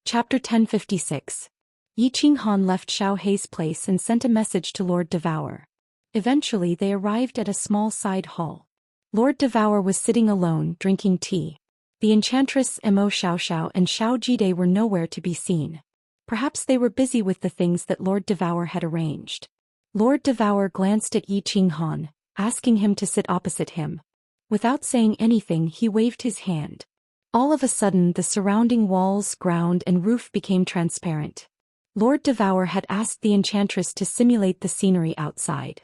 Chapter 1056. Yi Qinghan left Xiao Hei's place and sent a message to Lord Devour. Eventually they arrived at a small side hall. Lord Devour was sitting alone, drinking tea. The enchantress Mo Xiaoxiao and Xiao Jide were nowhere to be seen. Perhaps they were busy with the things that Lord Devour had arranged. Lord Devour glanced at Yi Qinghan, asking him to sit opposite him. Without saying anything, he waved his hand. All of a sudden the surrounding walls, ground and roof became transparent. Lord Devour had asked the enchantress to simulate the scenery outside.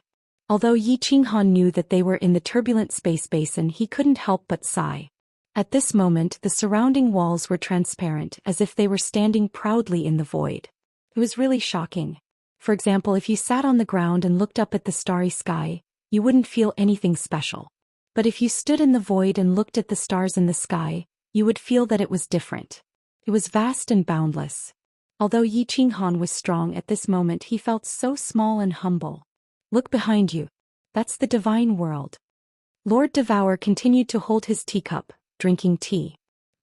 Although Yi Qinghan knew that they were in the turbulent space basin, he couldn't help but sigh. At this moment the surrounding walls were transparent, as if they were standing proudly in the void. It was really shocking. For example, if you sat on the ground and looked up at the starry sky, you wouldn't feel anything special. But if you stood in the void and looked at the stars in the sky, you would feel that it was different. It was vast and boundless. Although Yi Qinghan was strong at this moment, he felt so small and humble. Look behind you. That's the divine world. Lord Devour continued to hold his teacup, drinking tea.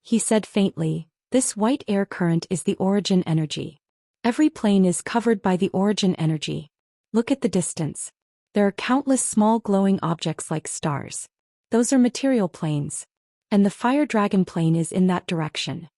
He said faintly, "This white air current is the origin energy. Every plane is covered by the origin energy. Look at the distance. There are countless small glowing objects like stars. Those are material planes. And the fire dragon plane is in that direction."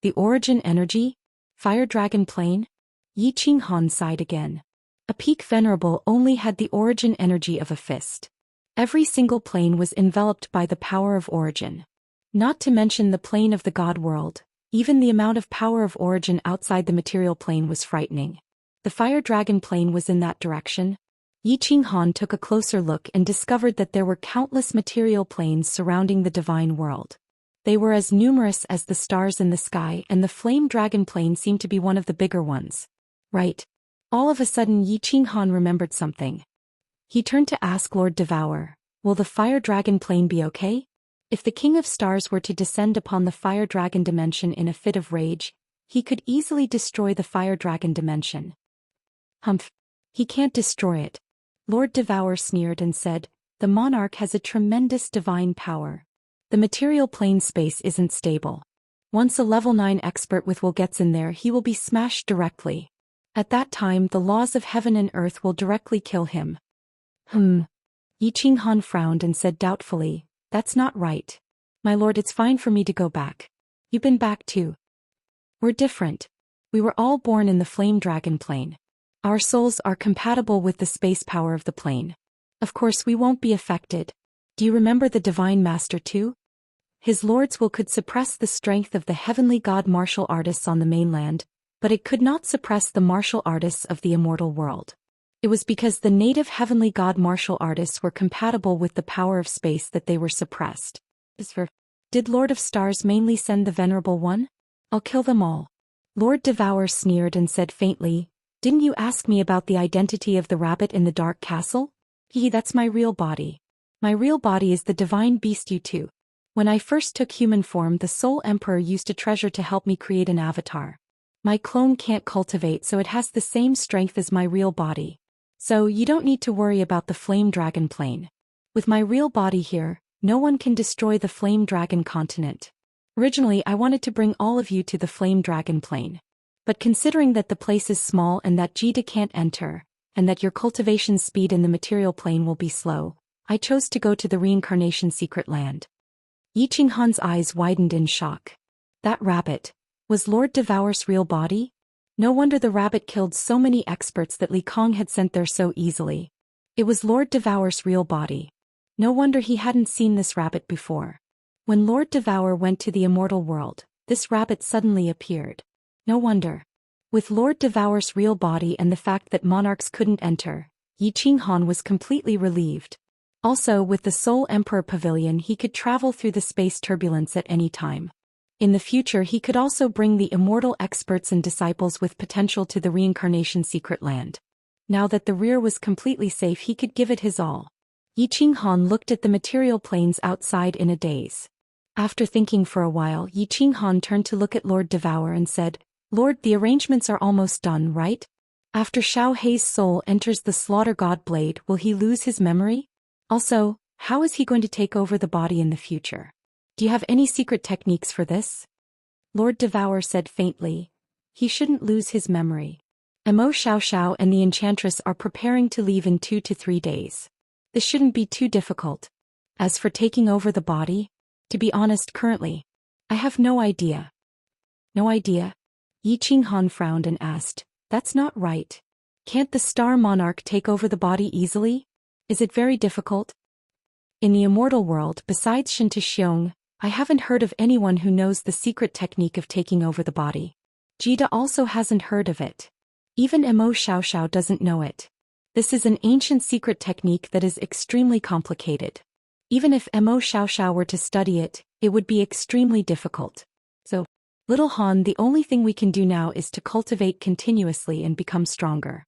The origin energy? Fire dragon plane? Yi Qinghan sighed again. A peak venerable only had the origin energy of a fist. Every single plane was enveloped by the power of origin. Not to mention the plane of the god world, even the amount of power of origin outside the material plane was frightening. The fire dragon plane was in that direction. Yi Qinghan took a closer look and discovered that there were countless material planes surrounding the divine world. They were as numerous as the stars in the sky, and the flame dragon plane seemed to be one of the bigger ones. Right. All of a sudden Yi Qinghan remembered something. He turned to ask Lord Devour, "Will the fire dragon plane be okay?" If the King of Stars were to descend upon the fire dragon dimension in a fit of rage, he could easily destroy the fire dragon dimension. Humph. He can't destroy it. Lord Devour sneered and said, "The monarch has a tremendous divine power. The material plane space isn't stable. Once a level 9 expert with will gets in there, he will be smashed directly. At that time the laws of heaven and earth will directly kill him." Yi Qinghan frowned and said doubtfully, "That's not right. My lord, it's fine for me to go back. You've been back too. We're different. We were all born in the flame dragon plane. Our souls are compatible with the space power of the plane. Of course we won't be affected. Do you remember the divine master too? His lord's will could suppress the strength of the heavenly god martial artists on the mainland, but it could not suppress the martial artists of the immortal world. It was because the native heavenly god martial artists were compatible with the power of space that they were suppressed. Did Lord of Stars mainly send the Venerable One? I'll kill them all." Lord Devour sneered and said faintly, "Didn't you ask me about the identity of the rabbit in the dark castle? That's my real body. My real body is the divine beast you too. When I first took human form, the Soul Emperor used a treasure to help me create an avatar. My clone can't cultivate, so it has the same strength as my real body. So you don't need to worry about the flame dragon plane. With my real body here, no one can destroy the flame dragon continent. Originally I wanted to bring all of you to the flame dragon plane. But considering that the place is small and that Jida can't enter, and that your cultivation speed in the material plane will be slow, I chose to go to the reincarnation secret land." Yi Qinghan's eyes widened in shock. That rabbit was Lord Devour's real body? No wonder the rabbit killed so many experts that Li Kong had sent there so easily. It was Lord Devour's real body. No wonder he hadn't seen this rabbit before. When Lord Devour went to the immortal world, this rabbit suddenly appeared. No wonder. With Lord Devour's real body and the fact that monarchs couldn't enter, Yi Qinghan was completely relieved. Also, with the Soul Emperor Pavilion, he could travel through the space turbulence at any time. In the future he could also bring the immortal experts and disciples with potential to the reincarnation secret land. Now that the rear was completely safe, he could give it his all. Yi Qinghan looked at the material planes outside in a daze. After thinking for a while, Yi Qinghan turned to look at Lord Devour and said, "Lord, the arrangements are almost done, right? After Xiao Hei's soul enters the slaughter god blade, will he lose his memory? Also, how is he going to take over the body in the future? Do you have any secret techniques for this?" Lord Devour said faintly. He shouldn't lose his memory. Mo Xiao and the Enchantress are preparing to leave in 2 to 3 days. This shouldn't be too difficult. As for taking over the body, to be honest currently, I have no idea. No idea? Yi Qinghan frowned and asked, that's not right. Can't the Star Monarch take over the body easily? Is it very difficult? In the immortal world, besides Xianxia, I haven't heard of anyone who knows the secret technique of taking over the body. Jida also hasn't heard of it. Even Mo Xiao doesn't know it. This is an ancient secret technique that is extremely complicated. Even if Mo Xiao were to study it, it would be extremely difficult. So, Little Han, the only thing we can do now is to cultivate continuously and become stronger.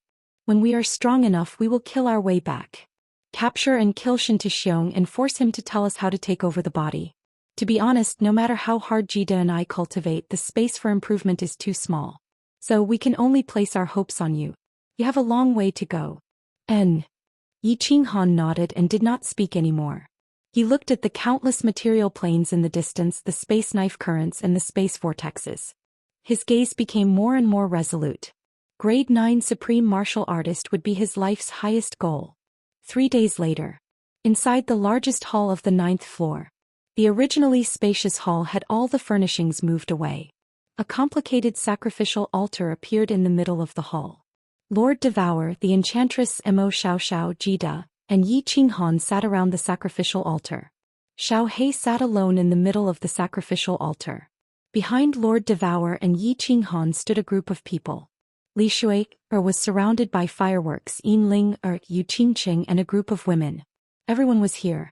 When we are strong enough, we will kill our way back. Capture and kill Xianxia and force him to tell us how to take over the body. To be honest, no matter how hard Jida and I cultivate, the space for improvement is too small. So we can only place our hopes on you. You have a long way to go. Yi Qinghan nodded and did not speak anymore. He looked at the countless material planes in the distance, the space knife currents and the space vortexes. His gaze became more and more resolute. Grade 9 Supreme Martial Artist would be his life's highest goal. 3 days later. Inside the largest hall of the 9th floor. The originally spacious hall had all the furnishings moved away. A complicated sacrificial altar appeared in the middle of the hall. Lord Devour, the Enchantress Mo Xiao Jida, and Yi Qinghan sat around the sacrificial altar. Xiao He sat alone in the middle of the sacrificial altar. Behind Lord Devour and Yi Qinghan stood a group of people. Li Shui was surrounded by fireworks, Yin Ling Yu Qingqing and a group of women. Everyone was here.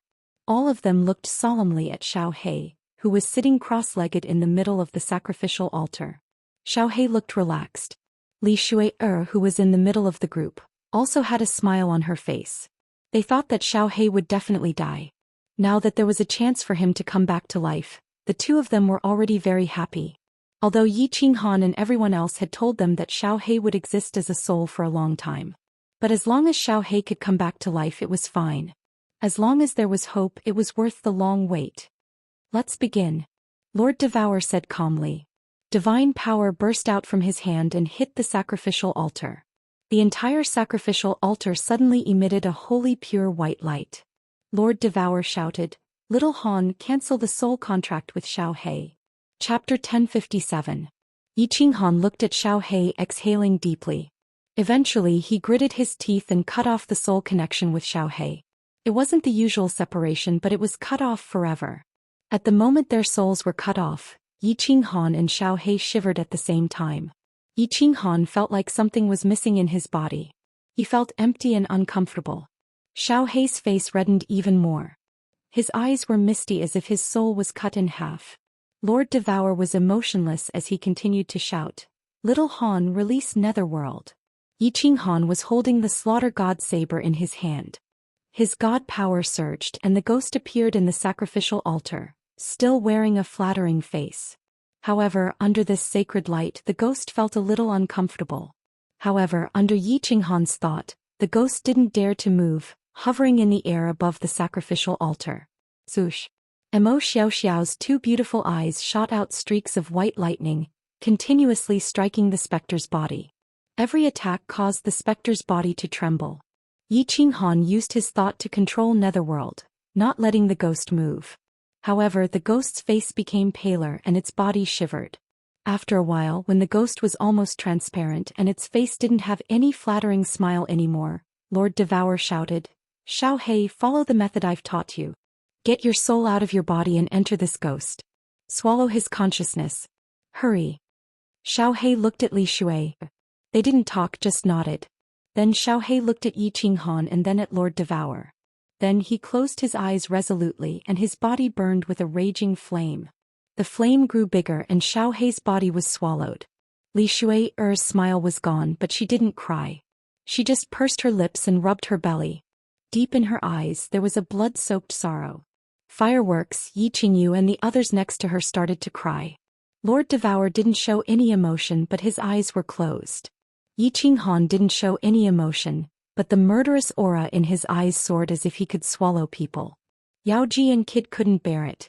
All of them looked solemnly at Xiao He, who was sitting cross-legged in the middle of the sacrificial altar. Xiao He looked relaxed. Li Shui who was in the middle of the group, also had a smile on her face. They thought that Xiao He would definitely die. Now that there was a chance for him to come back to life, the two of them were already very happy. Although Yi Qinghan and everyone else had told them that Xiao He would exist as a soul for a long time. But as long as Xiao He could come back to life, it was fine. As long as there was hope, it was worth the long wait. Let's begin. Lord Devour said calmly. Divine power burst out from his hand and hit the sacrificial altar. The entire sacrificial altar suddenly emitted a holy pure white light. Lord Devour shouted, Little Han, cancel the soul contract with Xiao He. Chapter 1057. Yi Qinghan looked at Xiao He, exhaling deeply. Eventually he gritted his teeth and cut off the soul connection with Xiao He. It wasn't the usual separation, but it was cut off forever. At the moment their souls were cut off, Yi Qinghan and Xiao He shivered at the same time. Yi Qinghan felt like something was missing in his body. He felt empty and uncomfortable. Xiao He's face reddened even more. His eyes were misty as if his soul was cut in half. Lord Devour was emotionless as he continued to shout, Little Han, release Netherworld. Yi Qinghan was holding the Slaughter God saber in his hand. His god power surged and the ghost appeared in the sacrificial altar, still wearing a flattering face. However, under this sacred light the ghost felt a little uncomfortable. However, under Yi Qinghan's thought, the ghost didn't dare to move, hovering in the air above the sacrificial altar. Swoosh! Mo Xiaoxiao's two beautiful eyes shot out streaks of white lightning, continuously striking the specter's body. Every attack caused the specter's body to tremble. Yi Qinghan used his thought to control Netherworld, not letting the ghost move. However, the ghost's face became paler and its body shivered. After a while, when the ghost was almost transparent and its face didn't have any flattering smile anymore, Lord Devour shouted, Xiao He, follow the method I've taught you. Get your soul out of your body and enter this ghost. Swallow his consciousness. Hurry. Xiao He looked at Li Shui. They didn't talk, just nodded. Then Xiao He looked at Yi Qinghan and then at Lord Devour. Then he closed his eyes resolutely and his body burned with a raging flame. The flame grew bigger and Xiao He's body was swallowed. Li Shui's smile was gone, but she didn't cry. She just pursed her lips and rubbed her belly. Deep in her eyes there was a blood-soaked sorrow. Fireworks, Yi Qingyu and the others next to her started to cry. Lord Devour didn't show any emotion, but his eyes were closed. Yi Qinghan didn't show any emotion, but the murderous aura in his eyes soared as if he could swallow people. Yao Ji and Kid couldn't bear it.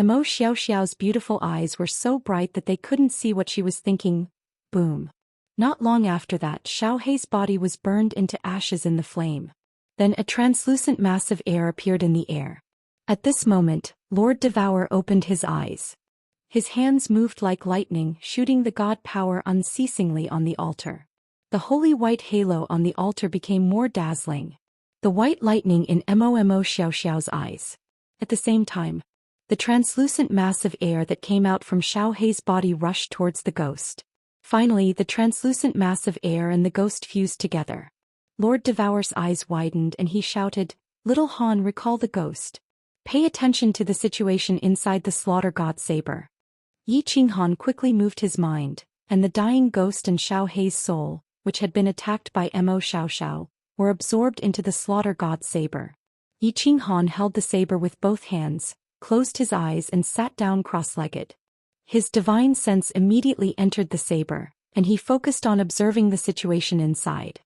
Xiaoxiao's beautiful eyes were so bright that they couldn't see what she was thinking. Boom. Not long after that, Xiao Hei's body was burned into ashes in the flame. Then a translucent mass of air appeared in the air. At this moment, Lord Devour opened his eyes. His hands moved like lightning, shooting the god power unceasingly on the altar. The holy white halo on the altar became more dazzling. The white lightning in Xiaoxiao's eyes. At the same time, the translucent mass of air that came out from Xiao Hei's body rushed towards the ghost. Finally, the translucent mass of air and the ghost fused together. Lord Devour's eyes widened and he shouted, "Little Han, recall the ghost. Pay attention to the situation inside the slaughter god saber." Yi Qinghan quickly moved his mind, and the dying ghost and Xiao Hei's soul, which had been attacked by Xiaoxiao, were absorbed into the slaughter god saber. Yi Qinghan held the saber with both hands, closed his eyes and sat down cross-legged. His divine sense immediately entered the saber, and he focused on observing the situation inside.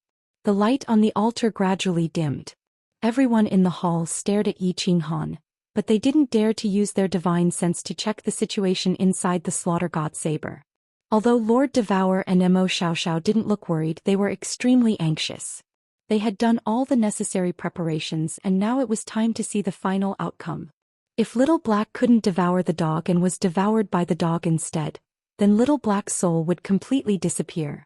The light on the altar gradually dimmed. Everyone in the hall stared at Yi Qinghan, but they didn't dare to use their divine sense to check the situation inside the slaughter god saber. Although Lord Devour and Xiaoxiao didn't look worried, they were extremely anxious. They had done all the necessary preparations and now it was time to see the final outcome. If Little Black couldn't devour the dog and was devoured by the dog instead, then Little Black's soul would completely disappear.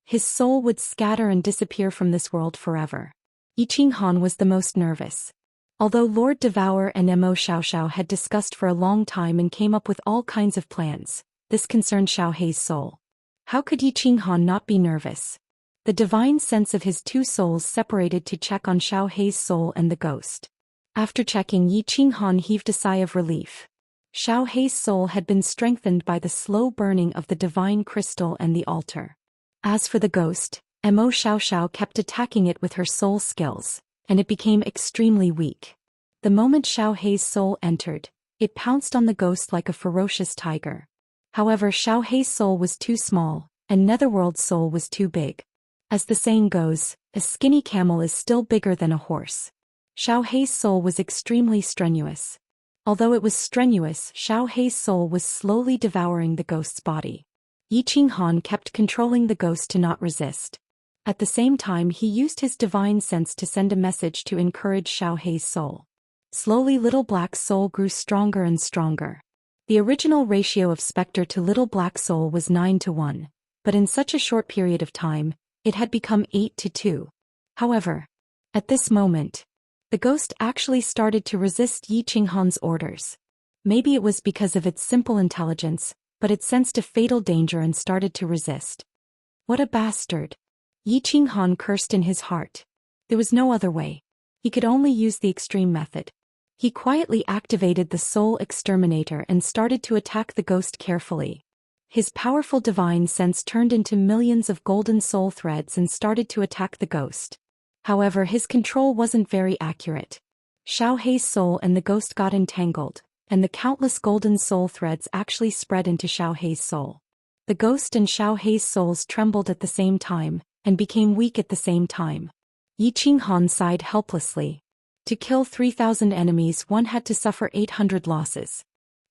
His soul would scatter and disappear from this world forever. Yi Qinghan was the most nervous. Although Lord Devour and Xiaoxiao had discussed for a long time and came up with all kinds of plans, this concerned Xiao Hei's soul. How could Yi Qinghan not be nervous? The divine sense of his two souls separated to check on Xiao Hei's soul and the ghost. After checking, Yi Qinghan heaved a sigh of relief. Xiao Hei's soul had been strengthened by the slow burning of the divine crystal and the altar. As for the ghost, Xiaoxiao kept attacking it with her soul skills, and it became extremely weak. The moment Xiao Hei's soul entered, it pounced on the ghost like a ferocious tiger. However, Xiao Hei's soul was too small, and Netherworld's soul was too big. As the saying goes, a skinny camel is still bigger than a horse. Xiao Hei's soul was extremely strenuous. Although it was strenuous, Xiao Hei's soul was slowly devouring the ghost's body. Yi Qinghan kept controlling the ghost to not resist. At the same time, he used his divine sense to send a message to encourage Xiao Hei's soul. Slowly, Little Black's soul grew stronger and stronger. The original ratio of Spectre to Little Black soul was 9-1, but in such a short period of time, it had become 8-2. However, at this moment, the ghost actually started to resist Yi Qinghan's orders. Maybe it was because of its simple intelligence, but it sensed a fatal danger and started to resist. What a bastard! Yi Qinghan cursed in his heart. There was no other way. He could only use the extreme method. He quietly activated the Soul Exterminator and started to attack the ghost carefully. His powerful divine sense turned into millions of golden soul threads and started to attack the ghost. However, his control wasn't very accurate. Xiao Hei's soul and the ghost got entangled, and the countless golden soul threads actually spread into Xiao Hei's soul. The ghost and Xiao Hei's souls trembled at the same time, and became weak at the same time. Yi Qinghan sighed helplessly. To kill 3,000 enemies, one had to suffer 800 losses.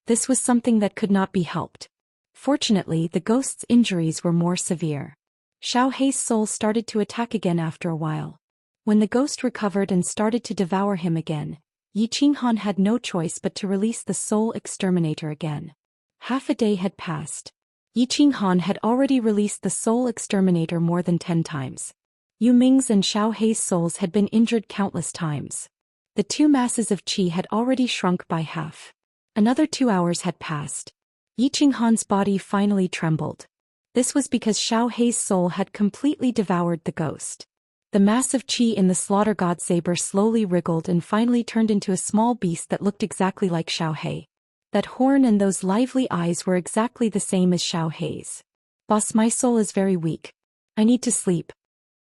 This was something that could not be helped. Fortunately, the ghost's injuries were more severe. Xiao Hei's soul started to attack again after a while. When the ghost recovered and started to devour him again, Yi Qinghan had no choice but to release the Soul Exterminator again. Half a day had passed. Yi Qinghan had already released the Soul Exterminator more than 10 times. Yu Ming's and Xiao Hei's souls had been injured countless times. The two masses of qi had already shrunk by half. Another 2 hours had passed. Yi Qinghan's body finally trembled. This was because Xiao Hei's soul had completely devoured the ghost. The mass of qi in the slaughter god saber slowly wriggled and finally turned into a small beast that looked exactly like Xiao Hei. That horn and those lively eyes were exactly the same as Xiao Hei's. "Boss, my soul is very weak. I need to sleep."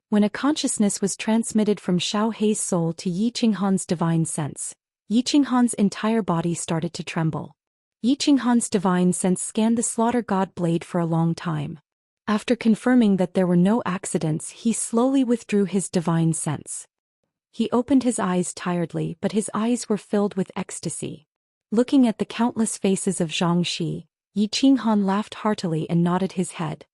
When a consciousness was transmitted from Xiao Hei's soul to Yi Qinghan's divine sense, Yi Qinghan's entire body started to tremble. Yi Qinghan's divine sense scanned the slaughter god blade for a long time. After confirming that there were no accidents, he slowly withdrew his divine sense. He opened his eyes tiredly, but his eyes were filled with ecstasy. Looking at the countless faces of Xianxia, Yi Qinghan laughed heartily and nodded his head.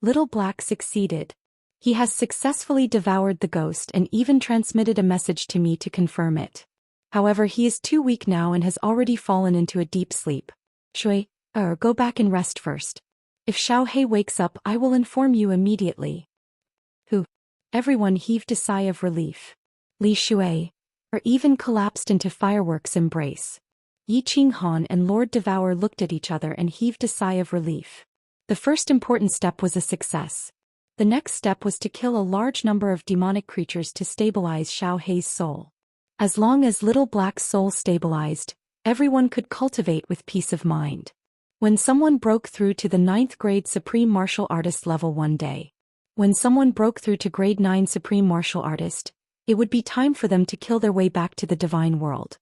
Little Black succeeded. He has successfully devoured the ghost and even transmitted a message to me to confirm it. However, he is too weak now and has already fallen into a deep sleep. Shui, go back and rest first. If Xiao He wakes up, I will inform you immediately. Who? Everyone heaved a sigh of relief. Li Shui, even collapsed into fireworks embrace. Yi Qinghan and Lord Devour looked at each other and heaved a sigh of relief. The first important step was a success. The next step was to kill a large number of demonic creatures to stabilize Xiao Hei's soul. As long as Little Black's soul stabilized, everyone could cultivate with peace of mind. When someone broke through to the 9th grade Supreme Martial Artist level one day. When someone broke through to grade 9 Supreme Martial Artist, it would be time for them to kill their way back to the divine world.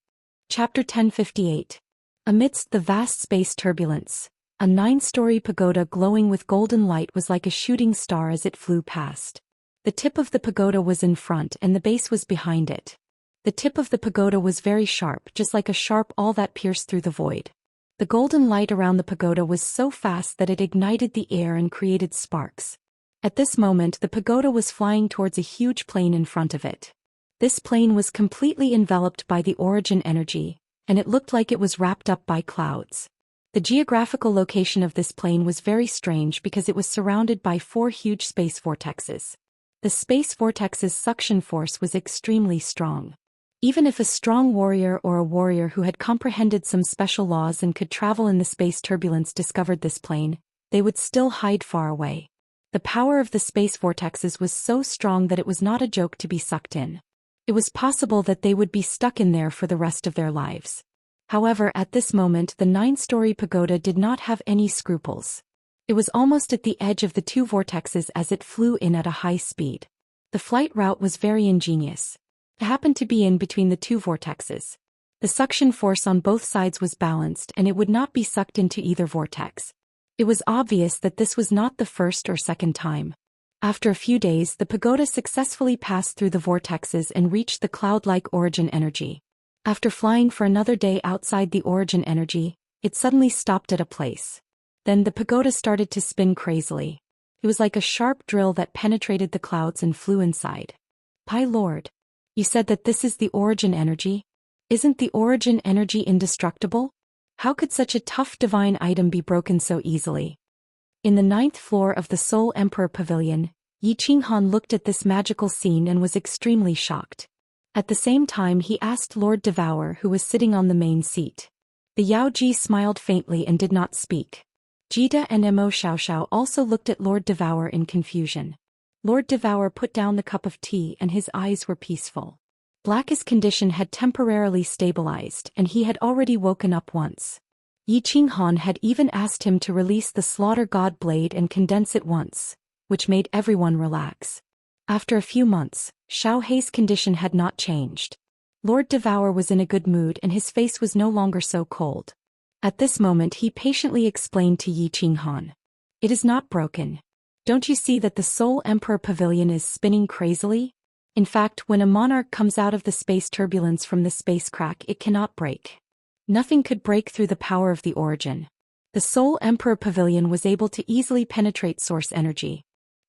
Chapter 1058. Amidst the vast space turbulence, a 9-story pagoda glowing with golden light was like a shooting star as it flew past. The tip of the pagoda was in front and the base was behind it. The tip of the pagoda was very sharp, just like a sharp awl that pierced through the void. The golden light around the pagoda was so fast that it ignited the air and created sparks. At this moment, the pagoda was flying towards a huge plane in front of it. This plane was completely enveloped by the origin energy, and it looked like it was wrapped up by clouds. The geographical location of this plane was very strange because it was surrounded by 4 huge space vortexes. The space vortex's suction force was extremely strong. Even if a strong warrior or a warrior who had comprehended some special laws and could travel in the space turbulence discovered this plane, they would still hide far away. The power of the space vortexes was so strong that it was not a joke to be sucked in. It was possible that they would be stuck in there for the rest of their lives. However, at this moment the 9-story pagoda did not have any scruples. It was almost at the edge of the 2 vortexes as it flew in at a high speed. The flight route was very ingenious. It happened to be in between the 2 vortexes. The suction force on both sides was balanced and it would not be sucked into either vortex. It was obvious that this was not the first or second time. After a few days, the pagoda successfully passed through the vortexes and reached the cloud-like origin energy. After flying for another day outside the origin energy, it suddenly stopped at a place. Then the pagoda started to spin crazily. It was like a sharp drill that penetrated the clouds and flew inside. "Pai Lord, you said that this is the origin energy? Isn't the origin energy indestructible? How could such a tough divine item be broken so easily?" In the 9th floor of the Soul Emperor Pavilion, Yi Qinghan looked at this magical scene and was extremely shocked. At the same time he asked Lord Devour, who was sitting on the main seat. The Yaoji smiled faintly and did not speak. Jida and Mo Xiaoxiao also looked at Lord Devour in confusion. Lord Devour put down the cup of tea and his eyes were peaceful. Black's condition had temporarily stabilized and he had already woken up once. Yi Qinghan had even asked him to release the Slaughter God blade and condense it once, which made everyone relax. After a few months, Xiao Hei's condition had not changed. Lord Devour was in a good mood and his face was no longer so cold. At this moment he patiently explained to Yi Qinghan. "It is not broken. Don't you see that the Soul Emperor Pavilion is spinning crazily? In fact, when a monarch comes out of the space turbulence from the space crack, it cannot break. Nothing could break through the power of the origin. The Soul Emperor Pavilion was able to easily penetrate source energy.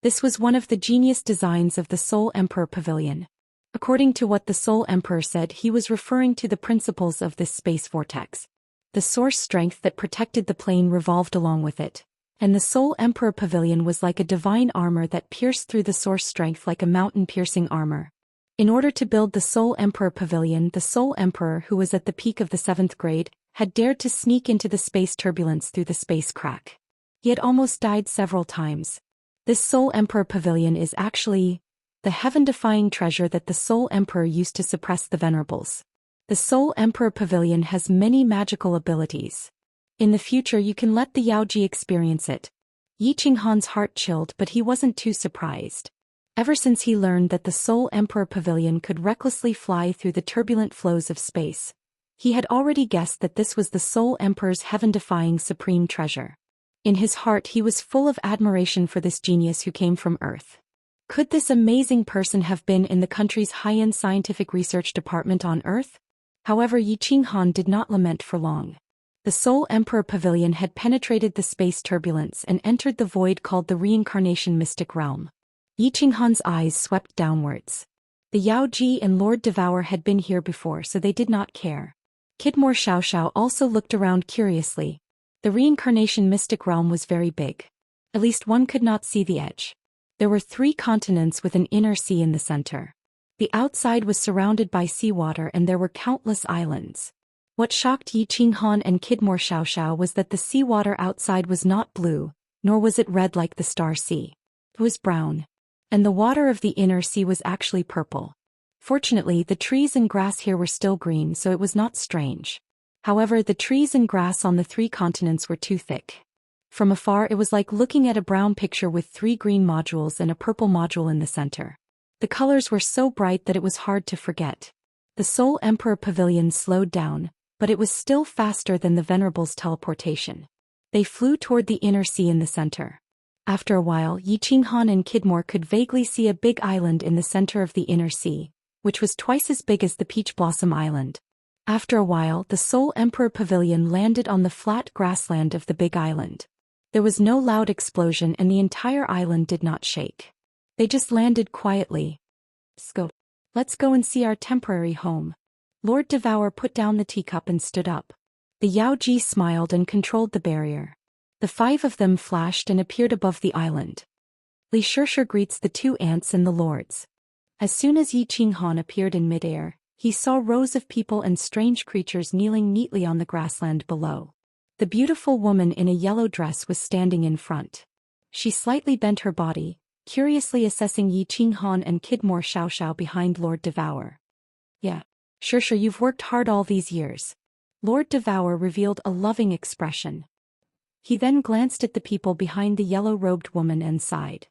This was one of the genius designs of the Soul Emperor Pavilion." According to what the Soul Emperor said, he was referring to the principles of this space vortex. The source strength that protected the plane revolved along with it, and the Soul Emperor Pavilion was like a divine armor that pierced through the source strength like a mountain-piercing armor. In order to build the Soul Emperor Pavilion, the Soul Emperor, who was at the peak of the 7th grade, had dared to sneak into the space turbulence through the space crack. He had almost died several times. This Soul Emperor Pavilion is actually the heaven-defying treasure that the Soul Emperor used to suppress the Venerables. The Soul Emperor Pavilion has many magical abilities. In the future you can let the Yaoji experience it. Yi Qinghan's heart chilled, but he wasn't too surprised. Ever since he learned that the Soul Emperor Pavilion could recklessly fly through the turbulent flows of space, he had already guessed that this was the Soul Emperor's heaven-defying supreme treasure. In his heart he was full of admiration for this genius who came from Earth. Could this amazing person have been in the country's high-end scientific research department on Earth? However, Yi Qinghan did not lament for long. The Soul Emperor Pavilion had penetrated the space turbulence and entered the void called the Reincarnation Mystic Realm. Yi Qinghan's eyes swept downwards. The Yaoji and Lord Devour had been here before, so they did not care. Kidmore Xiaoxiao also looked around curiously. The Reincarnation Mystic Realm was very big. At least one could not see the edge. There were 3 continents with an inner sea in the center. The outside was surrounded by seawater and there were countless islands. What shocked Yi Qinghan and Kidmore Xiaoxiao was that the seawater outside was not blue, nor was it red like the Star Sea. It was brown. And the water of the inner sea was actually purple. Fortunately, the trees and grass here were still green, so it was not strange. However, the trees and grass on the 3 continents were too thick. From afar, it was like looking at a brown picture with 3 green modules and a purple module in the center. The colors were so bright that it was hard to forget. The Soul Emperor Pavilion slowed down, but it was still faster than the Venerable's teleportation. They flew toward the inner sea in the center. After a while, Yi Qinghan and Kidmore could vaguely see a big island in the center of the inner sea, which was twice as big as the Peach Blossom Island. After a while, the Soul Emperor Pavilion landed on the flat grassland of the big island. There was no loud explosion and the entire island did not shake. They just landed quietly. Let's go and see our temporary home. Lord Devour put down the teacup and stood up. The Yaoji smiled and controlled the barrier. The 5 of them flashed and appeared above the island. Li Shirshir greets the 2 ants and the lords. As soon as Yi Qinghan appeared in midair, he saw rows of people and strange creatures kneeling neatly on the grassland below. The beautiful woman in a yellow dress was standing in front. She slightly bent her body, curiously assessing Yi Qinghan and Kidmore Xiaoxiao behind Lord Devour. Yeah. Shirshir, you've worked hard all these years. Lord Devour revealed a loving expression. He then glanced at the people behind the yellow-robed woman and sighed.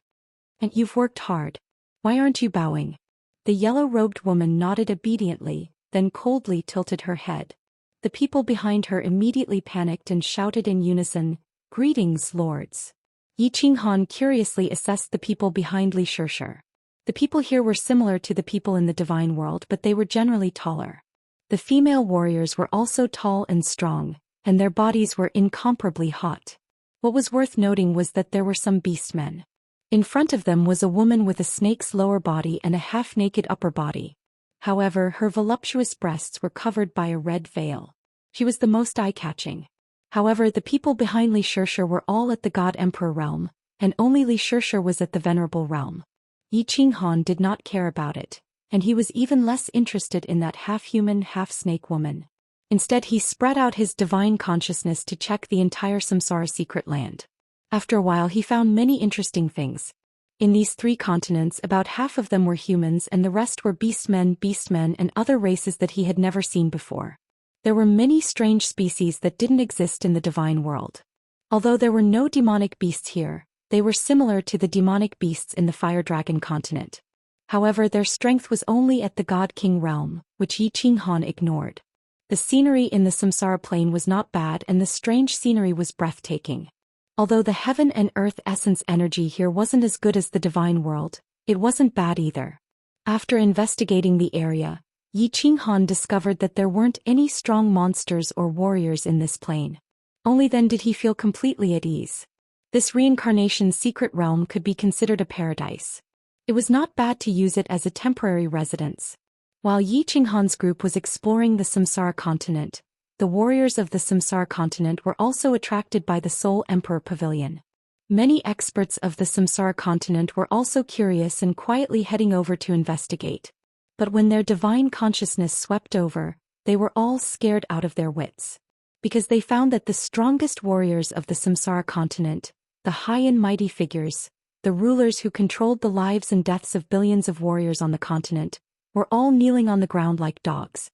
And you've worked hard. Why aren't you bowing? The yellow-robed woman nodded obediently, then coldly tilted her head. The people behind her immediately panicked and shouted in unison, "Greetings, lords." Yi Qinghan curiously assessed the people behind Li Shirshir. The people here were similar to the people in the divine world, but they were generally taller. The female warriors were also tall and strong, and their bodies were incomparably hot. What was worth noting was that there were some beastmen. In front of them was a woman with a snake's lower body and a half-naked upper body. However, her voluptuous breasts were covered by a red veil. She was the most eye-catching. However, the people behind Li Shirshir were all at the God Emperor realm, and only Li Shirshir was at the Venerable realm. Yi Qinghan did not care about it, and he was even less interested in that half-human, half-snake woman. Instead, he spread out his divine consciousness to check the entire Samsara secret land. After a while, he found many interesting things. In these 3 continents, about half of them were humans and the rest were beastmen, and other races that he had never seen before. There were many strange species that didn't exist in the divine world. Although there were no demonic beasts here, they were similar to the demonic beasts in the Fire Dragon continent. However, their strength was only at the God King realm, which Yi Qinghan ignored. The scenery in the Samsara plain was not bad and the strange scenery was breathtaking. Although the heaven and earth essence energy here wasn't as good as the divine world, it wasn't bad either. After investigating the area, Yi Qinghan discovered that there weren't any strong monsters or warriors in this plane. Only then did he feel completely at ease. This reincarnation secret realm could be considered a paradise. It was not bad to use it as a temporary residence. While Yi Qinghan's group was exploring the Samsara continent, the warriors of the Samsara continent were also attracted by the Soul Emperor Pavilion. Many experts of the Samsara continent were also curious and quietly heading over to investigate. But when their divine consciousness swept over, they were all scared out of their wits. Because they found that the strongest warriors of the Samsara continent, the high and mighty figures, the rulers who controlled the lives and deaths of billions of warriors on the continent, were all kneeling on the ground like dogs.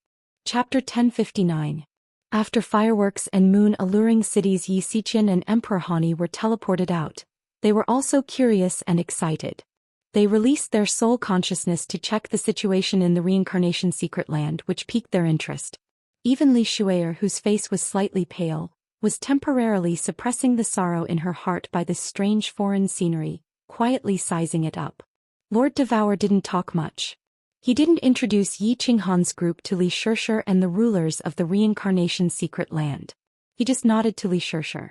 Chapter 1059. After fireworks and moon-alluring cities, Yi Xian and Emperor Hani were teleported out. They were also curious and excited. They released their soul consciousness to check the situation in the reincarnation secret land, which piqued their interest. Even Li Shuier, whose face was slightly pale, was temporarily suppressing the sorrow in her heart by this strange foreign scenery, quietly sizing it up. Lord Devour didn't talk much. He didn't introduce Yi Qinghan's group to Li Shishir and the rulers of the reincarnation secret land. He just nodded to Li Shishir.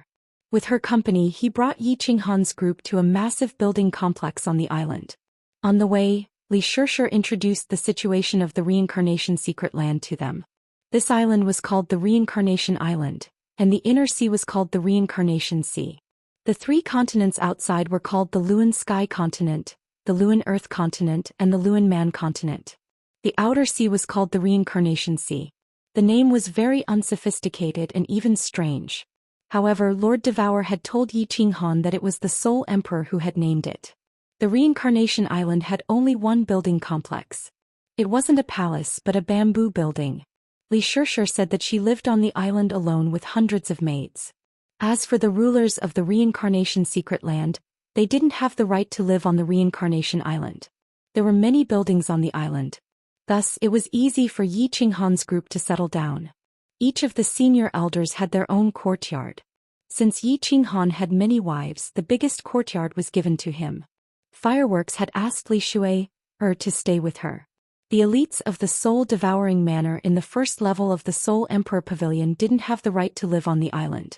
With her company, he brought Yi Qinghan's group to a massive building complex on the island. On the way, Li Shishir introduced the situation of the reincarnation secret land to them. This island was called the Reincarnation Island, and the inner sea was called the Reincarnation Sea. The three continents outside were called the Luan Sky Continent, the Luan Earth Continent, and the Luan Man Continent. The outer sea was called the Reincarnation Sea. The name was very unsophisticated and even strange. However, Lord Devour had told Yi Qinghan that it was the Soul Emperor who had named it. The Reincarnation Island had only one building complex. It wasn't a palace but a bamboo building. Li Shishir said that she lived on the island alone with hundreds of maids. As for the rulers of the Reincarnation Secret Land, they didn't have the right to live on the Reincarnation Island. There were many buildings on the island. Thus, it was easy for Yi Qinghan's group to settle down. Each of the senior elders had their own courtyard. Since Yi Qinghan had many wives, the biggest courtyard was given to him. Fireworks had asked Li Shui to stay with her. The elites of the soul-devouring manor in the first level of the Soul Emperor Pavilion didn't have the right to live on the island.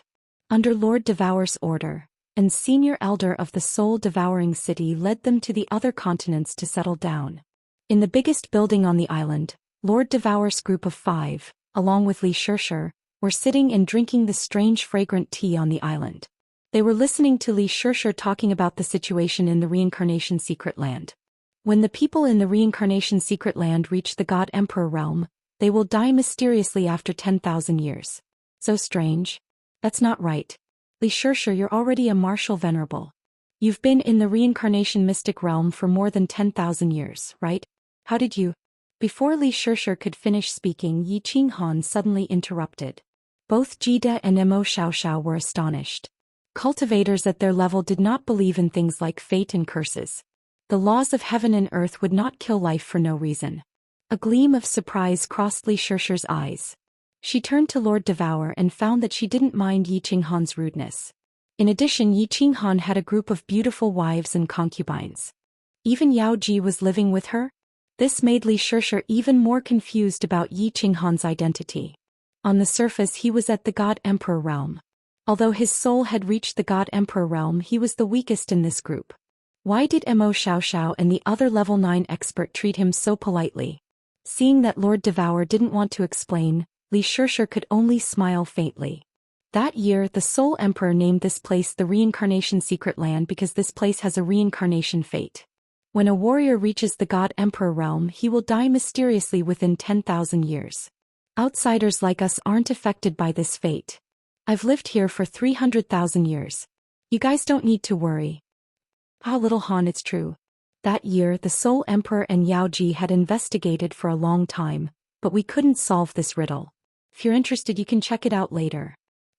Under Lord Devour's order, and senior elder of the soul-devouring city led them to the other continents to settle down. In the biggest building on the island, Lord Devour's group of 5, along with Li Shishir, were sitting and drinking the strange fragrant tea on the island. They were listening to Li Shishir talking about the situation in the Reincarnation Secret Land. When the people in the Reincarnation Secret Land reach the God Emperor realm, they will die mysteriously after 10,000 years. So strange. That's not right. Li Shishir, you're already a martial venerable. You've been in the Reincarnation Mystic realm for more than 10,000 years, right? How did you? Before Li Shishir could finish speaking, Yi Qinghan suddenly interrupted. Both Jida and Mo Xiaoxiao were astonished. Cultivators at their level did not believe in things like fate and curses. The laws of heaven and earth would not kill life for no reason. A gleam of surprise crossed Li Shishir's eyes. She turned to Lord Devour and found that she didn't mind Yi Qinghan's rudeness. In addition, Yi Qinghan had a group of beautiful wives and concubines. Even Yao Ji was living with her? This made Li Shishir even more confused about Yi Qinghan's identity. On the surface, he was at the God Emperor realm. Although his soul had reached the God Emperor realm, he was the weakest in this group. Why did Mo Xiaoxiao and the other level 9 expert treat him so politely? Seeing that Lord Devour didn't want to explain, Li Shishir could only smile faintly. That year, the Soul Emperor named this place the Reincarnation Secret Land because this place has a reincarnation fate. When a warrior reaches the God Emperor realm, he will die mysteriously within 10,000 years. Outsiders like us aren't affected by this fate. I've lived here for 300,000 years. You guys don't need to worry. Ah, little Han, it's true. That year, the Soul Emperor and Yao Ji had investigated for a long time, but we couldn't solve this riddle. If you're interested, you can check it out later.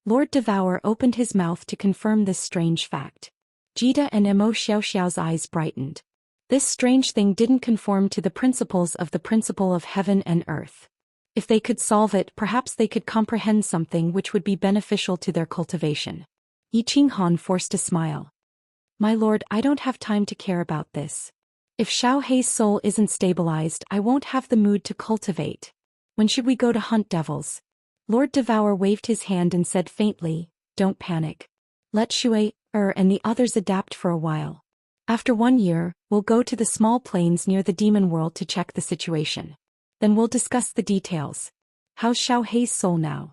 Lord Devour opened his mouth to confirm this strange fact. Jida and Mo Xiaoxiao's eyes brightened. This strange thing didn't conform to the principles of the principle of heaven and earth. If they could solve it, perhaps they could comprehend something which would be beneficial to their cultivation. Yi Qinghan forced a smile. My lord, I don't have time to care about this. If Xiao Hei's soul isn't stabilized, I won't have the mood to cultivate. When should we go to hunt devils? Lord Devour waved his hand and said faintly, don't panic. Let Shui, and the others adapt for a while. After 1 year, we'll go to the small plains near the demon world to check the situation. Then we'll discuss the details. How's Xiao Hei's soul now?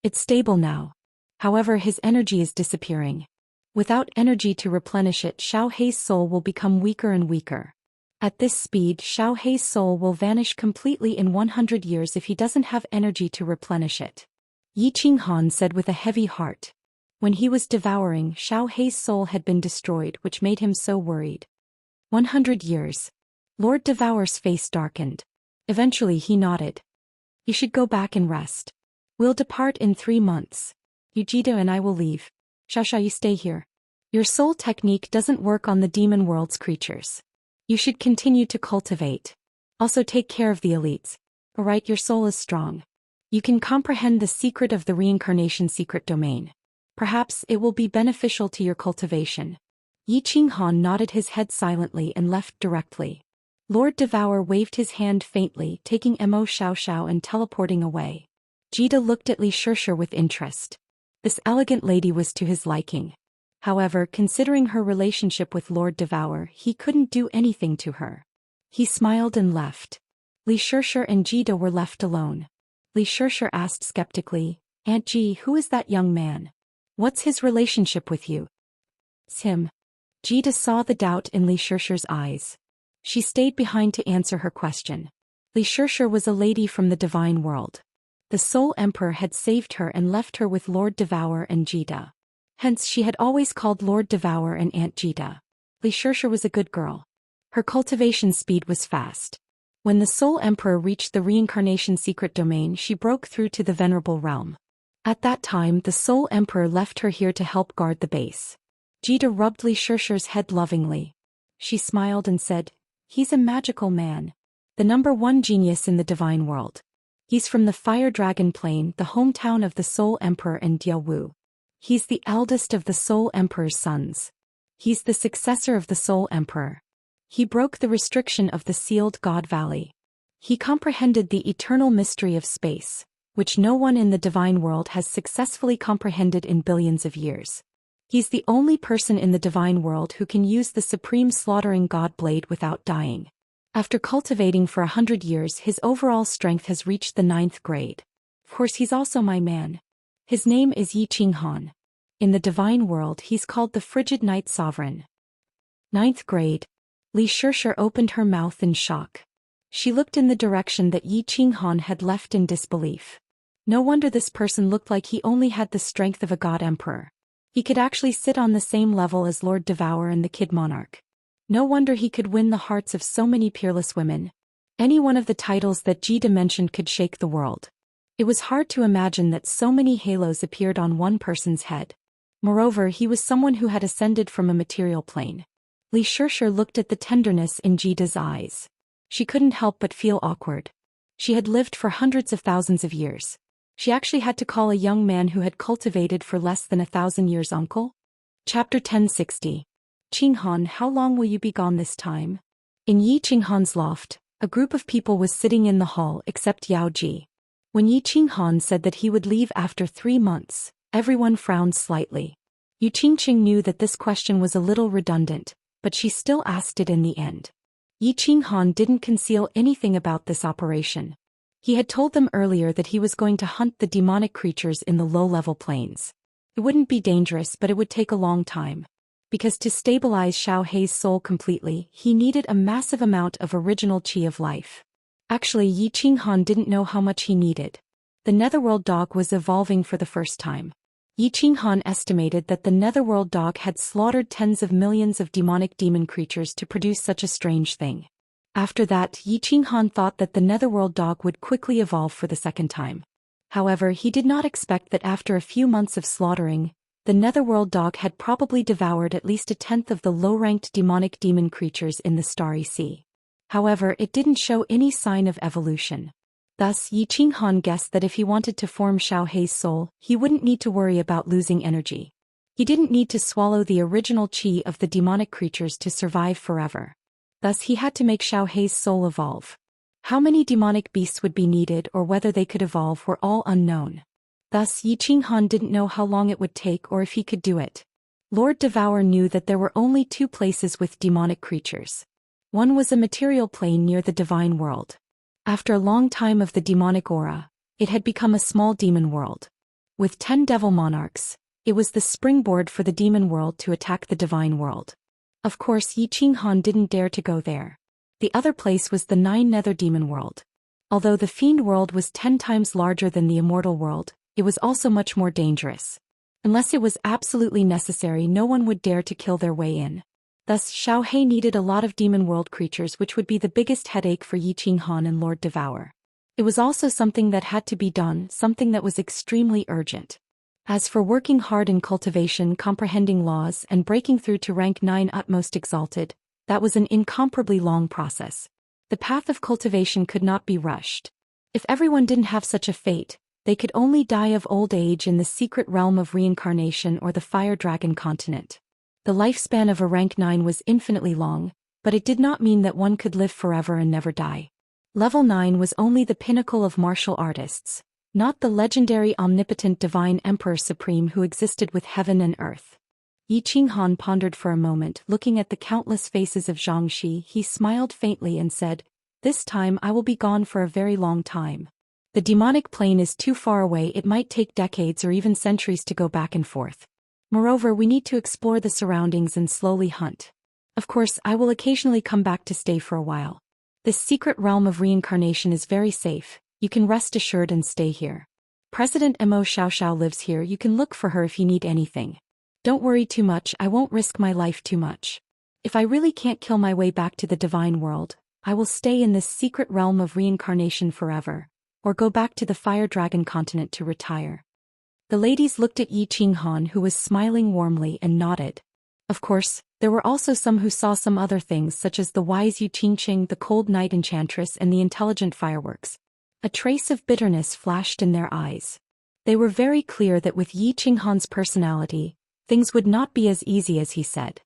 It's stable now. However, his energy is disappearing. Without energy to replenish it, Xiao Hei's soul will become weaker and weaker. At this speed, Xiao Hei's soul will vanish completely in 100 years if he doesn't have energy to replenish it. Yi Qinghan said with a heavy heart. When he was devouring, Xiao Hei's soul had been destroyed, which made him so worried. 100 years. Lord Devour's face darkened. Eventually he nodded. You should go back and rest. We'll depart in 3 months. Yujida and I will leave. Xiaoxia, you stay here. Your soul technique doesn't work on the demon world's creatures. You should continue to cultivate. Also take care of the elites. Alright, your soul is strong. You can comprehend the secret of the reincarnation secret domain. Perhaps it will be beneficial to your cultivation. Yi Qinghan nodded his head silently and left directly. Lord Devour waved his hand faintly, taking Mo Xiao and teleporting away. Jida looked at Li Shirshir with interest. This elegant lady was to his liking. However, considering her relationship with Lord Devour, he couldn't do anything to her. He smiled and left. Li Shirshir and Jida were left alone. Li Shirshir asked skeptically, "Aunt Ji, who is that young man? What's his relationship with you?" "It's him." Jida saw the doubt in Li Shirshir's eyes. She stayed behind to answer her question. Li Shirshir was a lady from the divine world. The Soul Emperor had saved her and left her with Lord Devour and Jida. Hence she had always called Lord Devour and Aunt Jida. Li Shirshir was a good girl. Her cultivation speed was fast. When the Soul Emperor reached the reincarnation secret domain, she broke through to the Venerable Realm. At that time, the Soul Emperor left her here to help guard the base. Jida rubbed Li Shirshir's head lovingly. She smiled and said, "He's a magical man. The #1 genius in the divine world. He's from the Fire Dragon Plain, the hometown of the Soul Emperor and Dia Wu. He's the eldest of the Soul Emperor's sons. He's the successor of the Soul Emperor. He broke the restriction of the sealed God Valley. He comprehended the eternal mystery of space, which no one in the divine world has successfully comprehended in billions of years. He's the only person in the divine world who can use the supreme slaughtering God blade without dying. After cultivating for 100 years, his overall strength has reached the 9th grade. Of course, he's also my man. His name is Yi Qinghan. In the divine world, he's called the Frigid Night Sovereign." 9th grade. Li Shirshir opened her mouth in shock. She looked in the direction that Yi Qinghan had left in disbelief. No wonder this person looked like he only had the strength of a god emperor. He could actually sit on the same level as Lord Devour and the Kid Monarch. No wonder he could win the hearts of so many peerless women. Any one of the titles that Jida mentioned could shake the world. It was hard to imagine that so many halos appeared on one person's head. Moreover, he was someone who had ascended from a material plane. Li Shirshir looked at the tenderness in Jida's eyes. She couldn't help but feel awkward. She had lived for hundreds of thousands of years. She actually had to call a young man who had cultivated for less than 1,000 years uncle? Chapter 1060. "Qinghan, how long will you be gone this time?" In Yi Qinghan's loft, a group of people was sitting in the hall except Yao Ji. When Yi Qinghan said that he would leave after 3 months, everyone frowned slightly. Yu Qingqing knew that this question was a little redundant, but she still asked it in the end. Yi Qinghan didn't conceal anything about this operation. He had told them earlier that he was going to hunt the demonic creatures in the low-level planes. It wouldn't be dangerous, but it would take a long time. Because to stabilize Xiao Hei's soul completely, he needed a massive amount of original qi of life. Actually, Yi Qinghan didn't know how much he needed. The Netherworld dog was evolving for the first time. Yi Qinghan estimated that the Netherworld dog had slaughtered tens of millions of demon creatures to produce such a strange thing. After that, Yi Qinghan thought that the Netherworld dog would quickly evolve for the second time. However, he did not expect that after a few months of slaughtering, the Netherworld dog had probably devoured at least 1/10 of the low-ranked demon creatures in the Starry Sea. However, it didn't show any sign of evolution. Thus, Yi Qinghan guessed that if he wanted to form Xiao Hei's soul, he wouldn't need to worry about losing energy. He didn't need to swallow the original qi of the demonic creatures to survive forever. Thus, he had to make Xiao Hei's soul evolve. How many demonic beasts would be needed or whether they could evolve were all unknown. Thus, Yi Qinghan didn't know how long it would take or if he could do it. Lord Devour knew that there were only 2 places with demonic creatures. One was a material plane near the divine world. After a long time of the demonic aura, it had become a small demon world. With 10 devil monarchs, it was the springboard for the demon world to attack the divine world. Of course, Yi Qinghan didn't dare to go there. The other place was the 9 nether demon world. Although the fiend world was 10 times larger than the immortal world, it was also much more dangerous. Unless it was absolutely necessary, no one would dare to kill their way in. Thus, Xiao Hei needed a lot of demon world creatures, which would be the biggest headache for Yi Qinghan and Lord Devour. It was also something that had to be done, something that was extremely urgent. As for working hard in cultivation, comprehending laws, and breaking through to rank 9 utmost exalted, that was an incomparably long process. The path of cultivation could not be rushed. If everyone didn't have such a fate, they could only die of old age in the secret realm of reincarnation or the Fire Dragon continent. The lifespan of a rank 9 was infinitely long, but it did not mean that one could live forever and never die. Level 9 was only the pinnacle of martial artists, not the legendary omnipotent divine emperor supreme who existed with heaven and earth. Yi Qinghan pondered for a moment, looking at the countless faces of Xianxia. He smiled faintly and said, "This time I will be gone for a very long time. The demonic plane is too far away. It might take decades or even centuries to go back and forth. Moreover, we need to explore the surroundings and slowly hunt. Of course, I will occasionally come back to stay for a while. This secret realm of reincarnation is very safe. You can rest assured and stay here. President Mo Xiaoxiao lives here. You can look for her if you need anything. Don't worry too much. I won't risk my life too much. If I really can't kill my way back to the divine world, I will stay in this secret realm of reincarnation forever, or go back to the Fire Dragon continent to retire." The ladies looked at Yi Qinghan, who was smiling warmly, and nodded. Of course, there were also some who saw some other things, such as the wise Yu Qingqing, the cold night enchantress, and the intelligent fireworks. A trace of bitterness flashed in their eyes. They were very clear that with Yi Qinghan's personality, things would not be as easy as he said.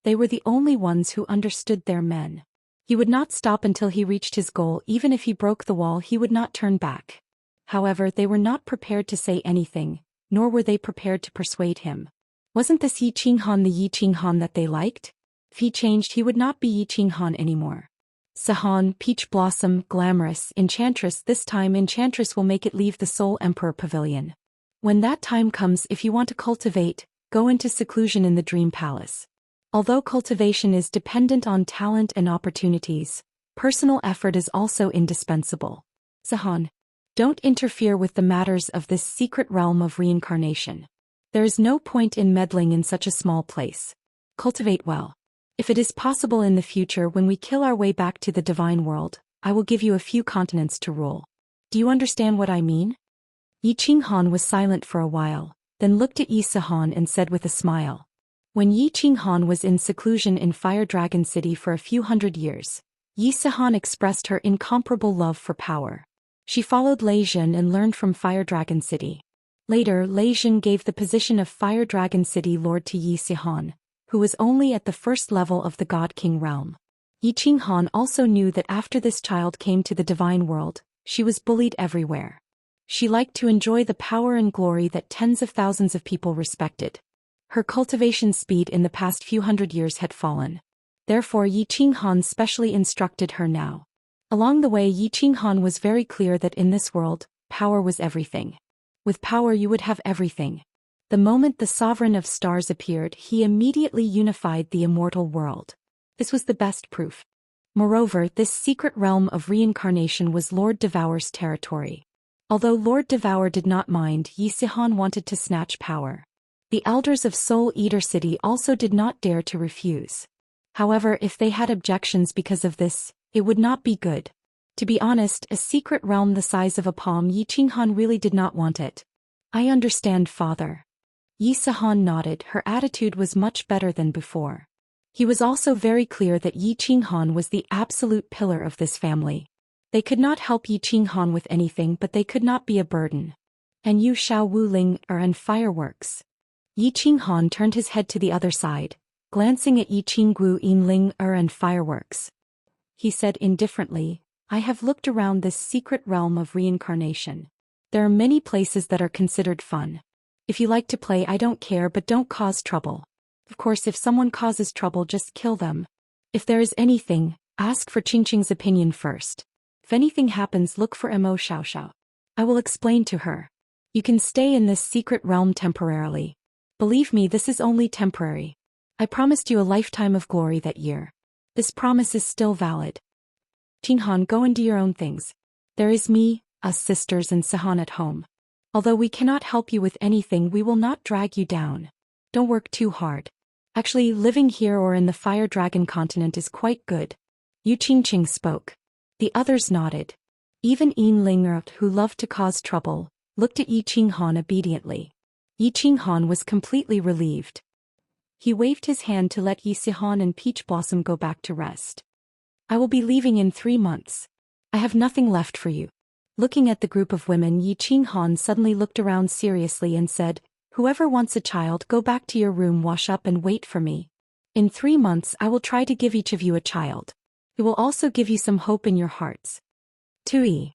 They were the only ones who understood their men. He would not stop until he reached his goal. Even if he broke the wall, he would not turn back. However, they were not prepared to say anything, nor were they prepared to persuade him. Wasn't this Yi Qinghan the Yi Qinghan that they liked? If he changed, he would not be Yi Qinghan anymore. Sahan, Peach Blossom, Glamorous, Enchantress. This time Enchantress will make it leave the Soul Emperor Pavilion. When that time comes, if you want to cultivate, go into seclusion in the Dream Palace. Although cultivation is dependent on talent and opportunities, personal effort is also indispensable. Sahan, don't interfere with the matters of this secret realm of reincarnation. There is no point in meddling in such a small place. Cultivate well. If it is possible in the future, when we kill our way back to the divine world, I will give you a few continents to rule. Do you understand what I mean? Yi Qinghan was silent for a while, then looked at Yi Sahan and said with a smile. When Yi Qinghan was in seclusion in Fire Dragon City for a few hundred years, Yi Sahan expressed her incomparable love for power. She followed Lei Zhen and learned from Fire Dragon City. Later, Lei Zhen gave the position of Fire Dragon City Lord to Yi Sahan, who was only at the first level of the God King realm. Yi Qinghan also knew that after this child came to the divine world, she was bullied everywhere. She liked to enjoy the power and glory that tens of thousands of people respected. Her cultivation speed in the past few hundred years had fallen. Therefore, Yi Qinghan specially instructed her now. Along the way, Yi Qinghan was very clear that in this world, power was everything. With power you would have everything. The moment the Sovereign of Stars appeared, he immediately unified the immortal world. This was the best proof. Moreover, this secret realm of reincarnation was Lord Devour's territory. Although Lord Devour did not mind, Yi Sahan wanted to snatch power. The elders of Soul Eater City also did not dare to refuse. However, if they had objections because of this, it would not be good. To be honest, a secret realm the size of a palm, Yi Qinghan really did not want it. I understand, father. Yi Sahan nodded. Her attitude was much better than before. He was also very clear that Yi Qinghan was the absolute pillar of this family. They could not help Yi Qinghan with anything, but they could not be a burden. And Yu Xiao Wu Ling and fireworks. Yi Qinghan turned his head to the other side, glancing at Yi Qinggu Yin Ling and fireworks. He said indifferently, I have looked around this secret realm of reincarnation. There are many places that are considered fun. If you like to play, I don't care, but don't cause trouble. Of course, if someone causes trouble, just kill them. If there is anything, ask for Qingqing's opinion first. If anything happens, look for Mo Xiaoxiao. I will explain to her. You can stay in this secret realm temporarily. Believe me, this is only temporary. I promised you a lifetime of glory that year. This promise is still valid. Qinghan, go and do your own things. There is me, us sisters, and Sahan at home. Although we cannot help you with anything, we will not drag you down. Don't work too hard. Actually, living here or in the Fire Dragon continent is quite good. Yu Qingqing spoke. The others nodded. Even Yin Ling, who loved to cause trouble, looked at Yi Qinghan obediently. Yi Qinghan was completely relieved. He waved his hand to let Yi Sahan and Peach Blossom go back to rest. I will be leaving in 3 months. I have nothing left for you. Looking at the group of women, Yi Qinghan suddenly looked around seriously and said, Whoever wants a child, go back to your room, wash up and wait for me. In 3 months I will try to give each of you a child. It will also give you some hope in your hearts. Tui.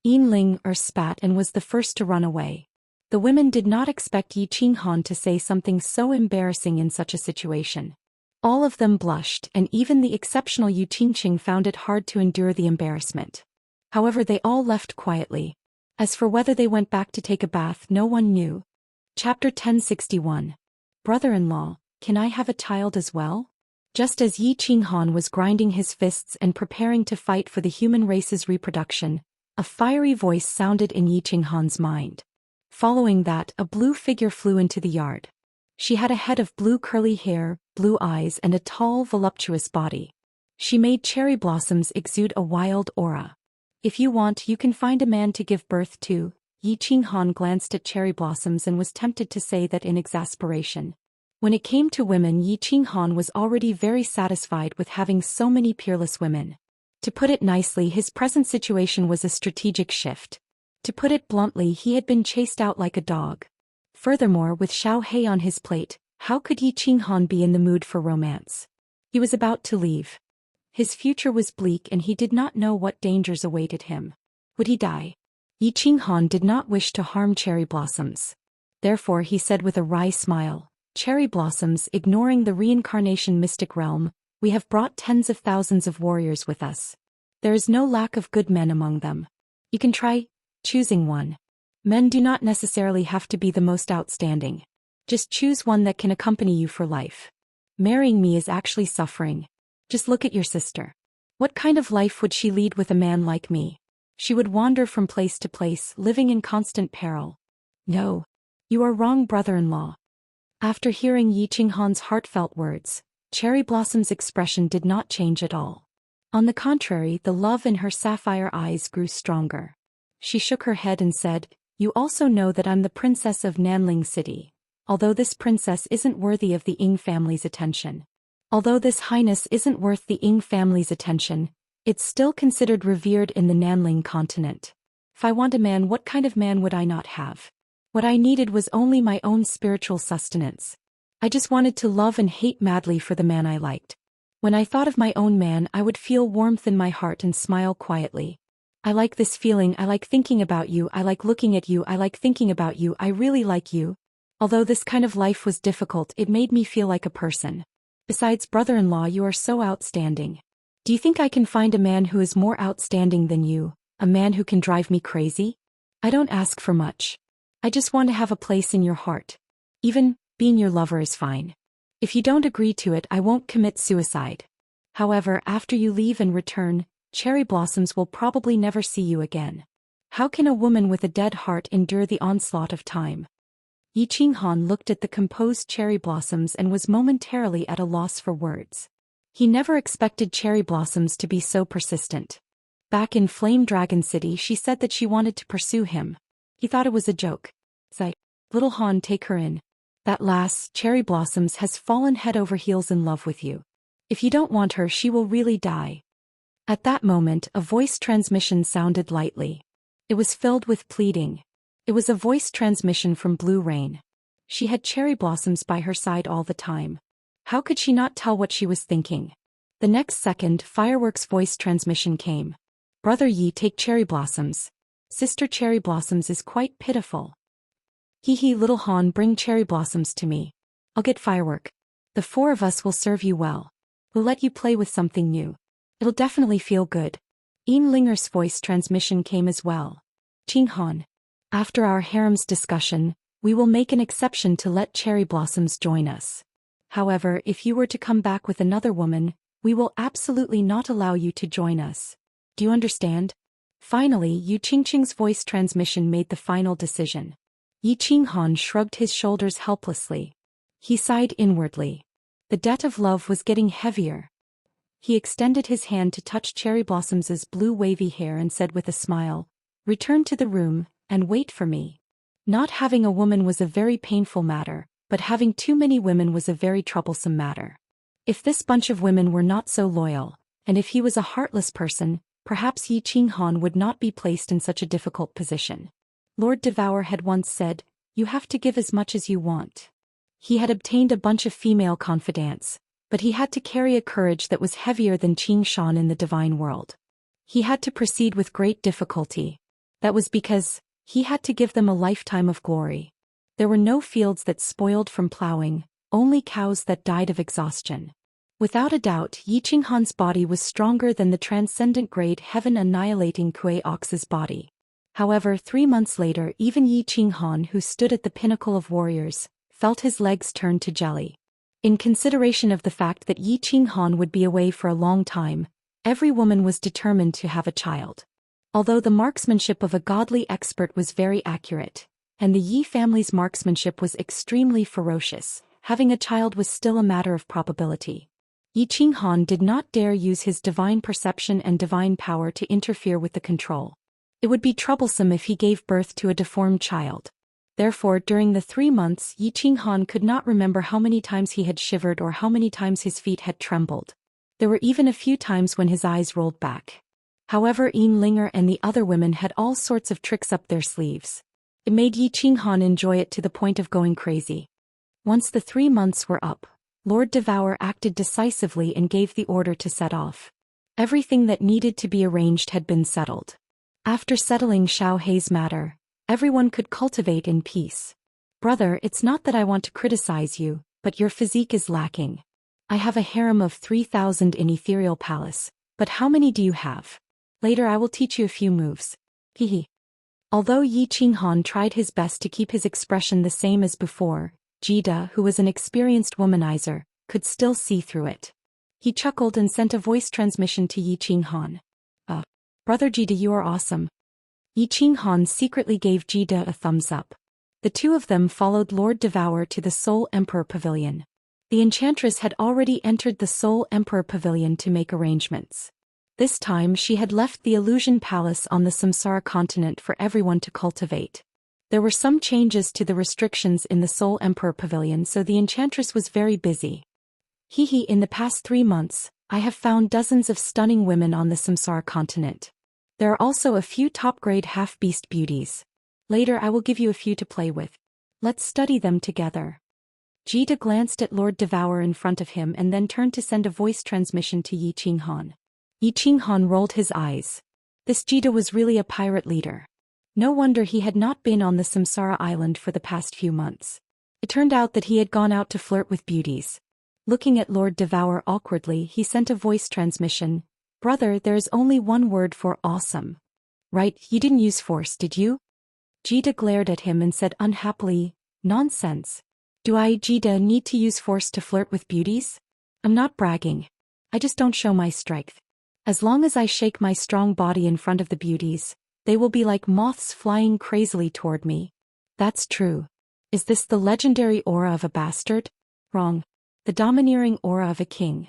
Ling spat and was the first to run away. The women did not expect Yi Qinghan to say something so embarrassing in such a situation. All of them blushed, and even the exceptional Yu Qingqing found it hard to endure the embarrassment. However, they all left quietly. As for whether they went back to take a bath, no one knew. Chapter 1061. Brother-in-law, can I have a child as well? Just as Yi Qinghan was grinding his fists and preparing to fight for the human race's reproduction, a fiery voice sounded in Yi Qinghan's mind. Following that, a blue figure flew into the yard. She had a head of blue curly hair, blue eyes and a tall, voluptuous body. She made cherry blossoms exude a wild aura. If you want, you can find a man to give birth to. Yi Qinghan glanced at cherry blossoms and was tempted to say that in exasperation. When it came to women, Yi Qinghan was already very satisfied with having so many peerless women. To put it nicely, his present situation was a strategic shift. To put it bluntly, he had been chased out like a dog. Furthermore, with Xiao He on his plate, how could Yi Qinghan be in the mood for romance? He was about to leave. His future was bleak and he did not know what dangers awaited him. Would he die? Yi Qinghan did not wish to harm cherry blossoms. Therefore he said with a wry smile, "Cherry blossoms, ignoring the reincarnation mystic realm, we have brought tens of thousands of warriors with us. There is no lack of good men among them. You can try choosing one. Men do not necessarily have to be the most outstanding. Just choose one that can accompany you for life. Marrying me is actually suffering. Just look at your sister. What kind of life would she lead with a man like me? She would wander from place to place, living in constant peril. No. You are wrong, brother-in-law." After hearing Yi Qinghan's heartfelt words, Cherry Blossom's expression did not change at all. On the contrary, the love in her sapphire eyes grew stronger. She shook her head and said, "You also know that I'm the princess of Nanling City. Although this princess isn't worthy of the Ying family's attention. Although this highness isn't worth the Ying family's attention, it's still considered revered in the Nanling continent. If I want a man, what kind of man would I not have? What I needed was only my own spiritual sustenance. I just wanted to love and hate madly for the man I liked. When I thought of my own man, I would feel warmth in my heart and smile quietly. I like this feeling, I like thinking about you, I like looking at you, I like thinking about you, I really like you. Although this kind of life was difficult, it made me feel like a person. Besides, brother-in-law, you are so outstanding. Do you think I can find a man who is more outstanding than you, a man who can drive me crazy? I don't ask for much. I just want to have a place in your heart. Even being your lover is fine. If you don't agree to it, I won't commit suicide. However, after you leave and return, Cherry Blossoms will probably never see you again. How can a woman with a dead heart endure the onslaught of time?" Yi Qinghan looked at the composed Cherry Blossoms and was momentarily at a loss for words. He never expected Cherry Blossoms to be so persistent. Back in Flame Dragon City, she said that she wanted to pursue him. He thought it was a joke. Say, "Little Han, take her in. That lass, Cherry Blossoms, has fallen head over heels in love with you. If you don't want her, she will really die." At that moment, a voice transmission sounded lightly. It was filled with pleading. It was a voice transmission from Blue Rain. She had Cherry Blossoms by her side all the time. How could she not tell what she was thinking? The next second, Fireworks' voice transmission came. "Brother Yi, take Cherry Blossoms. Sister Cherry Blossoms is quite pitiful. Hee hee, little Han, bring Cherry Blossoms to me. I'll get Firework. The 4 of us will serve you well. We'll let you play with something new. It'll definitely feel good." Linger's voice transmission came as well. "Qinghan. After our harem's discussion, we will make an exception to let Cherry Blossoms join us. However, if you were to come back with another woman, we will absolutely not allow you to join us. Do you understand?" Finally, Yu Qingqing's voice transmission made the final decision. Yi Qinghan shrugged his shoulders helplessly. He sighed inwardly. The debt of love was getting heavier. He extended his hand to touch Cherry Blossom's blue wavy hair and said with a smile, "Return to the room, and wait for me." Not having a woman was a very painful matter, but having too many women was a very troublesome matter. If this bunch of women were not so loyal, and if he was a heartless person, perhaps Yi Qinghan would not be placed in such a difficult position. Lord Devour had once said, "You have to give as much as you want." He had obtained a bunch of female confidants, But he had to carry a courage that was heavier than Xianxia in the divine world. He had to proceed with great difficulty. That was because he had to give them a lifetime of glory. There were no fields that spoiled from plowing, only cows that died of exhaustion. Without a doubt, Yi Qinghan's body was stronger than the transcendent grade heaven-annihilating Kuei Ox's body. However, 3 months later, even Yi Qinghan, who stood at the pinnacle of warriors, felt his legs turn to jelly. In consideration of the fact that Yi Qinghan would be away for a long time, every woman was determined to have a child. Although the marksmanship of a godly expert was very accurate, and the Yi family's marksmanship was extremely ferocious, having a child was still a matter of probability. Yi Qinghan did not dare use his divine perception and divine power to interfere with the control. It would be troublesome if he gave birth to a deformed child. Therefore, during the 3 months, Yi Qinghan could not remember how many times he had shivered or how many times his feet had trembled. There were even a few times when his eyes rolled back. However, Linger and the other women had all sorts of tricks up their sleeves. It made Yi Qinghan enjoy it to the point of going crazy. Once the 3 months were up, Lord Devour acted decisively and gave the order to set off. Everything that needed to be arranged had been settled. After settling Xiao Hei's matter, everyone could cultivate in peace. Brother, it's not that I want to criticize you, but your physique is lacking. I have a harem of 3,000 in Ethereal Palace, but how many do you have? Later I will teach you a few moves. Hehe. Although Yi Qinghan tried his best to keep his expression the same as before, Jida, who was an experienced womanizer, could still see through it. He chuckled and sent a voice transmission to Yi Qinghan. Brother Jida, you are awesome. Yi Qinghan secretly gave Jida a thumbs up. The two of them followed Lord Devour to the Soul Emperor Pavilion. The enchantress had already entered the Soul Emperor Pavilion to make arrangements. This time she had left the Illusion Palace on the Samsara continent for everyone to cultivate. There were some changes to the restrictions in the Soul Emperor Pavilion, so the enchantress was very busy. In the past 3 months, I have found dozens of stunning women on the Samsara continent. There are also a few top-grade half-beast beauties. Later I will give you a few to play with. Let's study them together. Jida glanced at Lord Devour in front of him and then turned to send a voice transmission to Yi Qinghan. Yi Qinghan rolled his eyes. This Jida was really a pirate leader. No wonder he had not been on the Samsara island for the past few months. It turned out that he had gone out to flirt with beauties. Looking at Lord Devour awkwardly, he sent a voice transmission. Brother, there is only one word for awesome. Right, you didn't use force, did you? Jida glared at him and said unhappily, nonsense. Do I, Jida, need to use force to flirt with beauties? I'm not bragging. I just don't show my strength. As long as I shake my strong body in front of the beauties, they will be like moths flying crazily toward me. That's true. Is this the legendary aura of a bastard? Wrong. The domineering aura of a king.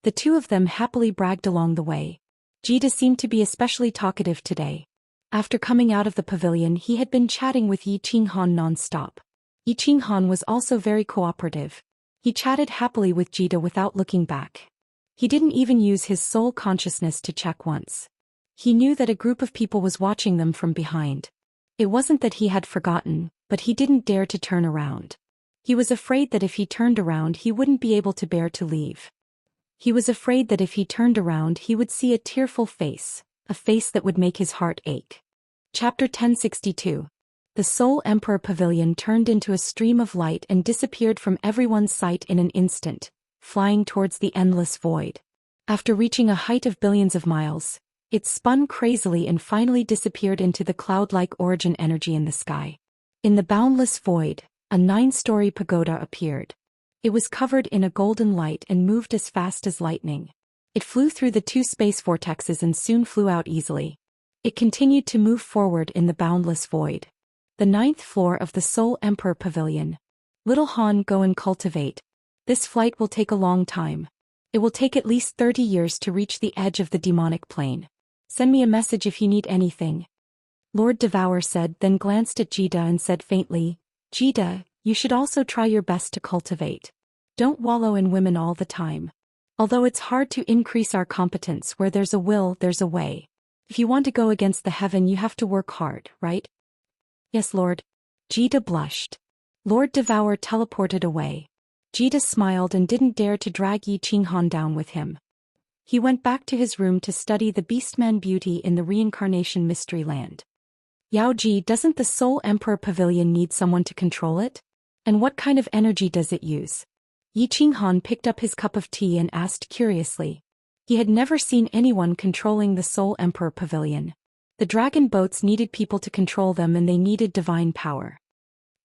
The two of them happily bragged along the way. Jida seemed to be especially talkative today. After coming out of the pavilion, he had been chatting with Yi Qinghan non-stop. Yi Qinghan was also very cooperative. He chatted happily with Jida without looking back. He didn't even use his soul consciousness to check once. He knew that a group of people was watching them from behind. It wasn't that he had forgotten, but he didn't dare to turn around. He was afraid that if he turned around he wouldn't be able to bear to leave. He was afraid that if he turned around he would see a tearful face, a face that would make his heart ache. Chapter 1062. The Soul Emperor Pavilion turned into a stream of light and disappeared from everyone's sight in an instant, flying towards the endless void. After reaching a height of billions of miles, it spun crazily and finally disappeared into the cloud-like origin energy in the sky. In the boundless void, a 9-story pagoda appeared. It was covered in a golden light and moved as fast as lightning. It flew through the 2 space vortexes and soon flew out easily. It continued to move forward in the boundless void. The 9th floor of the Soul Emperor Pavilion. Little Han, go and cultivate. This flight will take a long time. It will take at least 30 years to reach the edge of the demonic plane. Send me a message if you need anything. Lord Devour said, then glanced at Jida and said faintly, Jida, you should also try your best to cultivate. Don't wallow in women all the time. Although it's hard to increase our competence, where there's a will, there's a way. If you want to go against the heaven, you have to work hard, right? Yes, Lord. Jida blushed. Lord Devour teleported away. Jita smiled and didn't dare to drag Yi Qinghan down with him. He went back to his room to study the Beastman beauty in the reincarnation mystery land. Yaoji, doesn't the Soul Emperor Pavilion need someone to control it? And what kind of energy does it use? Yi Qinghan picked up his cup of tea and asked curiously. He had never seen anyone controlling the Soul Emperor Pavilion. The dragon boats needed people to control them and they needed divine power.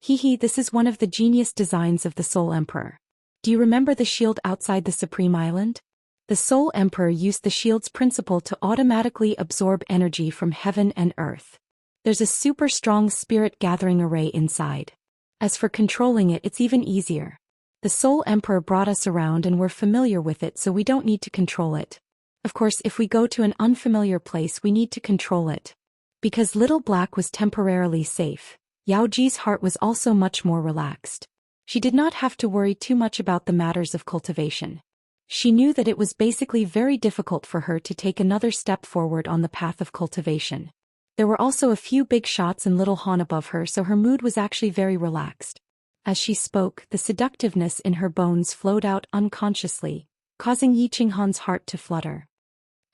This is one of the genius designs of the Soul Emperor. Do you remember the shield outside the Supreme Island? The Soul Emperor used the shield's principle to automatically absorb energy from heaven and earth. There's a super strong spirit gathering array inside. As for controlling it, it's even easier. The Soul Emperor brought us around and we're familiar with it, so we don't need to control it. Of course, if we go to an unfamiliar place, we need to control it. Because Little Black was temporarily safe, Yaoji's heart was also much more relaxed. She did not have to worry too much about the matters of cultivation. She knew that it was basically very difficult for her to take another step forward on the path of cultivation. There were also a few big shots in Little Han above her, so her mood was actually very relaxed. As she spoke, the seductiveness in her bones flowed out unconsciously, causing Yi Qinghan's heart to flutter.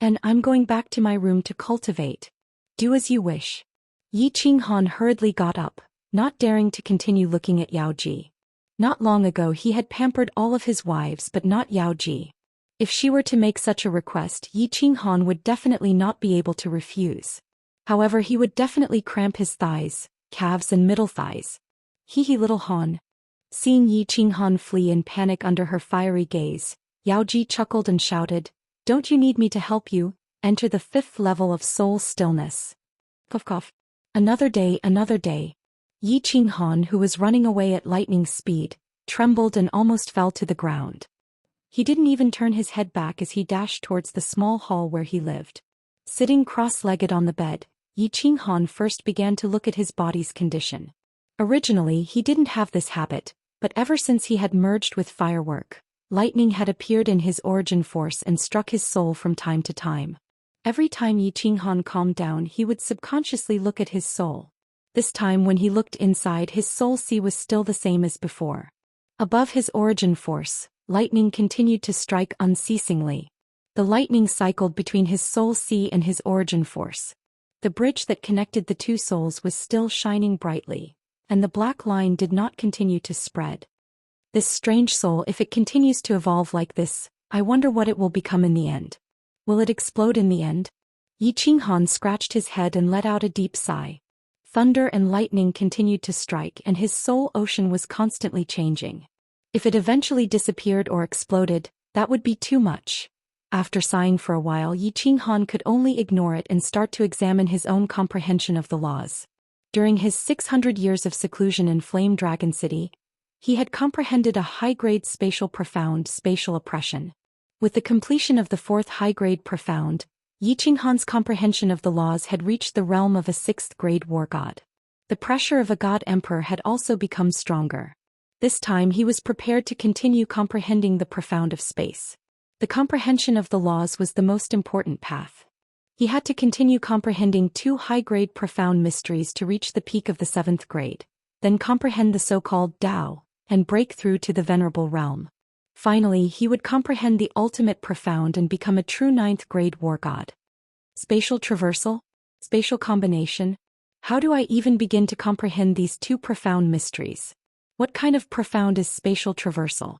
And I'm going back to my room to cultivate. Do as you wish. Yi Qinghan hurriedly got up, not daring to continue looking at Yaoji. Not long ago he had pampered all of his wives but not Yaoji. If she were to make such a request, Yi Qinghan would definitely not be able to refuse. However, he would definitely cramp his thighs, calves and middle thighs. Little Han. Seeing Yi Qinghan flee in panic under her fiery gaze, Yaoji chuckled and shouted, "Don't you need me to help you? Enter the 5th level of soul stillness." Cough cough. Another day. Yi Qinghan, who was running away at lightning speed, trembled and almost fell to the ground. He didn't even turn his head back as he dashed towards the small hall where he lived. Sitting cross-legged on the bed, Yi Qinghan first began to look at his body's condition. Originally he didn't have this habit, but ever since he had merged with firework, lightning had appeared in his origin force and struck his soul from time to time. Every time Yi Qinghan calmed down, he would subconsciously look at his soul. This time when he looked inside, his soul sea was still the same as before. Above his origin force, lightning continued to strike unceasingly. The lightning cycled between his soul sea and his origin force. The bridge that connected the two souls was still shining brightly, and the black line did not continue to spread. This strange soul, if it continues to evolve like this, I wonder what it will become in the end. Will it explode in the end? Yi Qinghan scratched his head and let out a deep sigh. Thunder and lightning continued to strike and his soul ocean was constantly changing. If it eventually disappeared or exploded, that would be too much. After sighing for a while, Yi Qinghan could only ignore it and start to examine his own comprehension of the laws. During his 600 years of seclusion in Flame Dragon City, he had comprehended a high-grade profound spatial oppression. With the completion of the 4th high-grade profound, Yi Qinghan's comprehension of the laws had reached the realm of a 6th-grade war god. The pressure of a god emperor had also become stronger. This time he was prepared to continue comprehending the profound of space. The comprehension of the laws was the most important path. He had to continue comprehending 2 high-grade profound mysteries to reach the peak of the 7th grade, then comprehend the so-called Tao, and break through to the venerable realm. Finally, he would comprehend the ultimate profound and become a true 9th-grade war god. Spatial traversal? Spatial combination? How do I even begin to comprehend these 2 profound mysteries? What kind of profound is spatial traversal?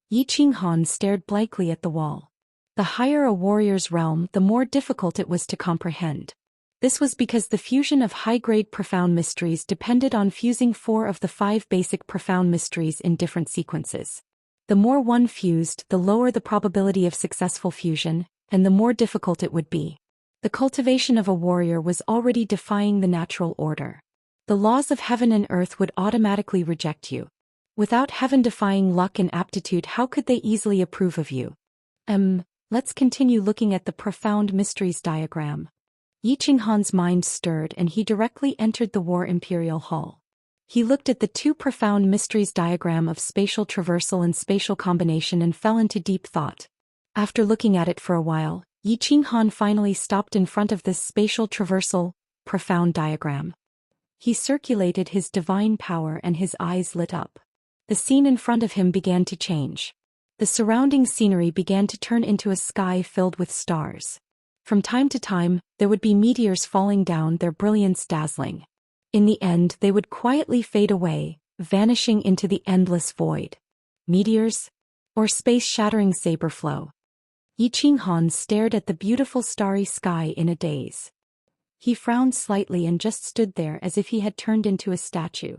Yi Qinghan stared blankly at the wall. The higher a warrior's realm, the more difficult it was to comprehend. This was because the fusion of high-grade profound mysteries depended on fusing 4 of the 5 basic profound mysteries in different sequences. The more one fused, the lower the probability of successful fusion, and the more difficult it would be. The cultivation of a warrior was already defying the natural order. The laws of heaven and earth would automatically reject you. Without heaven defying luck and aptitude, how could they easily approve of you? Let's continue looking at the profound mysteries diagram. Yi Qinghan's mind stirred and he directly entered the War Imperial Hall. He looked at the 2 profound mysteries diagram of spatial traversal and spatial combination and fell into deep thought. After looking at it for a while, Yi Qinghan finally stopped in front of this spatial traversal, profound diagram. He circulated his divine power and his eyes lit up. The scene in front of him began to change. The surrounding scenery began to turn into a sky filled with stars. From time to time, there would be meteors falling down, their brilliance dazzling. In the end, they would quietly fade away, vanishing into the endless void. Meteors? Or space-shattering saber flow? Yi Qinghan stared at the beautiful starry sky in a daze. He frowned slightly and just stood there as if he had turned into a statue.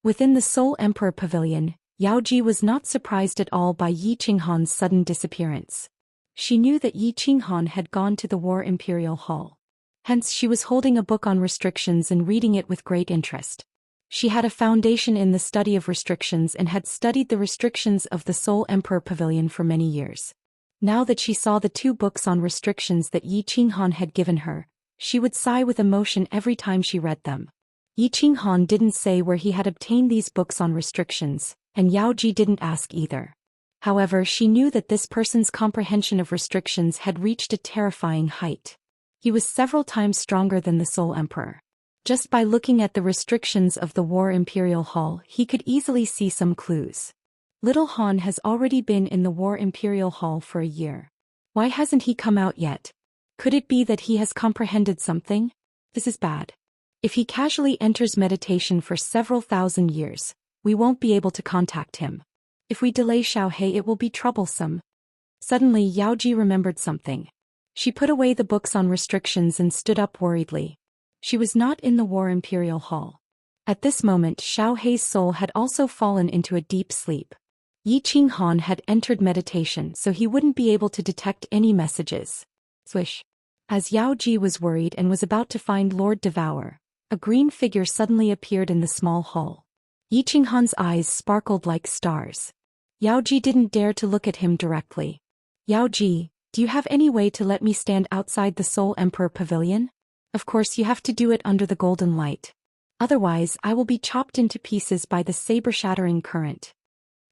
Within the Soul Emperor Pavilion, Yaoji was not surprised at all by Yi Qinghan's sudden disappearance. She knew that Yi Qinghan had gone to the War Imperial Hall. Hence she was holding a book on restrictions and reading it with great interest. She had a foundation in the study of restrictions and had studied the restrictions of the Soul Emperor Pavilion for many years. Now that she saw the 2 books on restrictions that Yi Qinghan had given her, she would sigh with emotion every time she read them. Yi Qinghan didn't say where he had obtained these books on restrictions, and Yaoji didn't ask either. However, she knew that this person's comprehension of restrictions had reached a terrifying height. He was several times stronger than the Soul Emperor. Just by looking at the restrictions of the War Imperial Hall, he could easily see some clues. Little Han has already been in the War Imperial Hall for a year. Why hasn't he come out yet? Could it be that he has comprehended something? This is bad. If he casually enters meditation for several thousand years, we won't be able to contact him. If we delay Xiaohei, it will be troublesome. Suddenly Yaoji remembered something. She put away the books on restrictions and stood up worriedly. She was not in the War Imperial Hall. At this moment, Xiaohei's soul had also fallen into a deep sleep. Yi Qinghan had entered meditation, so he wouldn't be able to detect any messages. Swish. As Yaoji was worried and was about to find Lord Devour, a green figure suddenly appeared in the small hall. Yi Qinghan's eyes sparkled like stars. Yaoji didn't dare to look at him directly. Yaoji, do you have any way to let me stand outside the Soul Emperor Pavilion? Of course you have to do it under the golden light. Otherwise I will be chopped into pieces by the saber-shattering current.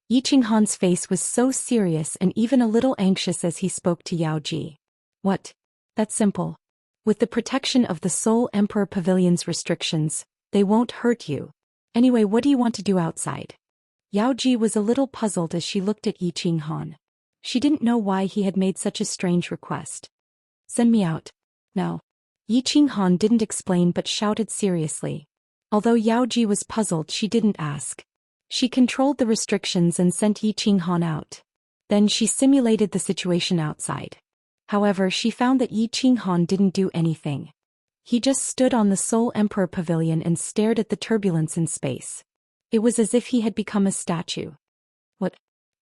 Yi Qinghan's face was so serious and even a little anxious as he spoke to Yaoji. What? That's simple. With the protection of the Soul Emperor Pavilion's restrictions, they won't hurt you. Anyway, what do you want to do outside? Yaoji was a little puzzled as she looked at Yi Qinghan. She didn't know why he had made such a strange request. Send me out. No. Yi Qinghan didn't explain but shouted seriously. Although Yaoji was puzzled, she didn't ask. She controlled the restrictions and sent Yi Qinghan out. Then she simulated the situation outside. However, she found that Yi Qinghan didn't do anything. He just stood on the Soul Emperor Pavilion and stared at the turbulence in space. It was as if he had become a statue. What?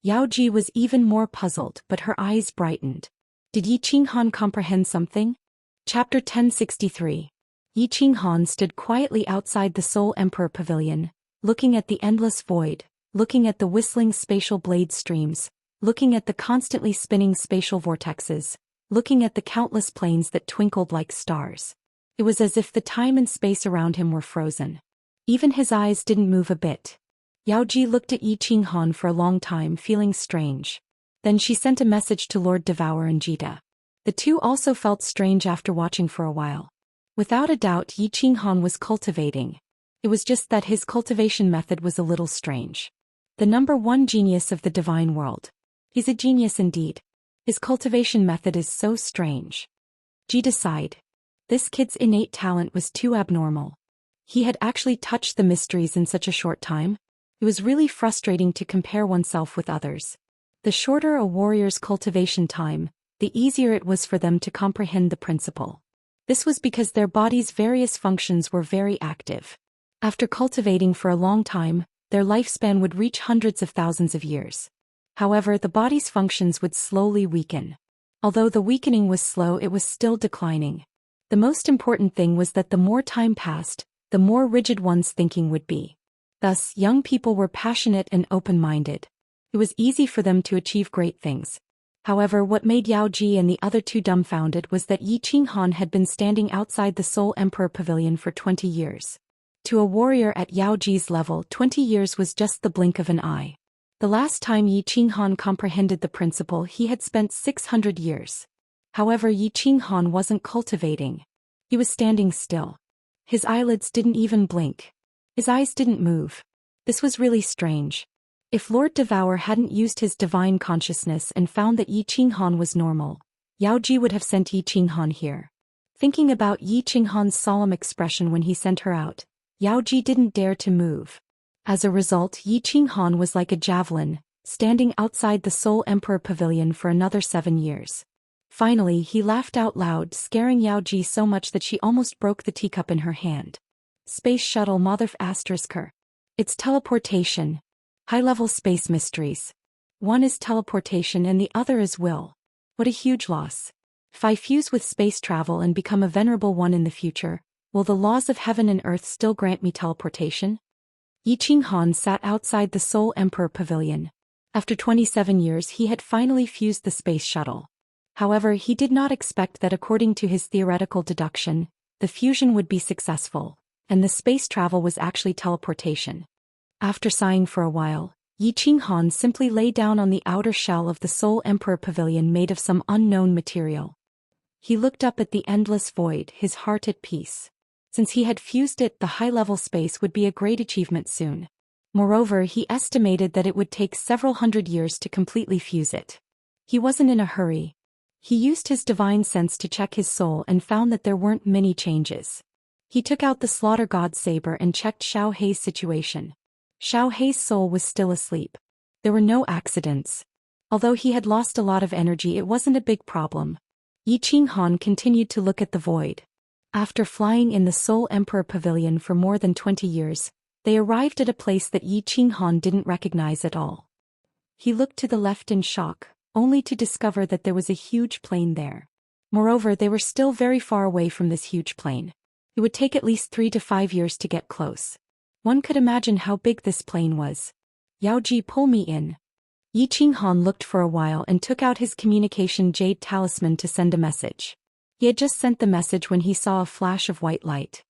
Yaoji was even more puzzled, but her eyes brightened. Did Yi Qinghan comprehend something? Chapter 1063. Yi Qinghan stood quietly outside the Soul Emperor Pavilion, looking at the endless void, looking at the whistling spatial blade streams, looking at the constantly spinning spatial vortexes, looking at the countless planes that twinkled like stars. It was as if the time and space around him were frozen. Even his eyes didn't move a bit. Yaoji looked at Yi Qinghan for a long time, feeling strange. Then she sent a message to Lord Devour and Jita. The two also felt strange after watching for a while. Without a doubt, Yi Qinghan was cultivating. It was just that his cultivation method was a little strange. The number 1 genius of the divine world. He's a genius indeed. His cultivation method is so strange. Jita sighed. This kid's innate talent was too abnormal. He had actually touched the mysteries in such a short time. It was really frustrating to compare oneself with others. The shorter a warrior's cultivation time, the easier it was for them to comprehend the principle. This was because their body's various functions were very active. After cultivating for a long time, their lifespan would reach hundreds of thousands of years. However, the body's functions would slowly weaken. Although the weakening was slow, it was still declining. The most important thing was that the more time passed, the more rigid one's thinking would be. Thus, young people were passionate and open-minded. It was easy for them to achieve great things. However, what made Yaoji and the other two dumbfounded was that Yi Qinghan had been standing outside the Soul Emperor Pavilion for 20 years. To a warrior at Yaoji's level, 20 years was just the blink of an eye. The last time Yi Qinghan comprehended the principle, he had spent 600 years. However, Yi Qinghan wasn't cultivating. He was standing still. His eyelids didn't even blink. His eyes didn't move. This was really strange. If Lord Devour hadn't used his divine consciousness and found that Yi Qinghan was normal, Yao Ji would have sent Yi Qinghan here. Thinking about Yi Qinghan's solemn expression when he sent her out, Yao Ji didn't dare to move. As a result, Yi Qinghan was like a javelin, standing outside the Soul Emperor Pavilion for another 7 years. Finally, he laughed out loud, scaring Yao Ji so much that she almost broke the teacup in her hand. Space Shuttle Motherf ***. It's teleportation. High-level space mysteries. One is teleportation and the other is will. What a huge loss. If I fuse with space travel and become a venerable one in the future, will the laws of heaven and earth still grant me teleportation? Yi Qinghan sat outside the Soul Emperor Pavilion. After 27 years he had finally fused the space shuttle. However, he did not expect that according to his theoretical deduction, the fusion would be successful, and the space travel was actually teleportation. After sighing for a while, Yi Qinghan simply lay down on the outer shell of the Soul Emperor Pavilion made of some unknown material. He looked up at the endless void, his heart at peace. Since he had fused it, the high-level space would be a great achievement soon. Moreover, he estimated that it would take several hundred years to completely fuse it. He wasn't in a hurry. He used his divine sense to check his soul and found that there weren't many changes. He took out the Slaughter God's saber and checked Xiao Hei's situation. Xiao Hei's soul was still asleep. There were no accidents. Although he had lost a lot of energy, it wasn't a big problem. Yi Qinghan continued to look at the void. After flying in the Soul Emperor Pavilion for more than 20 years, they arrived at a place that Yi Qinghan didn't recognize at all. He looked to the left in shock, only to discover that there was a huge plain there. Moreover, they were still very far away from this huge plain. It would take at least 3 to 5 years to get close. One could imagine how big this plain was. Yao Ji, pull me in. Yi Qinghan looked for a while and took out his communication jade talisman to send a message. He had just sent the message when he saw a flash of white light.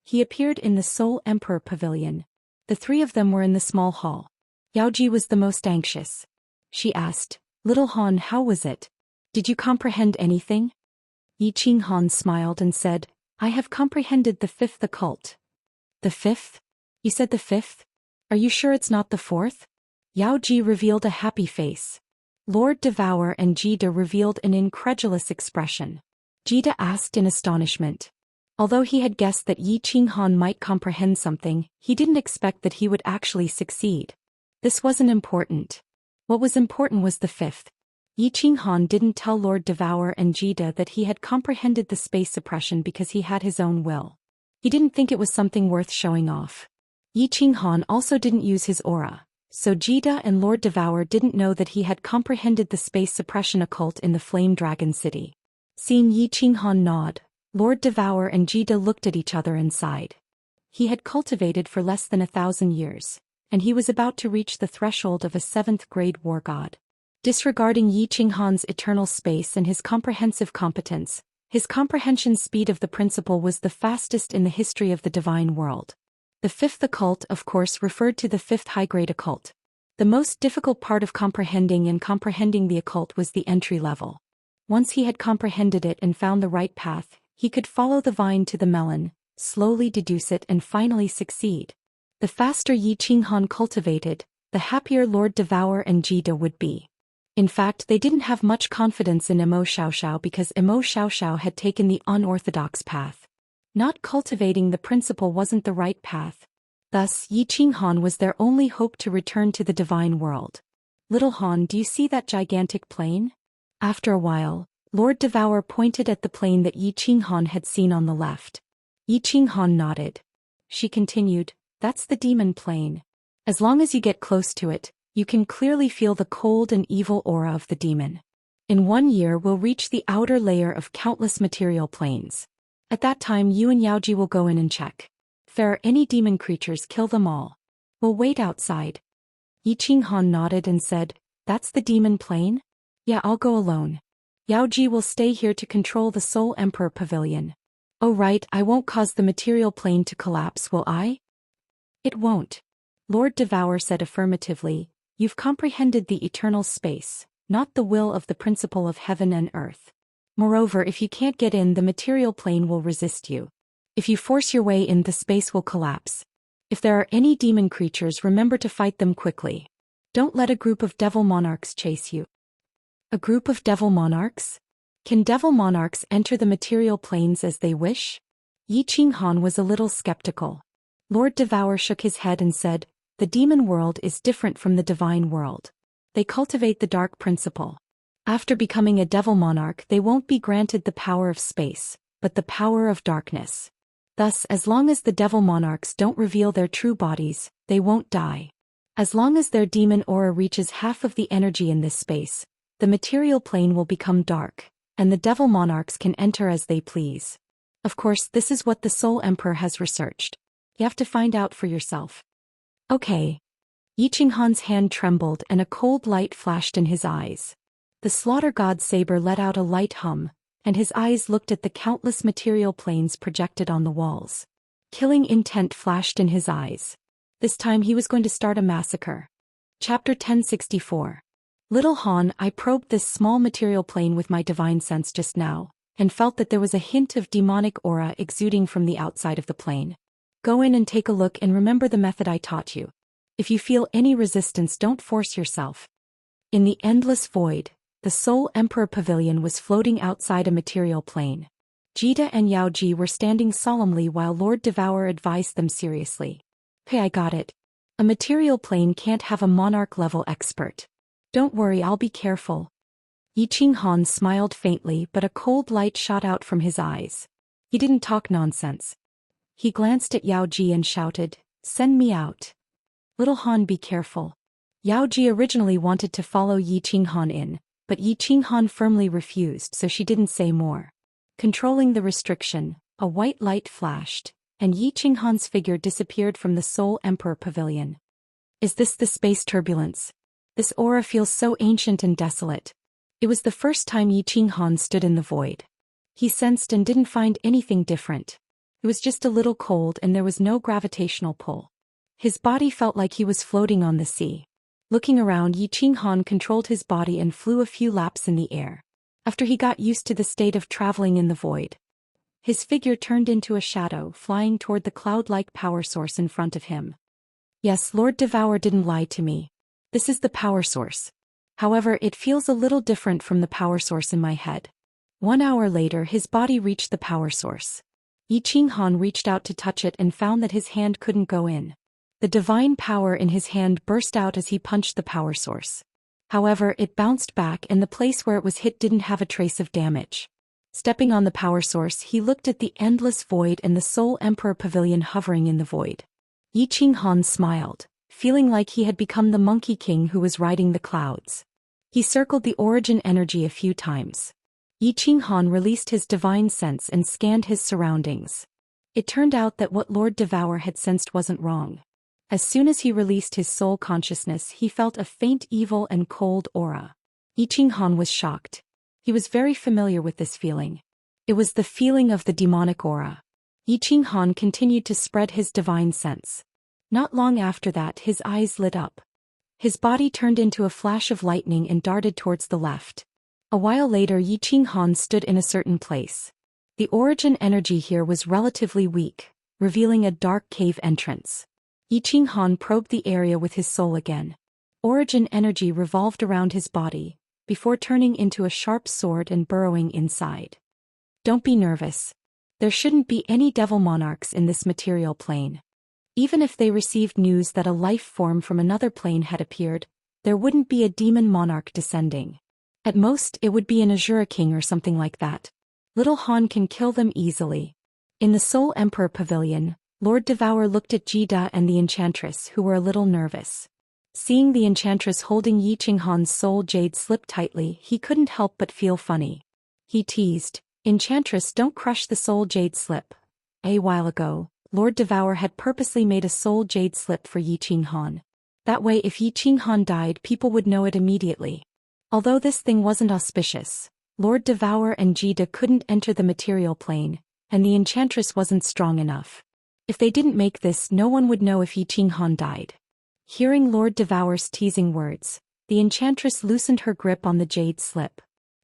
He appeared in the Soul Emperor Pavilion. The 3 of them were in the small hall. Yao Ji was the most anxious. She asked, "Little Han, how was it? Did you comprehend anything?" Yi Qinghan smiled and said, "I have comprehended the 5th occult." "The 5th? You said the 5th? Are you sure it's not the 4th? Yao Ji revealed a happy face. Lord Devour and Jida revealed an incredulous expression. Jida asked in astonishment. Although he had guessed that Yi Qinghan might comprehend something, he didn't expect that he would actually succeed. This wasn't important. What was important was the 5th. Yi Qinghan didn't tell Lord Devour and Jida that he had comprehended the space suppression because he had his own will. He didn't think it was something worth showing off. Yi Qinghan also didn't use his aura, so Jida and Lord Devour didn't know that he had comprehended the space suppression occult in the Flame Dragon City. Seeing Yi Qinghan nod, Lord Devour and Jida looked at each other and sighed. He had cultivated for less than 1,000 years, and he was about to reach the threshold of a 7th-grade war god. Disregarding Yi Qinghan's eternal space and his comprehensive competence, his comprehension speed of the principle was the fastest in the history of the divine world. The 5th occult, of course, referred to the 5th high-grade occult. The most difficult part of comprehending the occult was the entry level. Once he had comprehended it and found the right path, he could follow the vine to the melon, slowly deduce it and finally succeed. The faster Yi Qinghan cultivated, the happier Lord Devour and Jida would be. In fact, they didn't have much confidence in Imo Xiaoxiao because Imo Xiaoxiao had taken the unorthodox path. Not cultivating the principle wasn't the right path. Thus, Yi Qinghan was their only hope to return to the divine world. "Little Han, do you see that gigantic plain?" After a while, Lord Devour pointed at the plain that Yi Qinghan had seen on the left. Yi Qinghan nodded. She continued, "That's the demon plain. As long as you get close to it, you can clearly feel the cold and evil aura of the demon. In 1 year we'll reach the outer layer of countless material planes. At that time you and Yaoji will go in and check. If there are any demon creatures, kill them all. We'll wait outside." Yi Qinghan nodded and said, "That's the demon plane? Yeah, I'll go alone. Yaoji will stay here to control the Soul Emperor Pavilion." "Oh right, I won't cause the material plane to collapse, will I?" "It won't." Lord Devour said affirmatively, "You've comprehended the eternal space, not the will of the principle of heaven and earth. Moreover, if you can't get in, the material plane will resist you. If you force your way in, the space will collapse. If there are any demon creatures, remember to fight them quickly. Don't let a group of devil monarchs chase you. A group of devil monarchs? Can devil monarchs enter the material planes as they wish? Yi Qinghan was a little skeptical. Lord Devour shook his head and said, the demon world is different from the divine world. They cultivate the dark principle. After becoming a devil monarch, they won't be granted the power of space, but the power of darkness. Thus, as long as the devil monarchs don't reveal their true bodies, they won't die. As long as their demon aura reaches half of the energy in this space, the material plane will become dark, and the devil monarchs can enter as they please. Of course, this is what the Soul Emperor has researched. You have to find out for yourself. Okay. Yi Qinghan's hand trembled and a cold light flashed in his eyes. The slaughter god's saber let out a light hum, and his eyes looked at the countless material planes projected on the walls. Killing intent flashed in his eyes. This time he was going to start a massacre. Chapter 1064. Little Han, I probed this small material plane with my divine sense just now, and felt that there was a hint of demonic aura exuding from the outside of the plane. Go in and take a look and remember the method I taught you. If you feel any resistance, don't force yourself. In the endless void, the Soul Emperor Pavilion was floating outside a material plane. Jida and Yao Ji were standing solemnly while Lord Devour advised them seriously. Hey, I got it. A material plane can't have a monarch-level expert. Don't worry, I'll be careful. Yi Qinghan smiled faintly, but a cold light shot out from his eyes. He didn't talk nonsense. He glanced at Yao Ji and shouted, send me out. Little Han, be careful. Yao Ji originally wanted to follow Yi Qinghan in, but Yi Qinghan firmly refused, so she didn't say more. Controlling the restriction, a white light flashed, and Yi Qinghan's figure disappeared from the Soul Emperor Pavilion. Is this the space turbulence? This aura feels so ancient and desolate. It was the first time Yi Qinghan stood in the void. He sensed and didn't find anything different. It was just a little cold and there was no gravitational pull. His body felt like he was floating on the sea. Looking around, Yi Qinghan controlled his body and flew a few laps in the air. After he got used to the state of traveling in the void, his figure turned into a shadow, flying toward the cloud-like power source in front of him. Yes, Lord Devour didn't lie to me. This is the power source. However, it feels a little different from the power source in my head. 1 hour later, his body reached the power source. Yi Qinghan reached out to touch it and found that his hand couldn't go in. The divine power in his hand burst out as he punched the power source. However, it bounced back and the place where it was hit didn't have a trace of damage. Stepping on the power source, he looked at the endless void and the Soul Emperor Pavilion hovering in the void. Yi Qinghan smiled, feeling like he had become the Monkey King who was riding the clouds. He circled the origin energy a few times. Yi Qinghan released his divine sense and scanned his surroundings. It turned out that what Lord Devour had sensed wasn't wrong. As soon as he released his soul consciousness, he felt a faint evil and cold aura. Yi Qinghan was shocked. He was very familiar with this feeling. It was the feeling of the demonic aura. Yi Qinghan continued to spread his divine sense. Not long after that, his eyes lit up. His body turned into a flash of lightning and darted towards the left. A while later, Yi Qinghan stood in a certain place. The origin energy here was relatively weak, revealing a dark cave entrance. Yi Qinghan probed the area with his soul again. Origin energy revolved around his body, before turning into a sharp sword and burrowing inside. Don't be nervous. There shouldn't be any devil monarchs in this material plane. Even if they received news that a life form from another plane had appeared, there wouldn't be a demon monarch descending. At most, it would be an Azura King or something like that. Little Han can kill them easily. In the Soul Emperor Pavilion, Lord Devour looked at Jida and the Enchantress, who were a little nervous. Seeing the Enchantress holding Yi Qinghan's soul jade slip tightly, he couldn't help but feel funny. He teased, Enchantress, don't crush the soul jade slip. A while ago, Lord Devour had purposely made a soul jade slip for Yi Qinghan. That way, if Yi Qinghan died, people would know it immediately. Although this thing wasn't auspicious, Lord Devour and Jida couldn't enter the material plane, and the Enchantress wasn't strong enough. If they didn't make this, no one would know if Yi Qinghan died. Hearing Lord Devour's teasing words, the Enchantress loosened her grip on the jade slip.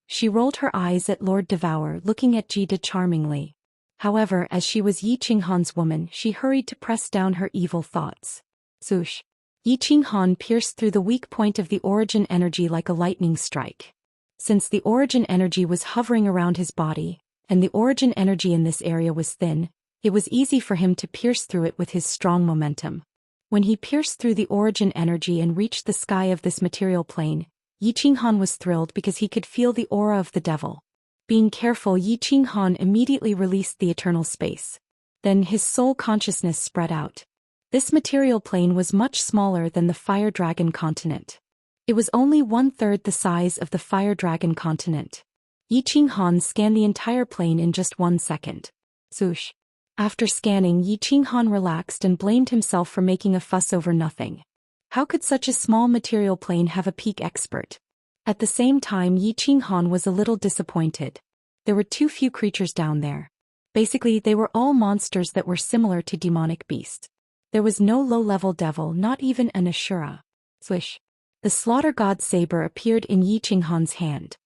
She rolled her eyes at Lord Devour, looking at Jida charmingly. However, as she was Yi Qinghan's woman, she hurried to press down her evil thoughts. Swoosh. Yi Qinghan pierced through the weak point of the origin energy like a lightning strike. Since the origin energy was hovering around his body, and the origin energy in this area was thin, it was easy for him to pierce through it with his strong momentum. When he pierced through the origin energy and reached the sky of this material plane, Yi Qinghan was thrilled because he could feel the aura of the devil. Being careful, Yi Qinghan immediately released the eternal space. Then his soul consciousness spread out. This material plane was much smaller than the Fire Dragon continent. It was only 1/3 the size of the Fire Dragon continent. Yi Qinghan scanned the entire plane in just 1 second. Swoosh. After scanning, Yi Qinghan relaxed and blamed himself for making a fuss over nothing. How could such a small material plane have a peak expert? At the same time, Yi Qinghan was a little disappointed. There were too few creatures down there. Basically, they were all monsters that were similar to demonic beasts. There was no low-level devil, not even an Ashura. Swish. The slaughter god saber appeared in Yi Qinghan's hand.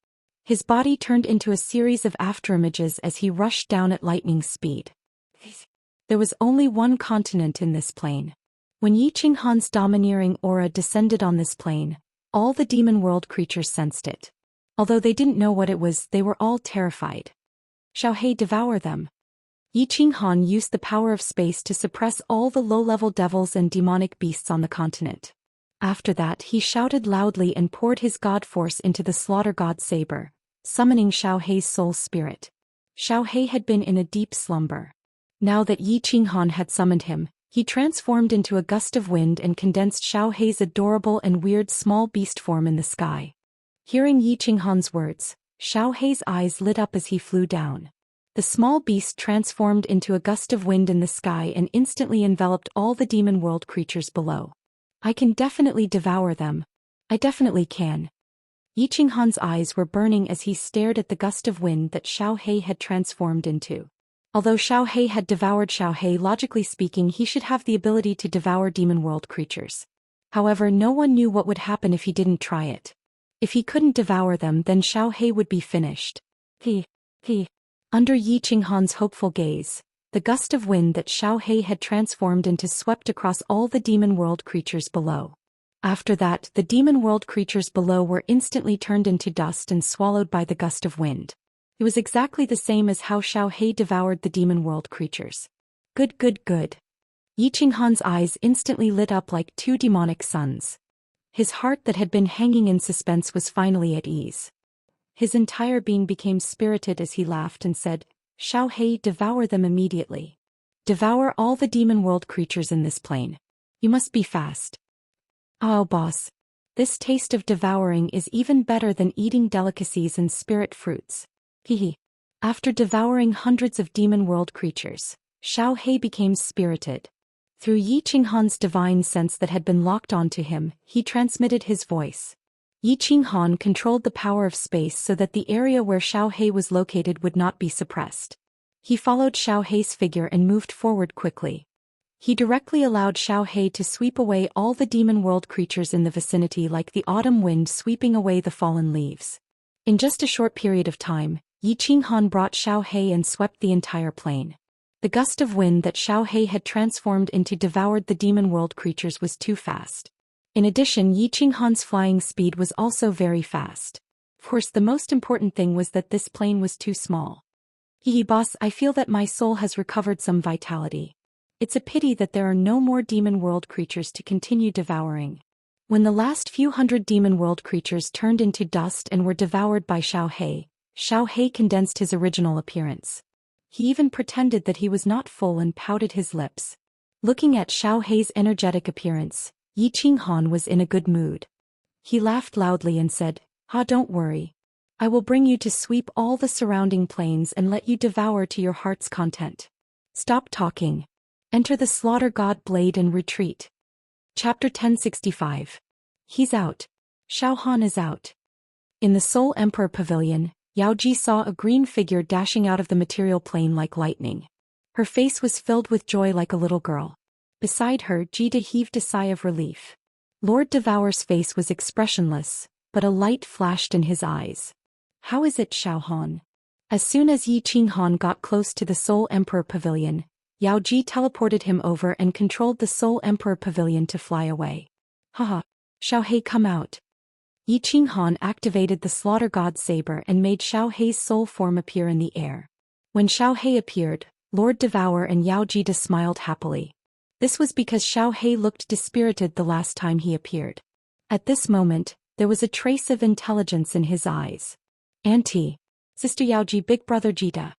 His body turned into a series of afterimages as he rushed down at lightning speed. There was only one continent in this plane. When Yi Qinghan's domineering aura descended on this plane, all the demon world creatures sensed it. Although they didn't know what it was, they were all terrified. Xiaohei, devour them. Yi Qinghan used the power of space to suppress all the low-level devils and demonic beasts on the continent. After that, he shouted loudly and poured his god force into the slaughter god saber, summoning Xiaohei's soul spirit. Xiaohei had been in a deep slumber. Now that Yi Qinghan had summoned him, he transformed into a gust of wind and condensed Xiaohei's adorable and weird small beast form in the sky. Hearing Yi Qinghan's words, Xiaohei's eyes lit up as he flew down. The small beast transformed into a gust of wind in the sky and instantly enveloped all the demon world creatures below. I can definitely devour them. I definitely can. Yi Qinghan's eyes were burning as he stared at the gust of wind that Xiaohei had transformed into. Although Xiaohei had devoured Xiaohei, logically speaking, he should have the ability to devour demon world creatures. However, no one knew what would happen if he didn't try it. If he couldn't devour them, then Xiaohei would be finished. Under Yi Qinghan's hopeful gaze, the gust of wind that Xiaohei had transformed into swept across all the demon world creatures below. After that, the demon world creatures below were instantly turned into dust and swallowed by the gust of wind. It was exactly the same as how Xiaohei devoured the demon world creatures. Good. Yi Qinghan's eyes instantly lit up like two demonic suns. His heart that had been hanging in suspense was finally at ease. His entire being became spirited as he laughed and said, Xiaohei, devour them immediately. Devour all the demon world creatures in this plane. You must be fast. Oh, boss. This taste of devouring is even better than eating delicacies and spirit fruits. After devouring hundreds of demon world creatures, Xiaohei became spirited. Through Yi Qinghan's divine sense that had been locked onto him, he transmitted his voice. Yi Qinghan controlled the power of space so that the area where Xiaohei was located would not be suppressed. He followed Xiaohei's figure and moved forward quickly. He directly allowed Xiaohei to sweep away all the demon world creatures in the vicinity like the autumn wind sweeping away the fallen leaves. In just a short period of time, Yi Qinghan brought Xiaohei and swept the entire plane. The gust of wind that Xiaohei had transformed into devoured the demon world creatures was too fast. In addition, Yi Qinghan's flying speed was also very fast. Of course, the most important thing was that this plane was too small. Boss, I feel that my soul has recovered some vitality. It's a pity that there are no more demon world creatures to continue devouring. When the last few hundred demon world creatures turned into dust and were devoured by Xiaohei, Xiaohei condensed his original appearance. He even pretended that he was not full and pouted his lips. Looking at Xiaohei's energetic appearance, Yi Qinghan was in a good mood. He laughed loudly and said, don't worry. I will bring you to sweep all the surrounding plains and let you devour to your heart's content. Stop talking. Enter the slaughter god blade and retreat. Chapter 1065. He's out. Xiaohan is out. In the Soul Emperor Pavilion, Yaoji saw a green figure dashing out of the material plane like lightning. Her face was filled with joy like a little girl. Beside her, Jida heaved a sigh of relief. Lord Devour's face was expressionless, but a light flashed in his eyes. How is it, Xiaohan? As soon as Yi Qinghan got close to the Soul Emperor Pavilion, Yaoji teleported him over and controlled the Soul Emperor Pavilion to fly away. Haha. Xiaohei, come out. Yi Qinghan activated the slaughter god's saber and made Xiaohei's soul form appear in the air. When Xiaohei appeared, Lord Devour and Yao Jida smiled happily. This was because Xiaohei looked dispirited the last time he appeared. At this moment, there was a trace of intelligence in his eyes. Auntie. Sister Yaoji, big brother Jida.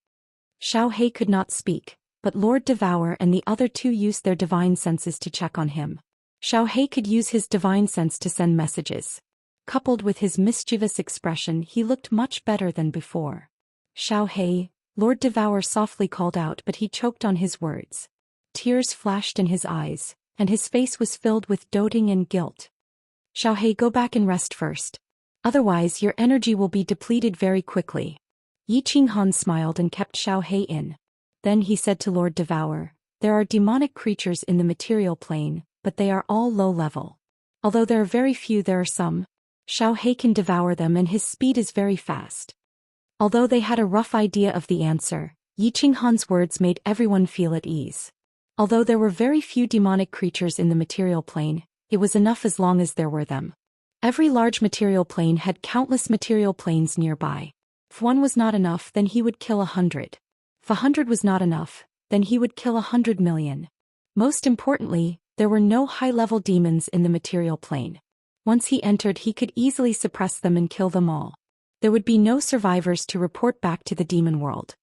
Xiaohei could not speak, but Lord Devour and the other two used their divine senses to check on him. Xiaohei could use his divine sense to send messages. Coupled with his mischievous expression, he looked much better than before. Xiaohei, Lord Devour softly called out, but he choked on his words. Tears flashed in his eyes, and his face was filled with doting and guilt. Xiaohei, go back and rest first. Otherwise your energy will be depleted very quickly. Yi Qinghan smiled and kept Xiaohei in. Then he said to Lord Devour, there are demonic creatures in the material plane, but they are all low level. Although there are very few, there are some. Xiaohei can devour them and his speed is very fast. Although they had a rough idea of the answer, Yi Qinghan's words made everyone feel at ease. Although there were very few demonic creatures in the material plane, it was enough as long as there were them. Every large material plane had countless material planes nearby. If one was not enough, then he would kill 100. If 100 was not enough, then he would kill 100 million. Most importantly, there were no high-level demons in the material plane. Once he entered, he could easily suppress them and kill them all. There would be no survivors to report back to the demon world.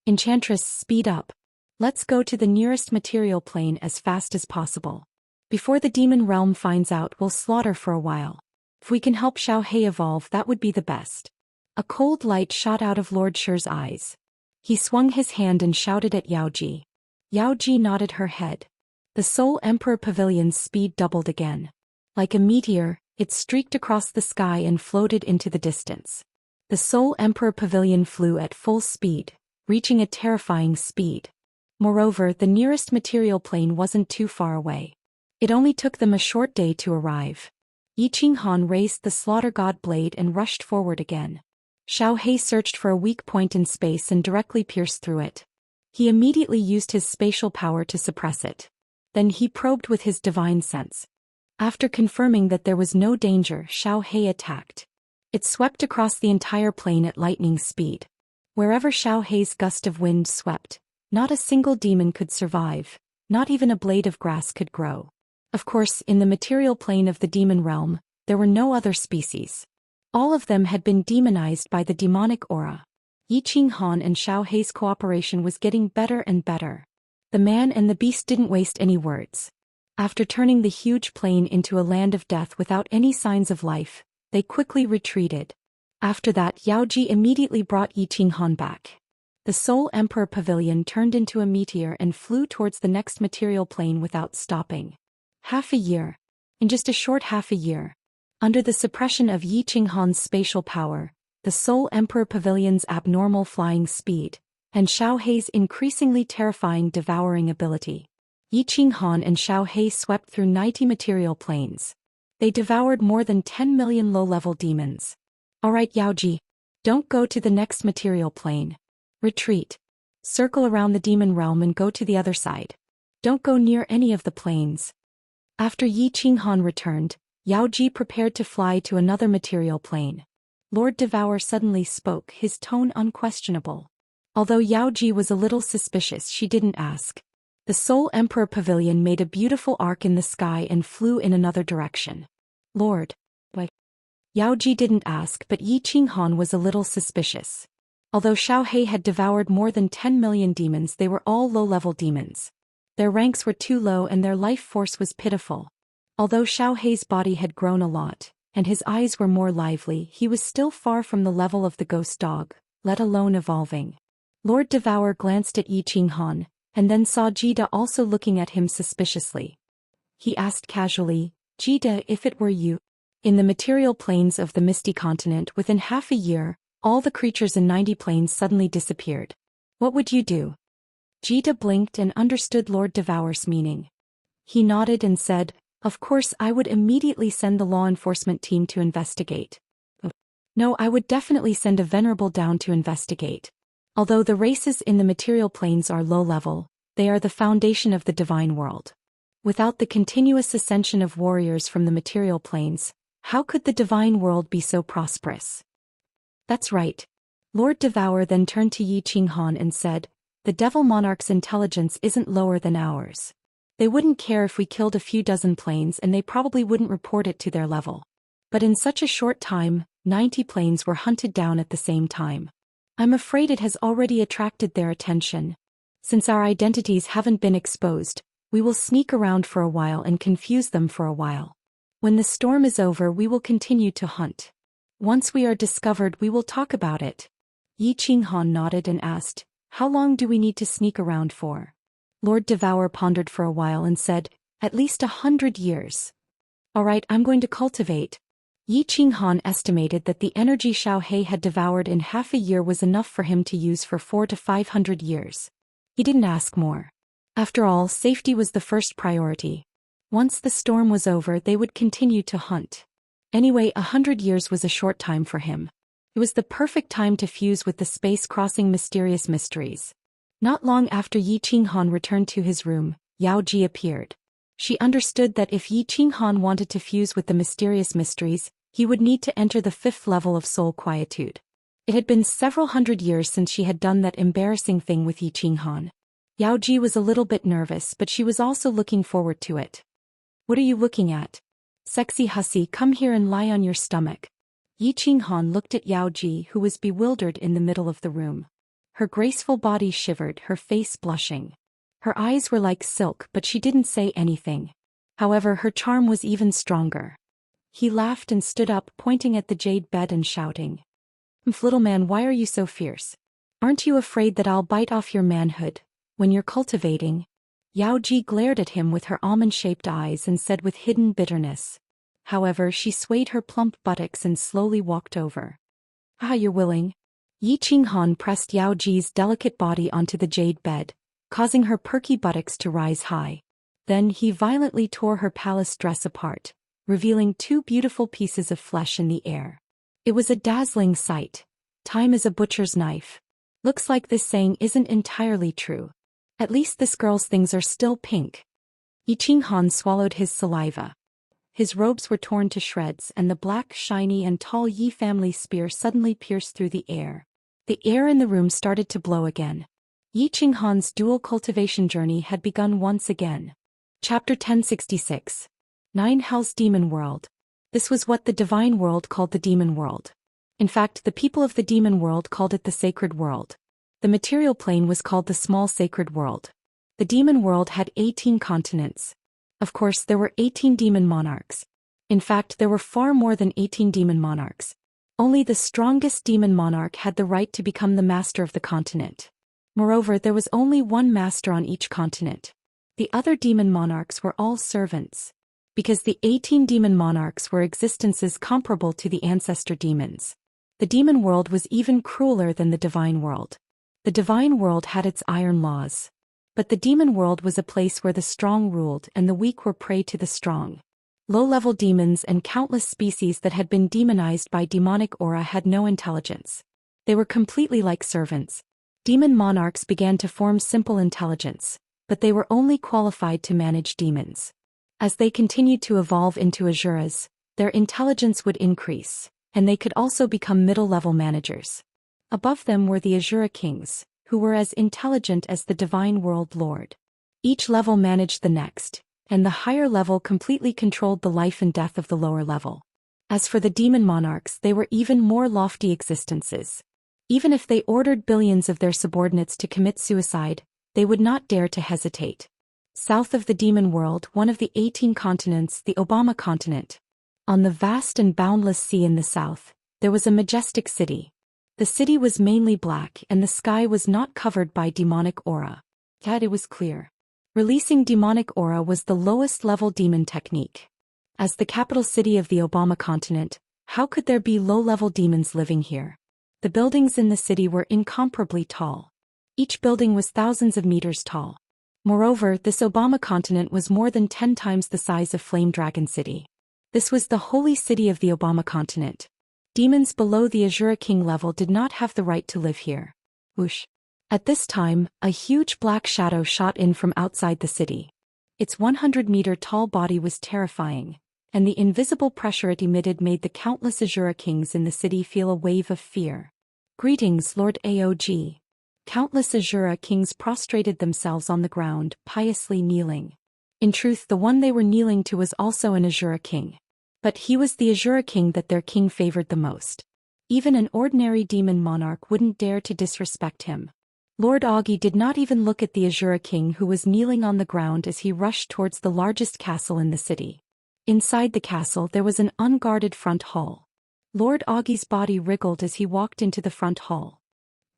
Enchantress, speed up. Let's go to the nearest material plane as fast as possible. Before the demon realm finds out, we'll slaughter for a while. If we can help Xiaohei evolve, that would be the best. A cold light shot out of Lord Shi's eyes. He swung his hand and shouted at Yao Ji. Yao Ji nodded her head. The Soul Emperor Pavilion's speed doubled again. Like a meteor, it streaked across the sky and floated into the distance. The Soul Emperor Pavilion flew at full speed, reaching a terrifying speed. Moreover, the nearest material plane wasn't too far away. It only took them a short day to arrive. Yi Qinghan raised the slaughter god blade and rushed forward again. Xiaohei searched for a weak point in space and directly pierced through it. He immediately used his spatial power to suppress it. Then he probed with his divine sense. After confirming that there was no danger, Xiaohei attacked. It swept across the entire plane at lightning speed. Wherever Xiaohei's gust of wind swept, not a single demon could survive, not even a blade of grass could grow. Of course, in the material plane of the demon realm, there were no other species. All of them had been demonized by the demonic aura. Yi Qinghan and Xiaohei's cooperation was getting better and better. The man and the beast didn't waste any words. After turning the huge plane into a land of death without any signs of life, they quickly retreated. After that, Yao Ji immediately brought Yi Qinghan back. The Soul Emperor Pavilion turned into a meteor and flew towards the next material plane without stopping. Half a year. In just a short half a year. Under the suppression of Yi Qinghan's spatial power, the Soul Emperor Pavilion's abnormal flying speed, and Xiaohei's increasingly terrifying devouring ability, Yi Qinghan and Xiaohei swept through 90 material planes. They devoured more than 10 million low-level demons. Alright Yaoji, don't go to the next material plane. Retreat. Circle around the demon realm and go to the other side. Don't go near any of the planes. After Yi Qinghan returned, Yao Ji prepared to fly to another material plane. Lord Devour suddenly spoke, his tone unquestionable. Although Yao Ji was a little suspicious, she didn't ask. The Soul Emperor Pavilion made a beautiful arc in the sky and flew in another direction. Lord. Why? Yao Ji didn't ask, but Yi Qinghan was a little suspicious. Although Xiaohei had devoured more than 10 million demons, they were all low-level demons. Their ranks were too low and their life force was pitiful. Although Xiaohei's body had grown a lot, and his eyes were more lively, he was still far from the level of the ghost dog, let alone evolving. Lord Devour glanced at Yi Qinghan, and then saw Jida also looking at him suspiciously. He asked casually, Jida, if it were you? In the material planes of the Misty Continent, within half a year, all the creatures in 90 planes suddenly disappeared. What would you do? Jida blinked and understood Lord Devour's meaning. He nodded and said, of course I would immediately send the law enforcement team to investigate. No, I would definitely send a venerable down to investigate. Although the races in the material planes are low level, they are the foundation of the divine world. Without the continuous ascension of warriors from the material planes, how could the divine world be so prosperous? That's right. Lord Devour then turned to Yi Qinghan and said, the Devil Monarch's intelligence isn't lower than ours. They wouldn't care if we killed a few dozen planes and they probably wouldn't report it to their level. But in such a short time, 90 planes were hunted down at the same time. I'm afraid it has already attracted their attention. Since our identities haven't been exposed, we will sneak around for a while and confuse them for a while. When the storm is over, we will continue to hunt. Once we are discovered, we will talk about it. Yi Qinghan nodded and asked, how long do we need to sneak around for? Lord Devour pondered for a while and said, at least 100 years. All right, I'm going to cultivate. Yi Qinghan estimated that the energy Xiao He had devoured in half a year was enough for him to use for 400 to 500 years. He didn't ask more. After all, safety was the first priority. Once the storm was over, they would continue to hunt. Anyway, 100 years was a short time for him. It was the perfect time to fuse with the space-crossing mysterious mysteries. Not long after Yi Qinghan returned to his room, Yao Ji appeared. She understood that if Yi Qinghan wanted to fuse with the mysterious mysteries, he would need to enter the 5th level of soul quietude. It had been several hundred years since she had done that embarrassing thing with Yi Qinghan. Yao Ji was a little bit nervous, but she was also looking forward to it. What are you looking at? Sexy hussy, come here and lie on your stomach. Yi Qinghan looked at Yao Ji, who was bewildered in the middle of the room. Her graceful body shivered, her face blushing. Her eyes were like silk, but she didn't say anything. However, her charm was even stronger. He laughed and stood up, pointing at the jade bed and shouting, little man, why are you so fierce? Aren't you afraid that I'll bite off your manhood when you're cultivating? Yao Ji glared at him with her almond-shaped eyes and said with hidden bitterness. However, she swayed her plump buttocks and slowly walked over. Ah, you're willing? Yi Qinghan pressed Yao Ji's delicate body onto the jade bed, causing her perky buttocks to rise high. Then he violently tore her palace dress apart, revealing 2 beautiful pieces of flesh in the air. It was a dazzling sight. Time is a butcher's knife. Looks like this saying isn't entirely true. At least this girl's things are still pink. Yi Qinghan swallowed his saliva. His robes were torn to shreds and the black, shiny and tall Yi family spear suddenly pierced through the air. The air in the room started to blow again. Yi Qinghan's dual cultivation journey had begun once again. Chapter 1066. 9 Hell's Demon World. This was what the divine world called the demon world. In fact, the people of the demon world called it the sacred world. The material plane was called the small sacred world. The demon world had 18 continents. Of course, there were 18 demon monarchs. In fact, there were far more than 18 demon monarchs. Only the strongest demon monarch had the right to become the master of the continent. Moreover, there was only one master on each continent. The other demon monarchs were all servants. Because the 18 demon monarchs were existences comparable to the ancestor demons. The demon world was even crueler than the divine world. The divine world had its iron laws. But the demon world was a place where the strong ruled and the weak were prey to the strong. Low-level demons and countless species that had been demonized by demonic aura had no intelligence. They were completely like servants. Demon monarchs began to form simple intelligence, but they were only qualified to manage demons. As they continued to evolve into asuras, their intelligence would increase, and they could also become middle-level managers. Above them were the Asura kings, who were as intelligent as the divine world lord. Each level managed the next, and the higher level completely controlled the life and death of the lower level. As for the demon monarchs, they were even more lofty existences. Even if they ordered billions of their subordinates to commit suicide, they would not dare to hesitate. South of the demon world, one of the 18 continents, the Obama continent. On the vast and boundless sea in the south, there was a majestic city. The city was mainly black and the sky was not covered by demonic aura. Yet it was clear. Releasing demonic aura was the lowest level demon technique. As the capital city of the Obama continent, how could there be low-level demons living here? The buildings in the city were incomparably tall. Each building was thousands of meters tall. Moreover, this Obama continent was more than 10 times the size of Flame Dragon City. This was the holy city of the Obama continent. Demons below the Asura King level did not have the right to live here. Whoosh. At this time, a huge black shadow shot in from outside the city. Its 100-meter-tall body was terrifying, and the invisible pressure it emitted made the countless Azura kings in the city feel a wave of fear. "Greetings, Lord Aog." Countless Azura kings prostrated themselves on the ground, piously kneeling. In truth, the one they were kneeling to was also an Azura king. But he was the Azura king that their king favored the most. Even an ordinary demon monarch wouldn't dare to disrespect him. Lord Augie did not even look at the Azura king who was kneeling on the ground as he rushed towards the largest castle in the city. Inside the castle there was an unguarded front hall. Lord Augie's body wriggled as he walked into the front hall.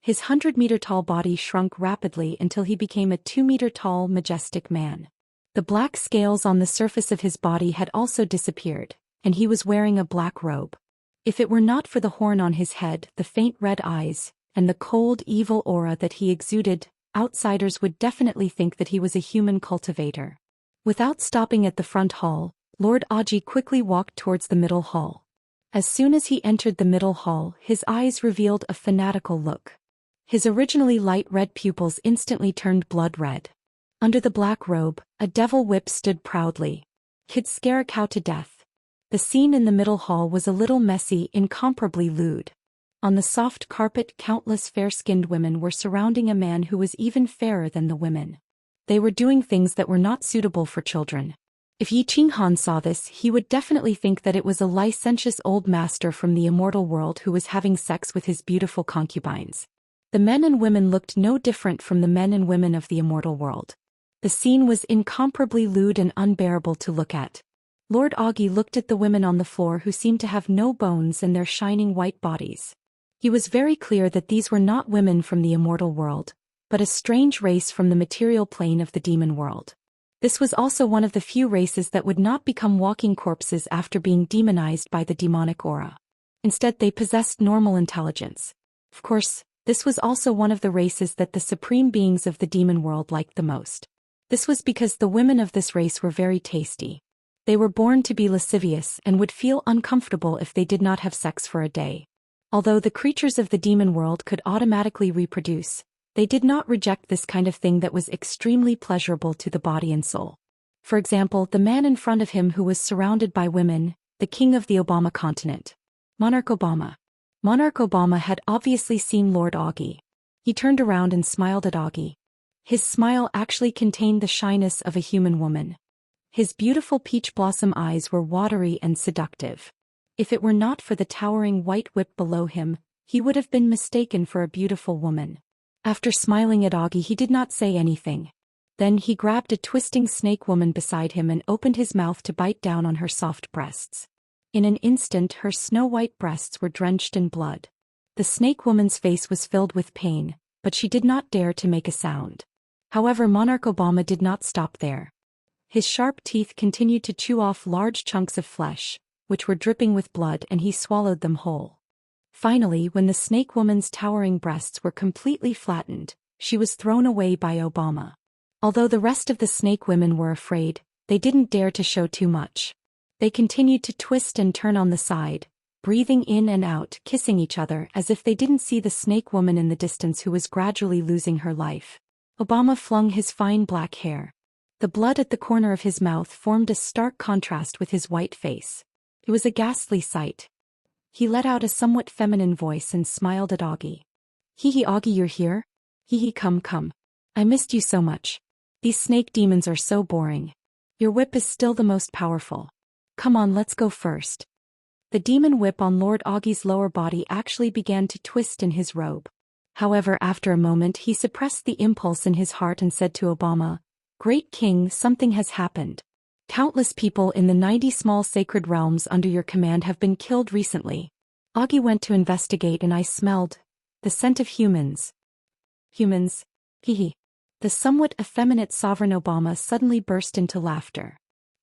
His 100-meter-tall body shrunk rapidly until he became a 2-meter-tall, majestic man. The black scales on the surface of his body had also disappeared, and he was wearing a black robe. If it were not for the horn on his head, the faint red eyes, and the cold, evil aura that he exuded, outsiders would definitely think that he was a human cultivator. Without stopping at the front hall, Lord Augie quickly walked towards the middle hall. As soon as he entered the middle hall, his eyes revealed a fanatical look. His originally light red pupils instantly turned blood red. Under the black robe, a devil whip stood proudly. He'd scare a cow to death. The scene in the middle hall was a little messy, incomparably lewd. On the soft carpet, countless fair-skinned women were surrounding a man who was even fairer than the women. They were doing things that were not suitable for children. If Yi Qinghan saw this, he would definitely think that it was a licentious old master from the immortal world who was having sex with his beautiful concubines. The men and women looked no different from the men and women of the immortal world. The scene was incomparably lewd and unbearable to look at. Lord Augie looked at the women on the floor who seemed to have no bones in their shining white bodies. He was very clear that these were not women from the immortal world, but a strange race from the material plane of the demon world. This was also one of the few races that would not become walking corpses after being demonized by the demonic aura. Instead, they possessed normal intelligence. Of course, this was also one of the races that the supreme beings of the demon world liked the most. This was because the women of this race were very tasty. They were born to be lascivious and would feel uncomfortable if they did not have sex for a day. Although the creatures of the demon world could automatically reproduce, they did not reject this kind of thing that was extremely pleasurable to the body and soul. For example, the man in front of him who was surrounded by women, the king of the Obama continent. Monarch Obama. Monarch Obama had obviously seen Lord Augie. He turned around and smiled at Augie. His smile actually contained the shyness of a human woman. His beautiful peach blossom eyes were watery and seductive. If it were not for the towering white whip below him, he would have been mistaken for a beautiful woman. After smiling at Augie, he did not say anything. Then he grabbed a twisting snake woman beside him and opened his mouth to bite down on her soft breasts. In an instant, her snow-white breasts were drenched in blood. The snake woman's face was filled with pain, but she did not dare to make a sound. However, Monarch Obama did not stop there. His sharp teeth continued to chew off large chunks of flesh, which were dripping with blood, and he swallowed them whole. Finally, when the snake woman's towering breasts were completely flattened, she was thrown away by Obama. Although the rest of the snake women were afraid, they didn't dare to show too much. They continued to twist and turn on the side, breathing in and out, kissing each other as if they didn't see the snake woman in the distance who was gradually losing her life. Obama flung his fine black hair. The blood at the corner of his mouth formed a stark contrast with his white face. It was a ghastly sight. He let out a somewhat feminine voice and smiled at Augie. Hee hee, Augie, you're here? Hee hee, come. I missed you so much. These snake demons are so boring. Your whip is still the most powerful. Come on, let's go first. The demon whip on Lord Augie's lower body actually began to twist in his robe. However, after a moment he suppressed the impulse in his heart and said to Obama, "Great King, something has happened. Countless people in the 90 small sacred realms under your command have been killed recently. Augie went to investigate and I smelled the scent of humans." Humans? Hee. The somewhat effeminate sovereign Obama suddenly burst into laughter.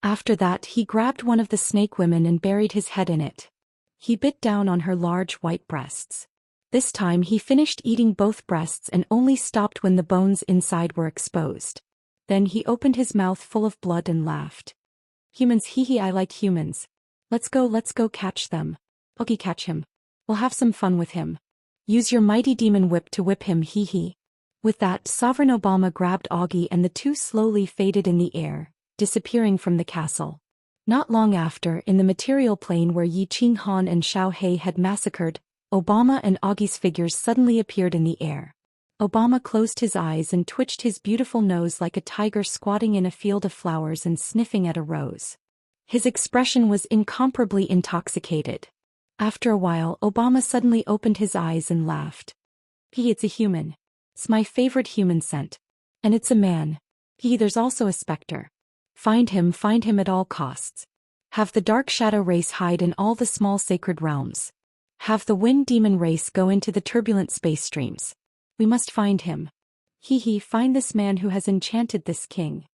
After that, he grabbed one of the snake women and buried his head in it. He bit down on her large white breasts. This time he finished eating both breasts and only stopped when the bones inside were exposed. Then he opened his mouth full of blood and laughed. "Humans, hee, I like humans. Let's go catch them. Augie, catch him. We'll have some fun with him. Use your mighty demon whip to whip him, hee." With that, Sovereign Obama grabbed Augie and the two slowly faded in the air, disappearing from the castle. Not long after, in the material plane where Yi Qinghan and Xiao He had massacred, Obama and Augie's figures suddenly appeared in the air. Obama closed his eyes and twitched his beautiful nose like a tiger squatting in a field of flowers and sniffing at a rose. His expression was incomparably intoxicated. After a while, Obama suddenly opened his eyes and laughed. It's a human. It's my favorite human scent. And it's a man. There's also a specter. Find him at all costs. Have the dark shadow race hide in all the small sacred realms. Have the wind demon race go into the turbulent space streams. We must find him. Find this man who has enchanted this king.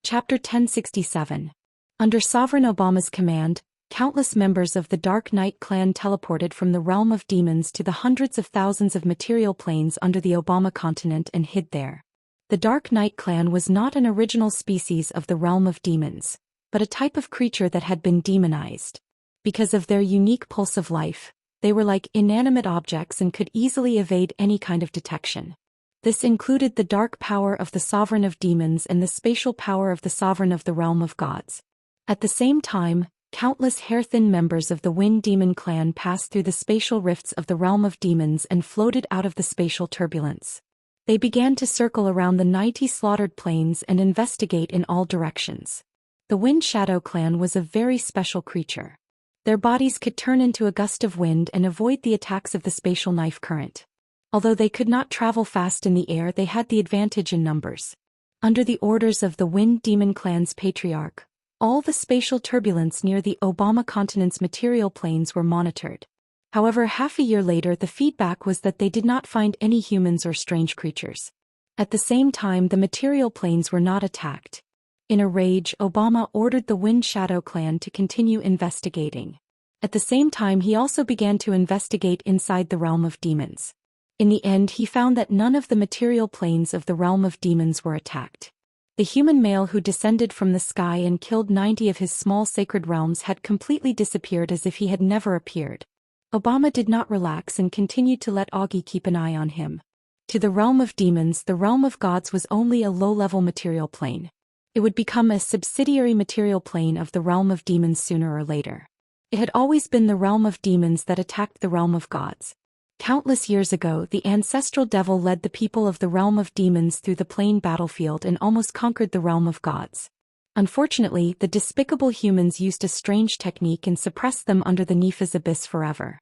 Chapter 1067. Under Sovereign Obama's command, countless members of the Dark Knight clan teleported from the realm of demons to the hundreds of thousands of material planes under the Obama continent and hid there. The Dark Knight clan was not an original species of the realm of demons, but a type of creature that had been demonized. Because of their unique pulse of life, they were like inanimate objects and could easily evade any kind of detection. This included the dark power of the Sovereign of Demons and the spatial power of the Sovereign of the Realm of Gods. At the same time, countless hair-thin members of the Wind Demon clan passed through the spatial rifts of the Realm of Demons and floated out of the spatial turbulence. They began to circle around the 90 slaughtered planes and investigate in all directions. The Wind Shadow clan was a very special creature. Their bodies could turn into a gust of wind and avoid the attacks of the spatial knife current. Although they could not travel fast in the air, they had the advantage in numbers. Under the orders of the Wind Demon clan's patriarch, all the spatial turbulence near the Obama continent's material planes were monitored. However, half a year later the feedback was that they did not find any humans or strange creatures. At the same time, the material planes were not attacked. In a rage, Obama ordered the Wind Shadow clan to continue investigating. At the same time, he also began to investigate inside the realm of demons. In the end, he found that none of the material planes of the realm of demons were attacked. The human male who descended from the sky and killed 90 of his small sacred realms had completely disappeared as if he had never appeared. Obama did not relax and continued to let Augie keep an eye on him. To the realm of demons, the realm of gods was only a low-level material plane. It would become a subsidiary material plane of the realm of demons sooner or later. It had always been the realm of demons that attacked the realm of gods. Countless years ago, the ancestral devil led the people of the realm of demons through the plane battlefield and almost conquered the realm of gods. Unfortunately, the despicable humans used a strange technique and suppressed them under the Nepha's abyss forever.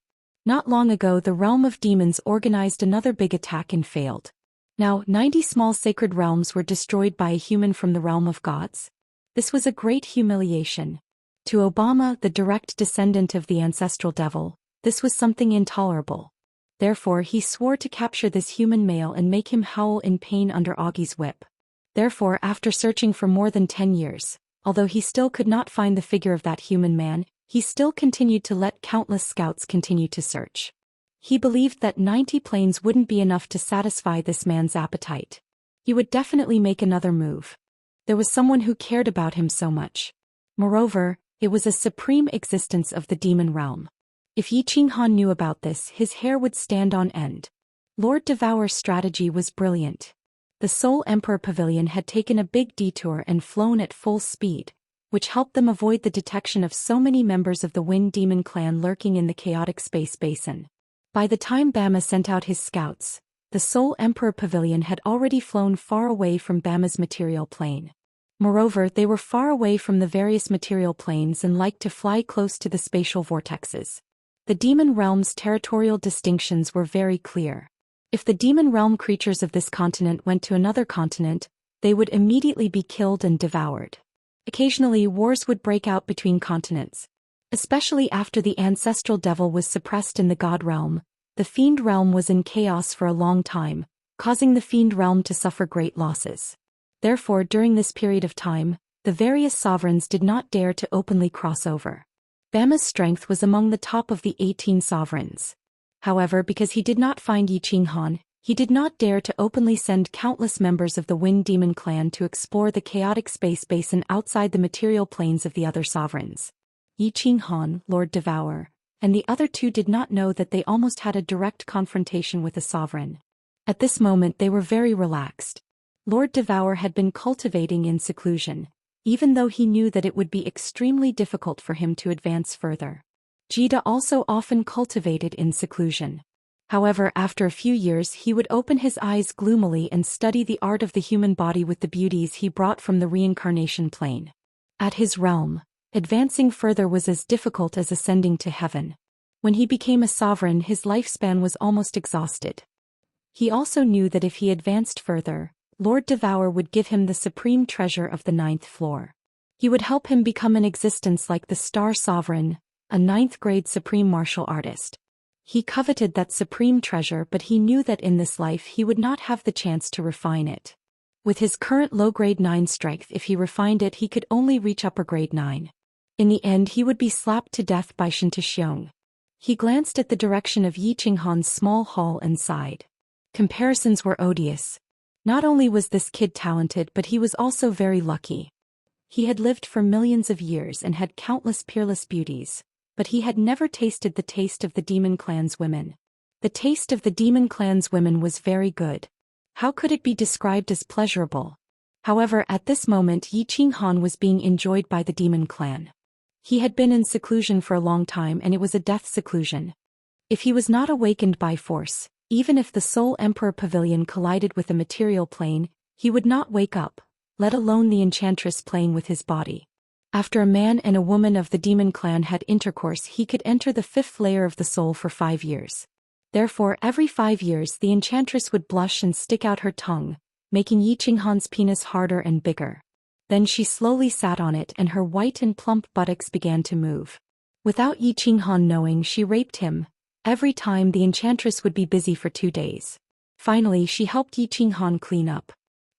Not long ago, the realm of demons organized another big attack and failed. Now, 90 small sacred realms were destroyed by a human from the realm of gods. This was a great humiliation. To Obama, the direct descendant of the ancestral devil, this was something intolerable. Therefore, he swore to capture this human male and make him howl in pain under Augie's whip. Therefore, after searching for more than 10 years, although he still could not find the figure of that human man, he still continued to let countless scouts continue to search. He believed that 90 planes wouldn't be enough to satisfy this man's appetite. He would definitely make another move. There was someone who cared about him so much. Moreover, it was a supreme existence of the demon realm. If Yi Qinghan knew about this, his hair would stand on end. Lord Devour's strategy was brilliant. The Soul Emperor Pavilion had taken a big detour and flown at full speed, which helped them avoid the detection of so many members of the Wind Demon clan lurking in the chaotic space basin. By the time Bama sent out his scouts, the Soul Emperor Pavilion had already flown far away from Bama's material plane. Moreover, they were far away from the various material planes and liked to fly close to the spatial vortexes. The demon realm's territorial distinctions were very clear. If the demon realm creatures of this continent went to another continent, they would immediately be killed and devoured. Occasionally, wars would break out between continents. Especially after the ancestral devil was suppressed in the god realm, the fiend realm was in chaos for a long time, causing the fiend realm to suffer great losses. Therefore, during this period of time, the various sovereigns did not dare to openly cross over. Bama's strength was among the top of the 18 sovereigns. However, because he did not find Yi Qinghan, he did not dare to openly send countless members of the Wind Demon clan to explore the chaotic space basin outside the material planes of the other sovereigns. Yi Qinghan, Lord Devour, and the other two did not know that they almost had a direct confrontation with a sovereign. At this moment they were very relaxed. Lord Devour had been cultivating in seclusion, even though he knew that it would be extremely difficult for him to advance further. Jida also often cultivated in seclusion. However, after a few years he would open his eyes gloomily and study the art of the human body with the beauties he brought from the reincarnation plane. At his realm, advancing further was as difficult as ascending to heaven. When he became a sovereign, his lifespan was almost exhausted. He also knew that if he advanced further, Lord Devour would give him the supreme treasure of the 9th floor. He would help him become an existence like the Star Sovereign, a 9th-grade supreme martial artist. He coveted that supreme treasure, but he knew that in this life he would not have the chance to refine it. With his current low-grade 9 strength, if he refined it he could only reach upper grade 9. In the end he would be slapped to death by Xianxia. He glanced at the direction of Yi Qinghan's small hall and sighed. Comparisons were odious. Not only was this kid talented, but he was also very lucky. He had lived for millions of years and had countless peerless beauties, but he had never tasted the taste of the Demon Clan's women. The taste of the Demon Clan's women was very good. How could it be described as pleasurable? However, at this moment Yi Qinghan was being enjoyed by the Demon Clan. He had been in seclusion for a long time, and it was a death seclusion. If he was not awakened by force, even if the Soul Emperor Pavilion collided with the material plane, he would not wake up, let alone the enchantress playing with his body. After a man and a woman of the Demon Clan had intercourse, he could enter the 5th layer of the soul for 5 years. Therefore, every 5 years the enchantress would blush and stick out her tongue, making Yi Qinghan's penis harder and bigger. Then she slowly sat on it and her white and plump buttocks began to move. Without Yi Qinghan knowing, she raped him. Every time the enchantress would be busy for 2 days. Finally she helped Yi Qinghan clean up.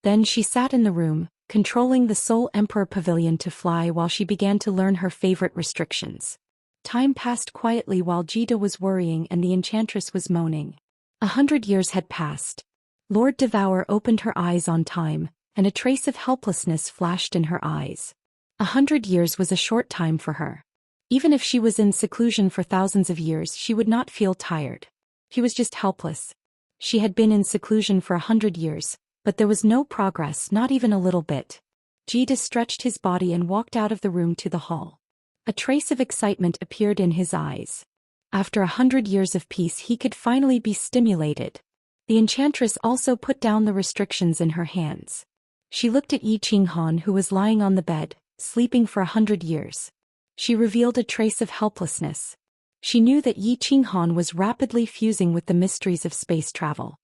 Then she sat in the room, controlling the Soul Emperor Pavilion to fly while she began to learn her favorite restrictions. Time passed quietly while Jida was worrying and the enchantress was moaning. 100 years had passed. Lord Devour opened her eyes on time, and a trace of helplessness flashed in her eyes. 100 years was a short time for her. Even if she was in seclusion for thousands of years, she would not feel tired. She was just helpless. She had been in seclusion for 100 years, but there was no progress, not even a little bit. Jida stretched his body and walked out of the room to the hall. A trace of excitement appeared in his eyes. After 100 years of peace he could finally be stimulated. The enchantress also put down the restrictions in her hands. She looked at Yi Qinghan, who was lying on the bed, sleeping for 100 years. She revealed a trace of helplessness. She knew that Yi Qinghan was rapidly fusing with the mysteries of space travel.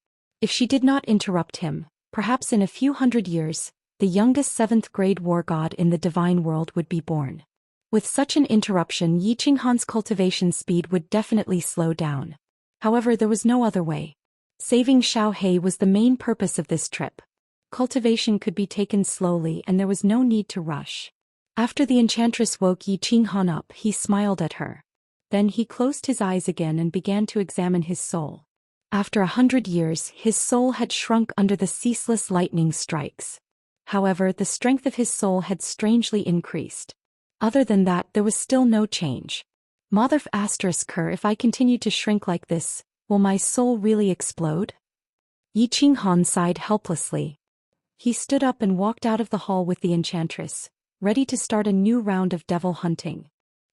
If she did not interrupt him, perhaps in a few hundred years, the youngest 7th-grade war god in the divine world would be born. With such an interruption, Yi Qinghan's cultivation speed would definitely slow down. However, there was no other way. Saving Xiao He was the main purpose of this trip. Cultivation could be taken slowly and there was no need to rush. After the enchantress woke Yi Qinghan up, he smiled at her. Then he closed his eyes again and began to examine his soul. After 100 years, his soul had shrunk under the ceaseless lightning strikes. However, the strength of his soul had strangely increased. Other than that, there was still no change. Motherf asterisk her, if I continue to shrink like this, will my soul really explode? Yi Qinghan sighed helplessly. He stood up and walked out of the hall with the enchantress, ready to start a new round of devil hunting.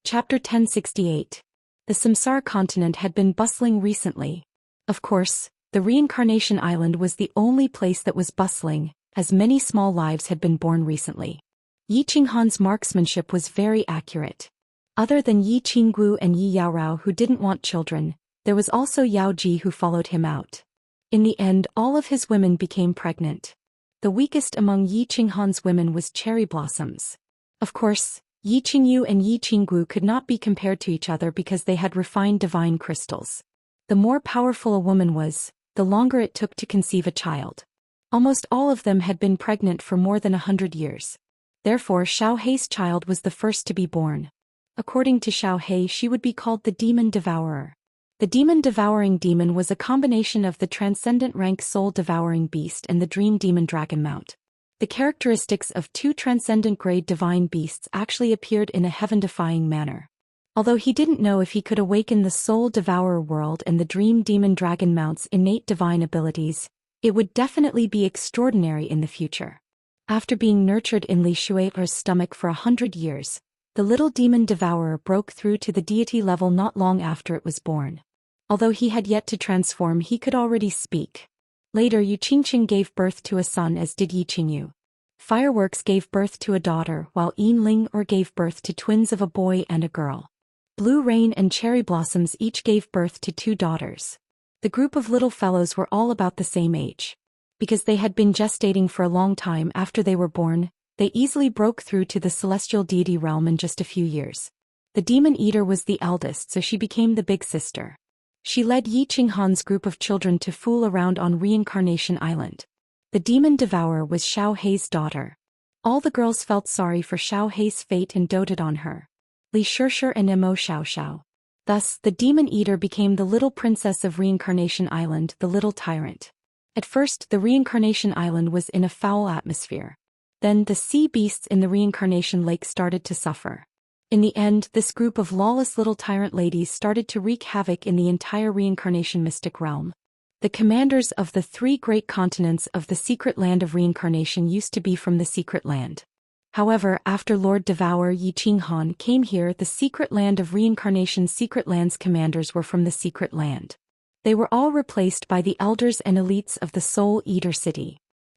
Chapter 1068. The Samsara continent had been bustling recently. Of course, the reincarnation island was the only place that was bustling, as many small lives had been born recently. Yi Qinghan's marksmanship was very accurate. Other than Yi Qinggu and Yi Yaorao, who didn't want children, there was also Yao Ji, who followed him out. In the end, all of his women became pregnant. The weakest among Yi Qinghan's women was Cherry Blossoms. Of course, Yi Qingyu and Yi Qinggu could not be compared to each other because they had refined divine crystals. The more powerful a woman was, the longer it took to conceive a child. Almost all of them had been pregnant for more than 100 years. Therefore, Xiao Hei's child was the first to be born. According to Xiao He, she would be called the Demon Devourer. The demon-devouring demon was a combination of the transcendent rank soul-devouring beast and the dream demon dragon mount. The characteristics of 2 transcendent-grade divine beasts actually appeared in a heaven-defying manner. Although he didn't know if he could awaken the soul-devourer world and the dream demon dragon mount's innate divine abilities, it would definitely be extraordinary in the future. After being nurtured in Li Shui's stomach for 100 years, the little demon devourer broke through to the deity level not long after it was born. Although he had yet to transform, he could already speak. Later, Yu Qingqing gave birth to a son, as did Yi Qingyu. Fireworks gave birth to a daughter, while Yin Ling gave birth to twins of a boy and a girl. Blue Rain and Cherry Blossoms each gave birth to 2 daughters. The group of little fellows were all about the same age. Because they had been gestating for a long time after they were born, they easily broke through to the celestial deity realm in just a few years. The demon eater was the eldest, so she became the big sister. She led Yi Qinghan's group of children to fool around on Reincarnation Island. The demon devourer was Xiao Hei's daughter. All the girls felt sorry for Xiao Hei's fate and doted on her. Li Shishir and Mo Xiaoxiao. Thus, the demon eater became the little princess of Reincarnation Island, the little tyrant. At first, the Reincarnation Island was in a foul atmosphere. Then, the sea beasts in the Reincarnation Lake started to suffer. In the end, this group of lawless little tyrant ladies started to wreak havoc in the entire Reincarnation mystic realm. The commanders of the 3 great continents of the secret land of reincarnation used to be from the secret land. However, after Lord Devourer Yi Qinghan came here, the secret land of reincarnation secret land's commanders were from the secret land. They were all replaced by the elders and elites of the Soul Eater City.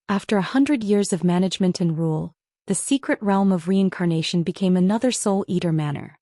After 100 years of management and rule, the secret realm of reincarnation became another Soul Eater manor.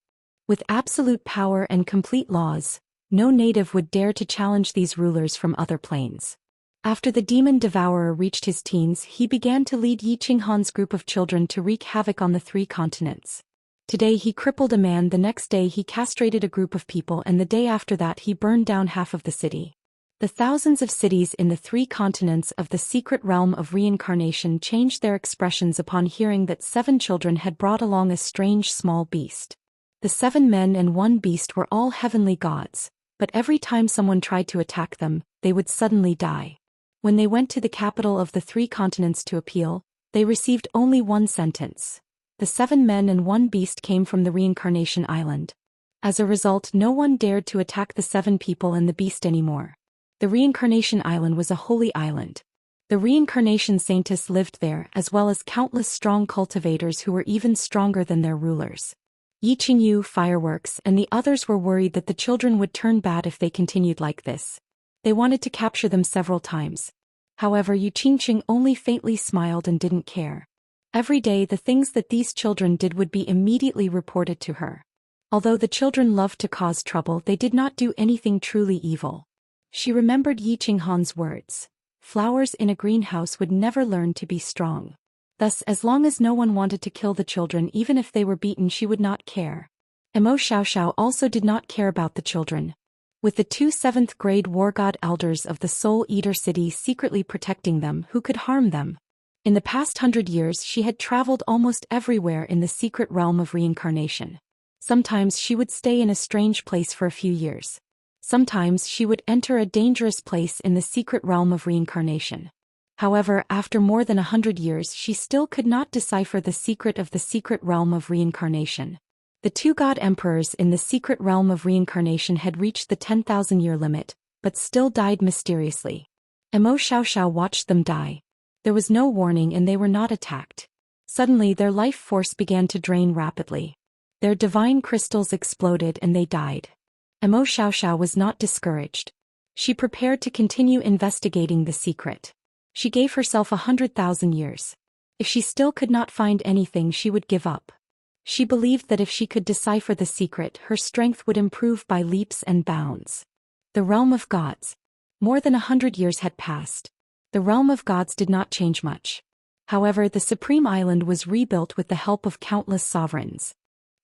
With absolute power and complete laws, no native would dare to challenge these rulers from other planes. After the demon devourer reached his teens, he began to lead Yi Qinghan's group of children to wreak havoc on the 3 continents. Today he crippled a man, the next day he castrated a group of people, and the day after that he burned down half of the city. The thousands of cities in the 3 continents of the secret realm of reincarnation changed their expressions upon hearing that 7 children had brought along a strange small beast. The 7 men and 1 beast were all heavenly gods, but every time someone tried to attack them, they would suddenly die. When they went to the capital of the 3 continents to appeal, they received only 1 sentence. The 7 men and 1 beast came from the Reincarnation Island. As a result, no one dared to attack the 7 people and the beast anymore. The Reincarnation Island was a holy island. The Reincarnation Saintess lived there, as well as countless strong cultivators who were even stronger than their rulers. Yi Qingyu, Fireworks, and the others were worried that the children would turn bad if they continued like this. They wanted to capture them several times. However, Yu Qingqing only faintly smiled and didn't care. Every day the things that these children did would be immediately reported to her. Although the children loved to cause trouble, they did not do anything truly evil. She remembered Yi Qinghan's words. Flowers in a greenhouse would never learn to be strong. Thus, as long as no one wanted to kill the children, even if they were beaten, she would not care. Mo Xiaoxiao also did not care about the children. With the 2 7th-grade war god elders of the Soul Eater City secretly protecting them, who could harm them? In the past 100 years she had traveled almost everywhere in the secret realm of reincarnation. Sometimes she would stay in a strange place for a few years. Sometimes she would enter a dangerous place in the secret realm of reincarnation. However, after more than 100 years she still could not decipher the secret of the secret realm of reincarnation. The 2 god emperors in the secret realm of reincarnation had reached the 10,000-year limit, but still died mysteriously. Mo Xiaoxiao watched them die. There was no warning and they were not attacked. Suddenly their life force began to drain rapidly. Their divine crystals exploded and they died. Mo Xiaoxiao was not discouraged. She prepared to continue investigating the secret. She gave herself 100,000 years. If she still could not find anything, she would give up. She believed that if she could decipher the secret, her strength would improve by leaps and bounds. The realm of gods. More than 100 years had passed. The realm of gods did not change much. However, the Supreme Island was rebuilt with the help of countless sovereigns.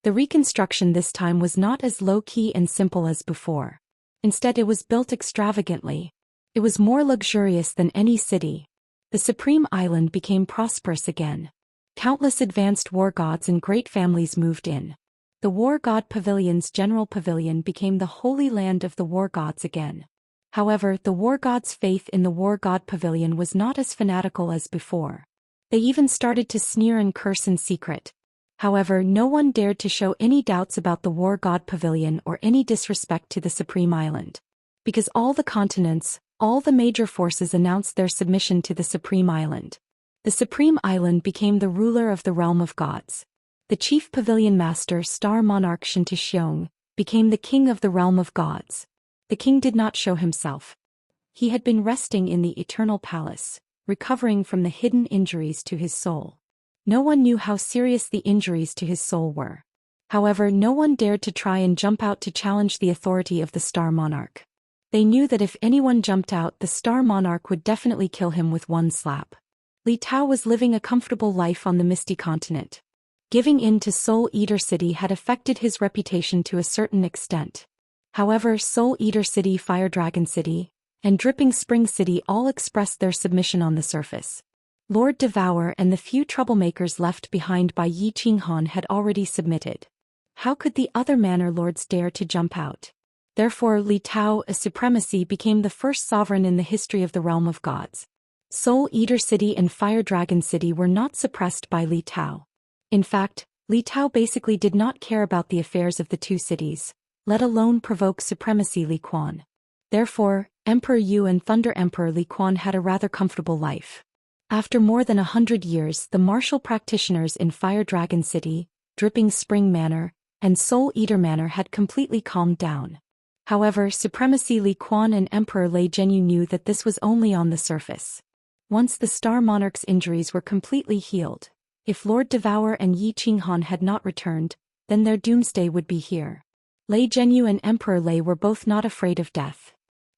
The reconstruction this time was not as low-key and simple as before. Instead, it was built extravagantly. It was more luxurious than any city. The Supreme Island became prosperous again. Countless advanced war gods and great families moved in. The War God Pavilion's General Pavilion became the holy land of the war gods again. However, the war gods' faith in the War God Pavilion was not as fanatical as before. They even started to sneer and curse in secret. However, no one dared to show any doubts about the War God Pavilion or any disrespect to the Supreme Island. Because all the continents, all the major forces announced their submission to the Supreme Island. The Supreme Island became the ruler of the realm of gods. The chief pavilion master star monarch Xianxia became the king of the realm of gods. The king did not show himself. He had been resting in the eternal palace, recovering from the hidden injuries to his soul. No one knew how serious the injuries to his soul were. However, no one dared to try and jump out to challenge the authority of the Star Monarch. They knew that if anyone jumped out, the Star Monarch would definitely kill him with one slap. Li Tao was living a comfortable life on the Misty Continent. Giving in to Soul Eater City had affected his reputation to a certain extent. However, Soul Eater City, Fire Dragon City, and Dripping Spring City all expressed their submission on the surface. Lord Devour and the few troublemakers left behind by Yi Qinghan had already submitted. How could the other manor lords dare to jump out? Therefore, Li Tao's supremacy became the first sovereign in the history of the realm of gods. Soul Eater City and Fire Dragon City were not suppressed by Li Tao. In fact, Li Tao basically did not care about the affairs of the two cities, let alone provoke supremacy Li Quan. Therefore, Emperor Yu and Thunder Emperor Li Quan had a rather comfortable life. After more than 100 years, the martial practitioners in Fire Dragon City, Dripping Spring Manor, and Soul Eater Manor had completely calmed down. However, Supremacy Li Quan and Emperor Lei Zhenyu knew that this was only on the surface. Once the Star Monarch's injuries were completely healed, if Lord Devour and Yi Qinghan had not returned, then their doomsday would be here. Lei Zhenyu and Emperor Lei were both not afraid of death.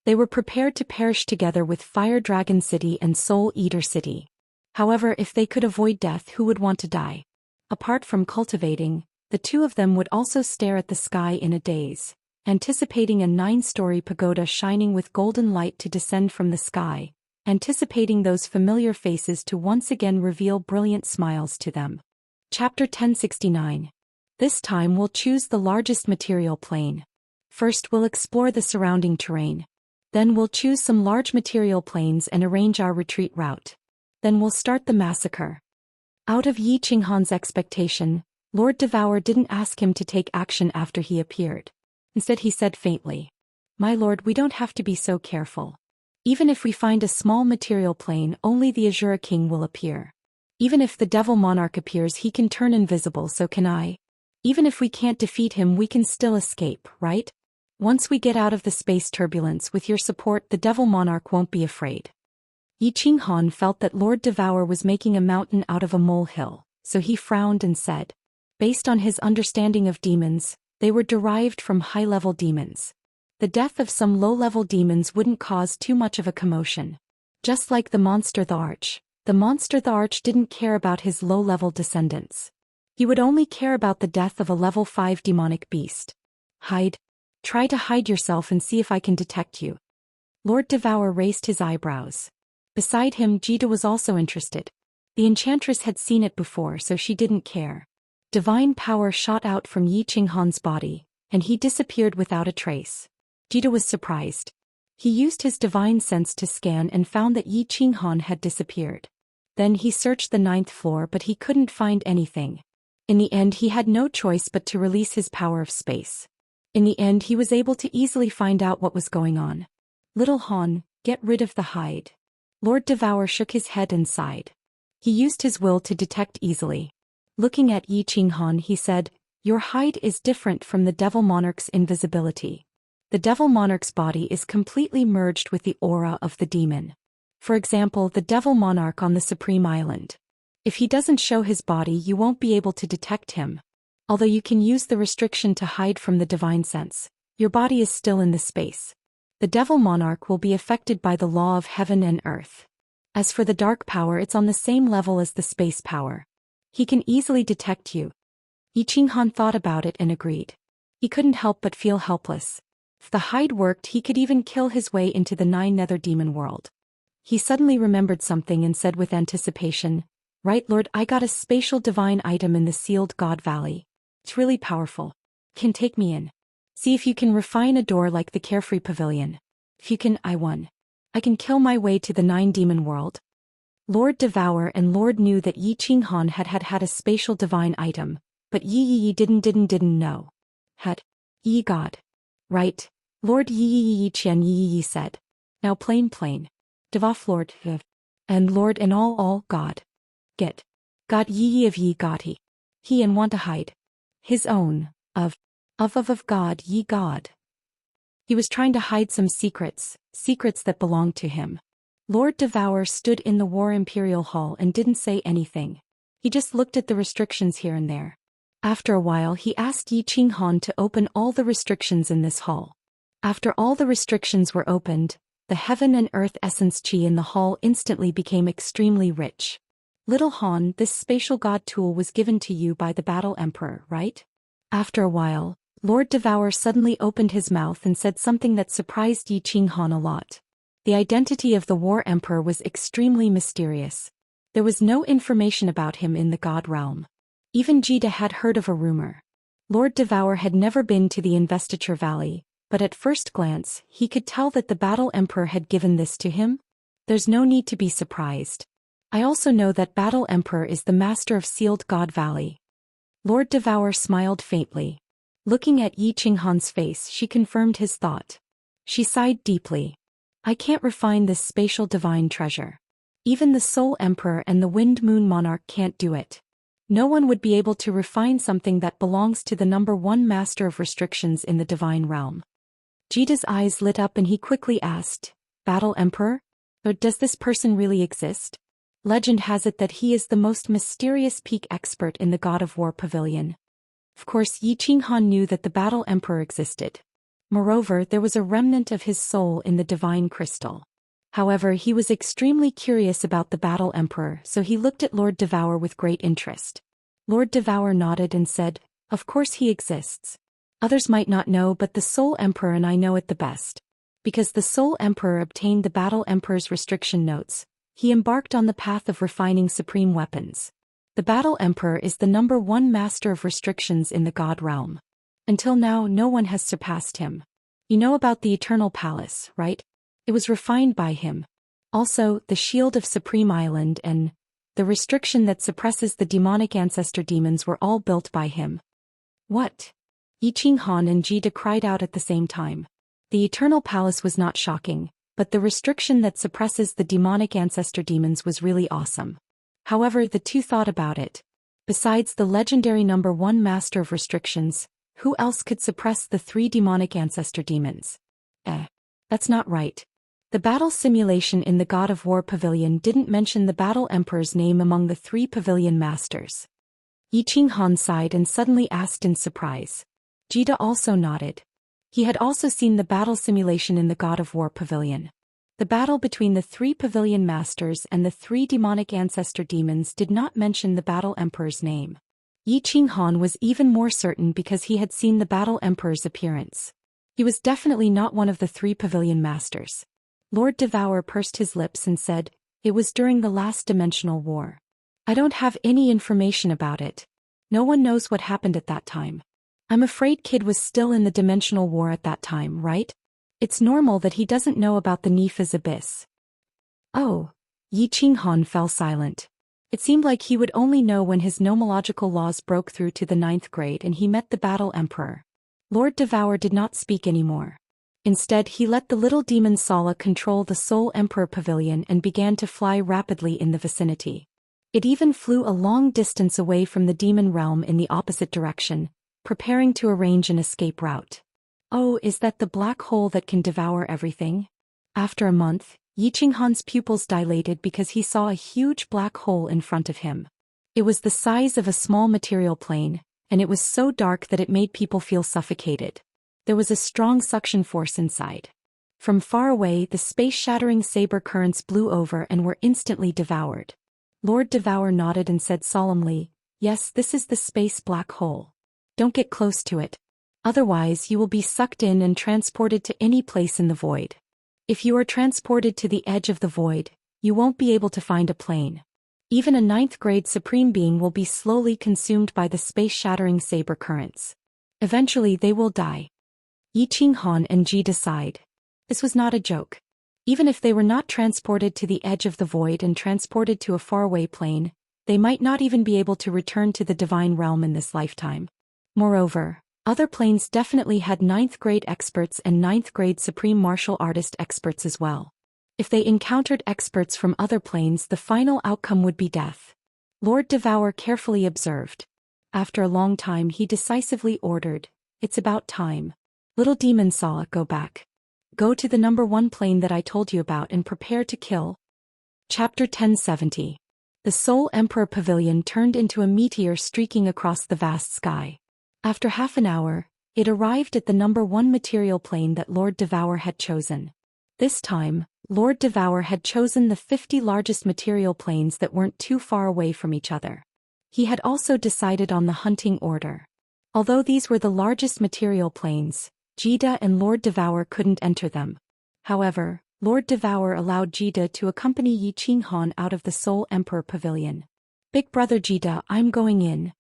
They were prepared to perish together with Fire Dragon City and Soul Eater City. However, if they could avoid death, who would want to die? Apart from cultivating, the two of them would also stare at the sky in a daze, anticipating a 9-story pagoda shining with golden light to descend from the sky, anticipating those familiar faces to once again reveal brilliant smiles to them. Chapter 1069. This time we'll choose the largest material plane. First we'll explore the surrounding terrain. Then we'll choose some large material planes and arrange our retreat route. Then we'll start the massacre. Out of Yi Qinghan's expectation, Lord Devour didn't ask him to take action after he appeared. Instead he said faintly, "My lord, we don't have to be so careful. Even if we find a small material plane, only the Azura King will appear. Even if the Devil Monarch appears, he can turn invisible, so can I. Even if we can't defeat him, we can still escape, right? Once we get out of the space turbulence with your support, the Devil Monarch won't be afraid." Yi Qinghan felt that Lord Devour was making a mountain out of a molehill, so he frowned and said, based on his understanding of demons, they were derived from high-level demons. The death of some low-level demons wouldn't cause too much of a commotion. Just like the monster the Arch didn't care about his low-level descendants. He would only care about the death of a level 5 demonic beast. Hide. Try to hide yourself and see if I can detect you. Lord Devour raised his eyebrows. Beside him, Jita was also interested. The enchantress had seen it before, so she didn't care. Divine power shot out from Yi Qinghan's body, and he disappeared without a trace. Jita was surprised. He used his divine sense to scan and found that Yi Qinghan had disappeared. Then he searched the 9th floor, but he couldn't find anything. In the end, he had no choice but to release his power of space. In the end, he was able to easily find out what was going on. Little Han, get rid of the hide. Lord Devour shook his head and sighed. He used his will to detect easily. Looking at Yi Qinghan, he said, "Your hide is different from the Devil Monarch's invisibility. The Devil Monarch's body is completely merged with the aura of the demon. For example, the Devil Monarch on the Supreme Island. If he doesn't show his body, you won't be able to detect him. Although you can use the restriction to hide from the divine sense, your body is still in the space. The Devil Monarch will be affected by the law of heaven and earth. As for the dark power, it's on the same level as the space power. He can easily detect you." Yi Qinghan thought about it and agreed. He couldn't help but feel helpless. If the hide worked, he could even kill his way into the 9 nether demon world. He suddenly remembered something and said with anticipation, "Right, Lord, I got a spatial divine item in the sealed God Valley. It's really powerful. Can take me in. See if you can refine a door like the Carefree Pavilion. If you can, I won. I can kill my way to the 9 demon world." Lord Devour and Lord knew that Yi Qinghan had a spatial divine item, but Yi didn't know. Had. Yi God. Right. Lord Yi Qian Yi said. Now plain. Devoff Lord. And Lord and all God. Get. God ye of ye God he and want to hide. His own, of God ye God. He was trying to hide some secrets that belonged to him. Lord Devour stood in the War Imperial Hall and didn't say anything. He just looked at the restrictions here and there. After a while he asked Yi Qinghan to open all the restrictions in this hall. After all the restrictions were opened, the heaven and earth essence qi in the hall instantly became extremely rich. Little Han, this spatial god tool was given to you by the Battle Emperor, right? After a while, Lord Devour suddenly opened his mouth and said something that surprised Yi Qinghan a lot. The identity of the War Emperor was extremely mysterious. There was no information about him in the God realm. Even Jida had heard of a rumor. Lord Devour had never been to the Investiture Valley, but at first glance, he could tell that the Battle Emperor had given this to him. There's no need to be surprised. I also know that Battle Emperor is the master of Sealed God Valley. Lord Devour smiled faintly. Looking at Yi Qinghan's face, she confirmed his thought. She sighed deeply. I can't refine this spatial divine treasure. Even the Soul Emperor and the Wind Moon Monarch can't do it. No one would be able to refine something that belongs to the number one master of restrictions in the divine realm. Jida's eyes lit up and he quickly asked, Battle Emperor? Or does this person really exist? Legend has it that he is the most mysterious peak expert in the God of War Pavilion. Of course, Yi Qinghan knew that the Battle Emperor existed. Moreover, there was a remnant of his soul in the divine crystal. However, he was extremely curious about the Battle Emperor, so he looked at Lord Devour with great interest. Lord Devour nodded and said, Of course he exists. Others might not know, but the Soul Emperor and I know it the best. Because the Soul Emperor obtained the Battle Emperor's restriction notes, he embarked on the path of refining supreme weapons. The Battle Emperor is the number one master of restrictions in the God realm. Until now, no one has surpassed him. You know about the Eternal Palace, right? It was refined by him. Also, the Shield of Supreme Island and the restriction that suppresses the demonic ancestor demons were all built by him. What? Yi Qinghan and Jida cried out at the same time. The Eternal Palace was not shocking, but the restriction that suppresses the demonic ancestor demons was really awesome. However, the two thought about it. Besides the legendary number one master of restrictions, who else could suppress the three demonic ancestor demons? That's not right. The battle simulation in the God of War Pavilion didn't mention the Battle Emperor's name among the three pavilion masters. Yi Qinghan sighed and suddenly asked in surprise. Jida also nodded. He had also seen the battle simulation in the God of War Pavilion. The battle between the three pavilion masters and the three demonic ancestor demons did not mention the Battle Emperor's name. Yi Qinghan was even more certain because he had seen the Battle Emperor's appearance. He was definitely not one of the three pavilion masters. Lord Devour pursed his lips and said, It was during the last dimensional war. I don't have any information about it. No one knows what happened at that time. I'm afraid Kid was still in the dimensional war at that time, right? It's normal that he doesn't know about the Nepha's abyss. Oh. Yi Qinghan fell silent. It seemed like he would only know when his nomological laws broke through to the 9th grade and he met the Battle Emperor. Lord Devour did not speak anymore. Instead, he let the little demon Sala control the Soul Emperor Pavilion and began to fly rapidly in the vicinity. It even flew a long distance away from the demon realm in the opposite direction, preparing to arrange an escape route. Oh, is that the black hole that can devour everything? After a month, Yi Qinghan's pupils dilated because he saw a huge black hole in front of him. It was the size of a small material plane, and it was so dark that it made people feel suffocated. There was a strong suction force inside. From far away, the space-shattering saber currents blew over and were instantly devoured. Lord Devour nodded and said solemnly, Yes, this is the space black hole. Don't get close to it. Otherwise, you will be sucked in and transported to any place in the void. If you are transported to the edge of the void, you won't be able to find a plane. Even a 9th grade supreme being will be slowly consumed by the space-shattering saber currents. Eventually they will die. Yi Qinghan and Jida sighed. This was not a joke. Even if they were not transported to the edge of the void and transported to a faraway plane, they might not even be able to return to the divine realm in this lifetime. Moreover, other planes definitely had 9th grade experts and 9th grade supreme martial artist experts as well. If they encountered experts from other planes, the final outcome would be death. Lord Devour carefully observed. After a long time he decisively ordered, "It's about time. Little demon Saw, go back. Go to the number 1 plane that I told you about and prepare to kill." Chapter 1070. The Soul Emperor Pavilion turned into a meteor streaking across the vast sky. After half an hour, it arrived at the number 1 material plane that Lord Devour had chosen. This time, Lord Devour had chosen the 50 largest material planes that weren't too far away from each other. He had also decided on the hunting order. Although these were the largest material planes, Jida and Lord Devour couldn't enter them. However, Lord Devour allowed Jida to accompany Yi Qinghan out of the Soul Emperor Pavilion. "Big brother Jida, I'm going in."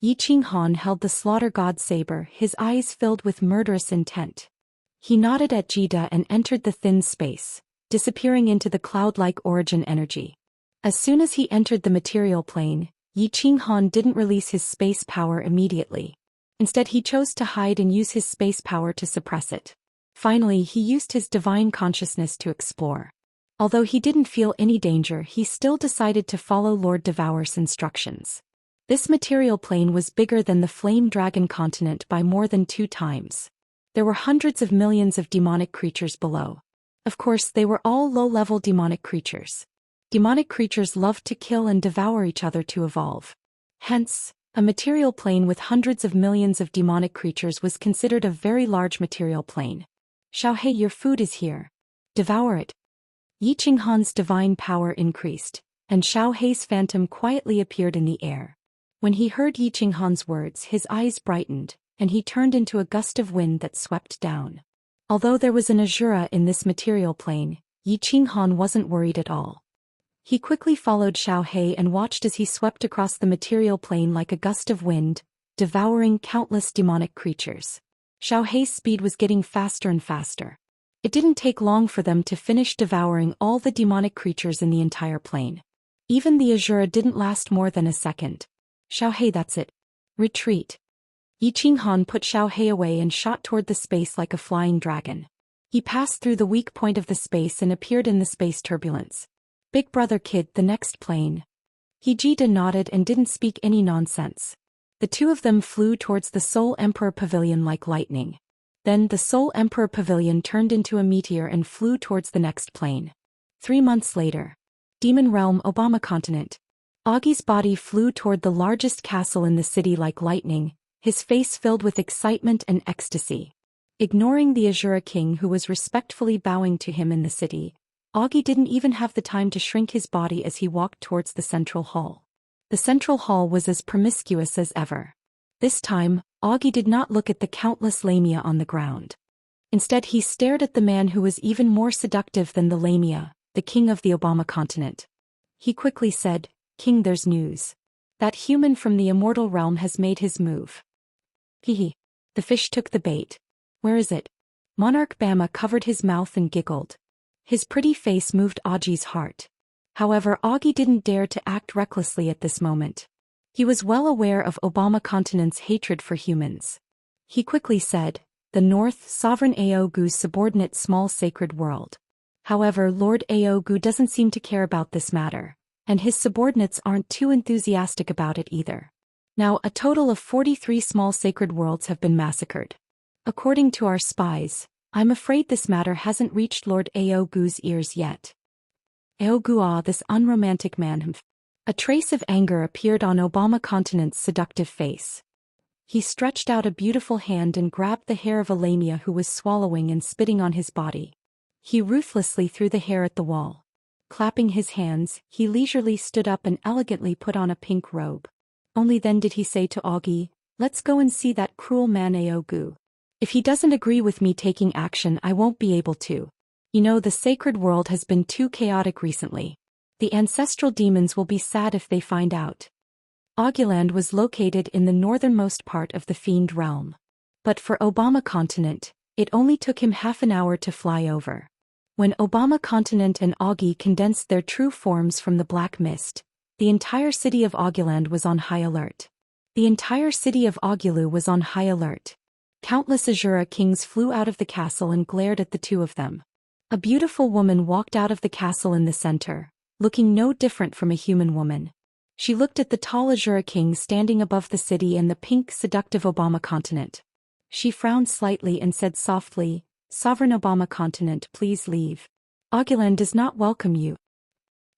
Yi Qinghan held the slaughter god saber, his eyes filled with murderous intent. He nodded at Jida and entered the thin space, disappearing into the cloud-like origin energy. As soon as he entered the material plane, Yi Qinghan didn't release his space power immediately. Instead he chose to hide and use his space power to suppress it. Finally he used his divine consciousness to explore. Although he didn't feel any danger, he still decided to follow Lord Devour's instructions. This material plane was bigger than the Flame Dragon continent by more than 2 times. There were hundreds of millions of demonic creatures below. Of course, they were all low-level demonic creatures. Demonic creatures loved to kill and devour each other to evolve. Hence, a material plane with hundreds of millions of demonic creatures was considered a very large material plane. "Xiaohei, your food is here. Devour it." Yi Qinghan's divine power increased, and Xiaohei's phantom quietly appeared in the air. When he heard Yi Qinghan's words, his eyes brightened, and he turned into a gust of wind that swept down. Although there was an Azura in this material plane, Yi Qinghan wasn't worried at all. He quickly followed Xiaohei and watched as he swept across the material plane like a gust of wind, devouring countless demonic creatures. Xiaohei's speed was getting faster and faster. It didn't take long for them to finish devouring all the demonic creatures in the entire plane. Even the Azura didn't last more than a second. "Xiaohei, that's it. Retreat." Yi Qinghan put Xiaohei away and shot toward the space like a flying dragon. He passed through the weak point of the space and appeared in the space turbulence. "Big brother kid, the next plane." Jida nodded and didn't speak any nonsense. The two of them flew towards the Soul Emperor Pavilion like lightning. Then the Soul Emperor Pavilion turned into a meteor and flew towards the next plane. 3 months later. Demon Realm, Obama Continent. Augie's body flew toward the largest castle in the city like lightning, his face filled with excitement and ecstasy. Ignoring the Azura King who was respectfully bowing to him in the city, Augie didn't even have the time to shrink his body as he walked towards the central hall. The central hall was as promiscuous as ever. This time, Augie did not look at the countless lamia on the ground. Instead he stared at the man who was even more seductive than the lamia, the king of the Obama continent. He quickly said, "King, there's news. That human from the Immortal realm has made his move." Hehe. The fish took the bait. "Where is it?" Monarch Bama covered his mouth and giggled. His pretty face moved Augie's heart. However, Augie didn't dare to act recklessly at this moment. He was well aware of Obama Continent's hatred for humans. He quickly said, "The North, Sovereign Aogu's subordinate small sacred world." However, Lord Aogu doesn't seem to care about this matter, and his subordinates aren't too enthusiastic about it either. Now, a total of 43 small sacred worlds have been massacred. According to our spies, I'm afraid this matter hasn't reached Lord Aogu's ears yet. Aogu, this unromantic man. A trace of anger appeared on Obama Continent's seductive face. He stretched out a beautiful hand and grabbed the hair of a lamia who was swallowing and spitting on his body. He ruthlessly threw the hair at the wall. Clapping his hands, he leisurely stood up and elegantly put on a pink robe. Only then did he say to Augie, "Let's go and see that cruel man Aogu. If he doesn't agree with me taking action, I won't be able to. You know, the sacred world has been too chaotic recently. The ancestral demons will be sad if they find out." Augieland was located in the northernmost part of the Fiend realm. But for Obama Continent, it only took him half an hour to fly over. When Obama Continent and Augie condensed their true forms from the black mist, the entire city of Augieland was on high alert. The entire city of Augilu was on high alert. Countless Azura kings flew out of the castle and glared at the two of them. A beautiful woman walked out of the castle in the center, looking no different from a human woman. She looked at the tall Azure King standing above the city and the pink, seductive Obama continent. She frowned slightly and said softly, "Sovereign Obama continent, please leave. Auguland does not welcome you."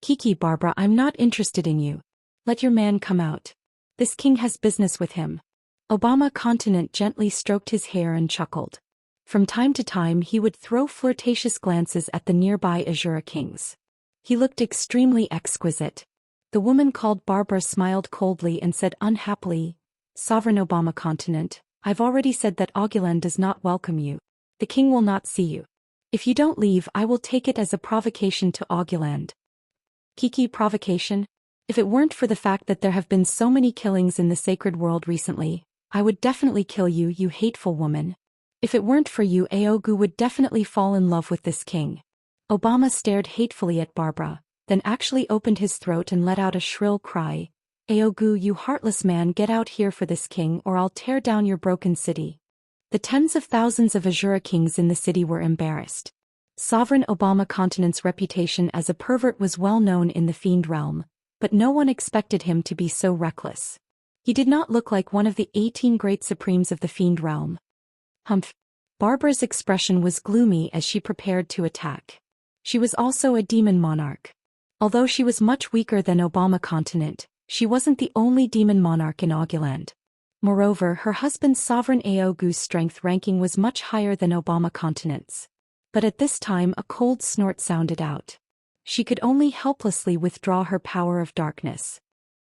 "Kiki Barbara, I'm not interested in you. Let your man come out. This king has business with him." Obama continent gently stroked his hair and chuckled. From time to time he would throw flirtatious glances at the nearby Azure kings. He looked extremely exquisite. The woman called Barbara smiled coldly and said unhappily, "Sovereign Obama continent, I've already said that Auguland does not welcome you. The king will not see you. If you don't leave, I will take it as a provocation to Auguland." "Kiki, provocation? If it weren't for the fact that there have been so many killings in the sacred world recently, I would definitely kill you, you hateful woman. If it weren't for you, Aogu would definitely fall in love with this king." Obama stared hatefully at Barbara, then actually opened his throat and let out a shrill cry. "Aogu, you heartless man, get out here for this king or I'll tear down your broken city." The tens of thousands of Azure kings in the city were embarrassed. Sovereign Obama continent's reputation as a pervert was well known in the fiend realm, but no one expected him to be so reckless. He did not look like one of the 18 great supremes of the fiend realm. Humph. Barbara's expression was gloomy as she prepared to attack. She was also a demon monarch. Although she was much weaker than Obama continent, she wasn't the only demon monarch in Auguland. Moreover, her husband's sovereign Aogu's strength ranking was much higher than Obama continent's. But at this time a cold snort sounded out. She could only helplessly withdraw her power of darkness.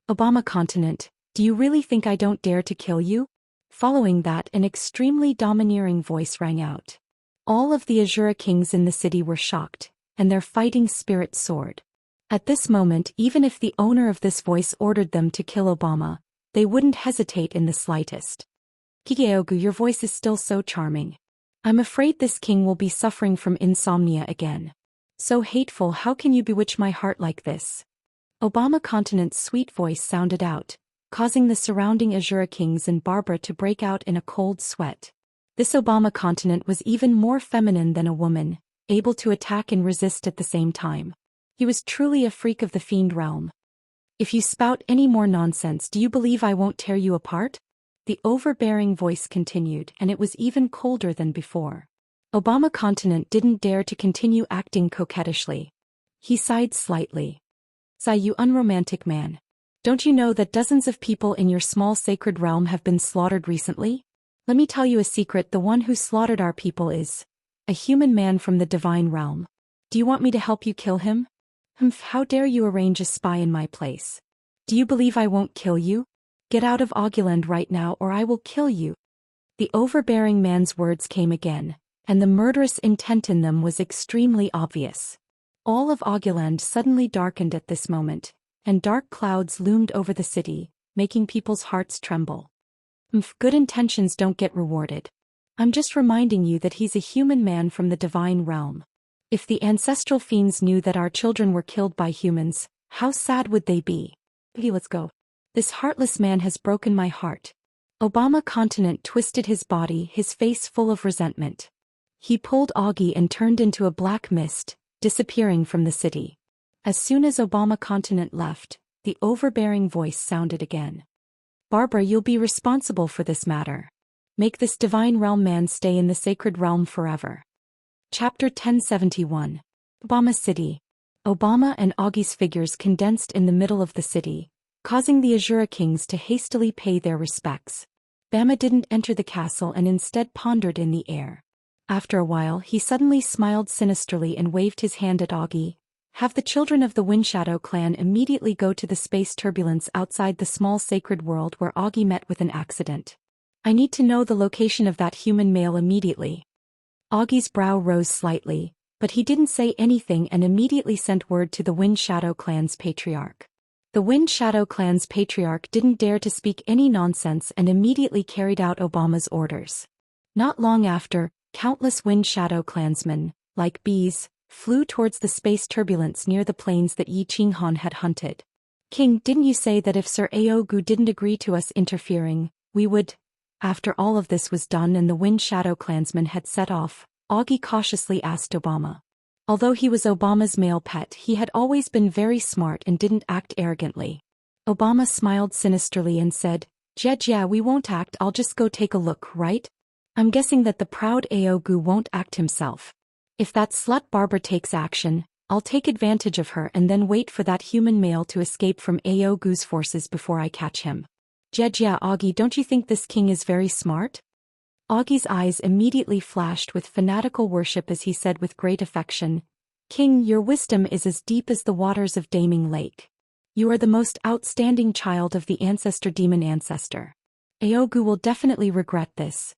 "Obama continent, do you really think I don't dare to kill you?" Following that, an extremely domineering voice rang out. All of the Azure kings in the city were shocked, and their fighting spirit soared. At this moment, even if the owner of this voice ordered them to kill Obama, they wouldn't hesitate in the slightest. "Kiki Aogu, your voice is still so charming. I'm afraid this king will be suffering from insomnia again. So hateful, how can you bewitch my heart like this?" Obama continent's sweet voice sounded out, causing the surrounding Azure kings and Barbara to break out in a cold sweat. This Obama continent was even more feminine than a woman, able to attack and resist at the same time. He was truly a freak of the fiend realm. "If you spout any more nonsense, do you believe I won't tear you apart?" The overbearing voice continued, and it was even colder than before. Obama continent didn't dare to continue acting coquettishly. He sighed slightly. "Sigh, you unromantic man. Don't you know that dozens of people in your small sacred realm have been slaughtered recently? Let me tell you a secret, the one who slaughtered our people is a human man from the divine realm. Do you want me to help you kill him? Humph, how dare you arrange a spy in my place? Do you believe I won't kill you? Get out of Auguland right now or I will kill you." The overbearing man's words came again, and the murderous intent in them was extremely obvious. All of Auguland suddenly darkened at this moment, and dark clouds loomed over the city, making people's hearts tremble. Good intentions don't get rewarded. I'm just reminding you that he's a human man from the divine realm. If the ancestral fiends knew that our children were killed by humans, how sad would they be? Hey, let's go. This heartless man has broken my heart. Obama continent twisted his body, his face full of resentment. He pulled Augie and turned into a black mist, disappearing from the city. As soon as Obama continent left, the overbearing voice sounded again. "Barbara, you'll be responsible for this matter. Make this divine realm man stay in the sacred realm forever." Chapter 1071. Obama City. Obama and Augie's figures condensed in the middle of the city, causing the Azure kings to hastily pay their respects. Bama didn't enter the castle and instead pondered in the air. After a while he suddenly smiled sinisterly and waved his hand at Augie. "Have the children of the Windshadow clan immediately go to the space turbulence outside the small sacred world where Augie met with an accident. I need to know the location of that human male immediately." Augie's brow rose slightly, but he didn't say anything and immediately sent word to the Windshadow clan's patriarch. The Windshadow clan's patriarch didn't dare to speak any nonsense and immediately carried out Obama's orders. Not long after, countless Windshadow clansmen, like bees, flew towards the space turbulence near the plains that Yi Qinghan had hunted. "King, didn't you say that if Sir Aogu didn't agree to us interfering, we would?" After all of this was done and the Windshadow clansmen had set off, Augie cautiously asked Obama. Although he was Obama's male pet, he had always been very smart and didn't act arrogantly. Obama smiled sinisterly and said, Yeah, we won't act, I'll just go take a look, right? I'm guessing that the proud Aogu won't act himself. If that slut Barbara takes action, I'll take advantage of her and then wait for that human male to escape from Aogu's forces before I catch him. Yeah, Augie, don't you think this king is very smart? Augie's eyes immediately flashed with fanatical worship as he said with great affection, King, your wisdom is as deep as the waters of Daming Lake. You are the most outstanding child of the demon ancestor. Aogu will definitely regret this.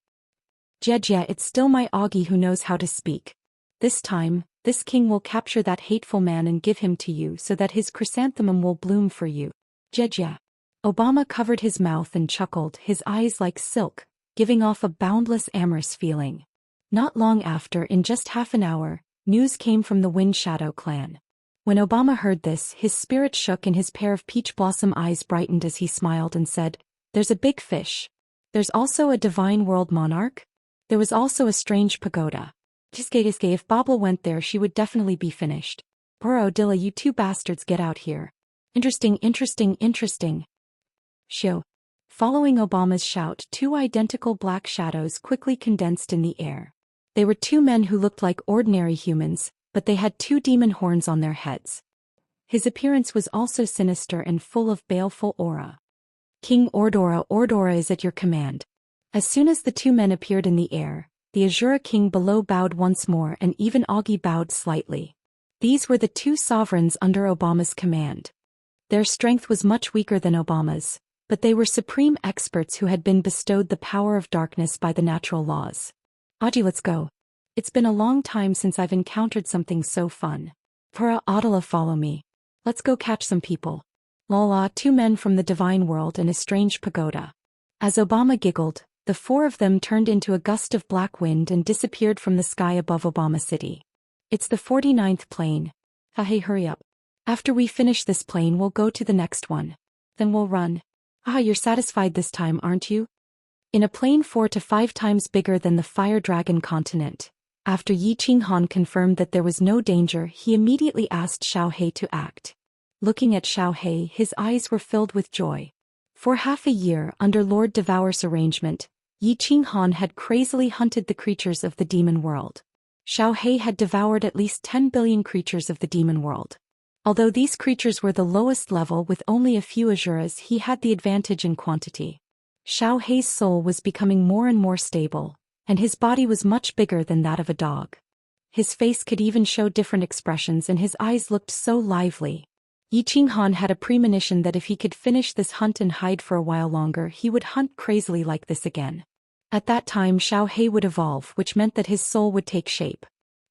Yeah, it's still my Augie who knows how to speak. This time, this king will capture that hateful man and give him to you so that his chrysanthemum will bloom for you. Yeah. Obama covered his mouth and chuckled, his eyes like silk, giving off a boundless amorous feeling. Not long after, in just half an hour, news came from the Wind Shadow clan. When Obama heard this, his spirit shook and his pair of peach blossom eyes brightened as he smiled and said, There's a big fish. There's also a divine world monarch. There was also a strange pagoda. If Bobble went there, she would definitely be finished. Bro Dilla, you two bastards, get out here. Interesting. Show. Following Obama's shout, two identical black shadows quickly condensed in the air. They were two men who looked like ordinary humans, but they had two demon horns on their heads. His appearance was also sinister and full of baleful aura. King Ordora is at your command. As soon as the two men appeared in the air, the Azura king below bowed once more and even Augie bowed slightly. These were the two sovereigns under Obama's command. Their strength was much weaker than Obama's, but they were supreme experts who had been bestowed the power of darkness by the natural laws. Augie, let's go. It's been a long time since I've encountered something so fun. Pura Adala, follow me. Let's go catch some people. Lala, two men from the divine world and a strange pagoda. As Obama giggled, the four of them turned into a gust of black wind and disappeared from the sky above Obama City. It's the 49th plane. Hey, hurry up. After we finish this plane, we'll go to the next one. Then we'll run. You're satisfied this time, aren't you? In a plane 4 to 5 times bigger than the Fire Dragon continent. After Yi Qinghan confirmed that there was no danger, he immediately asked Xiaohei to act. Looking at Xiaohei, his eyes were filled with joy. For half a year, under Lord Devour's arrangement, Yi Qinghan had crazily hunted the creatures of the demon world. Xiaohei had devoured at least 10 billion creatures of the demon world. Although these creatures were the lowest level with only a few Azuras, he had the advantage in quantity. Xiaohei's soul was becoming more and more stable, and his body was much bigger than that of a dog. His face could even show different expressions and his eyes looked so lively. Yi Qinghan had a premonition that if he could finish this hunt and hide for a while longer, he would hunt crazily like this again. At that time, Xiaohei would evolve, which meant that his soul would take shape.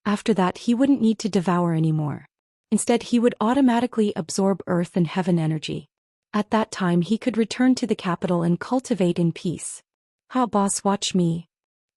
After that, he wouldn't need to devour anymore. Instead, he would automatically absorb earth and heaven energy. At that time, he could return to the capital and cultivate in peace. Boss, watch me.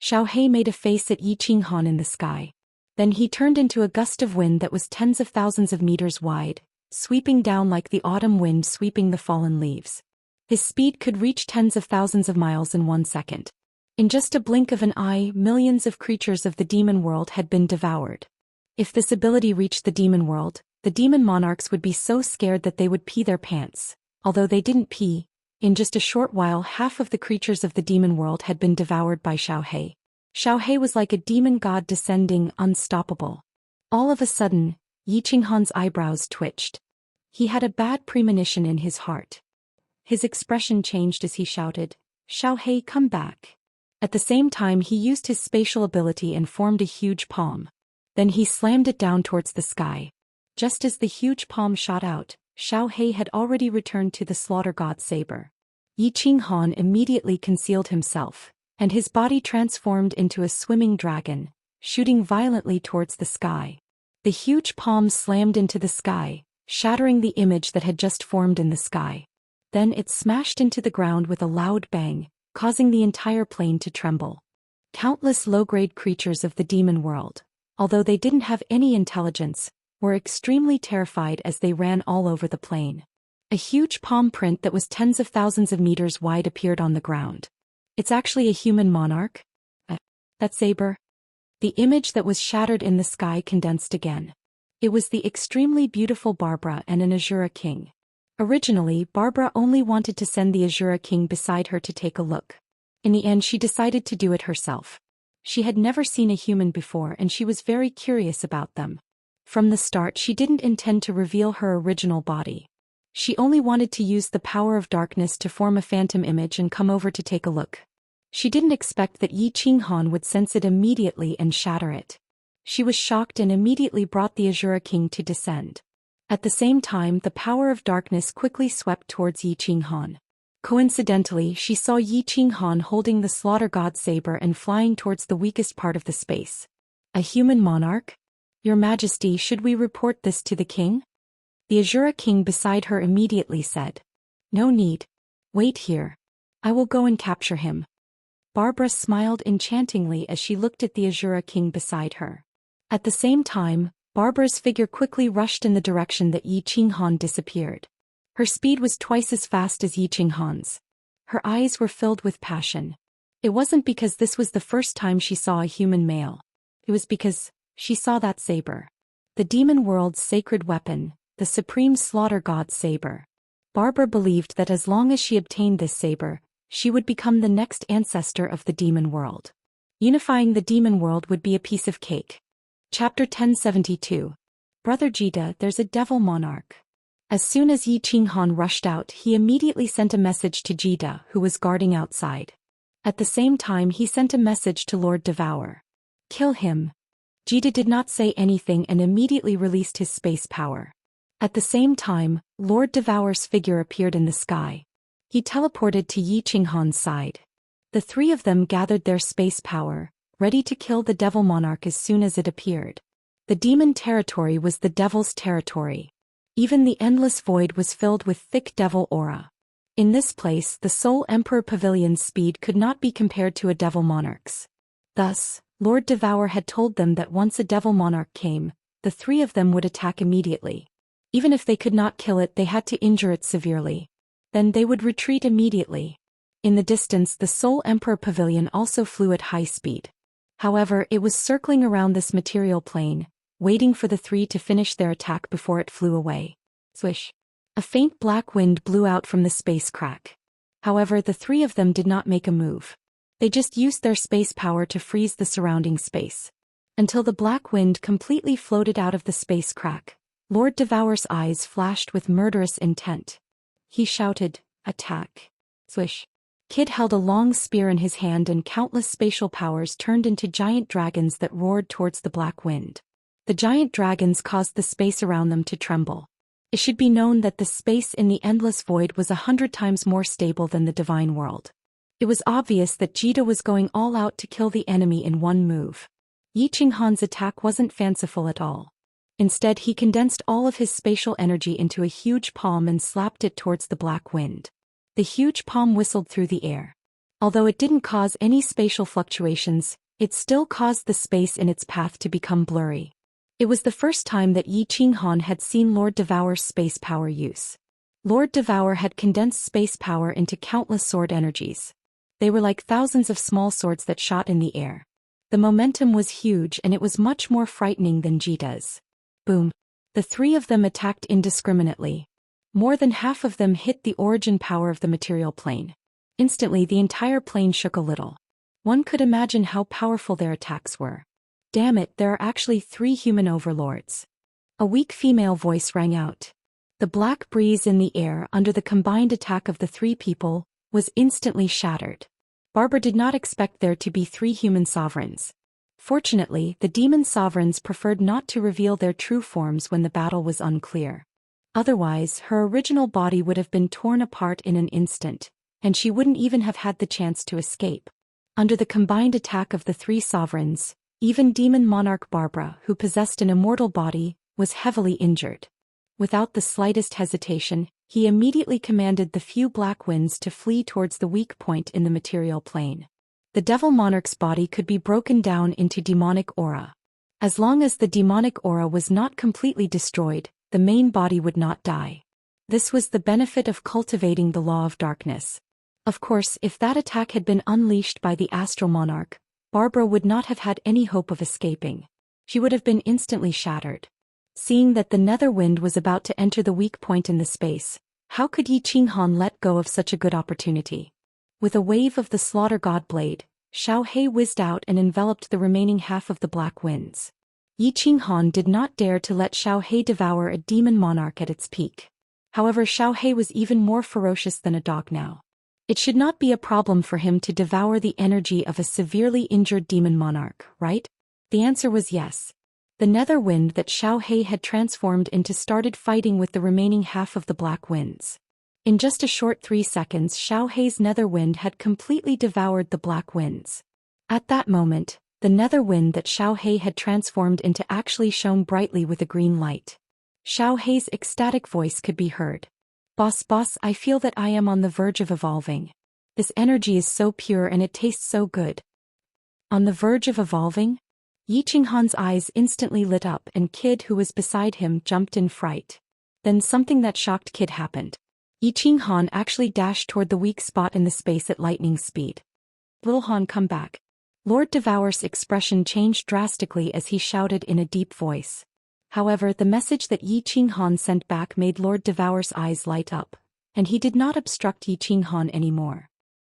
Xiaohei made a face at Yi Qinghan in the sky. Then he turned into a gust of wind that was tens of thousands of meters wide, sweeping down like the autumn wind sweeping the fallen leaves. His speed could reach tens of thousands of miles in 1 second. In just a blink of an eye, millions of creatures of the demon world had been devoured. If this ability reached the demon world, the demon monarchs would be so scared that they would pee their pants. Although they didn't pee, in just a short while half of the creatures of the demon world had been devoured by Xiaohei. Xiaohei was like a demon god descending, unstoppable. All of a sudden, Yi Qinghan's eyebrows twitched. He had a bad premonition in his heart. His expression changed as he shouted, "Xiaohei, come back." At the same time, he used his spatial ability and formed a huge palm. Then he slammed it down towards the sky. Just as the huge palm shot out, Xiaohei had already returned to the slaughter god saber. Yi Qinghan immediately concealed himself, and his body transformed into a swimming dragon, shooting violently towards the sky. The huge palm slammed into the sky, shattering the image that had just formed in the sky. Then it smashed into the ground with a loud bang, causing the entire plane to tremble. Countless low-grade creatures of the demon world, although they didn't have any intelligence, were extremely terrified as they ran all over the plane. A huge palm print that was tens of thousands of meters wide appeared on the ground. It's actually a human monarch? That saber? The image that was shattered in the sky condensed again. It was the extremely beautiful Barbara and an Azura king. Originally, Barbara only wanted to send the Azura King beside her to take a look. In the end, she decided to do it herself. She had never seen a human before and she was very curious about them. From the start, she didn't intend to reveal her original body. She only wanted to use the power of darkness to form a phantom image and come over to take a look. She didn't expect that Yi Qinghan would sense it immediately and shatter it. She was shocked and immediately brought the Azura King to descend. At the same time, the power of darkness quickly swept towards Yi Qinghan. Coincidentally, she saw Yi Qinghan holding the Slaughter God saber and flying towards the weakest part of the space. A human monarch? Your Majesty, should we report this to the king? The Azura King beside her immediately said. No need. Wait here. I will go and capture him. Barbara smiled enchantingly as she looked at the Azura King beside her. At the same time, Barbara's figure quickly rushed in the direction that Yi Qinghan disappeared. Her speed was twice as fast as Yi Qinghan's. Her eyes were filled with passion. It wasn't because this was the first time she saw a human male. It was because she saw that saber. The demon world's sacred weapon, the supreme slaughter god's saber. Barbara believed that as long as she obtained this saber, she would become the next ancestor of the demon world. Unifying the demon world would be a piece of cake. Chapter 1072. Brother Jita, there's a devil monarch. As soon as Yi Qinghan rushed out, he immediately sent a message to Jita, who was guarding outside. At the same time, he sent a message to Lord Devour. Kill him. Jita did not say anything and immediately released his space power. At the same time, Lord Devour's figure appeared in the sky. He teleported to Yi Qinghan's side. The three of them gathered their space power, ready to kill the devil monarch as soon as it appeared. The demon territory was the devil's territory. Even the endless void was filled with thick devil aura. In this place, the Soul Emperor Pavilion's speed could not be compared to a devil monarch's. Thus, Lord Devour had told them that once a devil monarch came, the three of them would attack immediately. Even if they could not kill it, they had to injure it severely. Then they would retreat immediately. In the distance, the Soul Emperor Pavilion also flew at high speed. However, it was circling around this material plane, waiting for the three to finish their attack before it flew away. Swish! A faint black wind blew out from the space crack. However, the three of them did not make a move. They just used their space power to freeze the surrounding space. Until the black wind completely floated out of the space crack, Lord Devour's eyes flashed with murderous intent. He shouted, "Attack!" Swish! Kid held a long spear in his hand and countless spatial powers turned into giant dragons that roared towards the black wind. The giant dragons caused the space around them to tremble. It should be known that the space in the endless void was 100 times more stable than the divine world. It was obvious that Jita was going all out to kill the enemy in one move. Yi Qinghan's attack wasn't fanciful at all. Instead, he condensed all of his spatial energy into a huge palm and slapped it towards the black wind. The huge palm whistled through the air. Although it didn't cause any spatial fluctuations, it still caused the space in its path to become blurry. It was the first time that Yi Qinghan had seen Lord Devour's space power use. Lord Devour had condensed space power into countless sword energies. They were like thousands of small swords that shot in the air. The momentum was huge and it was much more frightening than Jita's. Boom! The three of them attacked indiscriminately. More than half of them hit the origin power of the material plane. Instantly, the entire plane shook a little. One could imagine how powerful their attacks were. Damn it, there are actually 3 human overlords. A weak female voice rang out. The black breeze in the air under the combined attack of the 3 people was instantly shattered. Barbara did not expect there to be 3 human sovereigns. Fortunately, the demon sovereigns preferred not to reveal their true forms when the battle was unclear. Otherwise, her original body would have been torn apart in an instant, and she wouldn't even have had the chance to escape. Under the combined attack of the 3 sovereigns, even demon monarch Barbara, who possessed an immortal body, was heavily injured. Without the slightest hesitation, he immediately commanded the few black winds to flee towards the weak point in the material plane. The devil monarch's body could be broken down into demonic aura. As long as the demonic aura was not completely destroyed, the main body would not die. This was the benefit of cultivating the law of darkness. Of course, if that attack had been unleashed by the astral monarch, Barbara would not have had any hope of escaping. She would have been instantly shattered. Seeing that the nether wind was about to enter the weak point in the space, How could Yi Qinghan let go of such a good opportunity? With a wave of the slaughter god blade, Xiao He whizzed out and enveloped the remaining half of the black winds. Yi Qinghan did not dare to let Xiao He devour a demon monarch at its peak. However, Xiao He was even more ferocious than a dog now. It should not be a problem for him to devour the energy of a severely injured demon monarch, right? The answer was yes. The nether wind that Xiao He had transformed into started fighting with the remaining half of the black winds. In just a short 3 seconds, Xiao He's nether wind had completely devoured the black winds. At that moment, the nether wind that Xiao He had transformed into actually shone brightly with a green light. Xiao He's ecstatic voice could be heard. Boss, I feel that I am on the verge of evolving. This energy is so pure and it tastes so good. On the verge of evolving? Yi Qinghan's eyes instantly lit up and Kid who was beside him jumped in fright. Then something that shocked Kid happened. Yi Qinghan actually dashed toward the weak spot in the space at lightning speed. Lil Han, come back. Lord Devour's expression changed drastically as he shouted in a deep voice. However, the message that Yi Qinghan sent back made Lord Devour's eyes light up, and he did not obstruct Yi Qinghan anymore.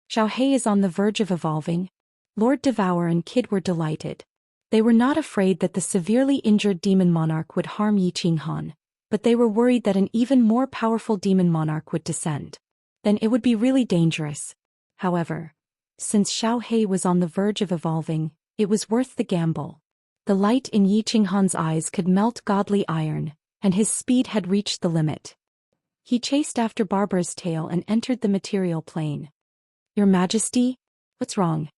Xiao He is on the verge of evolving. Lord Devour and Kid were delighted. They were not afraid that the severely injured demon monarch would harm Yi Qinghan, but they were worried that an even more powerful demon monarch would descend. Then it would be really dangerous. However, since Xiao He was on the verge of evolving, it was worth the gamble. The light in Yi Qinghan's eyes could melt godly iron, and his speed had reached the limit. He chased after Barbara's tail and entered the material plane. Your Majesty? What's wrong?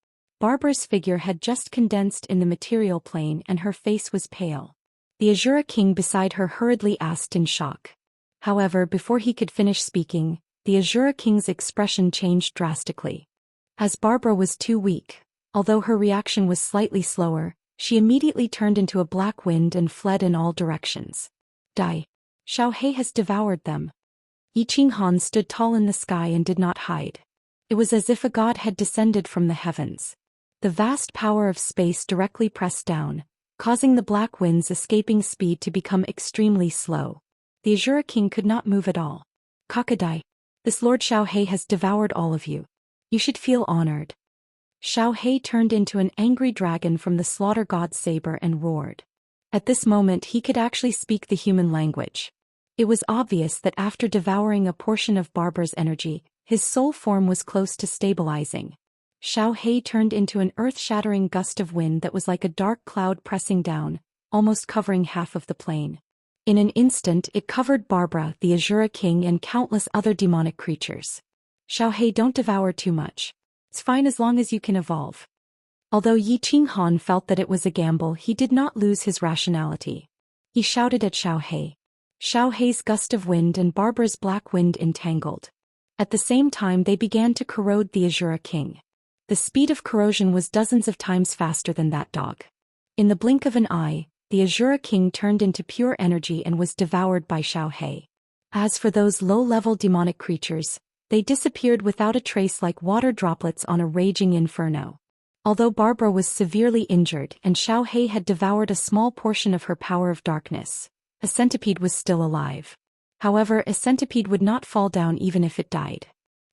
Barbara's figure had just condensed in the material plane and her face was pale. The Azura King beside her hurriedly asked in shock. However, before he could finish speaking, the Azura King's expression changed drastically. As Barbara was too weak, although her reaction was slightly slower, she immediately turned into a black wind and fled in all directions. Die. Xiao He has devoured them. Yi Qinghan stood tall in the sky and did not hide. It was as if a god had descended from the heavens. The vast power of space directly pressed down, causing the black wind's escaping speed to become extremely slow. The Azura King could not move at all. Kakadai. This Lord Xiao He has devoured all of you. You should feel honored. Xiao He turned into an angry dragon from the slaughter god's saber and roared. At this moment he could actually speak the human language. It was obvious that after devouring a portion of Barbara's energy, his soul form was close to stabilizing. Xiao He turned into an earth-shattering gust of wind that was like a dark cloud pressing down, almost covering half of the plane. In an instant it covered Barbara, the Azura King and countless other demonic creatures. Xiao He, don't devour too much. It's fine as long as you can evolve. Although Yi Qinghan felt that it was a gamble, he did not lose his rationality. He shouted at Xiao He. Xiao He's gust of wind and Barbara's black wind entangled. At the same time they began to corrode the Azura King. The speed of corrosion was dozens of times faster than that dog. In the blink of an eye, the Azura King turned into pure energy and was devoured by Xiao He. As for those low-level demonic creatures, they disappeared without a trace like water droplets on a raging inferno. Although Barbara was severely injured and Xiao He had devoured a small portion of her power of darkness, a centipede was still alive. However, a centipede would not fall down even if it died.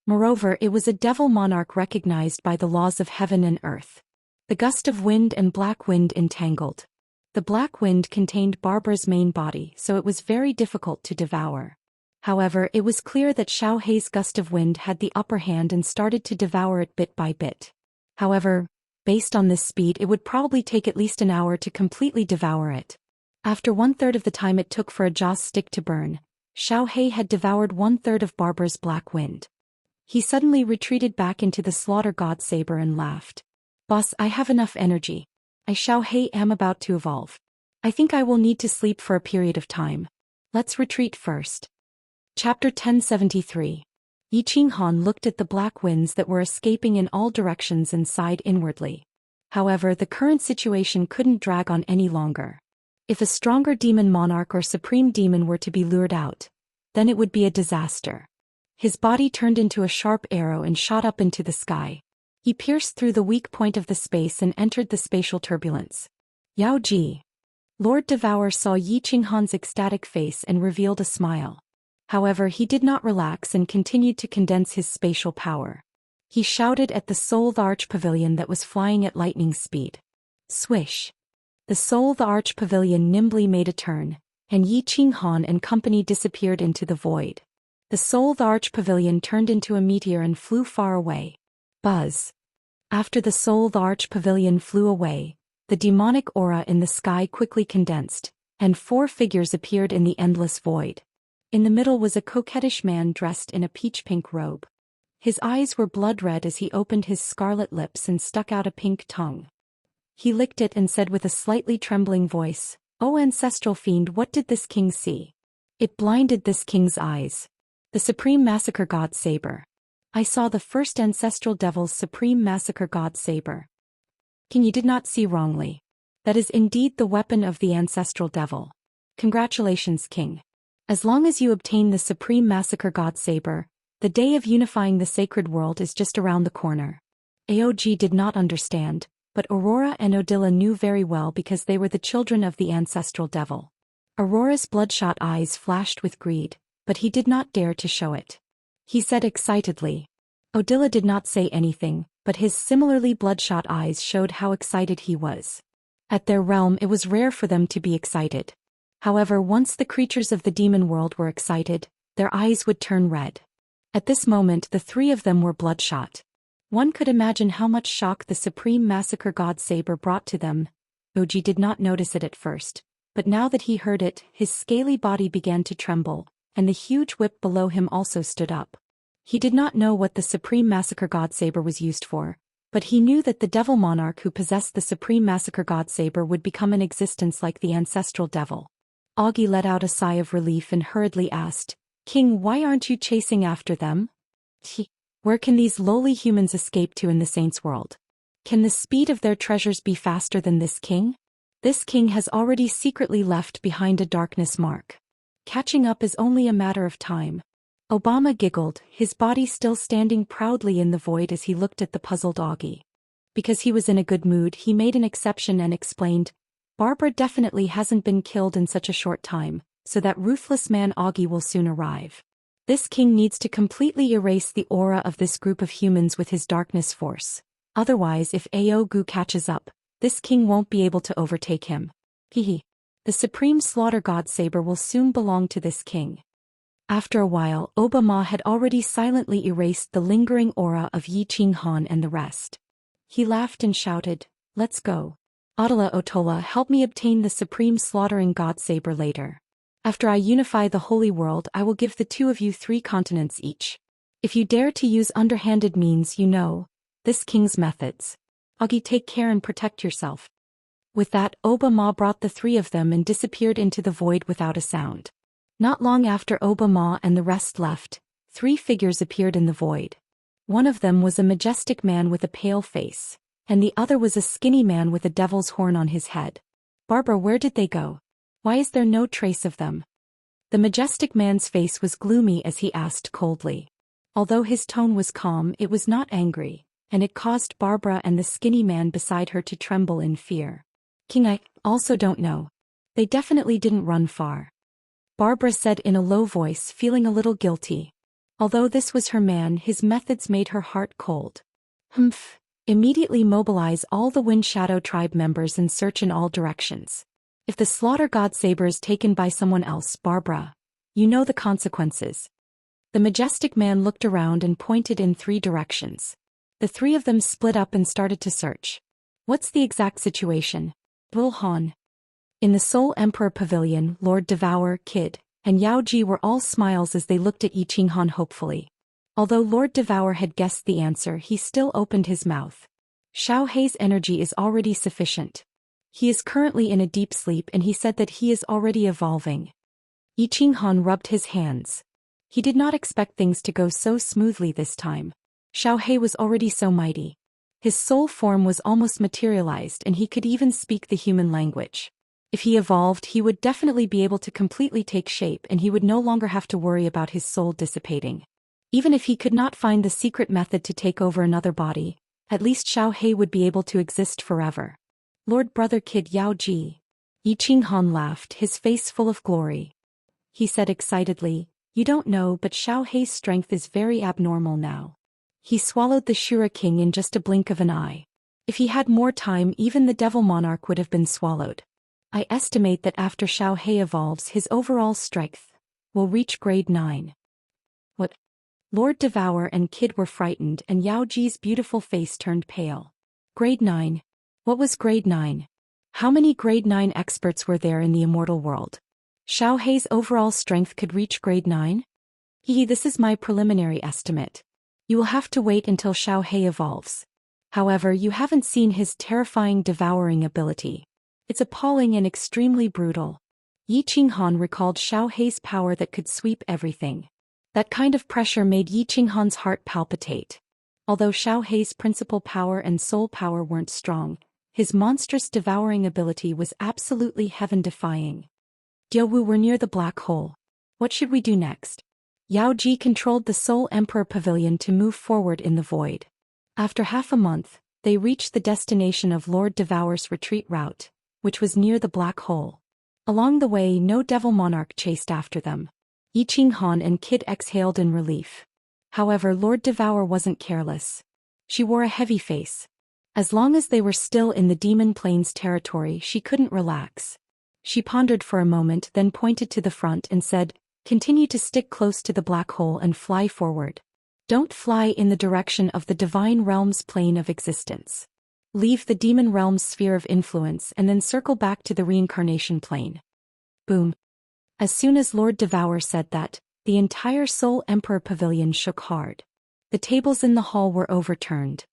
Moreover, it was a devil monarch recognized by the laws of heaven and earth. The gust of wind and black wind entangled. The black wind contained Barbara's main body, so it was very difficult to devour. However, it was clear that Xiao He's gust of wind had the upper hand and started to devour it bit by bit. However, based on this speed, it would probably take at least an hour to completely devour it. After 1/3 of the time it took for a joss stick to burn, Xiao He had devoured 1/3 of Barbara's black wind. He suddenly retreated back into the slaughter god saber and laughed. Boss, I have enough energy. I Xiao He am about to evolve. I think I will need to sleep for a period of time. Let's retreat first. Chapter 1073. Yi Qinghan looked at the black winds that were escaping in all directions and sighed inwardly. However, the current situation couldn't drag on any longer. If a stronger demon monarch or supreme demon were to be lured out, then it would be a disaster. His body turned into a sharp arrow and shot up into the sky. He pierced through the weak point of the space and entered the spatial turbulence. Yao Ji. Lord Devour saw Yi Qinghan's ecstatic face and revealed a smile. However, he did not relax and continued to condense his spatial power. He shouted at the Soul the Arch Pavilion that was flying at lightning speed. Swish! The Soul the Arch Pavilion nimbly made a turn, and Yi Qinghan and company disappeared into the void. The Soul the Arch Pavilion turned into a meteor and flew far away. Buzz! After the Soul the Arch Pavilion flew away, the demonic aura in the sky quickly condensed, and 4 figures appeared in the endless void. In the middle was a coquettish man dressed in a peach-pink robe. His eyes were blood-red as he opened his scarlet lips and stuck out a pink tongue. He licked it and said with a slightly trembling voice, "O ancestral fiend, what did this king see? It blinded this king's eyes. The supreme massacre god saber. I saw the first ancestral devil's supreme massacre god saber." "King, you did not see wrongly. That is indeed the weapon of the ancestral devil. Congratulations, king. As long as you obtain the supreme massacre god saber, the day of unifying the sacred world is just around the corner." Aog did not understand, but Aurora and Odila knew very well because they were the children of the ancestral devil. Aurora's bloodshot eyes flashed with greed, but he did not dare to show it. He said excitedly. Odila did not say anything, but his similarly bloodshot eyes showed how excited he was. At their realm it was rare for them to be excited. However, once the creatures of the demon world were excited, their eyes would turn red. At this moment the 3 of them were bloodshot. One could imagine how much shock the supreme massacre god saber brought to them. Oji did not notice it at first, but now that he heard it, his scaly body began to tremble, and the huge whip below him also stood up. He did not know what the supreme massacre god saber was used for, but he knew that the devil monarch who possessed the supreme massacre god saber would become in existence like the ancestral devil. Augie let out a sigh of relief and hurriedly asked, "King, why aren't you chasing after them? Where can these lowly humans escape to in the saints' world? Can the speed of their treasures be faster than this king? This king has already secretly left behind a darkness mark. Catching up is only a matter of time." Obama giggled, his body still standing proudly in the void as he looked at the puzzled Augie. Because he was in a good mood, he made an exception and explained, "Barbara definitely hasn't been killed in such a short time, so that ruthless man Augie will soon arrive. This king needs to completely erase the aura of this group of humans with his darkness force. Otherwise, if Aogu catches up, this king won't be able to overtake him. Hehe. The supreme slaughter god saber will soon belong to this king." After a while, Obama had already silently erased the lingering aura of Yi Qinghan and the rest. He laughed and shouted, "Let's go. Adala Otola, help me obtain the supreme slaughtering god saber later. After I unify the holy world, I will give the 2 of you 3 continents each. If you dare to use underhanded means, you know this king's methods. Augie, take care and protect yourself." With that, Obama brought the 3 of them and disappeared into the void without a sound. Not long after Obama and the rest left, 3 figures appeared in the void. One of them was a majestic man with a pale face, and the other was a skinny man with a devil's horn on his head. "Barbara, where did they go? Why is there no trace of them?" The majestic man's face was gloomy as he asked coldly. Although his tone was calm, it was not angry, and it caused Barbara and the skinny man beside her to tremble in fear. "King, I also don't know. They definitely didn't run far," Barbara said in a low voice, feeling a little guilty. Although this was her man, his methods made her heart cold. "Humph. Immediately mobilize all the Wind Shadow tribe members and search in all directions. If the slaughter god saber is taken by someone else, Barbara, you know the consequences." The majestic man looked around and pointed in 3 directions. The 3 of them split up and started to search. "What's the exact situation?" "Bulhan." In the Soul Emperor Pavilion, Lord Devour, Kid, and Yao Ji were all smiles as they looked at Yi Qinghan hopefully. Although Lord Devour had guessed the answer, he still opened his mouth. "Xiao Hei's energy is already sufficient. He is currently in a deep sleep and he said that he is already evolving." Yi Qinghan rubbed his hands. He did not expect things to go so smoothly this time. Xiao Hei was already so mighty. His soul form was almost materialized and he could even speak the human language. If he evolved, he would definitely be able to completely take shape and he would no longer have to worry about his soul dissipating. Even if he could not find the secret method to take over another body, at least Xiao Hei would be able to exist forever. "Lord Brother Kid Yao Ji." Yi Qinghan laughed, his face full of glory. He said excitedly, You don't know, but Xiao Hei's strength is very abnormal now. He swallowed the Shura King in just a blink of an eye. If he had more time, even the Devil Monarch would have been swallowed. I estimate that after Xiao Hei evolves, his overall strength will reach grade 9. What? Lord Devour and Kid were frightened, and Yao Ji's beautiful face turned pale. Grade 9? What was grade 9? How many grade 9 experts were there in the immortal world? Xiao Hei's overall strength could reach grade 9? This is my preliminary estimate. You will have to wait until Xiao Hei evolves. However, you haven't seen his terrifying devouring ability. It's appalling and extremely brutal. Yi Qinghan recalled Xiao Hei's power that could sweep everything. That kind of pressure made Yi Qinghan's heart palpitate. Although Xiao Hei's principal power and soul power weren't strong, his monstrous devouring ability was absolutely heaven-defying. Diaowu were near the black hole. What should we do next? Yao Ji controlled the Soul Emperor Pavilion to move forward in the void. After half a month, they reached the destination of Lord Devour's retreat route, which was near the black hole. Along the way, no Devil Monarch chased after them. Yi Qinghan and Kid exhaled in relief. However, Lord Devour wasn't careless. She wore a heavy face. As long as they were still in the Demon Plains territory, she couldn't relax. She pondered for a moment, then pointed to the front and said, "Continue to stick close to the black hole and fly forward. Don't fly in the direction of the Divine Realm's plane of existence. Leave the Demon Realm's sphere of influence and then circle back to the reincarnation plane." Boom. As soon as Lord Devour said that, the entire Soul Emperor Pavilion shook hard. The tables in the hall were overturned.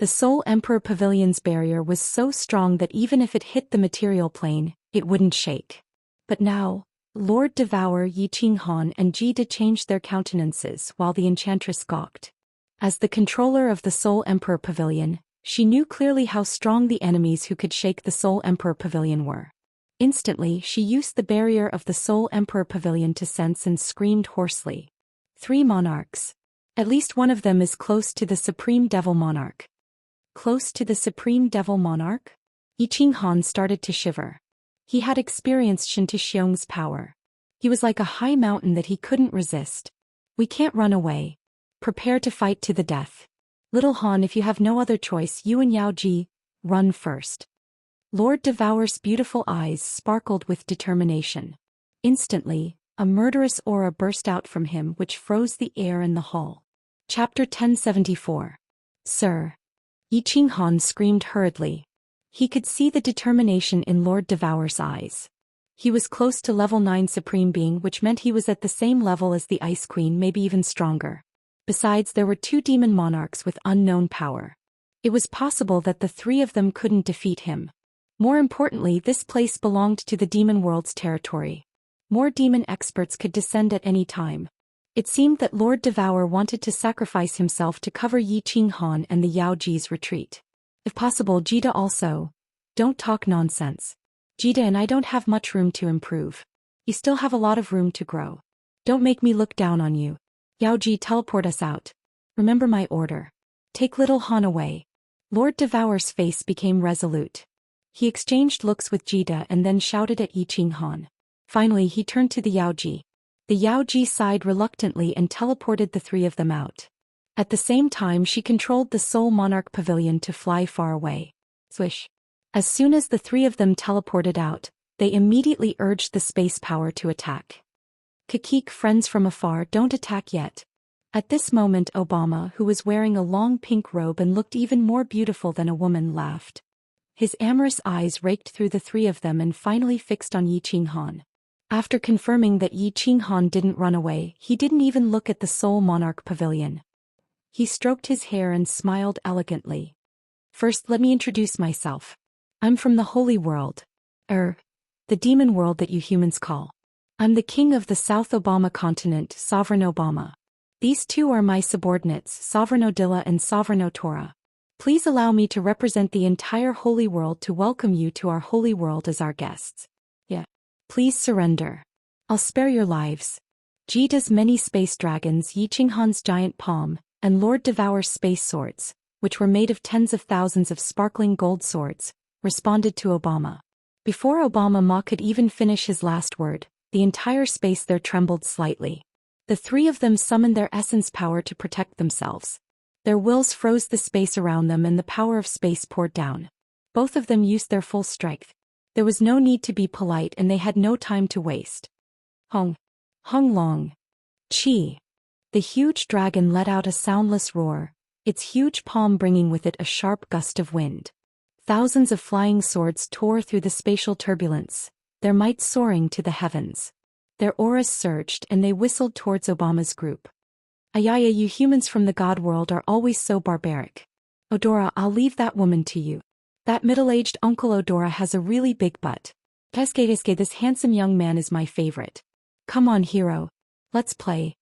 The Soul Emperor Pavilion's barrier was so strong that even if it hit the material plane, it wouldn't shake. But now, Lord Devour, Yi Qinghan and Jida changed their countenances while the enchantress gawked. As the controller of the Soul Emperor Pavilion, she knew clearly how strong the enemies who could shake the Soul Emperor Pavilion were. Instantly, she used the barrier of the Soul Emperor Pavilion to sense and screamed hoarsely. 3 monarchs. At least one of them is close to the Supreme Devil Monarch. Close to the Supreme Devil Monarch? Yi Qinghan started to shiver. He had experienced Shen Tixiong's power. He was like a high mountain that he couldn't resist. We can't run away. Prepare to fight to the death. Little Han, if you have no other choice, you and Yao Ji, run first. Lord Devour's beautiful eyes sparkled with determination. Instantly, a murderous aura burst out from him which froze the air in the hall. Chapter 1074. Sir. Yi Qinghan screamed hurriedly. He could see the determination in Lord Devour's eyes. He was close to level 9 Supreme Being, which meant he was at the same level as the Ice Queen, maybe even stronger. Besides, there were 2 demon monarchs with unknown power. It was possible that the 3 of them couldn't defeat him. More importantly, this place belonged to the demon world's territory. More demon experts could descend at any time. It seemed that Lord Devour wanted to sacrifice himself to cover Yi Qinghan and the Yao Ji's retreat. If possible, Jida also. Don't talk nonsense. Jida and I don't have much room to improve. You still have a lot of room to grow. Don't make me look down on you. Yao Ji, teleport us out. Remember my order. Take little Han away. Lord Devour's face became resolute. He exchanged looks with Jida and then shouted at Yi Qinghan. Finally, he turned to the Yao Ji. The Yao Ji sighed reluctantly and teleported the 3 of them out. At the same time, she controlled the Soul Monarch Pavilion to fly far away. Swish. As soon as the 3 of them teleported out, they immediately urged the space power to attack. Kikik, friends from afar, don't attack yet. At this moment, Obama, who was wearing a long pink robe and looked even more beautiful than a woman, laughed. His amorous eyes raked through the 3 of them and finally fixed on Yi Qinghan. After confirming that Yi Qinghan didn't run away, he didn't even look at the Soul Monarch Pavilion. He stroked his hair and smiled elegantly. First, let me introduce myself. I'm from the Holy World. The demon world that you humans call. I'm the king of the South Obama continent, Sovereign Obama. These 2 are my subordinates, Sovereign Odilla and Sovereign Otora. Please allow me to represent the entire Holy World to welcome you to our Holy World as our guests. Yeah. Please surrender. I'll spare your lives. Jida's many space dragons, Yi Qinghan's giant palm, and Lord Devour's space swords, which were made of tens of thousands of sparkling gold swords, responded to Obama. Before Obama Ma could even finish his last word, the entire space there trembled slightly. The three of them summoned their essence power to protect themselves. Their wills froze the space around them and the power of space poured down. Both of them used their full strength. There was no need to be polite and they had no time to waste. Hung. Hung long. Chi. The huge dragon let out a soundless roar, its huge palm bringing with it a sharp gust of wind. Thousands of flying swords tore through the spatial turbulence, their might soaring to the heavens. Their auras surged and they whistled towards Obama's group. Ayaya, you humans from the god world are always so barbaric. Odora, I'll leave that woman to you. That middle-aged Uncle Odora has a really big butt. Keske, this handsome young man is my favorite. Come on, hero. Let's play.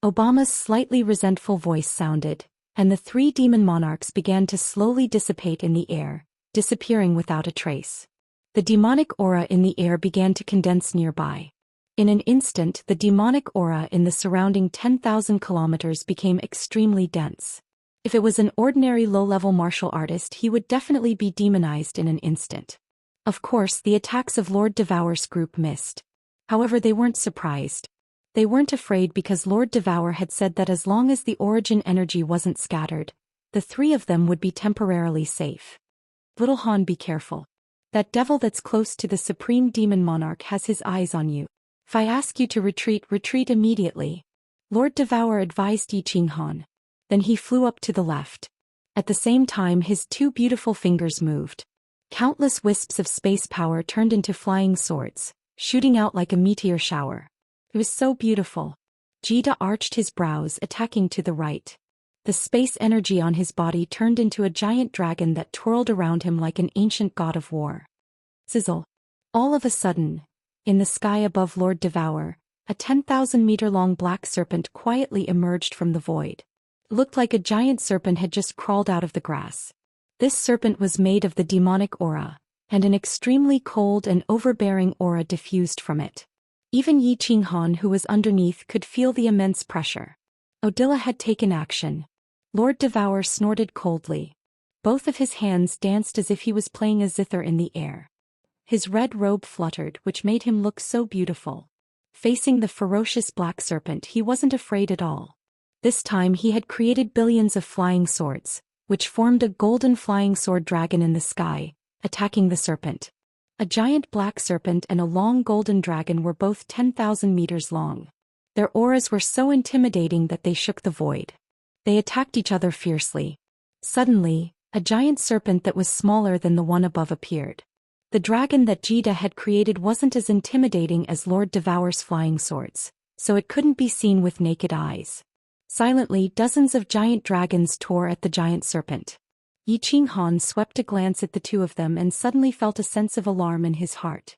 Obama's slightly resentful voice sounded, and the three demon monarchs began to slowly dissipate in the air, disappearing without a trace. The demonic aura in the air began to condense nearby. In an instant, the demonic aura in the surrounding 10,000 kilometers became extremely dense. If it was an ordinary low-level martial artist, he would definitely be demonized in an instant. Of course, the attacks of Lord Devour's group missed. However, they weren't surprised. They weren't afraid because Lord Devour had said that as long as the origin energy wasn't scattered, the three of them would be temporarily safe. Little Han, be careful. That devil that's close to the Supreme Demon Monarch has his eyes on you. If I ask you to retreat, retreat immediately. Lord Devour advised Yi Qinghan. Then he flew up to the left. At the same time, his two beautiful fingers moved. Countless wisps of space power turned into flying swords, shooting out like a meteor shower. It was so beautiful. Jida arched his brows, attacking to the right. The space energy on his body turned into a giant dragon that twirled around him like an ancient god of war. Sizzle. All of a sudden, in the sky above Lord Devour, a 10,000-meter-long black serpent quietly emerged from the void. It looked like a giant serpent had just crawled out of the grass. This serpent was made of the demonic aura, and an extremely cold and overbearing aura diffused from it. Even Yi Qinghan, who was underneath, could feel the immense pressure. Odila had taken action. Lord Devour snorted coldly. Both of his hands danced as if he was playing a zither in the air. His red robe fluttered, which made him look so beautiful. Facing the ferocious black serpent, he wasn't afraid at all. This time he had created billions of flying swords, which formed a golden flying sword dragon in the sky, attacking the serpent. A giant black serpent and a long golden dragon were both 10,000 meters long. Their auras were so intimidating that they shook the void. They attacked each other fiercely. Suddenly, a giant serpent that was smaller than the one above appeared. The dragon that Jida had created wasn't as intimidating as Lord Devour's flying swords, so it couldn't be seen with naked eyes. Silently, dozens of giant dragons tore at the giant serpent. Yi Qinghan swept a glance at the two of them and suddenly felt a sense of alarm in his heart.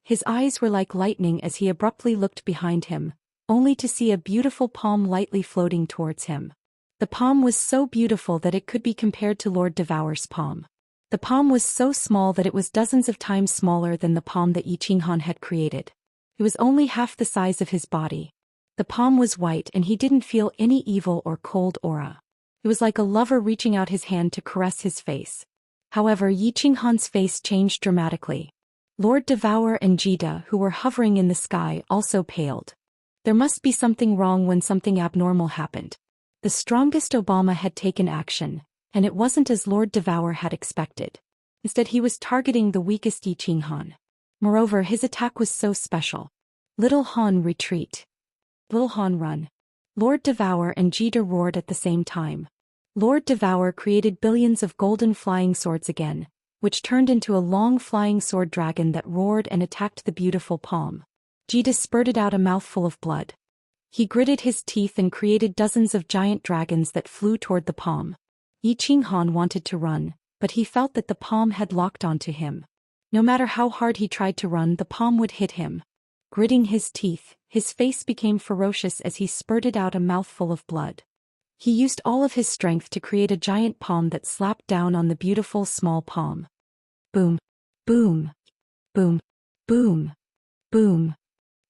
His eyes were like lightning as he abruptly looked behind him, only to see a beautiful palm lightly floating towards him. The palm was so beautiful that it could be compared to Lord Devour's palm. The palm was so small that it was dozens of times smaller than the palm that Yi Qinghan had created. It was only half the size of his body. The palm was white and he didn't feel any evil or cold aura. It was like a lover reaching out his hand to caress his face. However, Yi Qinghan's face changed dramatically. Lord Devour and Jida, who were hovering in the sky, also paled. There must be something wrong when something abnormal happened. The strongest Obama had taken action, and it wasn't as Lord Devour had expected. Instead, he was targeting the weakest Yi Qinghan. Moreover, his attack was so special. Little Han, retreat. Little Han, run. Lord Devour and Jida roared at the same time. Lord Devour created billions of golden flying swords again, which turned into a long flying sword dragon that roared and attacked the beautiful palm. Jida spurted out a mouthful of blood. He gritted his teeth and created dozens of giant dragons that flew toward the palm. Yi Qinghan wanted to run, but he felt that the palm had locked onto him. No matter how hard he tried to run, the palm would hit him. Gritting his teeth, his face became ferocious as he spurted out a mouthful of blood. He used all of his strength to create a giant palm that slapped down on the beautiful small palm. Boom, boom, boom, boom, boom.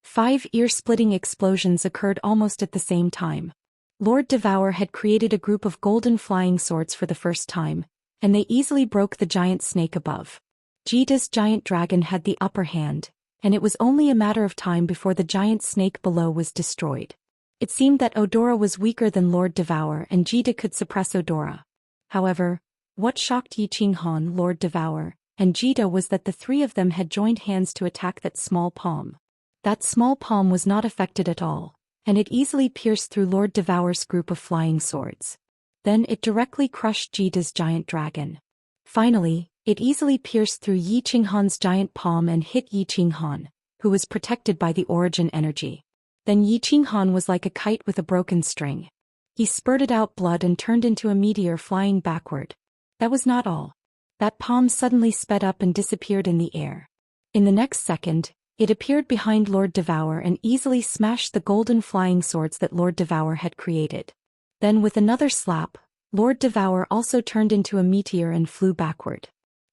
5 ear-splitting explosions occurred almost at the same time. Lord Devour had created a group of golden flying swords for the first time, and they easily broke the giant snake above. Jida's giant dragon had the upper hand, and it was only a matter of time before the giant snake below was destroyed. It seemed that Odora was weaker than Lord Devour and Jida could suppress Odora. However, what shocked Yi Qinghan, Lord Devour, and Jida was that the three of them had joined hands to attack that small palm. That small palm was not affected at all, and it easily pierced through Lord Devour's group of flying swords. Then it directly crushed Jida's giant dragon. Finally, it easily pierced through Yi Qinghan's giant palm and hit Yi Qinghan, who was protected by the origin energy. Then Yi Qinghan was like a kite with a broken string. He spurted out blood and turned into a meteor flying backward. That was not all. That palm suddenly sped up and disappeared in the air. In the next second, it appeared behind Lord Devour and easily smashed the golden flying swords that Lord Devour had created. Then with another slap, Lord Devour also turned into a meteor and flew backward.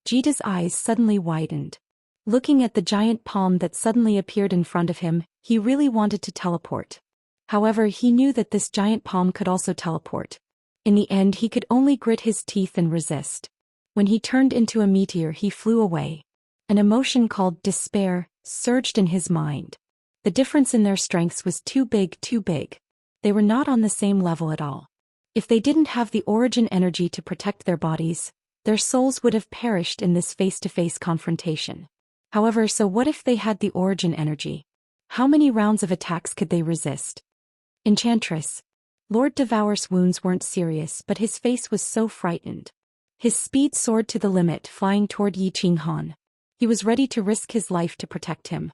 Jida's eyes suddenly widened. Looking at the giant palm that suddenly appeared in front of him, he really wanted to teleport. However, he knew that this giant palm could also teleport. In the end, he could only grit his teeth and resist. When he turned into a meteor, he flew away. An emotion called despair surged in his mind. The difference in their strengths was too big. They were not on the same level at all. If they didn't have the origin energy to protect their bodies, their souls would have perished in this face-to-face confrontation. However, so what if they had the origin energy? How many rounds of attacks could they resist? Enchantress. Lord Devour's wounds weren't serious, but his face was so frightened. His speed soared to the limit, flying toward Yi Qinghan. He was ready to risk his life to protect him.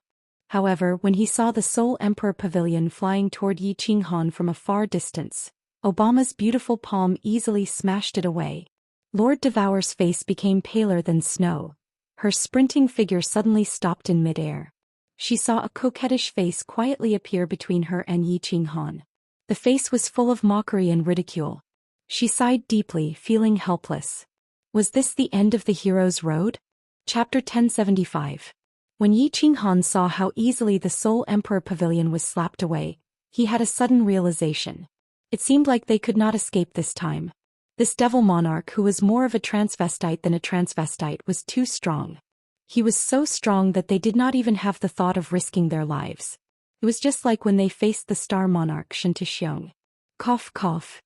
However, when he saw the Soul Emperor Pavilion flying toward Yi Qinghan from a far distance, Obama's beautiful palm easily smashed it away. Lord Devour's face became paler than snow. Her sprinting figure suddenly stopped in midair. She saw a coquettish face quietly appear between her and Yi Qinghan. The face was full of mockery and ridicule. She sighed deeply, feeling helpless. Was this the end of the hero's road? Chapter 1075. When Yi Qinghan saw how easily the Soul Emperor Pavilion was slapped away, he had a sudden realization. It seemed like they could not escape this time. This devil monarch, who was more of a transvestite than a transvestite, was too strong. He was so strong that they did not even have the thought of risking their lives. It was just like when they faced the star monarch Xianxia. Cough, cough.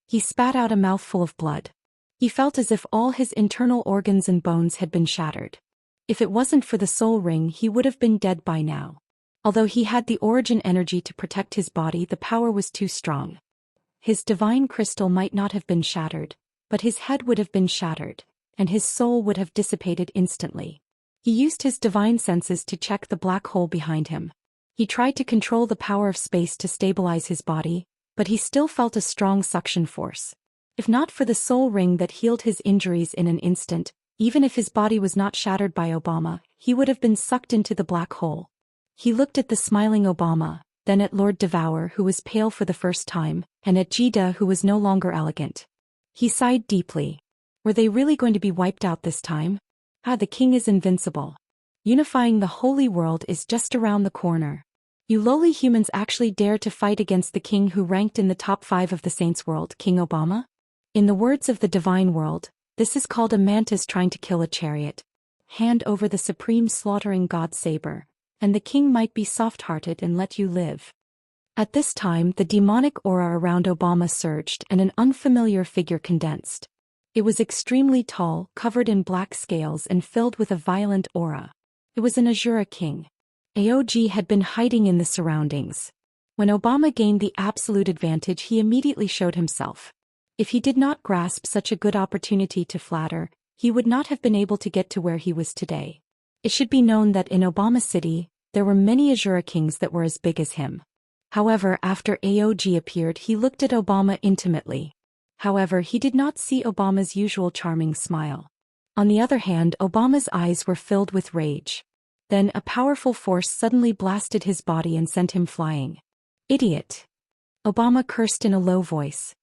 He spat out a mouthful of blood. He felt as if all his internal organs and bones had been shattered. If it wasn't for the soul ring, he would have been dead by now. Although he had the origin energy to protect his body, the power was too strong. His divine crystal might not have been shattered, but his head would have been shattered, and his soul would have dissipated instantly. He used his divine senses to check the black hole behind him. He tried to control the power of space to stabilize his body, but he still felt a strong suction force. If not for the soul ring that healed his injuries in an instant, even if his body was not shattered by Obama, he would have been sucked into the black hole. He looked at the smiling Obama, then at Lord Devour, who was pale for the first time, and at Jida, who was no longer elegant. He sighed deeply. Were they really going to be wiped out this time? The king is invincible. Unifying the holy world is just around the corner. You lowly humans actually dare to fight against the king who ranked in the top 5 of the saints' world, King Obama? In the words of the divine world, this is called a mantis trying to kill a chariot. Hand over the supreme slaughtering god saber, and the king might be soft-hearted and let you live. At this time, the demonic aura around Obama surged and an unfamiliar figure condensed. It was extremely tall, covered in black scales and filled with a violent aura. It was an Azura king. AOG had been hiding in the surroundings. When Obama gained the absolute advantage, he immediately showed himself. If he did not grasp such a good opportunity to flatter, he would not have been able to get to where he was today. It should be known that in Obama City, there were many Azura kings that were as big as him. However, after AOG appeared, he looked at Obama intimately. However, he did not see Obama's usual charming smile. On the other hand, Obama's eyes were filled with rage. Then a powerful force suddenly blasted his body and sent him flying. Idiot! Obama cursed in a low voice.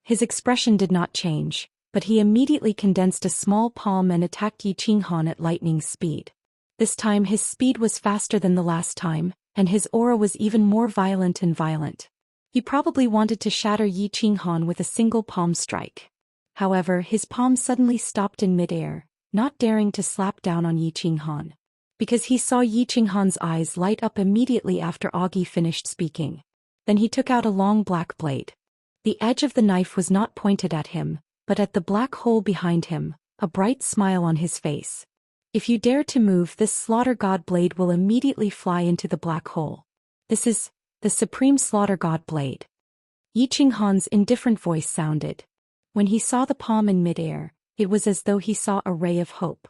His expression did not change, but he immediately condensed a small palm and attacked Yi Qinghan at lightning speed. This time his speed was faster than the last time, and his aura was even more violent and violent. He probably wanted to shatter Yi Qinghan with a single palm strike. However, his palm suddenly stopped in midair, not daring to slap down on Yi Qinghan. Because he saw Yi Qinghan's eyes light up immediately after Augie finished speaking. Then he took out a long black blade. The edge of the knife was not pointed at him, but at the black hole behind him, a bright smile on his face. If you dare to move, this slaughter god blade will immediately fly into the black hole. This is the supreme slaughter god blade. Yi Qinghan's indifferent voice sounded. When he saw the palm in midair, it was as though he saw a ray of hope.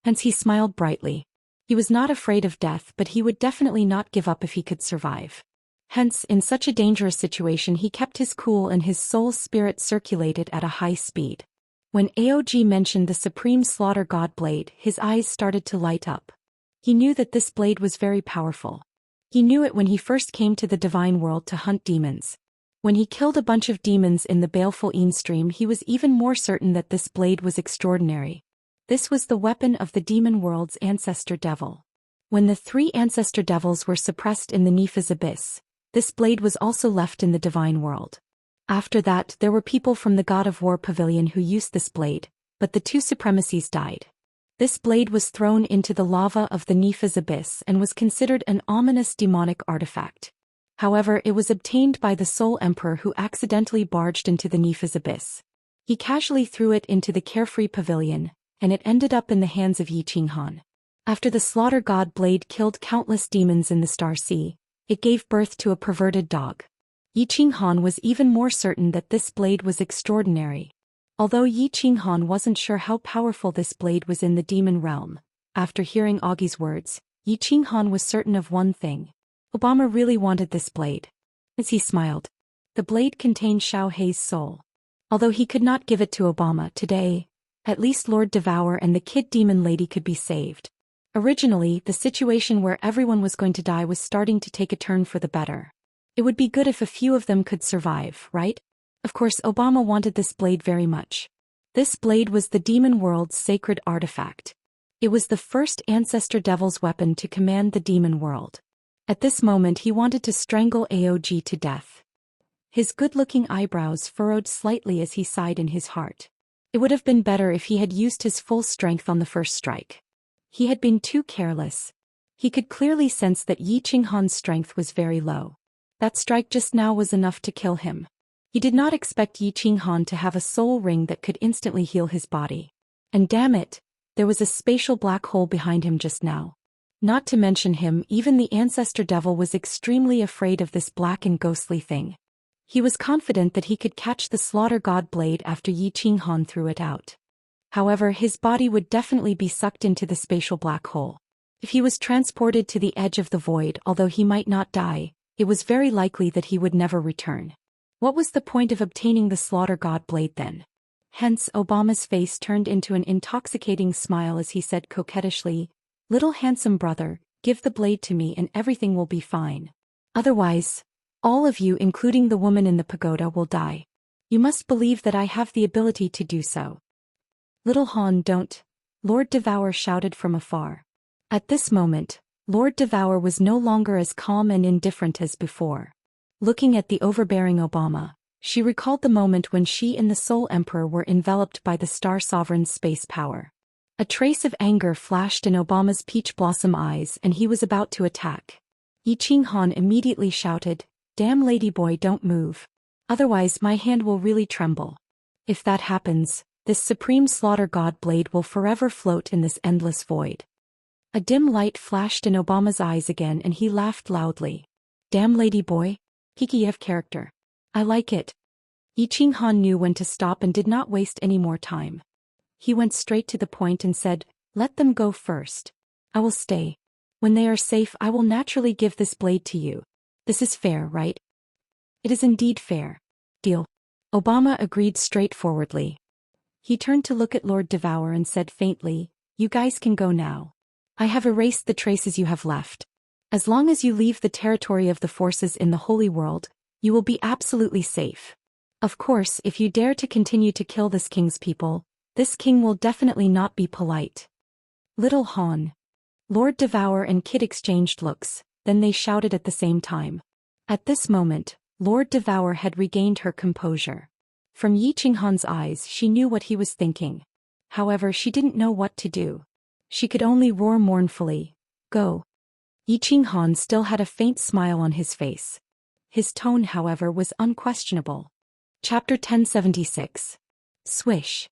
Hence he smiled brightly. He was not afraid of death, but he would definitely not give up if he could survive. Hence, in such a dangerous situation, he kept his cool and his soul spirit circulated at a high speed. When Aog mentioned the supreme slaughter god blade, his eyes started to light up. He knew that this blade was very powerful. He knew it when he first came to the divine world to hunt demons. When he killed a bunch of demons in the baleful Een stream, he was even more certain that this blade was extraordinary. This was the weapon of the demon world's ancestor devil. When the 3 ancestor devils were suppressed in the Nepha's abyss, this blade was also left in the divine world. After that, there were people from the God of War pavilion who used this blade, but the 2 supremacies died. This blade was thrown into the lava of the Nepha's abyss and was considered an ominous demonic artifact. However, it was obtained by the Soul Emperor, who accidentally barged into the Nepha's abyss. He casually threw it into the carefree pavilion, and it ended up in the hands of Yi Qinghan. After the slaughter god blade killed countless demons in the Star Sea, it gave birth to a perverted dog. Yi Qinghan was even more certain that this blade was extraordinary. Although Yi Qinghan wasn't sure how powerful this blade was in the demon realm, after hearing Augie's words, Yi Qinghan was certain of one thing. Obama really wanted this blade. As he smiled, the blade contained Xiao Hei's soul. Although he could not give it to Obama today, at least Lord Devour and the Kid Demon Lady could be saved. Originally, the situation where everyone was going to die was starting to take a turn for the better. It would be good if a few of them could survive, right? Of course, Obama wanted this blade very much. This blade was the demon world's sacred artifact. It was the first ancestor devil's weapon to command the demon world. At this moment, he wanted to strangle Aog to death. His good-looking eyebrows furrowed slightly as he sighed in his heart. It would have been better if he had used his full strength on the first strike. He had been too careless. He could clearly sense that Yi Qinghan's strength was very low. That strike just now was enough to kill him. He did not expect Yi Qinghan to have a soul ring that could instantly heal his body. And damn it, there was a spatial black hole behind him just now. Not to mention him, even the ancestor devil was extremely afraid of this black and ghostly thing. He was confident that he could catch the slaughter god blade after Yi Qinghan threw it out. However, his body would definitely be sucked into the spatial black hole. If he was transported to the edge of the void, although he might not die, it was very likely that he would never return. What was the point of obtaining the slaughter god blade then? Hence, Obama's face turned into an intoxicating smile as he said coquettishly, "Little handsome brother, give the blade to me and everything will be fine. Otherwise, all of you, including the woman in the pagoda, will die. You must believe that I have the ability to do so." "Little Han, don't," Lord Devour shouted from afar. At this moment, Lord Devour was no longer as calm and indifferent as before. Looking at the overbearing Obama, she recalled the moment when she and the Soul Emperor were enveloped by the Star Sovereign's space power. A trace of anger flashed in Obama's peach blossom eyes and he was about to attack. Yi Qinghan immediately shouted, "Damn ladyboy, don't move. Otherwise my hand will really tremble. If that happens, this supreme slaughter god blade will forever float in this endless void." A dim light flashed in Obama's eyes again and he laughed loudly. "Damn ladyboy? Kikiev character. I like it." Yi Qinghan knew when to stop and did not waste any more time. He went straight to the point and said, "Let them go first. I will stay. When they are safe, I will naturally give this blade to you. This is fair, right?" "It is indeed fair. Deal." Obama agreed straightforwardly. He turned to look at Lord Devour and said faintly, "You guys can go now. I have erased the traces you have left. As long as you leave the territory of the forces in the Holy World, you will be absolutely safe. Of course, if you dare to continue to kill this king's people, this king will definitely not be polite." "Little Han." Lord Devour and Kid exchanged looks, then they shouted at the same time. At this moment, Lord Devour had regained her composure. From Yi Qinghan's eyes she knew what he was thinking. However, she didn't know what to do. She could only roar mournfully, "Go." Yi Qinghan still had a faint smile on his face. His tone, however, was unquestionable. Chapter 1076. Swish.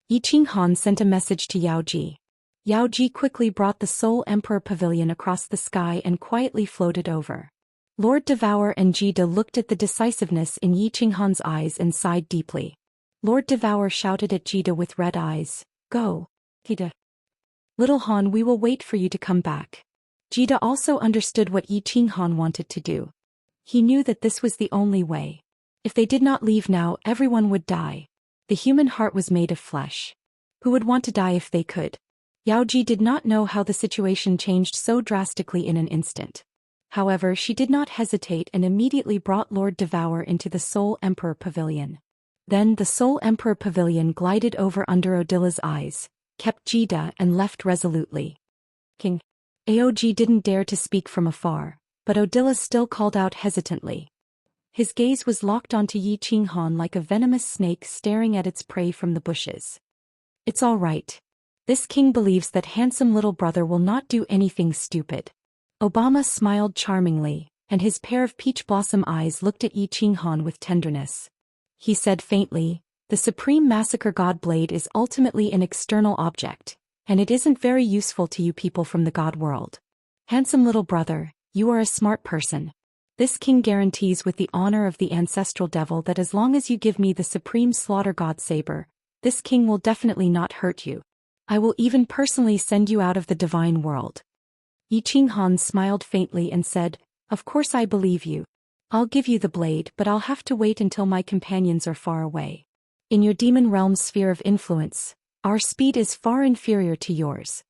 Yi Qinghan sent a message to Yao Ji. Yao Ji quickly brought the Soul Emperor Pavilion across the sky and quietly floated over. Lord Devour and Jida looked at the decisiveness in Yi Qinghan's eyes and sighed deeply. Lord Devour shouted at Jida with red eyes, "Go, Jida. Little Han, we will wait for you to come back." Jida also understood what Yi Qinghan wanted to do. He knew that this was the only way. If they did not leave now, everyone would die. The human heart was made of flesh. Who would want to die if they could? Yao Ji did not know how the situation changed so drastically in an instant. However, she did not hesitate and immediately brought Lord Devour into the Soul Emperor Pavilion. Then the Soul Emperor Pavilion glided over under Odila's eyes, kept Jida and left resolutely. King Aoji didn't dare to speak from afar, but Odila still called out hesitantly. His gaze was locked onto Yi Qinghan like a venomous snake staring at its prey from the bushes. It's all right. This king believes that handsome little brother will not do anything stupid. Obama smiled charmingly, and his pair of peach blossom eyes looked at Yi Qinghan with tenderness. He said faintly, "The Supreme Massacre God Blade is ultimately an external object, and it isn't very useful to you people from the God world. Handsome little brother, you are a smart person. This king guarantees with the honor of the ancestral devil that as long as you give me the Supreme Slaughter God Saber, this king will definitely not hurt you. I will even personally send you out of the divine world." Yi Qinghan smiled faintly and said, "Of course I believe you. I'll give you the blade, but I'll have to wait until my companions are far away. In your demon realm's sphere of influence, our speed is far inferior to yours.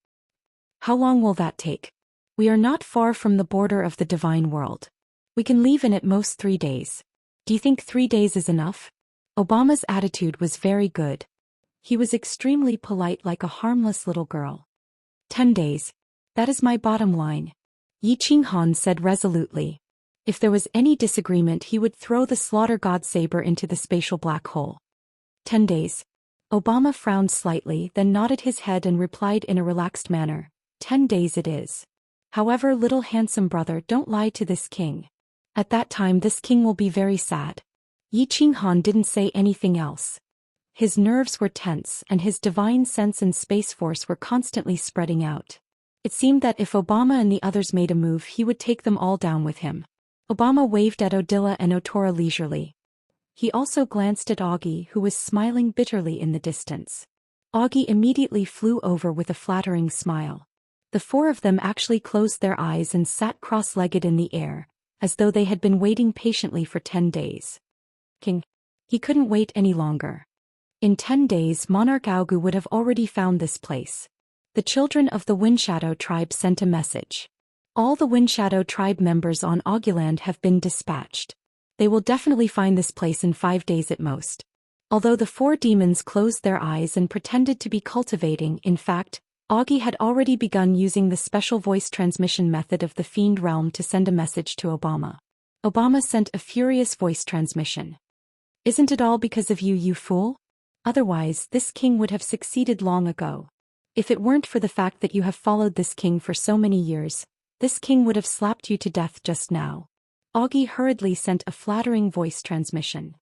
How long will that take? We are not far from the border of the divine world. We can leave in at most 3 days. Do you think 3 days is enough?" Obama's attitude was very good. He was extremely polite like a harmless little girl. 10 days. That is my bottom line. Yi Qinghan said resolutely. If there was any disagreement, he would throw the Slaughter God Saber into the spatial black hole. 10 days. Obama frowned slightly, then nodded his head and replied in a relaxed manner, 10 days it is. However, little handsome brother, don't lie to this king. At that time this king will be very sad. Yi Qinghan didn't say anything else. His nerves were tense and his divine sense and space force were constantly spreading out. It seemed that if Obama and the others made a move, he would take them all down with him. Obama waved at Odila and Otora leisurely. He also glanced at Augie, who was smiling bitterly in the distance. Augie immediately flew over with a flattering smile. The 4 of them actually closed their eyes and sat cross-legged in the air, as though they had been waiting patiently for 10 days. King. He couldn't wait any longer. In 10 days Monarch Augu would have already found this place. The children of the Windshadow tribe sent a message. All the Windshadow tribe members on Auguland have been dispatched. They will definitely find this place in 5 days at most. Although the 4 demons closed their eyes and pretended to be cultivating, in fact, Augie had already begun using the special voice transmission method of the Fiend Realm to send a message to Obama. Obama sent a furious voice transmission. "Isn't it all because of you, you fool? Otherwise, this king would have succeeded long ago. If it weren't for the fact that you have followed this king for so many years, this king would have slapped you to death just now." Augie hurriedly sent a flattering voice transmission.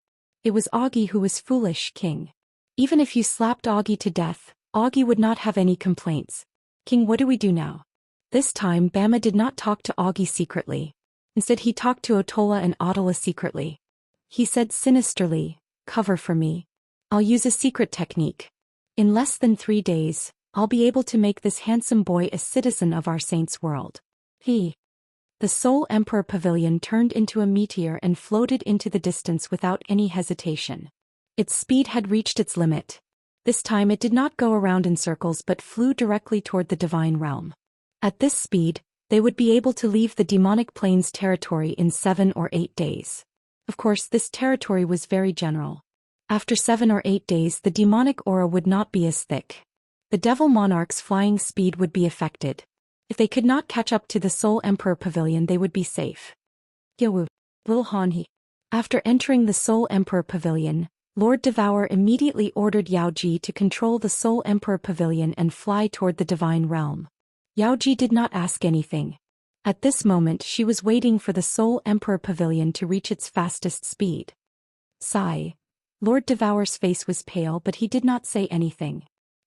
It was Augie who was foolish, king. Even if you slapped Augie to death, Augie would not have any complaints. King, what do we do now? This time Bama did not talk to Augie secretly. Instead he talked to Otola and Odila secretly. He said sinisterly, "Cover for me. I'll use a secret technique. In less than 3 days, I'll be able to make this handsome boy a citizen of our saint's world." The Soul Emperor Pavilion turned into a meteor and floated into the distance without any hesitation. Its speed had reached its limit. This time it did not go around in circles but flew directly toward the divine realm. At this speed, they would be able to leave the demonic plane's territory in 7 or 8 days. Of course, this territory was very general. After 7 or 8 days, the demonic aura would not be as thick. The Devil Monarch's flying speed would be affected. If they could not catch up to the Soul Emperor Pavilion, they would be safe. Yawu, Lil Hanhi. After entering the Soul Emperor Pavilion, Lord Devour immediately ordered Yao Ji to control the Soul Emperor Pavilion and fly toward the divine realm. Yao Ji did not ask anything. At this moment she was waiting for the Soul Emperor Pavilion to reach its fastest speed. Sigh. Lord Devour's face was pale, but he did not say anything.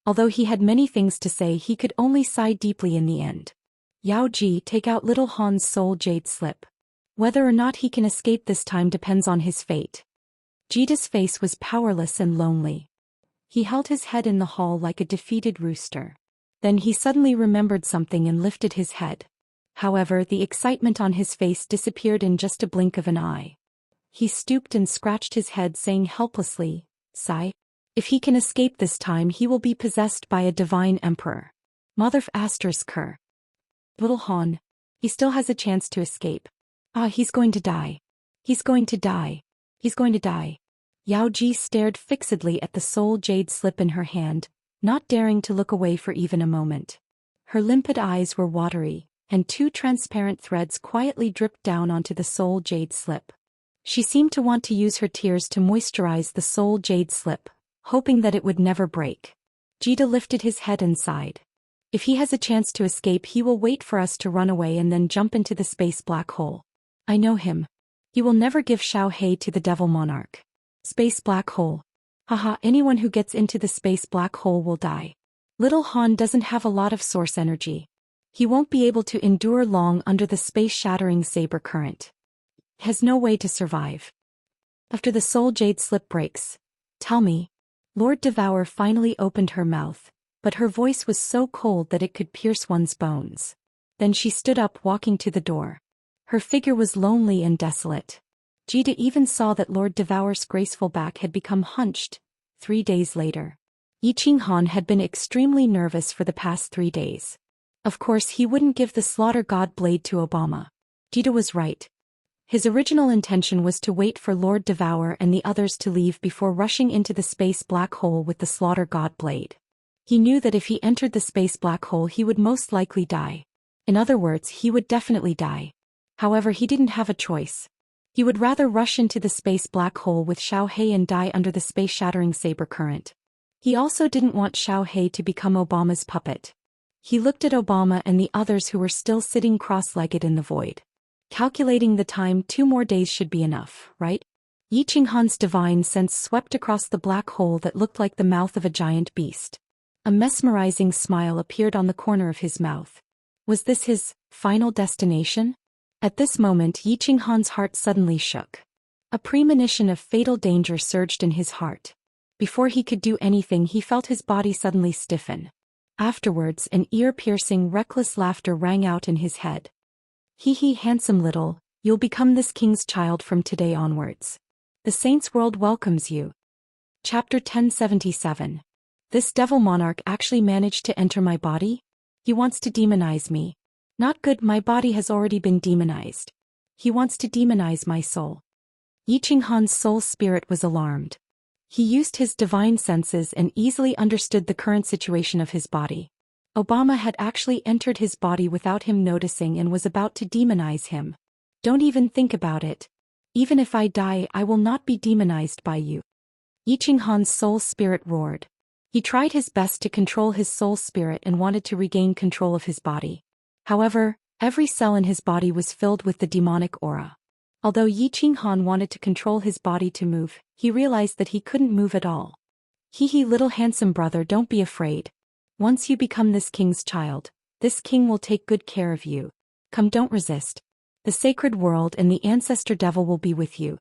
Although he had many things to say, he could only sigh deeply in the end. Yao Ji, take out little Han's soul jade slip. Whether or not he can escape this time depends on his fate. Jida's face was powerless and lonely. He held his head in the hall like a defeated rooster. Then he suddenly remembered something and lifted his head. However, the excitement on his face disappeared in just a blink of an eye. He stooped and scratched his head, saying helplessly, "Sigh. If he can escape this time, he will be possessed by a divine emperor. Mother ***. Little Han. He still has a chance to escape. Ah, he's going to die. He's going to die. He's going to die." Yao Ji stared fixedly at the soul jade slip in her hand, not daring to look away for even a moment. Her limpid eyes were watery, and 2 transparent threads quietly dripped down onto the soul jade slip. She seemed to want to use her tears to moisturize the soul jade slip, hoping that it would never break. Jida lifted his head and sighed. If he has a chance to escape, he will wait for us to run away and then jump into the space black hole. I know him. He will never give Xiao to the Devil Monarch. Space black hole. Haha, anyone who gets into the space black hole will die. Little Han doesn't have a lot of source energy. He won't be able to endure long under the space-shattering saber current. Has no way to survive. After the soul jade slip breaks, tell me. Lord Devour finally opened her mouth, but her voice was so cold that it could pierce one's bones. Then she stood up, walking to the door. Her figure was lonely and desolate. Jida even saw that Lord Devour's graceful back had become hunched. 3 days later. Han had been extremely nervous for the past 3 days. Of course he wouldn't give the Slaughter God blade to Obama. Jida was right. His original intention was to wait for Lord Devour and the others to leave before rushing into the space black hole with the Slaughter God blade. He knew that if he entered the space black hole he would most likely die. In other words, he would definitely die. However, he didn't have a choice. He would rather rush into the space black hole with Xiao and die under the space-shattering saber current. He also didn't want Xiao to become Obama's puppet. He looked at Obama and the others who were still sitting cross-legged in the void. Calculating the time, 2 more days should be enough, right? Han's divine sense swept across the black hole that looked like the mouth of a giant beast. A mesmerizing smile appeared on the corner of his mouth. Was this his final destination? At this moment, Han's heart suddenly shook. A premonition of fatal danger surged in his heart. Before he could do anything, he felt his body suddenly stiffen. Afterwards, an ear-piercing, reckless laughter rang out in his head. Hee, handsome little, you'll become this king's child from today onwards. The Saints' world welcomes you. Chapter 1077. This devil monarch actually managed to enter my body? He wants to demonize me. Not good, my body has already been demonized. He wants to demonize my soul. Han's soul spirit was alarmed. He used his divine senses and easily understood the current situation of his body. Obama had actually entered his body without him noticing and was about to demonize him. Don't even think about it. Even if I die, I will not be demonized by you. Han's soul spirit roared. He tried his best to control his soul spirit and wanted to regain control of his body. However, every cell in his body was filled with the demonic aura. Although Han wanted to control his body to move, he realized that he couldn't move at all. Little handsome brother, don't be afraid. Once you become this king's child, this king will take good care of you. Come, don't resist. The sacred world and the ancestor devil will be with you.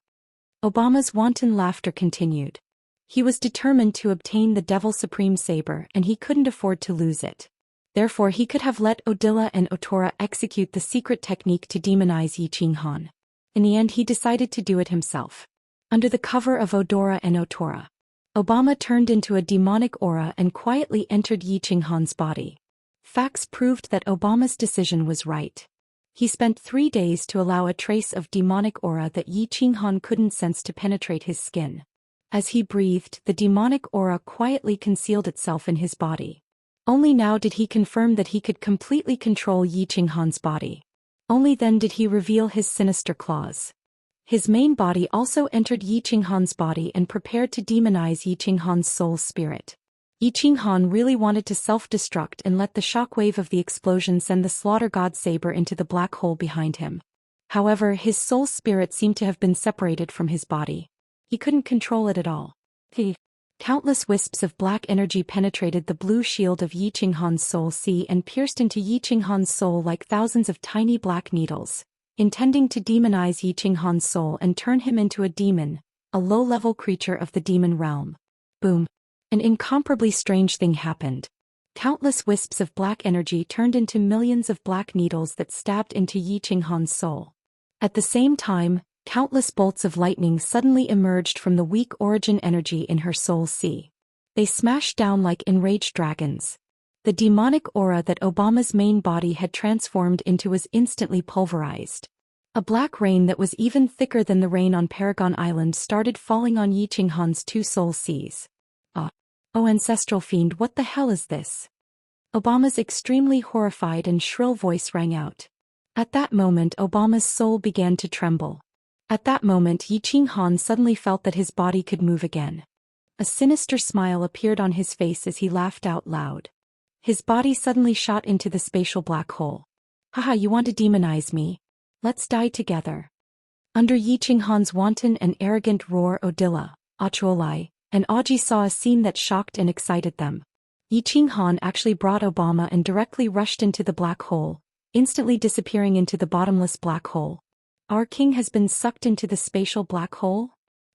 Obama's wanton laughter continued. He was determined to obtain the Devil Supreme Saber and he couldn't afford to lose it. Therefore he could have let Odila and Otora execute the secret technique to demonize Han. In the end he decided to do it himself. Under the cover of Odora and Otora, Obama turned into a demonic aura and quietly entered Han's body. Facts proved that Obama's decision was right. He spent 3 days to allow a trace of demonic aura that Han couldn't sense to penetrate his skin. As he breathed, the demonic aura quietly concealed itself in his body. Only now did he confirm that he could completely control Han's body. Only then did he reveal his sinister claws. His main body also entered Han's body and prepared to demonize Han's soul spirit. Yi Qinghan really wanted to self-destruct and let the shockwave of the explosion send the slaughter god saber into the black hole behind him. However, his soul spirit seemed to have been separated from his body. He couldn't control it at all. Countless wisps of black energy penetrated the blue shield of Yi Qinghan's soul sea and pierced into Yi Qinghan's soul like thousands of tiny black needles, intending to demonize Yi Qinghan's soul and turn him into a demon, a low-level creature of the demon realm. Boom. An incomparably strange thing happened. Countless wisps of black energy turned into millions of black needles that stabbed into Yi Qinghan's soul. At the same time, countless bolts of lightning suddenly emerged from the weak origin energy in her soul sea. They smashed down like enraged dragons. The demonic aura that Obama's main body had transformed into was instantly pulverized. A black rain that was even thicker than the rain on Paragon Island started falling on Yi Qinghan's two soul seas. Oh ancestral fiend, what the hell is this? Obama's extremely horrified and shrill voice rang out. At that moment Obama's soul began to tremble. At that moment Yi Qinghan suddenly felt that his body could move again. A sinister smile appeared on his face as he laughed out loud. His body suddenly shot into the spatial black hole. Haha, you want to demonize me? Let's die together. Under Yi Qinghan's wanton and arrogant roar, Odila, Achuolai, and Aji saw a scene that shocked and excited them. Yi Qinghan actually brought Obama and directly rushed into the black hole, instantly disappearing into the bottomless black hole. Our king has been sucked into the spatial black hole?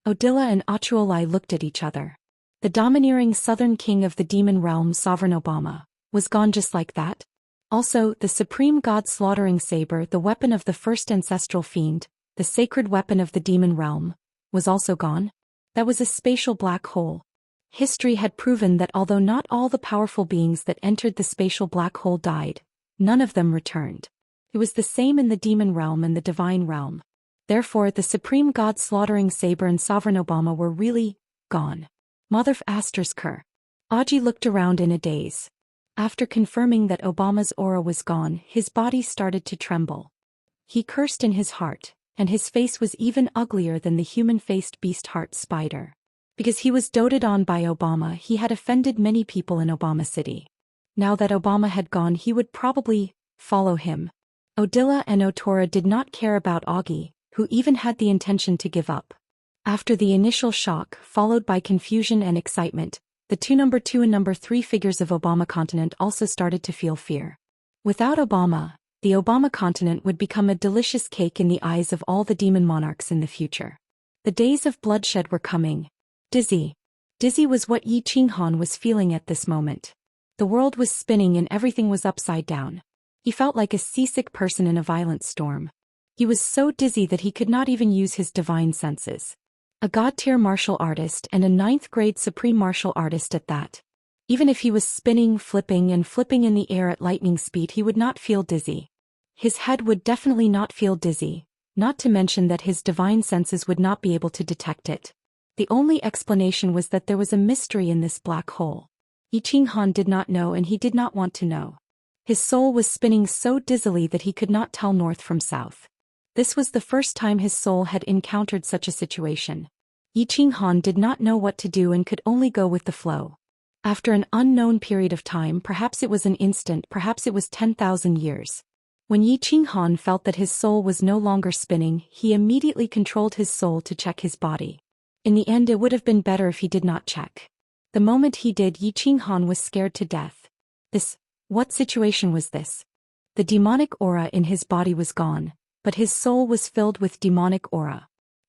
Odila and Achuolai looked at each other. The domineering southern king of the demon realm, Sovereign Obama, was gone just like that? Also, the supreme god slaughtering saber, the weapon of the first ancestral fiend, the sacred weapon of the demon realm, was also gone? That was a spatial black hole. History had proven that although not all the powerful beings that entered the spatial black hole died, none of them returned. It was the same in the demon realm and the divine realm. Therefore, the supreme god slaughtering saber and Sovereign Obama were really gone. Motherf Aster's cur. Aji looked around in a daze. After confirming that Obama's aura was gone, his body started to tremble. He cursed in his heart, and his face was even uglier than the human-faced beast heart spider. Because he was doted on by Obama, he had offended many people in Obama City. Now that Obama had gone, he would probably follow him. Odila and Otora did not care about Augie, who even had the intention to give up. After the initial shock, followed by confusion and excitement, the number 2 and number 3 figures of Obama continent also started to feel fear. Without Obama, the Obama continent would become a delicious cake in the eyes of all the demon monarchs in the future. The days of bloodshed were coming. Dizzy. Dizzy was what Yi Qinghan was feeling at this moment. The world was spinning and everything was upside down. He felt like a seasick person in a violent storm. He was so dizzy that he could not even use his divine senses. A god-tier martial artist and a 9th grade supreme martial artist at that. Even if he was spinning, flipping in the air at lightning speed, he would not feel dizzy. His head would definitely not feel dizzy, not to mention that his divine senses would not be able to detect it. The only explanation was that there was a mystery in this black hole. Yi Qinghan did not know and he did not want to know. His soul was spinning so dizzily that he could not tell north from south. This was the first time his soul had encountered such a situation. Yi Qinghan did not know what to do and could only go with the flow. After an unknown period of time, perhaps it was an instant, perhaps it was 10,000 years. When Yi Qinghan felt that his soul was no longer spinning, he immediately controlled his soul to check his body. In the end, it would have been better if he did not check. The moment he did, Yi Qinghan was scared to death. What situation was this? The demonic aura in his body was gone, but his soul was filled with demonic aura.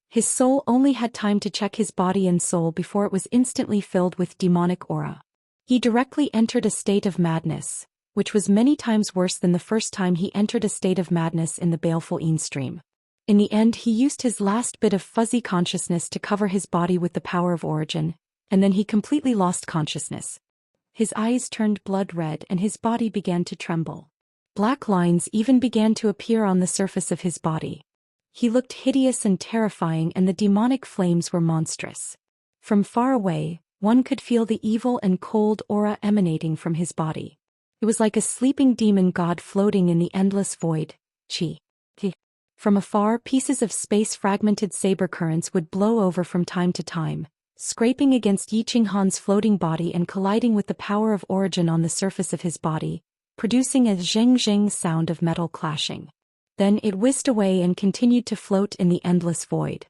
His soul only had time to check his body and soul before it was instantly filled with demonic aura. He directly entered a state of madness, which was many times worse than the first time he entered a state of madness in the baleful Een stream. In the end, he used his last bit of fuzzy consciousness to cover his body with the power of origin, and then he completely lost consciousness. His eyes turned blood red and his body began to tremble. Black lines even began to appear on the surface of his body. He looked hideous and terrifying, and the demonic flames were monstrous. From far away, one could feel the evil and cold aura emanating from his body. It was like a sleeping demon god floating in the endless void. From afar, pieces of space-fragmented saber currents would blow over from time to time, scraping against Yi Qinghan's floating body and colliding with the power of origin on the surface of his body, producing a zheng-zheng sound of metal clashing. Then it whisked away and continued to float in the endless void.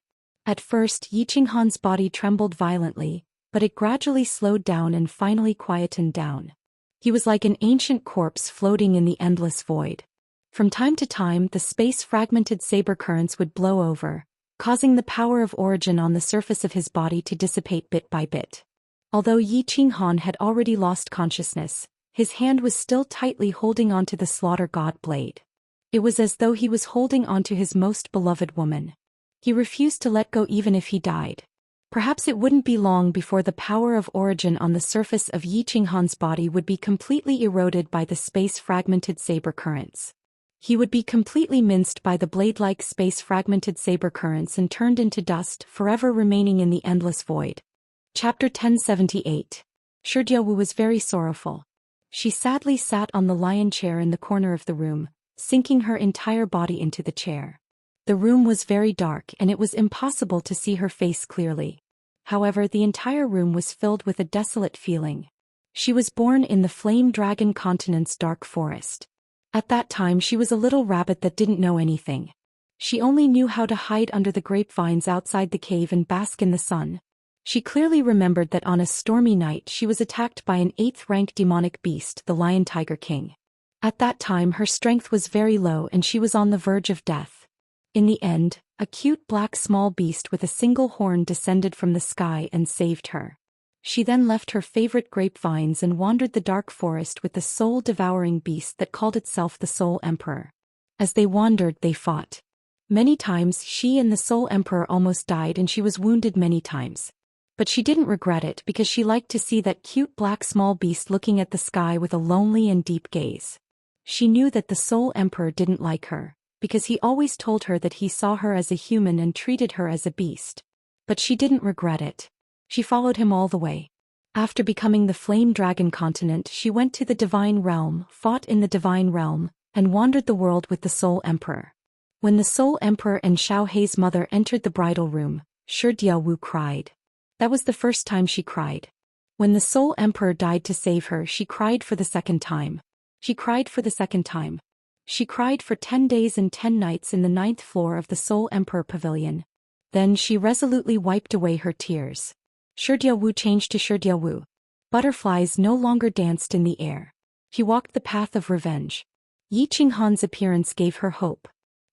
At first Yi Qinghan's body trembled violently, but it gradually slowed down and finally quietened down. He was like an ancient corpse floating in the endless void. From time to time the space-fragmented saber currents would blow over, causing the power of origin on the surface of his body to dissipate bit by bit. Although Yi Qinghan had already lost consciousness, his hand was still tightly holding onto the slaughter god blade. It was as though he was holding onto his most beloved woman. He refused to let go even if he died. Perhaps it wouldn't be long before the power of origin on the surface of Yi Qinghan's body would be completely eroded by the space-fragmented saber currents. He would be completely minced by the blade-like space-fragmented saber currents and turned into dust, forever remaining in the endless void. Chapter 1078. Shidiawu was very sorrowful. She sadly sat on the lion chair in the corner of the room, sinking her entire body into the chair. The room was very dark and it was impossible to see her face clearly. However, the entire room was filled with a desolate feeling. She was born in the Flame Dragon Continent's dark forest. At that time she was a little rabbit that didn't know anything. She only knew how to hide under the grapevines outside the cave and bask in the sun. She clearly remembered that on a stormy night she was attacked by an 8th-rank demonic beast, the Lion Tiger King. At that time her strength was very low and she was on the verge of death. In the end, a cute black small beast with a single horn descended from the sky and saved her. She then left her favorite grapevines and wandered the dark forest with the soul-devouring beast that called itself the Soul Emperor. As they wandered, they fought. Many times she and the Soul Emperor almost died and she was wounded many times. But she didn't regret it because she liked to see that cute black small beast looking at the sky with a lonely and deep gaze. She knew that the Soul Emperor didn't like her, because he always told her that he saw her as a human and treated her as a beast. But she didn't regret it. She followed him all the way. After becoming the Flame Dragon Continent, she went to the Divine Realm, fought in the Divine Realm, and wandered the world with the Soul Emperor. When the Soul Emperor and Xiaohei's mother entered the bridal room, Shidiawu cried. That was the first time she cried. When the Soul Emperor died to save her, she cried for the second time. She cried for the second time. She cried for 10 days and 10 nights in the 9th floor of the Soul Emperor Pavilion. Then she resolutely wiped away her tears. Shidiawu changed to Shidiawu. Butterflies no longer danced in the air. He walked the path of revenge. Yi Qinghan's appearance gave her hope.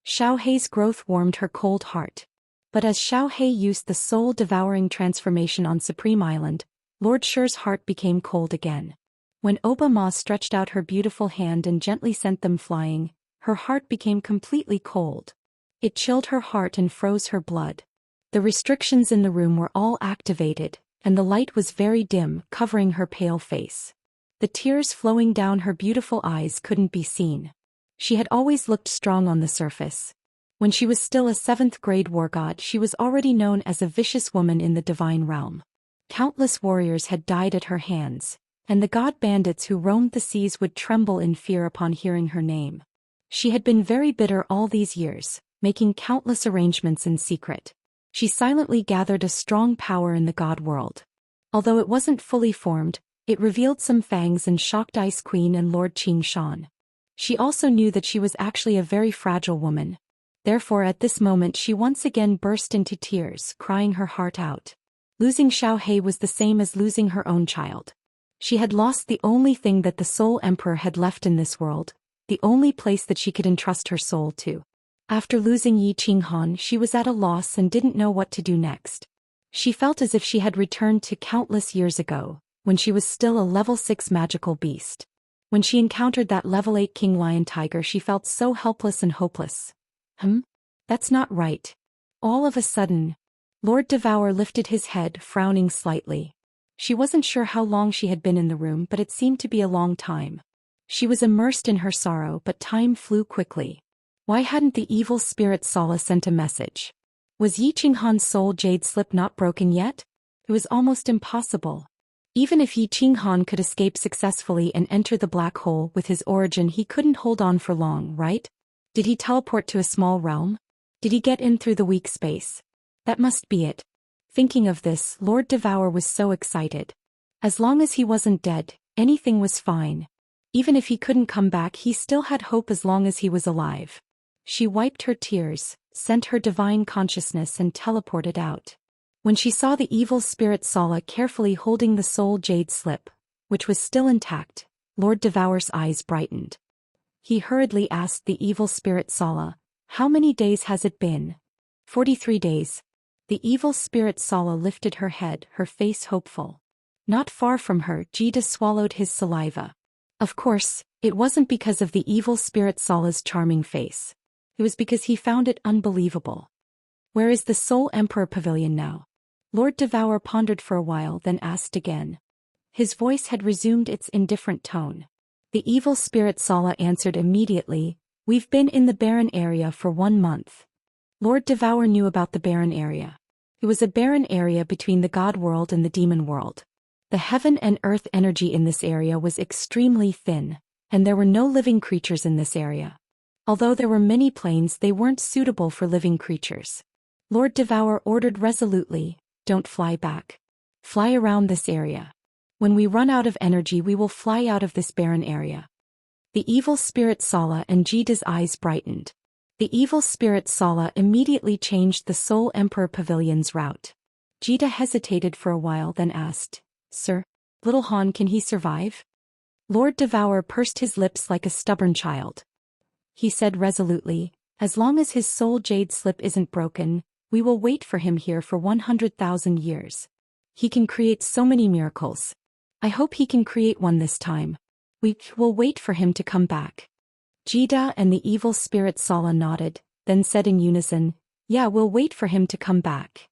Xiaohei's growth warmed her cold heart. But as Xiaohei used the soul-devouring transformation on Supreme Island, Lord Shi's heart became cold again. When Obama stretched out her beautiful hand and gently sent them flying, her heart became completely cold. It chilled her heart and froze her blood. The restrictions in the room were all activated, and the light was very dim, covering her pale face. The tears flowing down her beautiful eyes couldn't be seen. She had always looked strong on the surface. When she was still a 7th-grade war god, she was already known as a vicious woman in the Divine Realm. Countless warriors had died at her hands, and the god bandits who roamed the seas would tremble in fear upon hearing her name. She had been very bitter all these years, making countless arrangements in secret. She silently gathered a strong power in the god world. Although it wasn't fully formed, it revealed some fangs and shocked Ice Queen and Lord Qingshan. She also knew that she was actually a very fragile woman. Therefore at this moment she once again burst into tears, crying her heart out. Losing Xiaohei was the same as losing her own child. She had lost the only thing that the Soul Emperor had left in this world, the only place that she could entrust her soul to. After losing Yi Qinghan, she was at a loss and didn't know what to do next. She felt as if she had returned to countless years ago, when she was still a level 6 magical beast. When she encountered that level 8 King Lion Tiger, she felt so helpless and hopeless. That's not right. All of a sudden, Lord Devour lifted his head, frowning slightly. She wasn't sure how long she had been in the room, but it seemed to be a long time. She was immersed in her sorrow, but time flew quickly. Why hadn't the evil spirit Sala sent a message? Was Yi Qinghan's soul jade slip not broken yet? It was almost impossible. Even if Yi Qinghan could escape successfully and enter the black hole with his origin, he couldn't hold on for long, right? Did he teleport to a small realm? Did he get in through the weak space? That must be it. Thinking of this, Lord Devour was so excited. As long as he wasn't dead, anything was fine. Even if he couldn't come back, he still had hope as long as he was alive. She wiped her tears, sent her divine consciousness and teleported out. When she saw the evil spirit Sala carefully holding the soul jade slip, which was still intact, Lord Devour's eyes brightened. He hurriedly asked the evil spirit Sala, "How many days has it been?" 43 days. The evil spirit Sala lifted her head, her face hopeful. Not far from her, Jida swallowed his saliva. Of course, it wasn't because of the evil spirit Sala's charming face. It was because he found it unbelievable. Where is the Soul Emperor Pavilion now? Lord Devour pondered for a while, then asked again. His voice had resumed its indifferent tone. The evil spirit Sala answered immediately, "We've been in the barren area for 1 month." Lord Devour knew about the barren area. It was a barren area between the god world and the demon world. The heaven and earth energy in this area was extremely thin, and there were no living creatures in this area. Although there were many planes, they weren't suitable for living creatures. Lord Devour ordered resolutely, "Don't fly back. Fly around this area. When we run out of energy, we will fly out of this barren area." The evil spirit Sala and Jida's eyes brightened. The evil spirit Sala immediately changed the Soul Emperor Pavilion's route. Jida hesitated for a while, then asked, "Sir, little Han, can he survive?" Lord Devour pursed his lips like a stubborn child. He said resolutely, "As long as his soul jade slip isn't broken, we will wait for him here for 100,000 years. He can create so many miracles. I hope he can create one this time. We will wait for him to come back." Jida and the evil spirit Sala nodded, then said in unison, "Yeah, we'll wait for him to come back."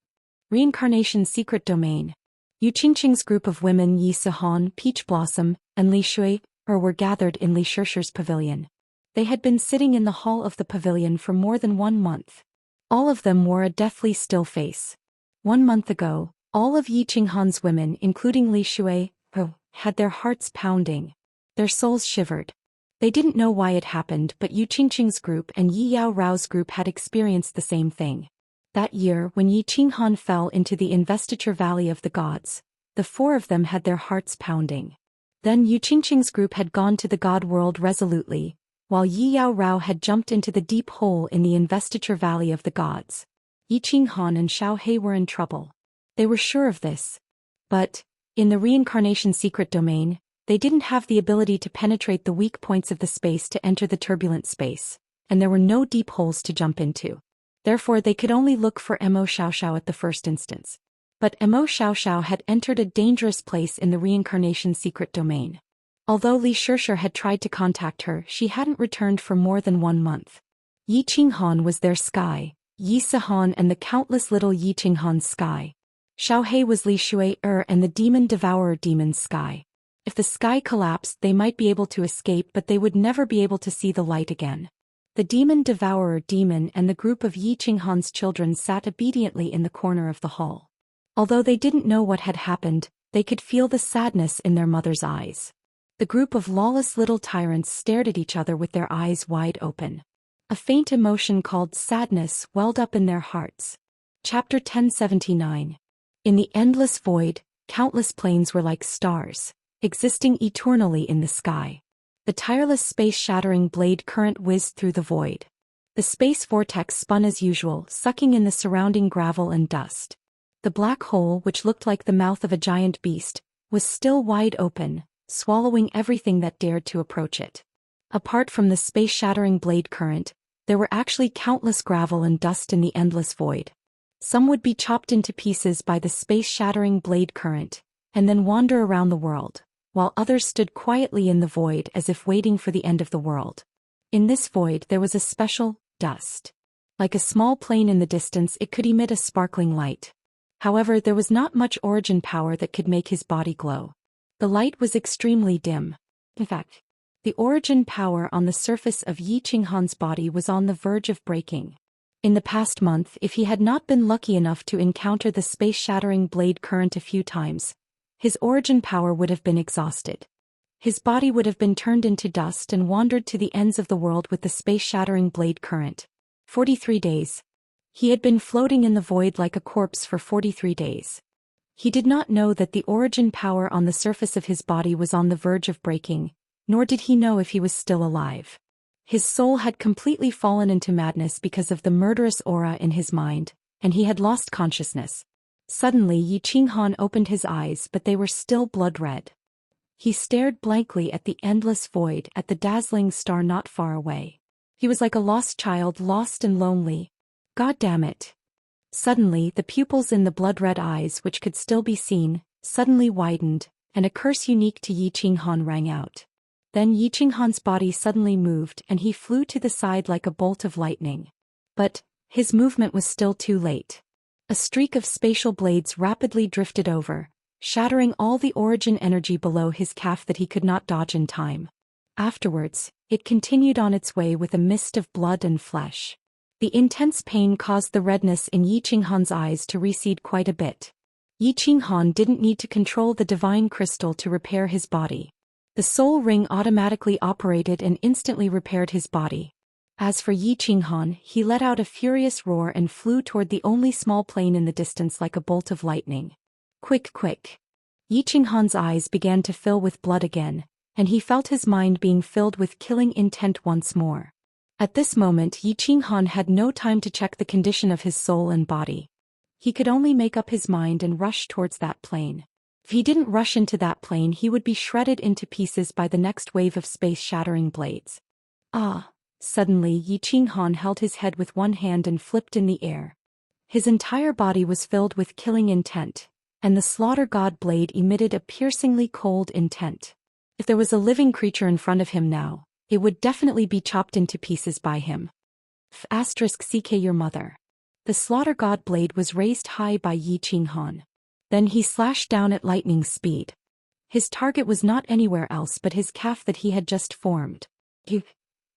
Reincarnation Secret Domain. Yu Qingqing's group of women Yi Sihan, Peach Blossom, and Li Shui were gathered in Li Shishir's pavilion. They had been sitting in the hall of the pavilion for more than 1 month. All of them wore a deathly still face. 1 month ago, all of Yi Qinghan's women, including Li Shui, had their hearts pounding. Their souls shivered. They didn't know why it happened, but Yu Qingqing's group and Yi Yao Rao's group had experienced the same thing. That year, when Yi Qinghan fell into the investiture valley of the gods, the 4 of them had their hearts pounding. Then Yu Qingqing's group had gone to the god world resolutely, while Yi Yao Rao had jumped into the deep hole in the investiture valley of the gods. Yi Qinghan and Xiao He were in trouble. They were sure of this. But, in the reincarnation secret domain, they didn't have the ability to penetrate the weak points of the space to enter the turbulent space, and there were no deep holes to jump into. Therefore they could only look for Mo Xiaoxiao at the first instance. But Mo Xiaoxiao had entered a dangerous place in the reincarnation secret domain. Although Li Shishir had tried to contact her, she hadn't returned for more than 1 month. Yi Qinghan was their sky, Yi Sihan and the countless little Yi Qinghan's sky. Xiao He was Li Shui and the demon devourer demon's sky. If the sky collapsed, they might be able to escape, but they would never be able to see the light again. The demon devourer demon and the group of Yi Qinghan's children sat obediently in the corner of the hall. Although they didn't know what had happened, they could feel the sadness in their mother's eyes. The group of lawless little tyrants stared at each other with their eyes wide open. A faint emotion called sadness welled up in their hearts. Chapter 1079. In the endless void, countless planes were like stars, existing eternally in the sky. The tireless space-shattering blade current whizzed through the void. The space vortex spun as usual, sucking in the surrounding gravel and dust. The black hole, which looked like the mouth of a giant beast, was still wide open, swallowing everything that dared to approach it. Apart from the space-shattering blade current, there were actually countless gravel and dust in the endless void. Some would be chopped into pieces by the space-shattering blade current, and then wander around the world, while others stood quietly in the void as if waiting for the end of the world. In this void there was a special dust. Like a small plane in the distance, it could emit a sparkling light. However, there was not much origin power that could make his body glow. The light was extremely dim. In fact, the origin power on the surface of Yi Qinghan's body was on the verge of breaking. In the past month, if he had not been lucky enough to encounter the space-shattering blade current a few times, his origin power would have been exhausted. His body would have been turned into dust and wandered to the ends of the world with the space-shattering blade current. 43 days. He had been floating in the void like a corpse for 43 days. He did not know that the origin power on the surface of his body was on the verge of breaking, nor did he know if he was still alive. His soul had completely fallen into madness because of the murderous aura in his mind, and he had lost consciousness. Suddenly Yi Qinghan opened his eyes, but they were still blood-red. He stared blankly at the endless void, at the dazzling star not far away. He was like a lost child, lost and lonely. God damn it. Suddenly the pupils in the blood-red eyes, which could still be seen, suddenly widened, and a curse unique to Yi Qinghan rang out. Then Yi Qinghan's body suddenly moved and he flew to the side like a bolt of lightning. But his movement was still too late. A streak of spatial blades rapidly drifted over, shattering all the origin energy below his calf that he could not dodge in time. Afterwards, it continued on its way with a mist of blood and flesh. The intense pain caused the redness in Yi Qinghan's eyes to recede quite a bit. Yi Qinghan didn't need to control the divine crystal to repair his body. The soul ring automatically operated and instantly repaired his body. As for Yi Qinghan, he let out a furious roar and flew toward the only small plane in the distance like a bolt of lightning. Quick, quick. Yi Qinghan's eyes began to fill with blood again, and he felt his mind being filled with killing intent once more. At this moment Yi Qinghan had no time to check the condition of his soul and body. He could only make up his mind and rush towards that plane. If he didn't rush into that plane, he would be shredded into pieces by the next wave of space-shattering blades. Ah! Suddenly Yi Qinghan held his head with one hand and flipped in the air. His entire body was filled with killing intent, and the slaughter god blade emitted a piercingly cold intent. If there was a living creature in front of him now, it would definitely be chopped into pieces by him. *CK your mother. The slaughter god blade was raised high by Yi Qinghan. Then he slashed down at lightning speed. His target was not anywhere else but his calf that he had just formed.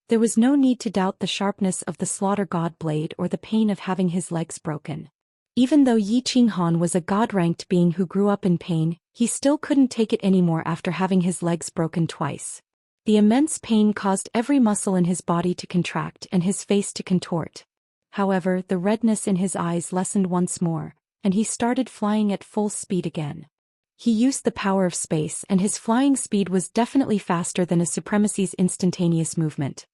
There was no need to doubt the sharpness of the slaughter god blade or the pain of having his legs broken. Even though Yi Qinghan was a god-ranked being who grew up in pain, he still couldn't take it anymore after having his legs broken twice. The immense pain caused every muscle in his body to contract and his face to contort. However, the redness in his eyes lessened once more, and he started flying at full speed again. He used the power of space, and his flying speed was definitely faster than a supremacy's instantaneous movement.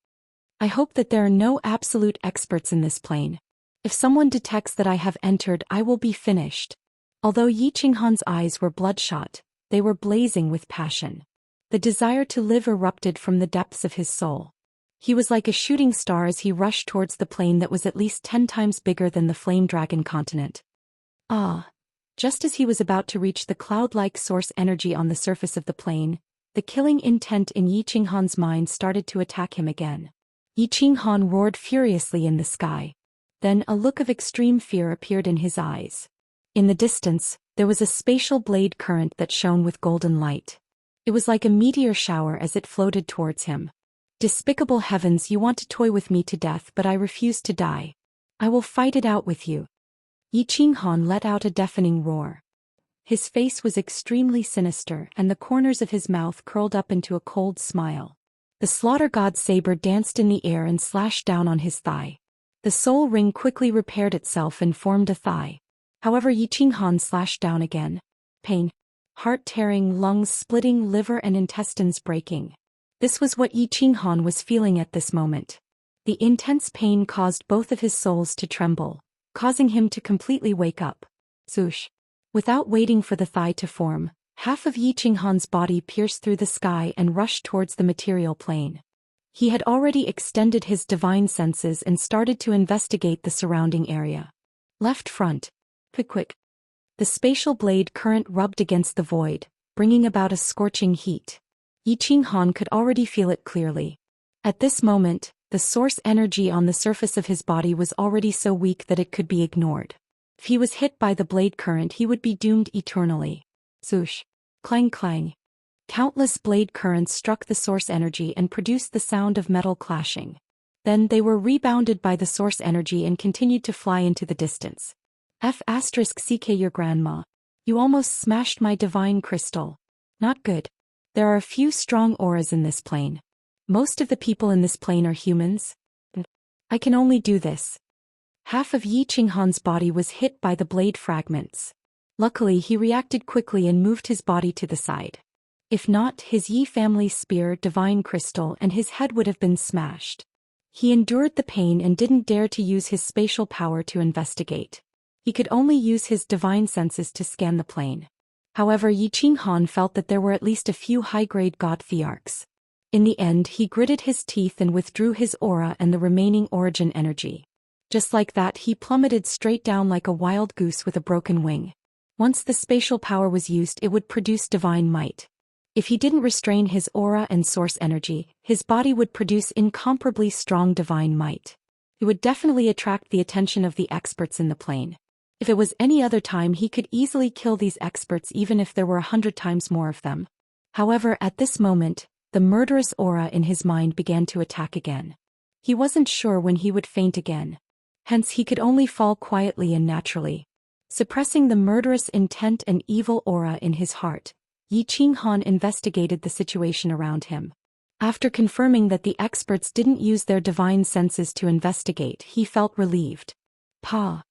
I hope that there are no absolute experts in this plane. If someone detects that I have entered, I will be finished. Although Yi Qinghan's eyes were bloodshot, they were blazing with passion. The desire to live erupted from the depths of his soul. He was like a shooting star as he rushed towards the plane that was at least 10 times bigger than the Flame Dragon continent. Ah! Just as he was about to reach the cloud-like source energy on the surface of the plane, the killing intent in Yi Qinghan's mind started to attack him again. Yi Qinghan roared furiously in the sky. Then a look of extreme fear appeared in his eyes. In the distance, there was a spatial blade current that shone with golden light. It was like a meteor shower as it floated towards him. Despicable heavens, you want to toy with me to death, but I refuse to die. I will fight it out with you. Yi Qinghan let out a deafening roar. His face was extremely sinister and the corners of his mouth curled up into a cold smile. The slaughter god's saber danced in the air and slashed down on his thigh. The soul ring quickly repaired itself and formed a thigh. However, Yi Qinghan slashed down again. Pain. Heart-tearing, lungs-splitting, liver and intestines breaking. This was what Yi Qinghan was feeling at this moment. The intense pain caused both of his souls to tremble, causing him to completely wake up. Zhoosh. Without waiting for the thigh to form, half of Yi Qinghan's body pierced through the sky and rushed towards the material plane. He had already extended his divine senses and started to investigate the surrounding area. Left front. Quick. The spatial blade current rubbed against the void, bringing about a scorching heat. Yi Qinghan could already feel it clearly. At this moment, the source energy on the surface of his body was already so weak that it could be ignored. If he was hit by the blade current, he would be doomed eternally. Zhoosh. Clang clang. Countless blade currents struck the source energy and produced the sound of metal clashing. Then they were rebounded by the source energy and continued to fly into the distance. *CK your grandma. You almost smashed my divine crystal. Not good. There are a few strong auras in this plane. Most of the people in this plane are humans. I can only do this. Half of Yi Qinghan's body was hit by the blade fragments. Luckily he reacted quickly and moved his body to the side. If not, his Yi family spear, divine crystal, and his head would have been smashed. He endured the pain and didn't dare to use his spatial power to investigate. He could only use his divine senses to scan the plane. However, Yi Qinghan felt that there were at least a few high-grade god thearchs. In the end, he gritted his teeth and withdrew his aura and the remaining origin energy. Just like that, he plummeted straight down like a wild goose with a broken wing. Once the spatial power was used, it would produce divine might. If he didn't restrain his aura and source energy, his body would produce incomparably strong divine might. It would definitely attract the attention of the experts in the plane. If it was any other time, he could easily kill these experts even if there were 100 times more of them. However, at this moment, the murderous aura in his mind began to attack again. He wasn't sure when he would faint again. Hence he could only fall quietly and naturally. Suppressing the murderous intent and evil aura in his heart, Yi Qinghan investigated the situation around him. After confirming that the experts didn't use their divine senses to investigate, he felt relieved. Pa.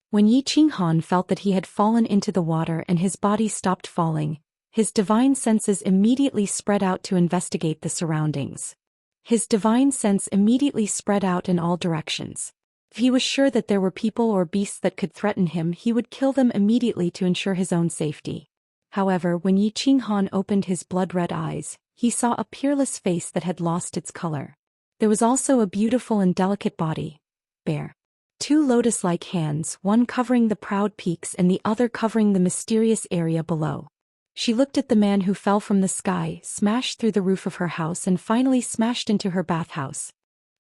When Yi Qinghan felt that he had fallen into the water and his body stopped falling, his divine senses immediately spread out to investigate the surroundings. His divine sense immediately spread out in all directions. If he was sure that there were people or beasts that could threaten him, he would kill them immediately to ensure his own safety. However, when Yi Qinghan opened his blood-red eyes, he saw a peerless face that had lost its color. There was also a beautiful and delicate body, bare. 2 lotus-like hands, one covering the proud peaks and the other covering the mysterious area below. She looked at the man who fell from the sky, smashed through the roof of her house and finally smashed into her bathhouse.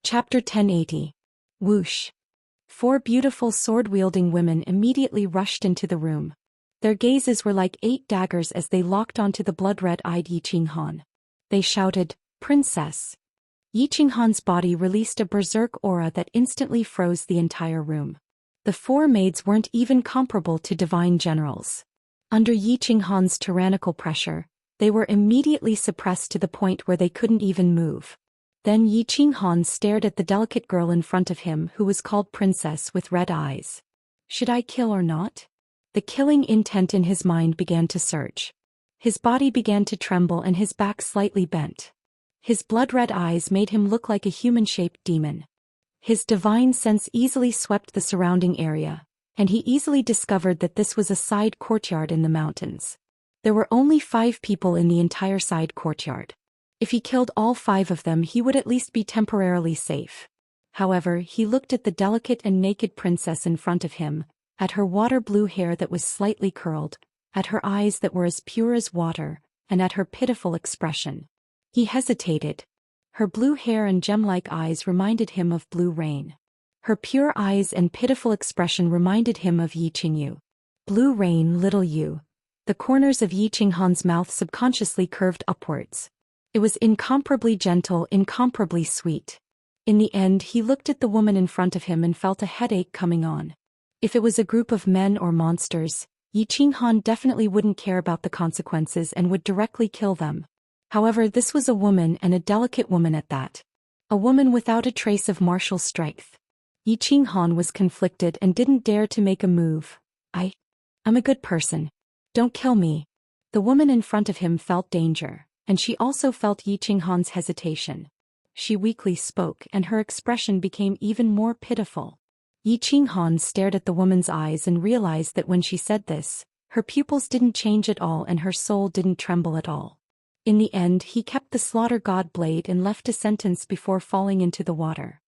Chapter 1080. Whoosh. 4 beautiful sword-wielding women immediately rushed into the room. Their gazes were like 8 daggers as they locked onto the blood-red-eyed Yi Qinghan. They shouted, "Princess!" Yi Qinghan's body released a berserk aura that instantly froze the entire room. The 4 maids weren't even comparable to divine generals. Under Yi Qinghan's tyrannical pressure, they were immediately suppressed to the point where they couldn't even move. Then Yi Qinghan stared at the delicate girl in front of him who was called Princess with red eyes. Should I kill or not? The killing intent in his mind began to surge. His body began to tremble and his back slightly bent. His blood-red eyes made him look like a human-shaped demon. His divine sense easily swept the surrounding area, and he easily discovered that this was a side courtyard in the mountains. There were only 5 people in the entire side courtyard. If he killed all 5 of them, he would at least be temporarily safe. However, he looked at the delicate and naked princess in front of him, at her water-blue hair that was slightly curled, at her eyes that were as pure as water, and at her pitiful expression. He hesitated. Her blue hair and gem-like eyes reminded him of blue rain. Her pure eyes and pitiful expression reminded him of Yi Qingyu. Blue rain, little Yu. The corners of Yi Qinghan's mouth subconsciously curved upwards. It was incomparably gentle, incomparably sweet. In the end, he looked at the woman in front of him and felt a headache coming on. If it was a group of men or monsters, Yi Qinghan definitely wouldn't care about the consequences and would directly kill them. However, this was a woman, and a delicate woman at that. A woman without a trace of martial strength. Yi Qinghan was conflicted and didn't dare to make a move. I'm a good person. Don't kill me. The woman in front of him felt danger, and she also felt Yi Qinghan's hesitation. She weakly spoke, and her expression became even more pitiful. Yi Qinghan stared at the woman's eyes and realized that when she said this, her pupils didn't change at all and her soul didn't tremble at all. In the end, he kept the slaughter god blade and left a sentence before falling into the water.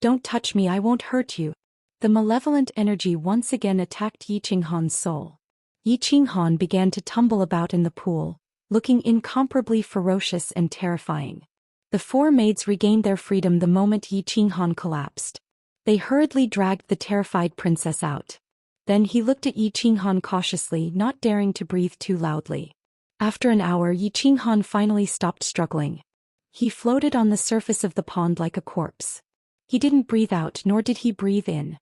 Don't touch me, I won't hurt you. The malevolent energy once again attacked Yi Qinghan's soul. Yi Qinghan began to tumble about in the pool, looking incomparably ferocious and terrifying. The 4 maids regained their freedom the moment Yi Qinghan collapsed. They hurriedly dragged the terrified princess out. Then he looked at Yi Qinghan cautiously, not daring to breathe too loudly. After an hour, Yi Qinghan finally stopped struggling. He floated on the surface of the pond like a corpse. He didn't breathe out, nor did he breathe in.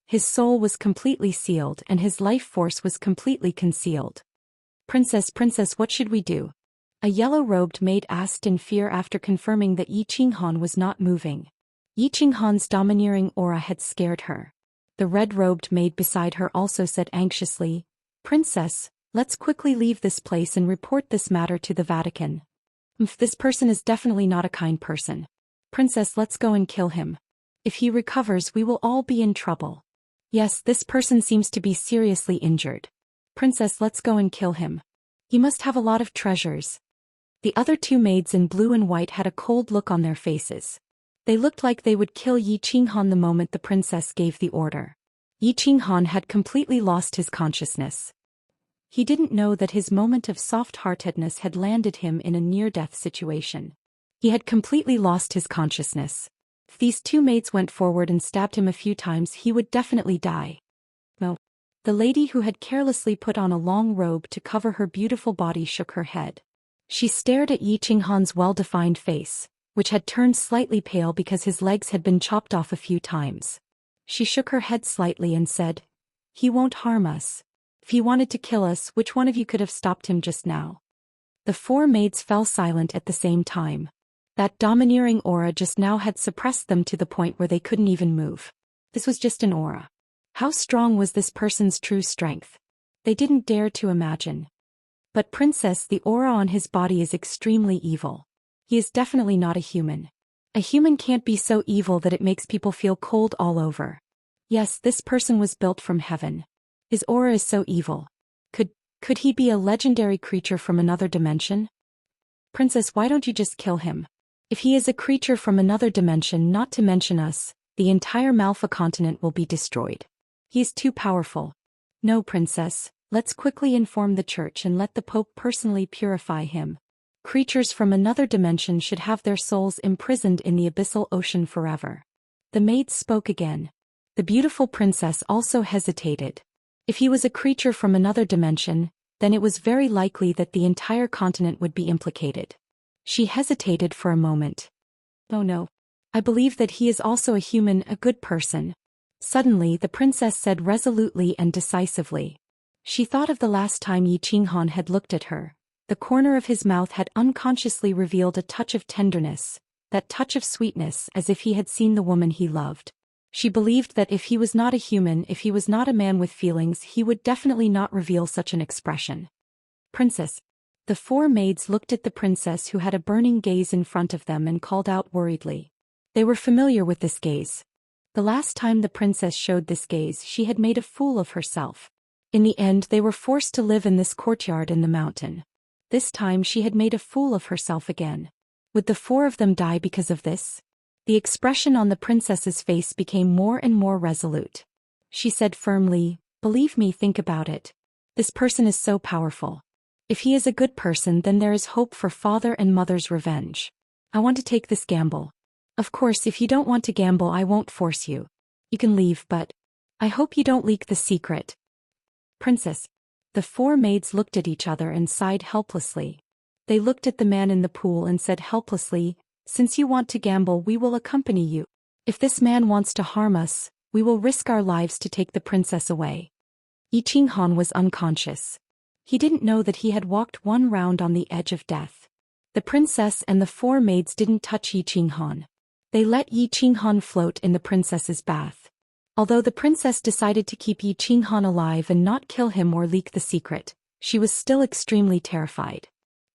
His soul was completely sealed and his life force was completely concealed. Princess, what should we do? A yellow-robed maid asked in fear after confirming that Yi Qinghan was not moving. Yi Qinghan's domineering aura had scared her. The red-robed maid beside her also said anxiously, "Princess, let's quickly leave this place and report this matter to the Vatican. This person is definitely not a kind person. Princess, let's go and kill him. If he recovers, we will all be in trouble. Yes, this person seems to be seriously injured. Princess, let's go and kill him. He must have a lot of treasures." The other two maids in blue and white had a cold look on their faces. They looked like they would kill Yi Qinghan the moment the princess gave the order. Yi Qinghan had completely lost his consciousness. He didn't know that his moment of soft-heartedness had landed him in a near-death situation. He had completely lost his consciousness. If these two maids went forward and stabbed him a few times, he would definitely die. No. The lady who had carelessly put on a long robe to cover her beautiful body shook her head. She stared at Yi Qinghan's well-defined face, which had turned slightly pale because his legs had been chopped off a few times. She shook her head slightly and said, "He won't harm us. If he wanted to kill us, which one of you could have stopped him just now?" The four maids fell silent at the same time. That domineering aura just now had suppressed them to the point where they couldn't even move. This was just an aura. How strong was this person's true strength? They didn't dare to imagine. But Princess, the aura on his body is extremely evil. He is definitely not a human. A human can't be so evil that it makes people feel cold all over. Yes, this person was built from heaven. His aura is so evil. Could he be a legendary creature from another dimension? Princess, why don't you just kill him? If he is a creature from another dimension, not to mention us, the entire Malfa continent will be destroyed. He is too powerful. No, Princess, let's quickly inform the church and let the Pope personally purify him. Creatures from another dimension should have their souls imprisoned in the abyssal ocean forever. The maid spoke again. The beautiful princess also hesitated. If he was a creature from another dimension, then it was very likely that the entire continent would be implicated. She hesitated for a moment. "Oh no. I believe that he is also a human, a good person." Suddenly the princess said resolutely and decisively. She thought of the last time Yi Qinghan had looked at her. The corner of his mouth had unconsciously revealed a touch of tenderness, that touch of sweetness, as if he had seen the woman he loved. She believed that if he was not a human, if he was not a man with feelings, he would definitely not reveal such an expression. "Princess." The four maids looked at the princess, who had a burning gaze in front of them, and called out worriedly. They were familiar with this gaze. The last time the princess showed this gaze, she had made a fool of herself. In the end, they were forced to live in this courtyard in the mountain. This time she had made a fool of herself again. Would the four of them die because of this? The expression on the princess's face became more and more resolute. She said firmly, "Believe me, think about it. This person is so powerful. If he is a good person, then there is hope for father and mother's revenge. I want to take this gamble. Of course, if you don't want to gamble, I won't force you. You can leave, but I hope you don't leak the secret." "Princess." The four maids looked at each other and sighed helplessly. They looked at the man in the pool and said helplessly, "Since you want to gamble, we will accompany you. If this man wants to harm us, we will risk our lives to take the princess away." Yi Qinghan was unconscious. He didn't know that he had walked one round on the edge of death. The princess and the four maids didn't touch Yi Qinghan. They let Yi Qinghan float in the princess's bath. Although the princess decided to keep Yi Qinghan alive and not kill him or leak the secret, she was still extremely terrified.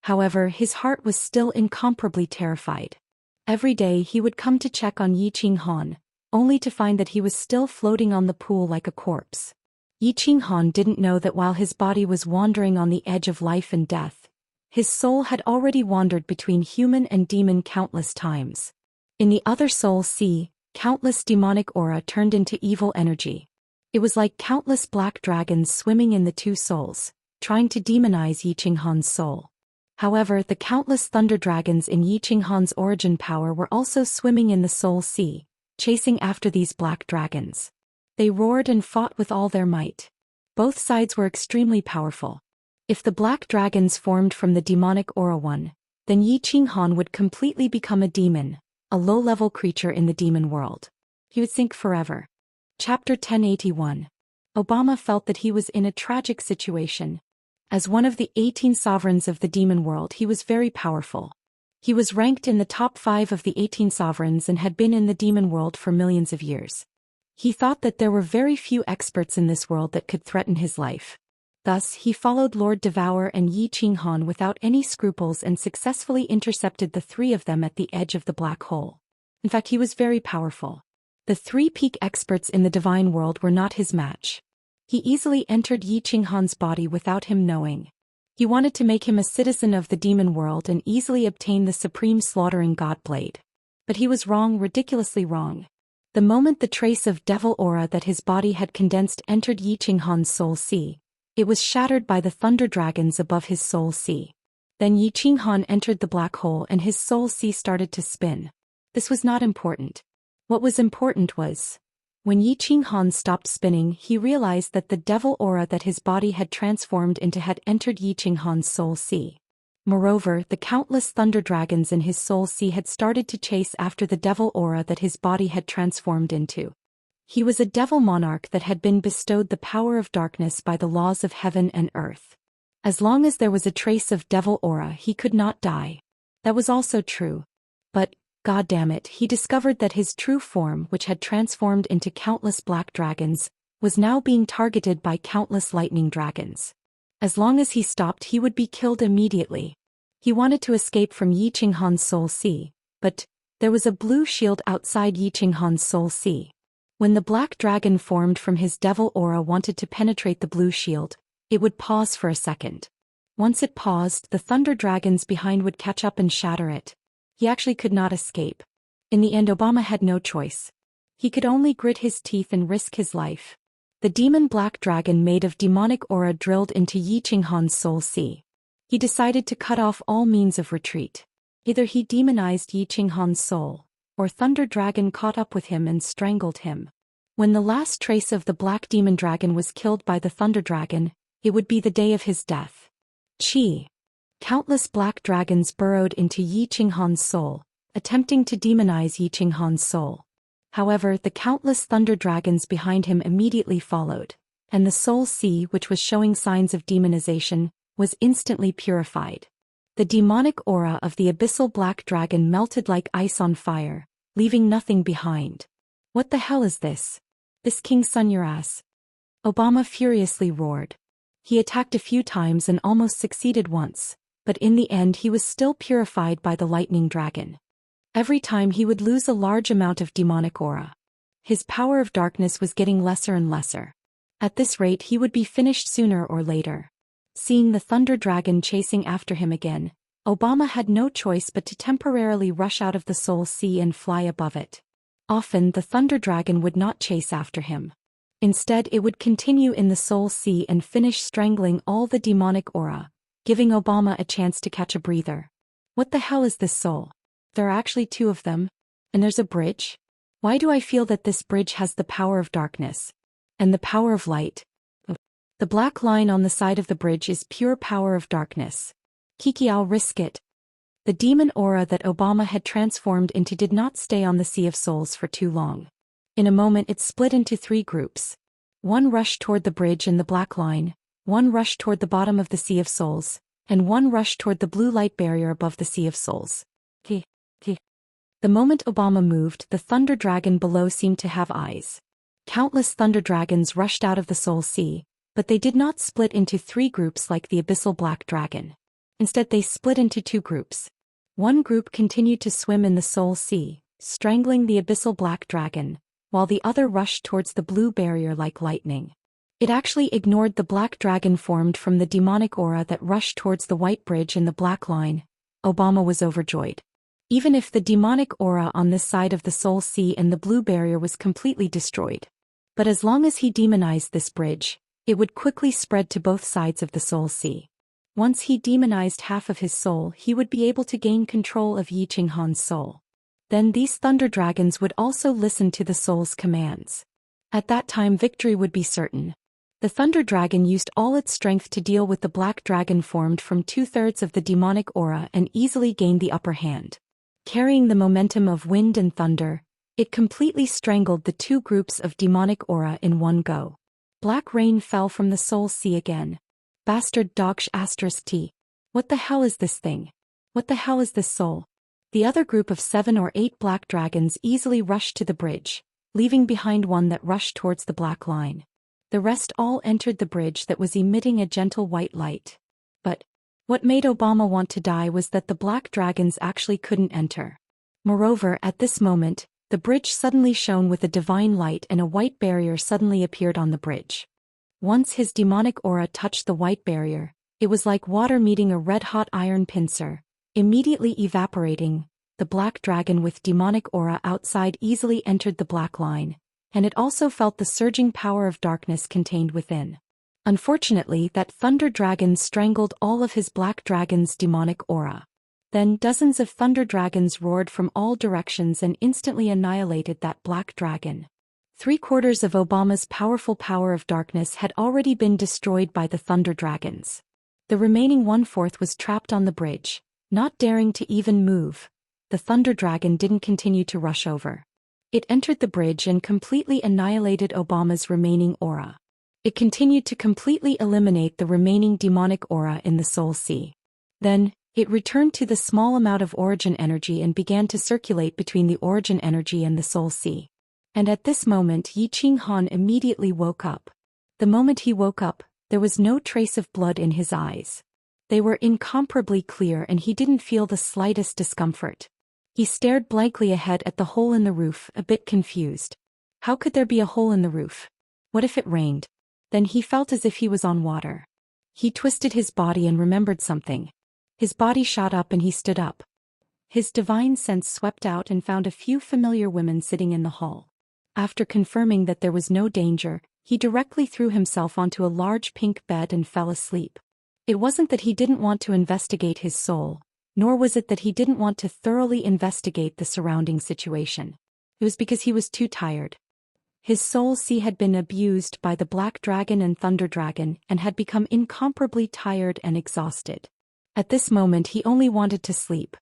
However, his heart was still incomparably terrified. Every day he would come to check on Yi Qinghan, only to find that he was still floating on the pool like a corpse. Yi Qinghan didn't know that while his body was wandering on the edge of life and death, his soul had already wandered between human and demon countless times. In the other soul sea, countless demonic aura turned into evil energy. It was like countless black dragons swimming in the two souls, trying to demonize Yi Qinghan's soul. However, the countless thunder dragons in Yi Qinghan's origin power were also swimming in the soul sea, chasing after these black dragons. They roared and fought with all their might. Both sides were extremely powerful. If the black dragons formed from the demonic aura one, then Yi Qinghan would completely become a demon, a low-level creature in the demon world. He would sink forever. Chapter 1081. Obama felt that he was in a tragic situation. As one of the 18 sovereigns of the demon world, he was very powerful. He was ranked in the top 5 of the 18 sovereigns and had been in the demon world for millions of years. He thought that there were very few experts in this world that could threaten his life. Thus, he followed Lord Devour and Yi Qinghan without any scruples and successfully intercepted the three of them at the edge of the black hole. In fact, he was very powerful. The three peak experts in the divine world were not his match. He easily entered Yi Qinghan's body without him knowing. He wanted to make him a citizen of the demon world and easily obtain the supreme slaughtering god blade. But he was wrong, ridiculously wrong. The moment the trace of devil aura that his body had condensed entered Yi Qinghan's soul sea, it was shattered by the thunder dragons above his soul sea. Then Yi Qinghan entered the black hole and his soul sea started to spin. This was not important. What was important was, when Yi Qinghan stopped spinning, he realized that the devil aura that his body had transformed into had entered Yi Qinghan's soul sea. Moreover, the countless thunder dragons in his soul sea had started to chase after the devil aura that his body had transformed into. He was a devil monarch that had been bestowed the power of darkness by the laws of heaven and earth. As long as there was a trace of devil aura, he could not die. That was also true. But, goddammit, he discovered that his true form, which had transformed into countless black dragons, was now being targeted by countless lightning dragons. As long as he stopped, he would be killed immediately. He wanted to escape from Yi Qinghan's soul sea, but there was a blue shield outside Yi Qinghan's soul sea. When the black dragon formed from his devil aura wanted to penetrate the blue shield, it would pause for a second. Once it paused, the thunder dragons behind would catch up and shatter it. He actually could not escape. In the end, Obama had no choice. He could only grit his teeth and risk his life. The demon black dragon made of demonic aura drilled into Yi Qinghan's soul sea. He decided to cut off all means of retreat. Either he demonized Yi Qinghan's soul, or Thunder Dragon caught up with him and strangled him. When the last trace of the black demon dragon was killed by the Thunder Dragon, it would be the day of his death. Chi. Countless black dragons burrowed into Yi Qinghan's soul, attempting to demonize Yi Qinghan's soul. However, the countless thunder dragons behind him immediately followed, and the soul sea, which was showing signs of demonization, was instantly purified. The demonic aura of the abyssal black dragon melted like ice on fire, leaving nothing behind. What the hell is this? This King Sun your ass? Obama furiously roared. He attacked a few times and almost succeeded once, but in the end he was still purified by the lightning dragon. Every time he would lose a large amount of demonic aura. His power of darkness was getting lesser and lesser. At this rate he would be finished sooner or later. Seeing the thunder dragon chasing after him again, Obama had no choice but to temporarily rush out of the soul sea and fly above it. Often the thunder dragon would not chase after him. Instead it would continue in the soul sea and finish strangling all the demonic aura, giving Obama a chance to catch a breather. What the hell is this soul? There are actually two of them. And there's a bridge? Why do I feel that this bridge has the power of darkness? And the power of light? The black line on the side of the bridge is pure power of darkness. Kiki, I'll risk it. The demon aura that Obama had transformed into did not stay on the Sea of Souls for too long. In a moment it split into three groups. One rushed toward the bridge and the black line, one rushed toward the bottom of the Sea of Souls, and one rushed toward the blue light barrier above the Sea of Souls. The moment Obama moved, the thunder dragon below seemed to have eyes. Countless thunder dragons rushed out of the soul sea, but they did not split into three groups like the abyssal black dragon. Instead they split into two groups. One group continued to swim in the soul sea, strangling the abyssal black dragon, while the other rushed towards the blue barrier like lightning. It actually ignored the black dragon formed from the demonic aura that rushed towards the white bridge and the black line. Obama was overjoyed. Even if the demonic aura on this side of the soul sea and the blue barrier was completely destroyed. But as long as he demonized this bridge, it would quickly spread to both sides of the soul sea. Once he demonized half of his soul, he would be able to gain control of Yi Qinghan's soul. Then these thunder dragons would also listen to the soul's commands. At that time victory would be certain. The thunder dragon used all its strength to deal with the black dragon formed from 2/3 of the demonic aura and easily gained the upper hand. Carrying the momentum of wind and thunder, it completely strangled the two groups of demonic aura in one go. Black rain fell from the soul sea again. Bastard dog *T. What the hell is this thing? What the hell is this soul? The other group of 7 or 8 black dragons easily rushed to the bridge, leaving behind one that rushed towards the black line. The rest all entered the bridge that was emitting a gentle white light. But what made Obama want to die was that the black dragons actually couldn't enter. Moreover, at this moment, the bridge suddenly shone with a divine light and a white barrier suddenly appeared on the bridge. Once his demonic aura touched the white barrier, it was like water meeting a red-hot iron pincer, immediately evaporating. The black dragon with demonic aura outside easily entered the black line, and it also felt the surging power of darkness contained within. Unfortunately, that thunder dragon strangled all of his black dragon's demonic aura. Then dozens of thunder dragons roared from all directions and instantly annihilated that black dragon. 3/4 of Obama's powerful power of darkness had already been destroyed by the thunder dragons. The remaining 1/4 was trapped on the bridge, not daring to even move. The thunder dragon didn't continue to rush over. It entered the bridge and completely annihilated Obama's remaining aura. It continued to completely eliminate the remaining demonic aura in the Soul Sea. Then, it returned to the small amount of origin energy and began to circulate between the origin energy and the Soul Sea. And at this moment Yi Qinghan immediately woke up. The moment he woke up, there was no trace of blood in his eyes. They were incomparably clear and he didn't feel the slightest discomfort. He stared blankly ahead at the hole in the roof, a bit confused. How could there be a hole in the roof? What if it rained? Then he felt as if he was on water. He twisted his body and remembered something. His body shot up and he stood up. His divine sense swept out and found a few familiar women sitting in the hall. After confirming that there was no danger, he directly threw himself onto a large pink bed and fell asleep. It wasn't that he didn't want to investigate his soul, nor was it that he didn't want to thoroughly investigate the surrounding situation. It was because he was too tired. His Soul Sea had been abused by the Black Dragon and Thunder Dragon and had become incomparably tired and exhausted. At this moment he only wanted to sleep.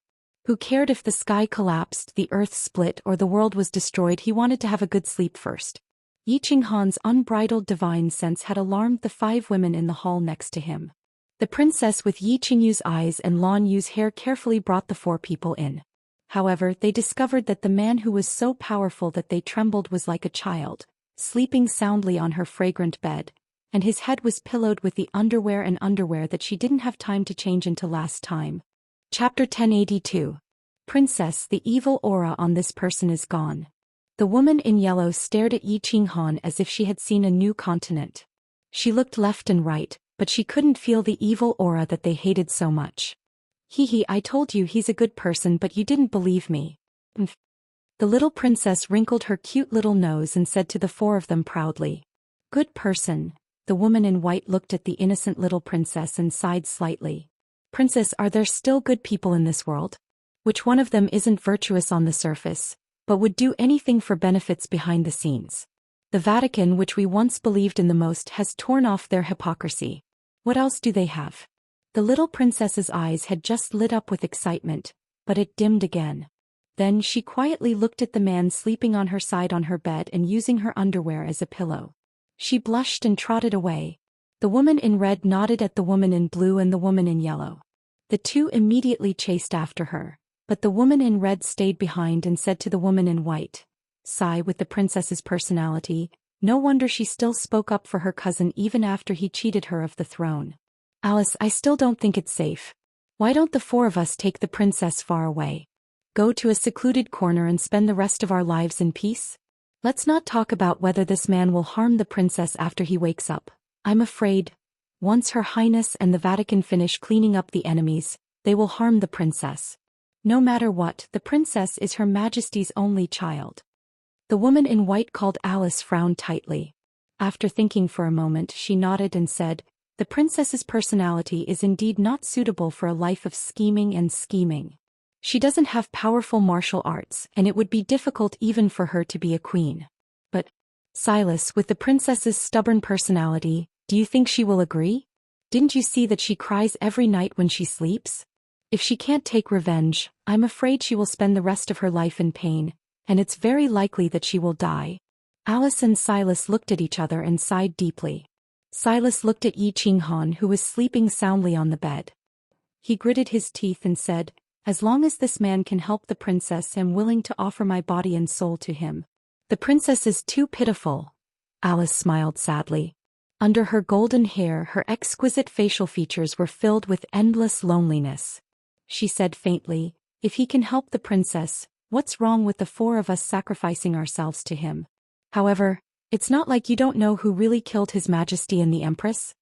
Who cared if the sky collapsed, the earth split, or the world was destroyed? He wanted to have a good sleep first. Yi Qinghan's unbridled divine sense had alarmed the 5 women in the hall next to him. The princess with Yi Qingyu's eyes and Lan Yu's hair carefully brought the 4 people in. However, they discovered that the man who was so powerful that they trembled was like a child, sleeping soundly on her fragrant bed, and his head was pillowed with the underwear that she didn't have time to change into last time. Chapter 1082. Princess, the evil aura on this person is gone. The woman in yellow stared at Yi Qinghan as if she had seen a new continent. She looked left and right, but she couldn't feel the evil aura that they hated so much. Hee, I told you he's a good person, but you didn't believe me. The little princess wrinkled her cute little nose and said to the 4 of them proudly. Good person. The woman in white looked at the innocent little princess and sighed slightly. Princess, are there still good people in this world? Which one of them isn't virtuous on the surface, but would do anything for benefits behind the scenes? The Vatican, which we once believed in the most, has torn off their hypocrisy. What else do they have? The little princess's eyes had just lit up with excitement, but it dimmed again. Then she quietly looked at the man sleeping on her side on her bed and using her underwear as a pillow. She blushed and trotted away. The woman in red nodded at the woman in blue and the woman in yellow. The 2 immediately chased after her, but the woman in red stayed behind and said to the woman in white, sigh with the princess's personality, no wonder she still spoke up for her cousin even after he cheated her of the throne. Alice, I still don't think it's safe. Why don't the 4 of us take the princess far away? Go to a secluded corner and spend the rest of our lives in peace? Let's not talk about whether this man will harm the princess after he wakes up. I'm afraid, once Her Highness and the Vatican finish cleaning up the enemies, they will harm the princess. No matter what, the princess is Her Majesty's only child. The woman in white called Alice frowned tightly. After thinking for a moment, she nodded and said, the princess's personality is indeed not suitable for a life of scheming and scheming. She doesn't have powerful martial arts, and it would be difficult even for her to be a queen. But, Silas, with the princess's stubborn personality, do you think she will agree? Didn't you see that she cries every night when she sleeps? If she can't take revenge, I'm afraid she will spend the rest of her life in pain, and it's very likely that she will die. Alice and Silas looked at each other and sighed deeply. Silas looked at Yi Qinghan, who was sleeping soundly on the bed. He gritted his teeth and said, as long as this man can help the princess, I'm willing to offer my body and soul to him. The princess is too pitiful. Alice smiled sadly. Under her golden hair, her exquisite facial features were filled with endless loneliness. She said faintly, "If he can help the princess, what's wrong with the four of us sacrificing ourselves to him? However, it's not like you don't know who really killed His Majesty and the Empress.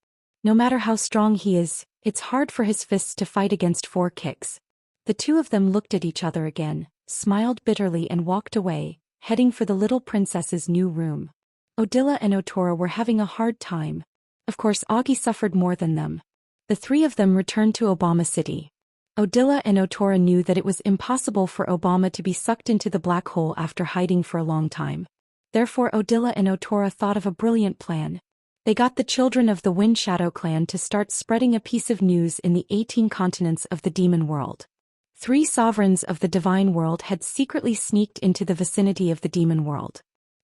No matter how strong he is, it's hard for his fists to fight against 4 kicks." The two of them looked at each other again, smiled bitterly and walked away, heading for the little princess's new room. Odila and Otora were having a hard time. Of course, Augie suffered more than them. The 3 of them returned to Obama City. Odila and Otora knew that it was impossible for Obama to be sucked into the black hole after hiding for a long time. Therefore Odila and Otora thought of a brilliant plan. They got the children of the Wind Shadow clan to start spreading a piece of news in the 18 continents of the demon world. 3 sovereigns of the divine world had secretly sneaked into the vicinity of the demon world.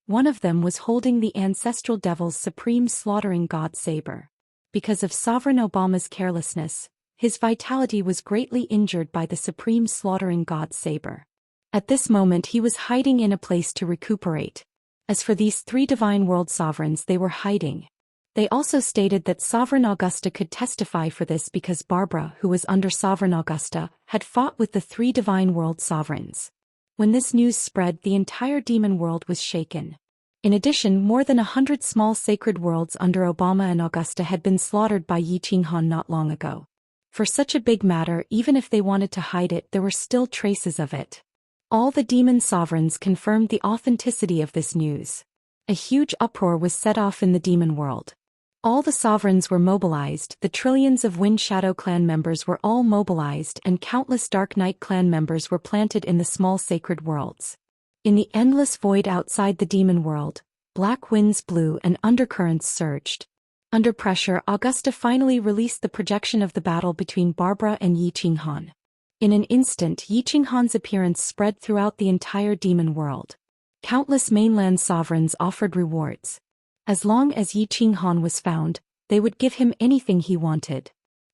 One of them was holding the ancestral devil's supreme slaughtering god saber. Because of Sovereign Obama's carelessness, his vitality was greatly injured by the supreme slaughtering god saber. At this moment he was hiding in a place to recuperate. As for these 3 divine world sovereigns, they were hiding. They also stated that Sovereign Augusta could testify for this because Barbara, who was under Sovereign Augusta, had fought with the 3 divine world sovereigns. When this news spread, the entire demon world was shaken. In addition, more than 100 small sacred worlds under Obama and Augusta had been slaughtered by Yi Qinghan not long ago. For such a big matter, even if they wanted to hide it, there were still traces of it. All the demon sovereigns confirmed the authenticity of this news. A huge uproar was set off in the demon world. All the sovereigns were mobilized, the trillions of Wind Shadow clan members were all mobilized, and countless Dark Knight clan members were planted in the small sacred worlds. In the endless void outside the demon world, black winds blew and undercurrents surged. Under pressure, Augusta finally released the projection of the battle between Barbara and Yi Qinghan. In an instant, Yi Qinghan's appearance spread throughout the entire demon world. Countless mainland sovereigns offered rewards. As long as Yi Qinghan was found, they would give him anything he wanted.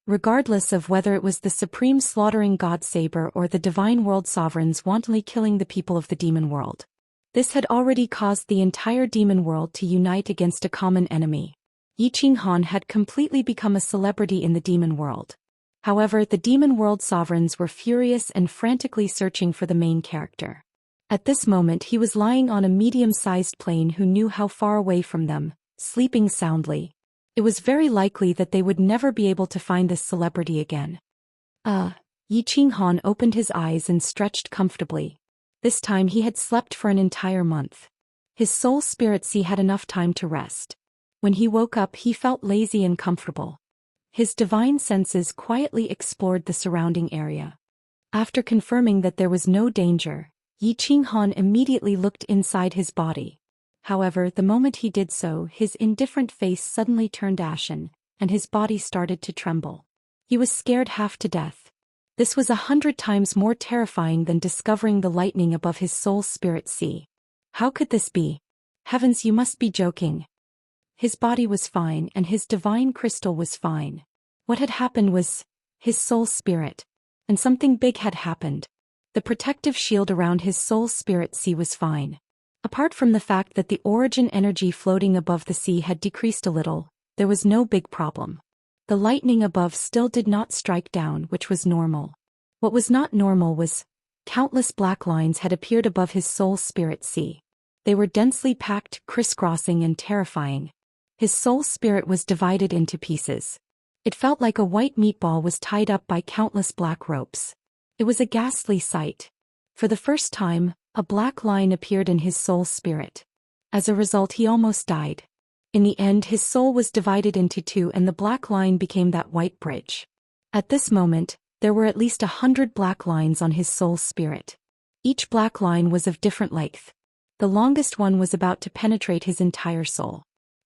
Regardless of whether it was the supreme slaughtering god saber or the divine world sovereigns wantonly killing the people of the demon world. This had already caused the entire demon world to unite against a common enemy. Yi Qinghan had completely become a celebrity in the demon world. However, the demon world sovereigns were furious and frantically searching for the main character. At this moment he was lying on a medium-sized plane. Who knew how far away from them, sleeping soundly. It was very likely that they would never be able to find this celebrity again. Yi Qinghan opened his eyes and stretched comfortably. This time he had slept for an entire month. His soul spirit sea had enough time to rest. When he woke up he felt lazy and comfortable. His divine senses quietly explored the surrounding area. After confirming that there was no danger, Yi Qinghan immediately looked inside his body. However, the moment he did so, his indifferent face suddenly turned ashen, and his body started to tremble. He was scared half to death. This was 100 times more terrifying than discovering the lightning above his soul spirit sea. How could this be? Heavens, you must be joking. His body was fine and his divine crystal was fine. What had happened was his soul spirit. And something big had happened. The protective shield around his soul spirit sea was fine. Apart from the fact that the origin energy floating above the sea had decreased a little, there was no big problem. The lightning above still did not strike down, which was normal. What was not normal was, countless black lines had appeared above his soul spirit sea. They were densely packed, crisscrossing and terrifying. His soul spirit was divided into pieces. It felt like a white meatball was tied up by countless black ropes. It was a ghastly sight. For the first time, a black line appeared in his soul spirit. As a result, he almost died. In the end, his soul was divided into 2 and the black line became that white bridge. At this moment, there were at least 100 black lines on his soul spirit. Each black line was of different length. The longest one was about to penetrate his entire soul.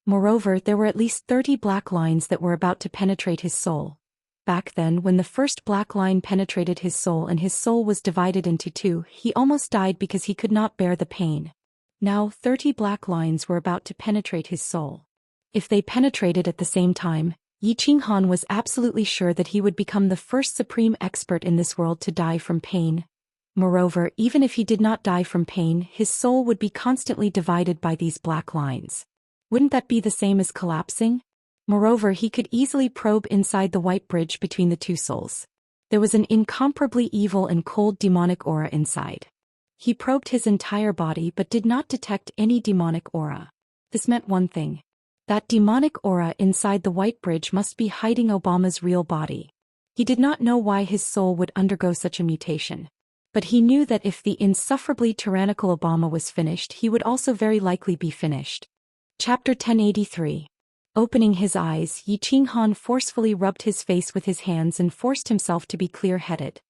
Moreover, there were at least 30 black lines that were about to penetrate his soul. Back then, when the first black line penetrated his soul and his soul was divided into 2, he almost died because he could not bear the pain. Now, 30 black lines were about to penetrate his soul. If they penetrated at the same time, Yi Qinghan was absolutely sure that he would become the first supreme expert in this world to die from pain, Moreover, even if he did not die from pain, his soul would be constantly divided by these black lines. Wouldn't that be the same as collapsing? Moreover, he could easily probe inside the white bridge between the two souls. There was an incomparably evil and cold demonic aura inside. He probed his entire body but did not detect any demonic aura. This meant one thing. That demonic aura inside the white bridge must be hiding Obama's real body. He did not know why his soul would undergo such a mutation. But he knew that if the insufferably tyrannical Obama was finished, he would also very likely be finished. Chapter 1083. Opening his eyes, Xianxia forcefully rubbed his face with his hands and forced himself to be clear-headed.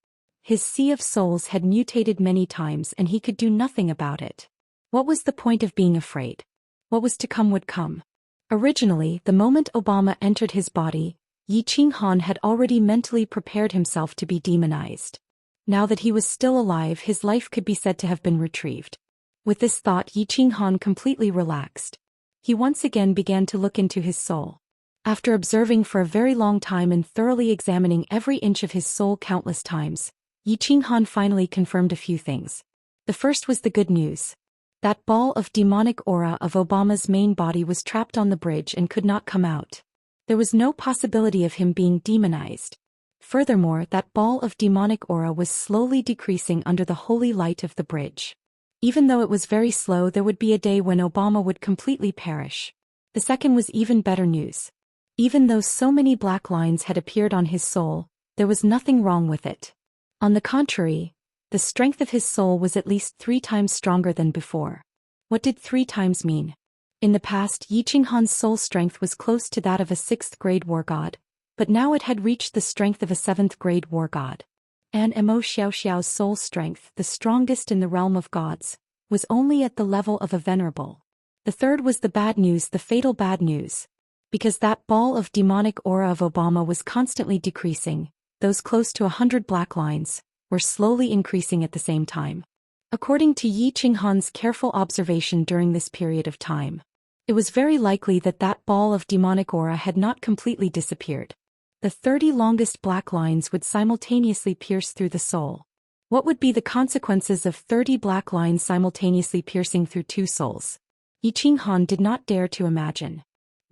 His sea of souls had mutated many times and he could do nothing about it. What was the point of being afraid? What was to come would come. Originally, the moment Obama entered his body, Xianxia had already mentally prepared himself to be demonized. Now that he was still alive, his life could be said to have been retrieved. With this thought, Xianxia completely relaxed. He once again began to look into his soul. After observing for a very long time and thoroughly examining every inch of his soul countless times, Xianxia finally confirmed a few things. The first was the good news. That ball of demonic aura of Obama's main body was trapped on the bridge and could not come out. There was no possibility of him being demonized. Furthermore, that ball of demonic aura was slowly decreasing under the holy light of the bridge. Even though it was very slow, there would be a day when Obama would completely perish. The second was even better news. Even though so many black lines had appeared on his soul, there was nothing wrong with it. On the contrary, the strength of his soul was at least 3 times stronger than before. What did 3 times mean? In the past, Xianxia's soul strength was close to that of a 6th-grade war god, but now it had reached the strength of a 7th-grade war god. And Xiaoxiao's soul strength, the strongest in the realm of gods, was only at the level of a venerable. The third was the bad news, the fatal bad news. Because that ball of demonic aura of Obama was constantly decreasing, those close to 100 black lines were slowly increasing at the same time. According to Xianxia's careful observation during this period of time, it was very likely that that ball of demonic aura had not completely disappeared. The 30 longest black lines would simultaneously pierce through the soul. What would be the consequences of 30 black lines simultaneously piercing through 2 souls? Xianxia did not dare to imagine.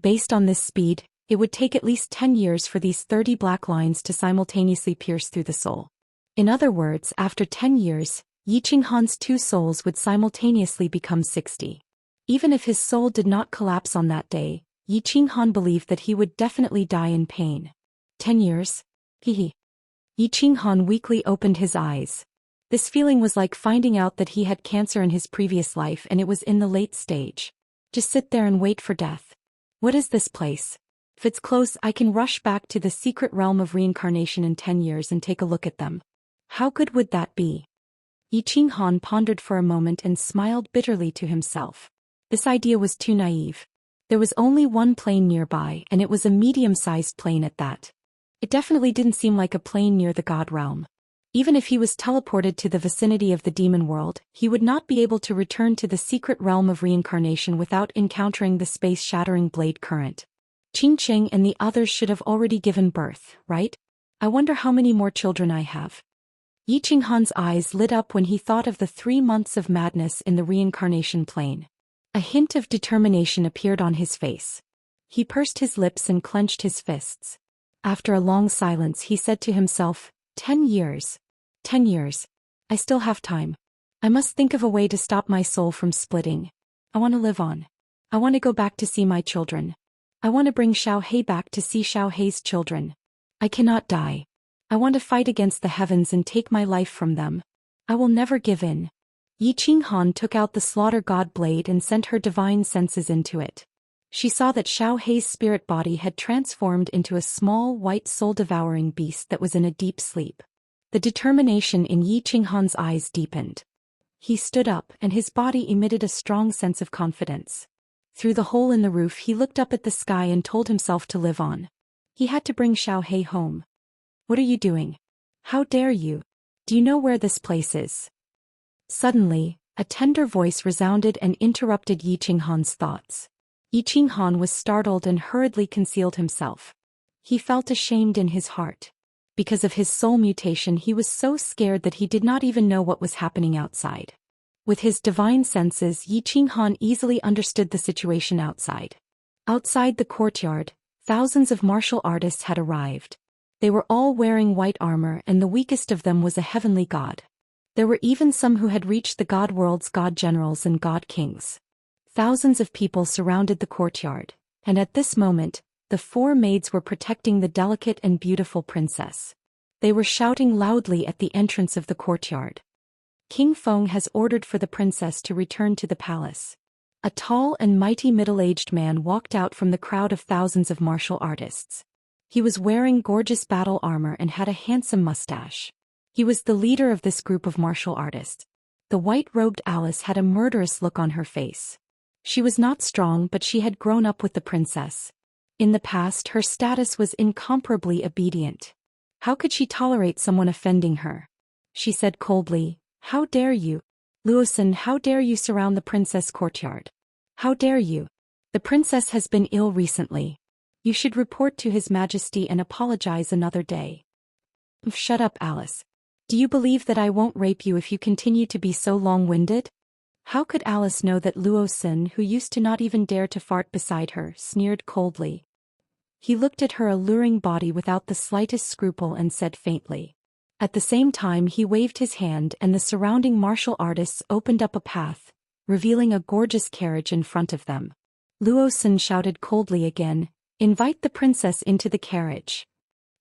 Based on this speed, it would take at least 10 years for these 30 black lines to simultaneously pierce through the soul. In other words, after 10 years, Xianxia's 2 souls would simultaneously become 60. Even if his soul did not collapse on that day, Xianxia believed that he would definitely die in pain. 10 years? Hehe. Xianxia weakly opened his eyes. This feeling was like finding out that he had cancer in his previous life and it was in the late stage. Just sit there and wait for death. What is this place? If it's close, I can rush back to the secret realm of reincarnation in 10 years and take a look at them. How good would that be? Xianxia pondered for a moment and smiled bitterly to himself. This idea was too naive. There was only one plane nearby, and it was a medium-sized plane at that. It definitely didn't seem like a plane near the god realm. Even if he was teleported to the vicinity of the demon world, he would not be able to return to the secret realm of reincarnation without encountering the space-shattering blade current. Qingqing and the others should have already given birth, right? I wonder how many more children I have. Xianxia's eyes lit up when he thought of the 3 months of madness in the reincarnation plane. A hint of determination appeared on his face. He pursed his lips and clenched his fists. After a long silence, he said to himself, 10 years. 10 years. I still have time. I must think of a way to stop my soul from splitting. I want to live on. I want to go back to see my children. I want to bring Xiaohe back to see Xiaohe's children. I cannot die. I want to fight against the heavens and take my life from them. I will never give in. Xianxia took out the slaughter god blade and sent her divine senses into it. She saw that Xiaohe's spirit body had transformed into a small white soul-devouring beast that was in a deep sleep. The determination in Xianxia's eyes deepened. He stood up and his body emitted a strong sense of confidence. Through the hole in the roof he looked up at the sky and told himself to live on. He had to bring Xiaohe home. What are you doing? How dare you? Do you know where this place is? Suddenly, a tender voice resounded and interrupted Xianxia's thoughts. Xianxia was startled and hurriedly concealed himself. He felt ashamed in his heart. Because of his soul mutation, he was so scared that he did not even know what was happening outside. With his divine senses, Yi Qinghan easily understood the situation outside. Outside the courtyard, thousands of martial artists had arrived. They were all wearing white armor, and the weakest of them was a heavenly god. There were even some who had reached the god world's god generals and god kings. Thousands of people surrounded the courtyard, and at this moment, the four maids were protecting the delicate and beautiful princess. They were shouting loudly at the entrance of the courtyard. King Feng has ordered for the princess to return to the palace. A tall and mighty middle-aged man walked out from the crowd of thousands of martial artists. He was wearing gorgeous battle armor and had a handsome mustache. He was the leader of this group of martial artists. The white-robed Alice had a murderous look on her face. She was not strong, but she had grown up with the princess. In the past, her status was incomparably obedient. How could she tolerate someone offending her? She said coldly, "How dare you? Luosin, how dare you surround the princess courtyard? How dare you? The princess has been ill recently. You should report to His Majesty and apologize another day." "Shut up, Alice. Do you believe that I won't rape you if you continue to be so long-winded?" How could Alice know that Luosin, who used to not even dare to fart beside her, sneered coldly? He looked at her alluring body without the slightest scruple and said faintly. At the same time he waved his hand and the surrounding martial artists opened up a path, revealing a gorgeous carriage in front of them. Luosin shouted coldly again, "Invite the princess into the carriage."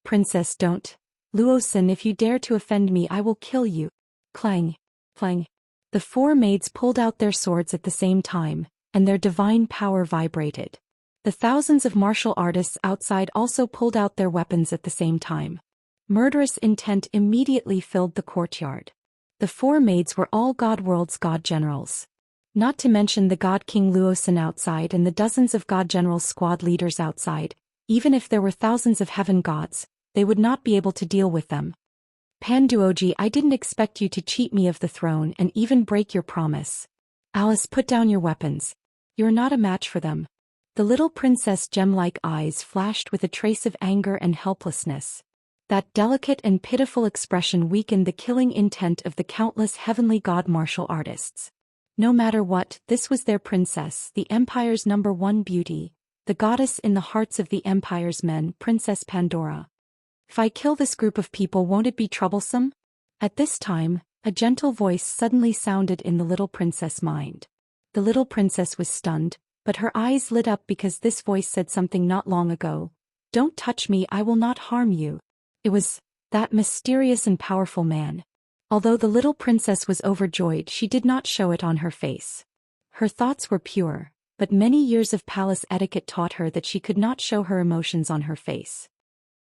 "Princess, don't. Luosin, if you dare to offend me I will kill you." Clang, clang. The four maids pulled out their swords at the same time, and their divine power vibrated. The thousands of martial artists outside also pulled out their weapons at the same time. Murderous intent immediately filled the courtyard. The four maids were all God World's god generals. Not to mention the god king Luosin outside and the dozens of god generals squad leaders outside. Even if there were thousands of heaven gods, they would not be able to deal with them. "Panduoji, I didn't expect you to cheat me of the throne and even break your promise. Alice, put down your weapons. You're not a match for them." The little princess' gem-like eyes flashed with a trace of anger and helplessness. That delicate and pitiful expression weakened the killing intent of the countless heavenly god martial artists. No matter what, this was their princess, the empire's #1 beauty, the goddess in the hearts of the empire's men, Princess Pandora. "If I kill this group of people, won't it be troublesome?" At this time, a gentle voice suddenly sounded in the little princess' mind. The little princess was stunned, but her eyes lit up because this voice said something not long ago. "Don't touch me, I will not harm you." It was that mysterious and powerful man. Although the little princess was overjoyed, she did not show it on her face. Her thoughts were pure, but many years of palace etiquette taught her that she could not show her emotions on her face.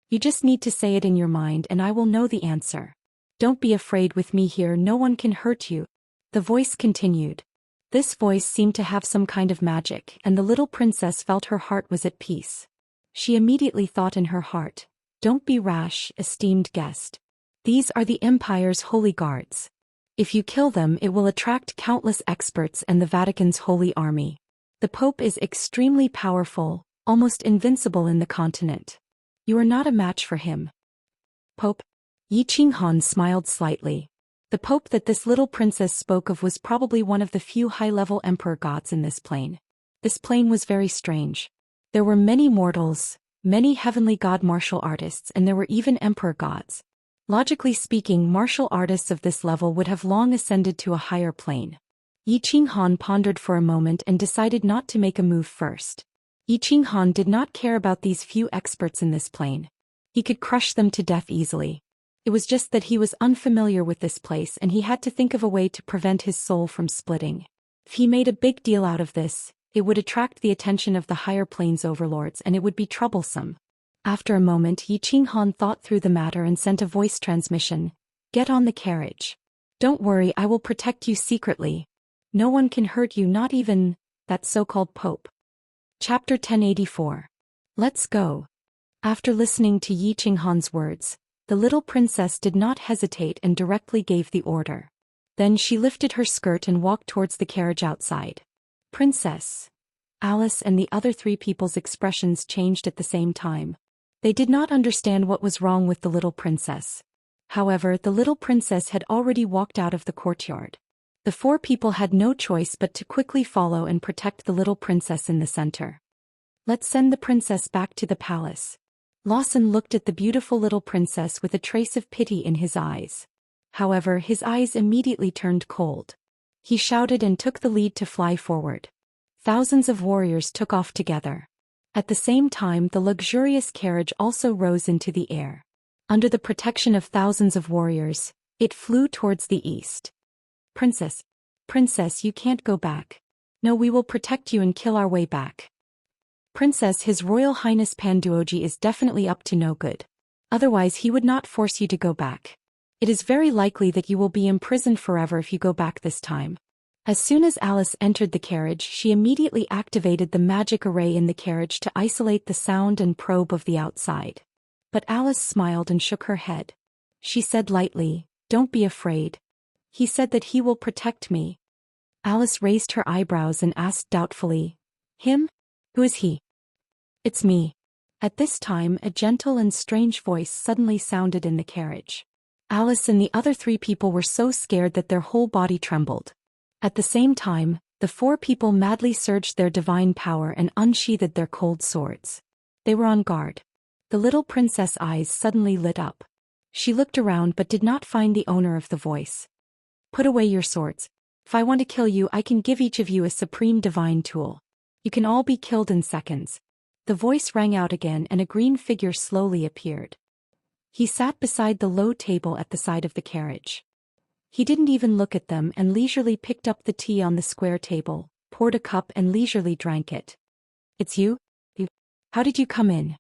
"You just need to say it in your mind and I will know the answer. Don't be afraid, with me here no one can hurt you." The voice continued. This voice seemed to have some kind of magic, and the little princess felt her heart was at peace. She immediately thought in her heart, "Don't be rash, esteemed guest. These are the Empire's holy guards. If you kill them, it will attract countless experts and the Vatican's holy army. The Pope is extremely powerful, almost invincible in the continent. You are not a match for him." "Pope?" Yi Qinghan smiled slightly. The Pope that this little princess spoke of was probably one of the few high-level emperor gods in this plane. This plane was very strange. There were many mortals, many heavenly god martial artists, and there were even emperor gods. Logically speaking, martial artists of this level would have long ascended to a higher plane. Yi Qinghan pondered for a moment and decided not to make a move first. Yi Qinghan did not care about these few experts in this plane. He could crush them to death easily. It was just that he was unfamiliar with this place and he had to think of a way to prevent his soul from splitting. If he made a big deal out of this, it would attract the attention of the higher plane's overlords and it would be troublesome. After a moment, Yi Qinghan thought through the matter and sent a voice transmission. "Get on the carriage. Don't worry, I will protect you secretly. No one can hurt you, not even that so-called Pope." Chapter 1084. Let's go. After listening to Yi Qinghan's words, the little princess did not hesitate and directly gave the order. Then she lifted her skirt and walked towards the carriage outside. Princess, Alice and the other three people's expressions changed at the same time. They did not understand what was wrong with the little princess. However, the little princess had already walked out of the courtyard. The four people had no choice but to quickly follow and protect the little princess in the center. Let's send the princess back to the palace. Lawson looked at the beautiful little princess with a trace of pity in his eyes. However, his eyes immediately turned cold. He shouted and took the lead to fly forward. Thousands of warriors took off together. At the same time, the luxurious carriage also rose into the air. Under the protection of thousands of warriors, it flew towards the east. Princess, Princess, you can't go back. No, we will protect you and kill our way back. Princess, His Royal Highness Panduoji is definitely up to no good. Otherwise he would not force you to go back. It is very likely that you will be imprisoned forever if you go back this time. As soon as Alice entered the carriage, she immediately activated the magic array in the carriage to isolate the sound and probe of the outside. But Alice smiled and shook her head. She said lightly, "Don't be afraid. He said that he will protect me." Alice raised her eyebrows and asked doubtfully, "Him? Who is he?" "It's me." At this time, a gentle and strange voice suddenly sounded in the carriage. Alice and the other three people were so scared that their whole body trembled. At the same time, the four people madly surged their divine power and unsheathed their cold swords. They were on guard. The little princess' eyes suddenly lit up. She looked around but did not find the owner of the voice. "Put away your swords. If I want to kill you, I can give each of you a supreme divine tool. You can all be killed in seconds." The voice rang out again and a green figure slowly appeared. He sat beside the low table at the side of the carriage. He didn't even look at them and leisurely picked up the tea on the square table, poured a cup and leisurely drank it. "It's you? How did you come in?"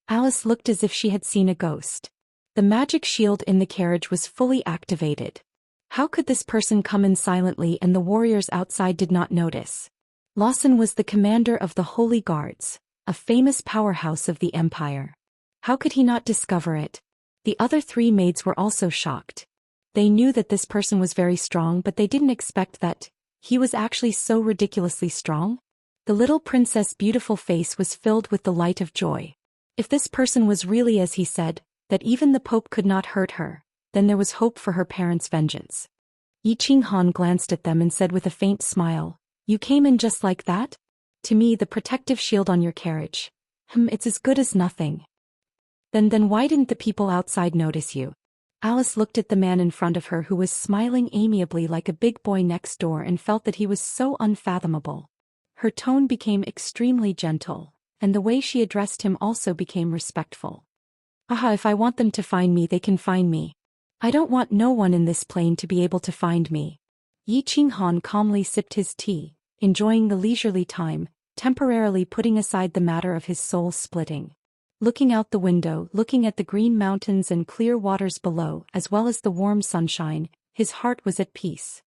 Alice looked as if she had seen a ghost. The magic shield in the carriage was fully activated. How could this person come in silently and the warriors outside did not notice? Lawson was the commander of the Holy Guards, a famous powerhouse of the Empire. How could he not discover it? The other three maids were also shocked. They knew that this person was very strong, but they didn't expect that he was actually so ridiculously strong. The little princess' beautiful face was filled with the light of joy. If this person was really as he said, that even the Pope could not hurt her, then there was hope for her parents' vengeance. Yi Qinghan glanced at them and said with a faint smile, "You came in just like that? To me, the protective shield on your carriage. It's as good as nothing. Then why didn't the people outside notice you?" Alice looked at the man in front of her who was smiling amiably like a big boy next door and felt that he was so unfathomable. Her tone became extremely gentle, and the way she addressed him also became respectful. "Aha, if I want them to find me, they can find me. I don't want no one in this plane to be able to find me." Yi Qinghan calmly sipped his tea, enjoying the leisurely time, temporarily putting aside the matter of his soul splitting. Looking out the window, looking at the green mountains and clear waters below, as well as the warm sunshine, his heart was at peace.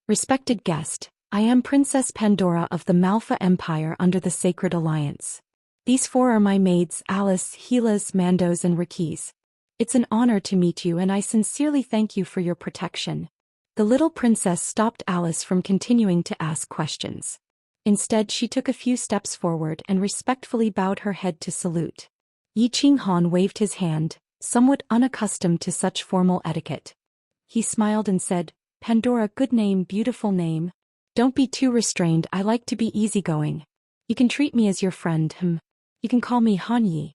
"Respected guest, I am Princess Pandora of the Malfa Empire under the Sacred Alliance. These four are my maids, Alice, Hilas, Mandos and Rakis. It's an honor to meet you and I sincerely thank you for your protection." The little princess stopped Alice from continuing to ask questions. Instead, she took a few steps forward and respectfully bowed her head to salute. Yi Qinghan waved his hand, somewhat unaccustomed to such formal etiquette. He smiled and said, "Pandora, good name, beautiful name. Don't be too restrained, I like to be easygoing. You can treat me as your friend, You can call me Han Yi."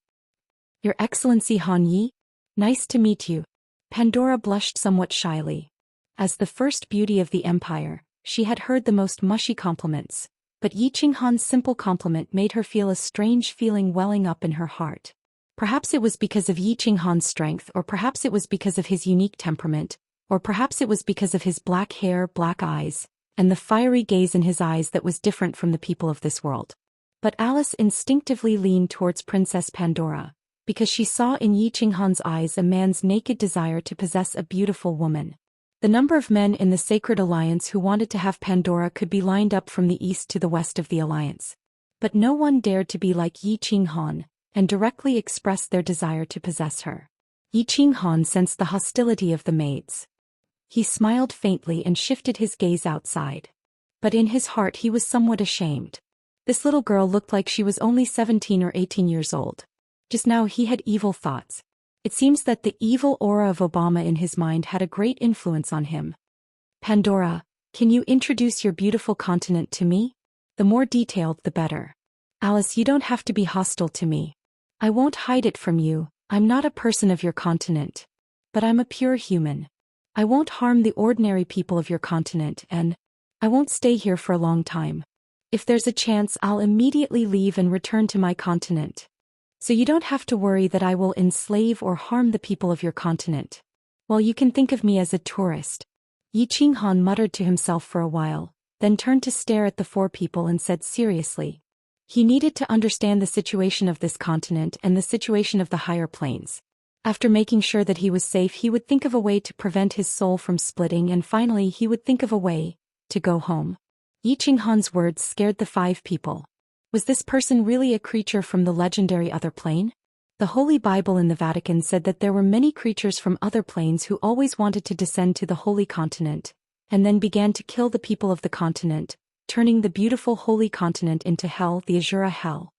"Your Excellency Han Yi? Nice to meet you." Pandora blushed somewhat shyly. As the first beauty of the empire, she had heard the most mushy compliments, but Yi Qinghan's simple compliment made her feel a strange feeling welling up in her heart. Perhaps it was because of Yi Qinghan's strength, or perhaps it was because of his unique temperament, or perhaps it was because of his black hair, black eyes, and the fiery gaze in his eyes that was different from the people of this world. But Alice instinctively leaned towards Princess Pandora, because she saw in Yi Qinghan's eyes a man's naked desire to possess a beautiful woman. The number of men in the Sacred Alliance who wanted to have Pandora could be lined up from the east to the west of the alliance. But no one dared to be like Yi Qinghan and directly express their desire to possess her. Yi Qinghan sensed the hostility of the maids. He smiled faintly and shifted his gaze outside. But in his heart he was somewhat ashamed. This little girl looked like she was only 17 or 18 years old. Just now he had evil thoughts. It seems that the evil aura of Obama in his mind had a great influence on him. Pandora, can you introduce your beautiful continent to me? The more detailed the better. Alice, you don't have to be hostile to me. I won't hide it from you, I'm not a person of your continent. But I'm a pure human. I won't harm the ordinary people of your continent and I won't stay here for a long time. If there's a chance, I'll immediately leave and return to my continent. So you don't have to worry that I will enslave or harm the people of your continent. Well, you can think of me as a tourist. Yi Qinghan muttered to himself for a while, then turned to stare at the four people and said seriously. He needed to understand the situation of this continent and the situation of the higher planes. After making sure that he was safe, he would think of a way to prevent his soul from splitting, and finally he would think of a way to go home. Yi Qinghan's words scared the five people. Was this person really a creature from the legendary other plane? The Holy Bible in the Vatican said that there were many creatures from other planes who always wanted to descend to the Holy Continent, and then began to kill the people of the continent, turning the beautiful Holy Continent into hell, the Azura hell.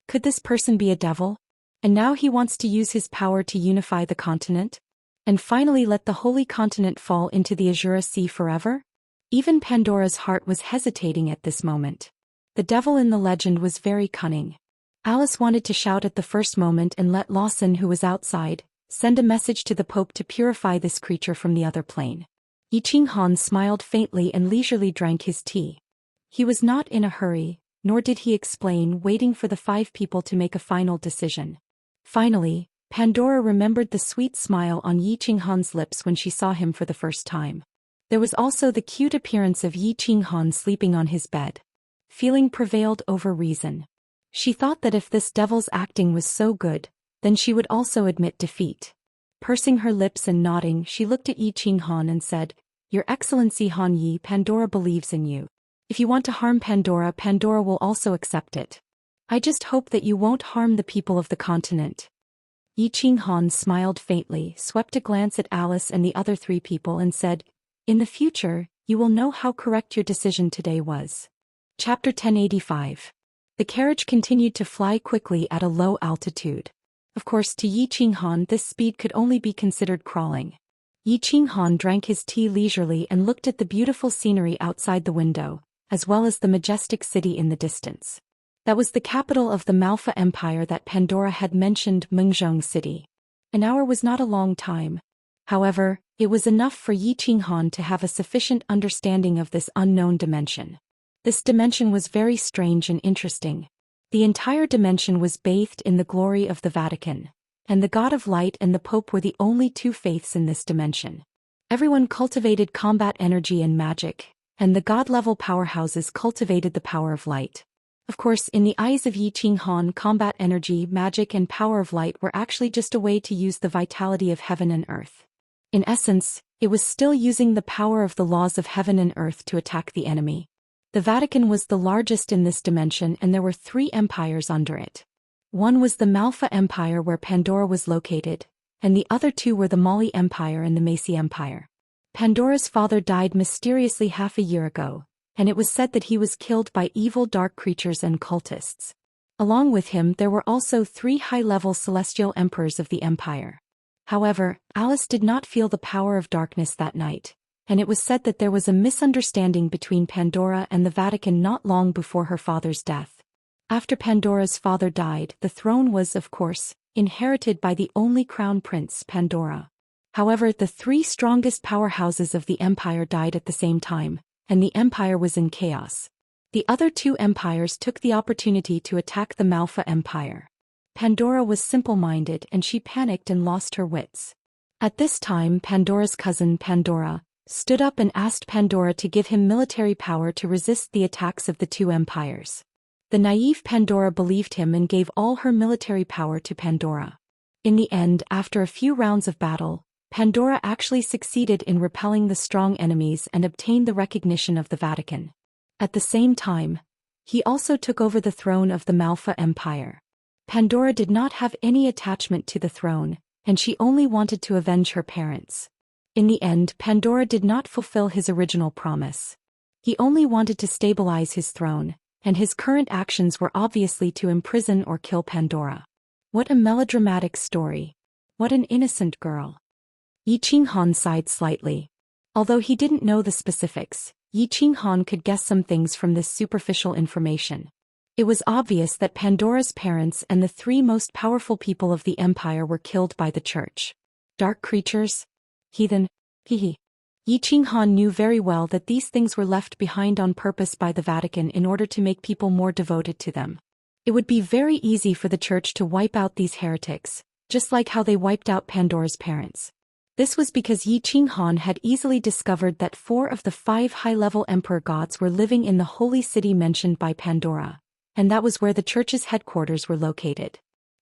Could this person be a devil? And now he wants to use his power to unify the continent? And finally let the Holy Continent fall into the Azura Sea forever? Even Pandora's heart was hesitating at this moment. The devil in the legend was very cunning. Alice wanted to shout at the first moment and let Lawson, who was outside, send a message to the Pope to purify this creature from the other plane. Yi Qinghan smiled faintly and leisurely drank his tea. He was not in a hurry, nor did he explain, waiting for the five people to make a final decision. Finally, Pandora remembered the sweet smile on Yi Qinghan's lips when she saw him for the first time. There was also the cute appearance of Yi Qinghan sleeping on his bed. Feeling prevailed over reason. She thought that if this devil's acting was so good, then she would also admit defeat. Pursing her lips and nodding, she looked at Yi Qinghan and said, Your Excellency Han Yi, Pandora believes in you. If you want to harm Pandora, Pandora will also accept it. I just hope that you won't harm the people of the continent. Yi Qinghan smiled faintly, swept a glance at Alice and the other three people and said, In the future, you will know how correct your decision today was. Chapter 1085. The carriage continued to fly quickly at a low altitude. Of course, to Yi Qinghan this speed could only be considered crawling. Yi Qinghan drank his tea leisurely and looked at the beautiful scenery outside the window, as well as the majestic city in the distance. That was the capital of the Malfa Empire that Pandora had mentioned, Mengzhong City. An hour was not a long time. However, it was enough for Yi Qinghan to have a sufficient understanding of this unknown dimension. This dimension was very strange and interesting. The entire dimension was bathed in the glory of the Vatican, and the God of Light and the Pope were the only two faiths in this dimension. Everyone cultivated combat energy and magic, and the God-level powerhouses cultivated the power of light. Of course, in the eyes of Yi Qinghan, combat energy, magic and power of light were actually just a way to use the vitality of heaven and earth. In essence, it was still using the power of the laws of heaven and earth to attack the enemy. The Vatican was the largest in this dimension, and there were three empires under it. One was the Malfa Empire, where Pandora was located, and the other two were the Mali Empire and the Macy Empire. Pandora's father died mysteriously half a year ago, and it was said that he was killed by evil dark creatures and cultists. Along with him there were also three high-level celestial emperors of the empire. However, Alice did not feel the power of darkness that night, and it was said that there was a misunderstanding between Pandora and the Vatican not long before her father's death. After Pandora's father died, the throne was, of course, inherited by the only crown prince, Pandora. However, the three strongest powerhouses of the empire died at the same time, and the empire was in chaos. The other two empires took the opportunity to attack the Malfa Empire. Pandora was simple-minded and she panicked and lost her wits. At this time, Pandora's cousin, Pandora, stood up and asked Pandora to give him military power to resist the attacks of the two empires. The naive Pandora believed him and gave all her military power to Pandora. In the end, after a few rounds of battle, Pandora actually succeeded in repelling the strong enemies and obtained the recognition of the Vatican. At the same time, he also took over the throne of the Malfa Empire. Pandora did not have any attachment to the throne, and she only wanted to avenge her parents. In the end, Pandora did not fulfill his original promise. He only wanted to stabilize his throne, and his current actions were obviously to imprison or kill Pandora. What a melodramatic story. What an innocent girl. Yi Qinghan sighed slightly. Although he didn't know the specifics, Yi Qinghan could guess some things from this superficial information. It was obvious that Pandora's parents and the three most powerful people of the empire were killed by the church. Dark creatures? Heathen? Hehe. Yi Qinghan knew very well that these things were left behind on purpose by the Vatican in order to make people more devoted to them. It would be very easy for the church to wipe out these heretics, just like how they wiped out Pandora's parents. This was because Yi Qinghan had easily discovered that 4 of the 5 high-level emperor gods were living in the holy city mentioned by Pandora, and that was where the church's headquarters were located.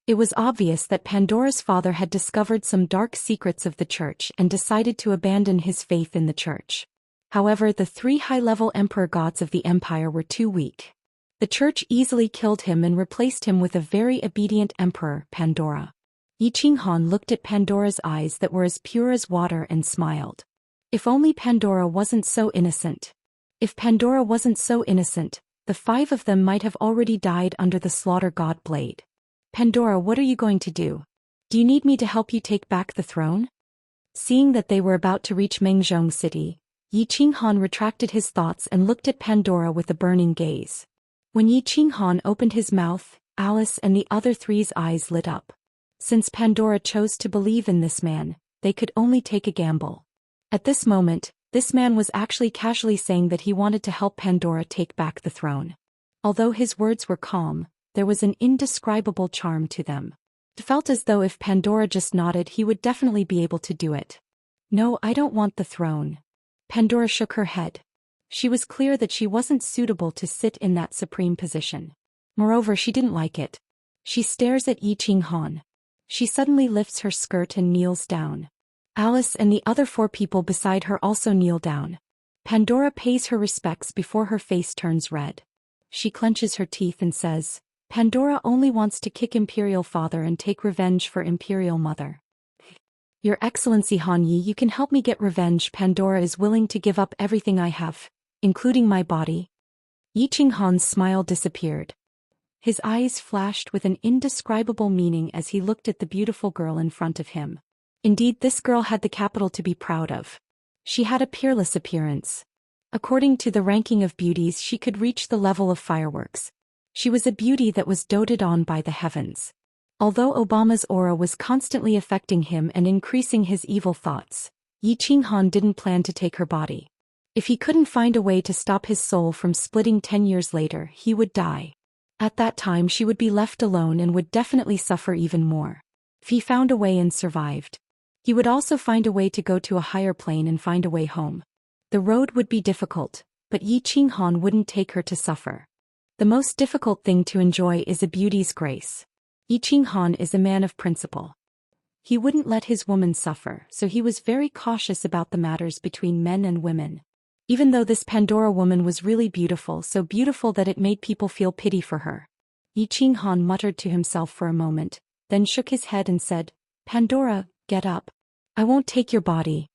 It was obvious that Pandora's father had discovered some dark secrets of the church and decided to abandon his faith in the church. However, the 3 high-level emperor gods of the empire were too weak. The church easily killed him and replaced him with a very obedient emperor, Pandora. Yi Qinghan looked at Pandora's eyes that were as pure as water and smiled. If only Pandora wasn't so innocent. If Pandora wasn't so innocent, the 5 of them might have already died under the slaughter god blade. Pandora, what are you going to do? Do you need me to help you take back the throne? Seeing that they were about to reach Mengzhong City, Yi Qinghan retracted his thoughts and looked at Pandora with a burning gaze. When Yi Qinghan opened his mouth, Alice and the other 3's eyes lit up. Since Pandora chose to believe in this man, they could only take a gamble. At this moment, this man was actually casually saying that he wanted to help Pandora take back the throne. Although his words were calm, there was an indescribable charm to them. It felt as though if Pandora just nodded, he would definitely be able to do it. No, I don't want the throne. Pandora shook her head. She was clear that she wasn't suitable to sit in that supreme position. Moreover, she didn't like it. She stares at Yi Qinghan. She suddenly lifts her skirt and kneels down. Alice and the other 4 people beside her also kneel down. Pandora pays her respects before her face turns red. She clenches her teeth and says, Pandora only wants to kick Imperial Father and take revenge for Imperial Mother. Your Excellency Han Yi, you can help me get revenge. Pandora is willing to give up everything I have, including my body. Yi Qinghan's smile disappeared. His eyes flashed with an indescribable meaning as he looked at the beautiful girl in front of him. Indeed, this girl had the capital to be proud of. She had a peerless appearance. According to the ranking of beauties, she could reach the level of fireworks. She was a beauty that was doted on by the heavens. Although Obama's aura was constantly affecting him and increasing his evil thoughts, Yi Qinghan didn't plan to take her body. If he couldn't find a way to stop his soul from splitting 10 years later, he would die. At that time she would be left alone and would definitely suffer even more. If he found a way and survived, he would also find a way to go to a higher plane and find a way home. The road would be difficult, but Yi Qinghan wouldn't take her to suffer. The most difficult thing to enjoy is a beauty's grace. Yi Qinghan is a man of principle. He wouldn't let his woman suffer, so he was very cautious about the matters between men and women. Even though this Pandora woman was really beautiful, so beautiful that it made people feel pity for her. Yi Qinghan muttered to himself for a moment, then shook his head and said, Pandora, get up. I won't take your body.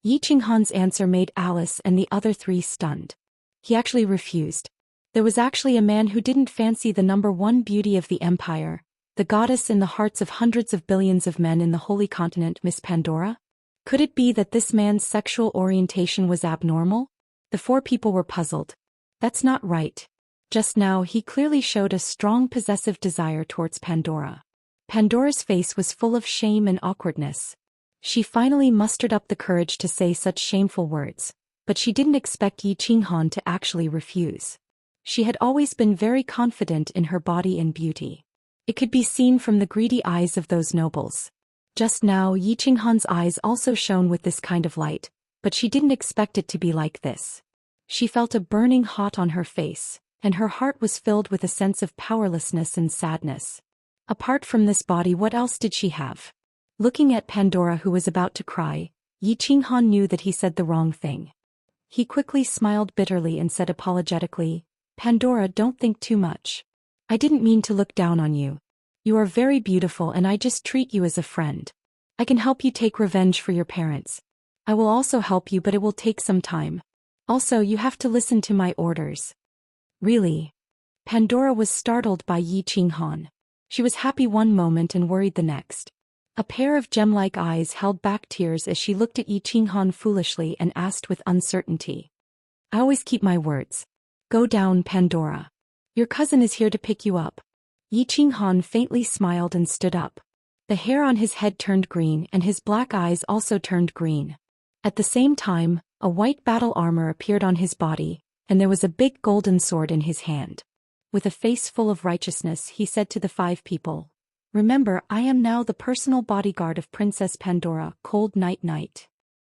Yi Qinghan's answer made Alice and the other 3 stunned. He actually refused. There was actually a man who didn't fancy the number 1 beauty of the empire, the goddess in the hearts of hundreds of billions of men in the holy continent, Miss Pandora? Could it be that this man's sexual orientation was abnormal? The 4 people were puzzled. That's not right. Just now he clearly showed a strong possessive desire towards Pandora. Pandora's face was full of shame and awkwardness. She finally mustered up the courage to say such shameful words, but she didn't expect Yi Qinghan to actually refuse. She had always been very confident in her body and beauty. It could be seen from the greedy eyes of those nobles. Just now Yi Qinghan's eyes also shone with this kind of light, but she didn't expect it to be like this. She felt a burning hot on her face, and her heart was filled with a sense of powerlessness and sadness. Apart from this body, what else did she have? Looking at Pandora, who was about to cry, Yi Qinghan knew that he said the wrong thing. He quickly smiled bitterly and said apologetically, Pandora, don't think too much. I didn't mean to look down on you. You are very beautiful and I just treat you as a friend. I can help you take revenge for your parents. I will also help you, but it will take some time. Also, you have to listen to my orders. Really? Pandora was startled by Yi Qinghan. She was happy one moment and worried the next. A pair of gem-like eyes held back tears as she looked at Yi Qinghan foolishly and asked with uncertainty. I always keep my words. Go down, Pandora. Your cousin is here to pick you up. Yi Qinghan faintly smiled and stood up. The hair on his head turned green and his black eyes also turned green. At the same time, a white battle armor appeared on his body, and there was a big golden sword in his hand. With a face full of righteousness, he said to the 5 people, Remember, I am now the personal bodyguard of Princess Pandora, Cold Night Night.